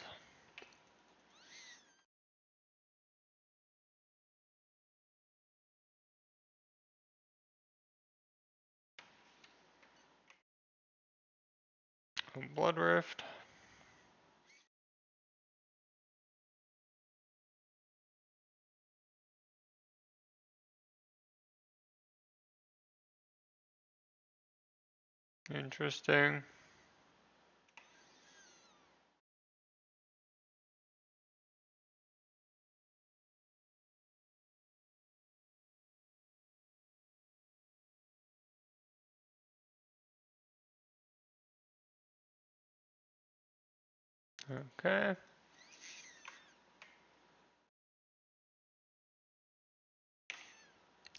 Blood rift. Interesting. Okay.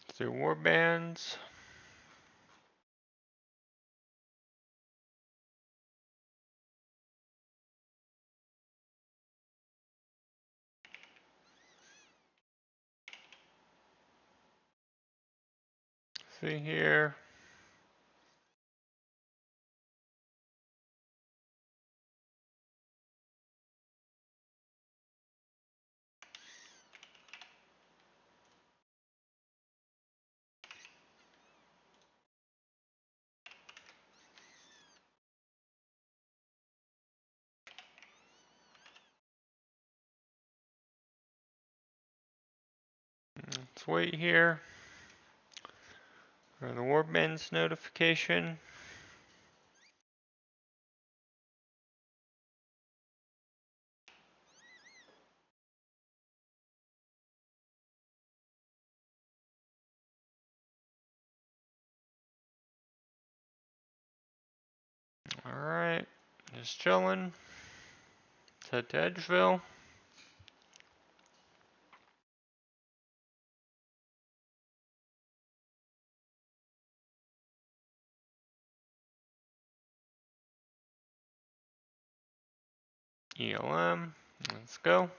Let's do war bands. See here. Let's wait here for the warband's notification. Alright, just chilling. Let's head to Edgeville. ELM, let's go.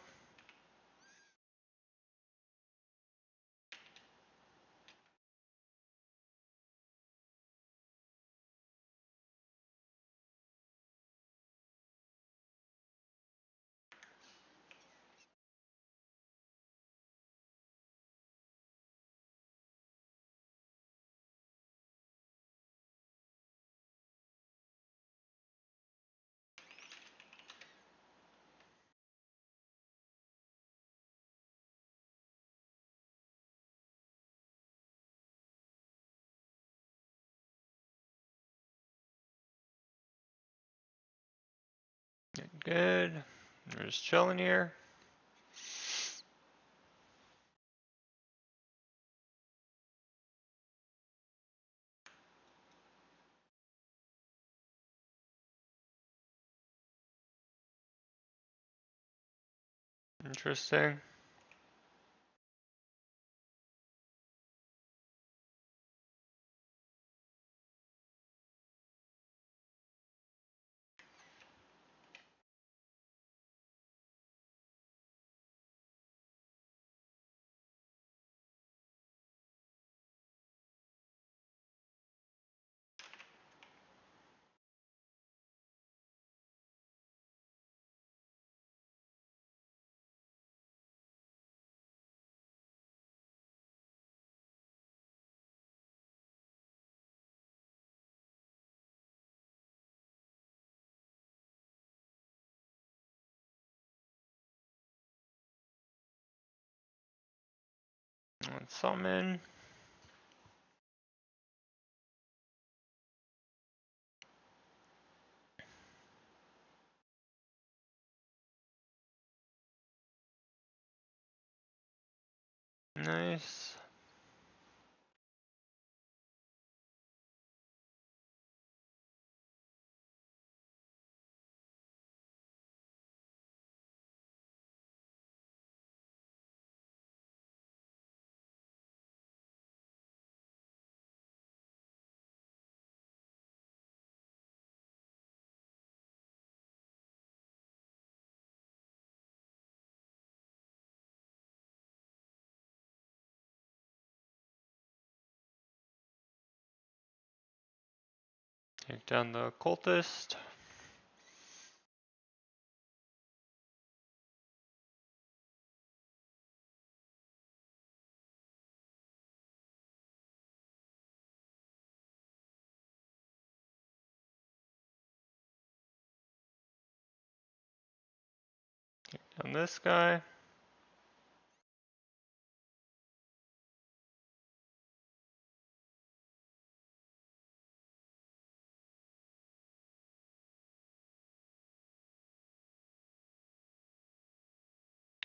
Good. We're just chilling here. Interesting. Let's summon. Nice. Take down the cultist. Take down this guy.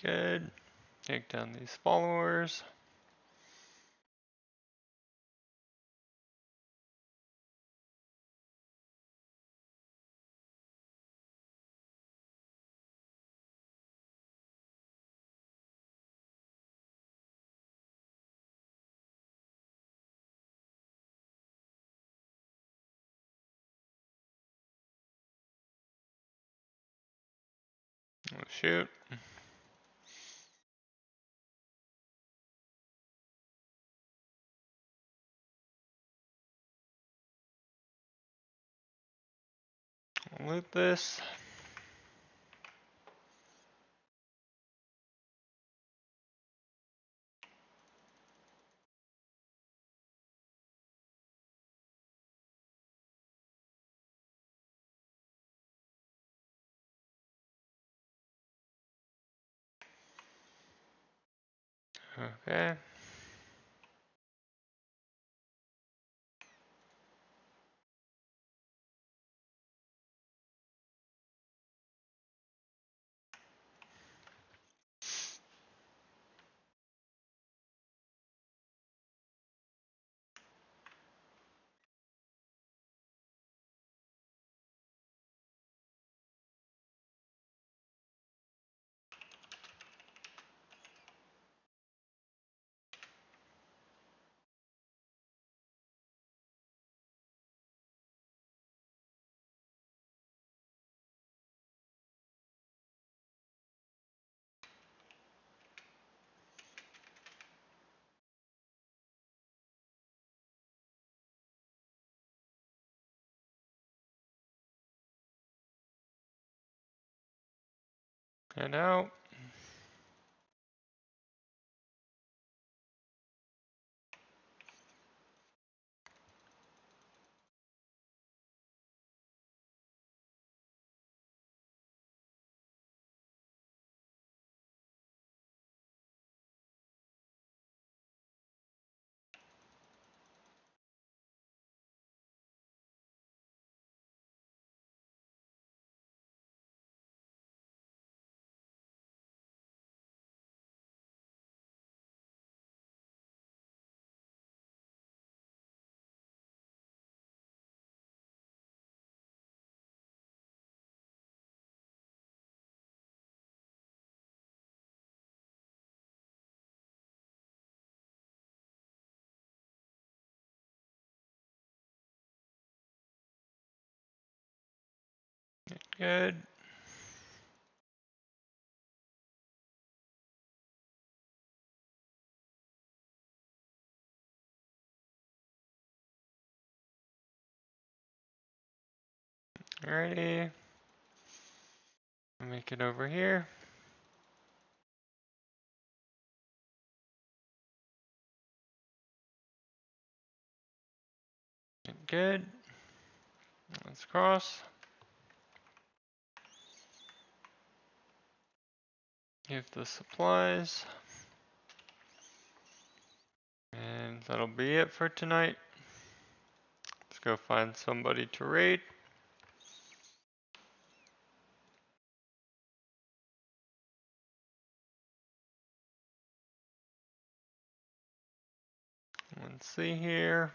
Good. Take down these followers. Oh, shoot. Loot this. Okay. Head out. Good. Alrighty. Make it over here. Good. Let's cross. Give the supplies. And that'll be it for tonight. Let's go find somebody to raid. Let's see here.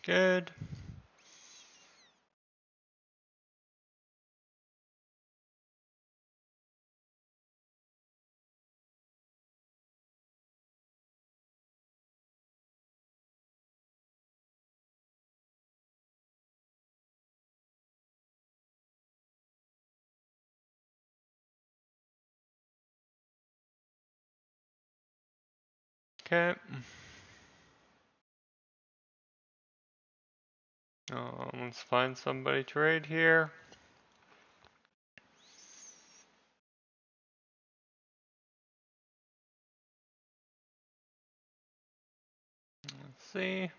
Good. Okay. Let's find somebody to raid here. Let's see.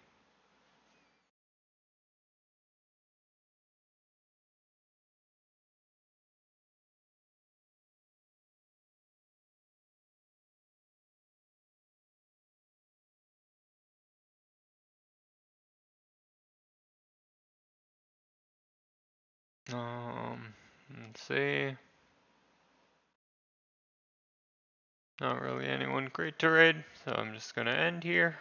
Let's see. Not really anyone great to raid, so I'm just gonna end here.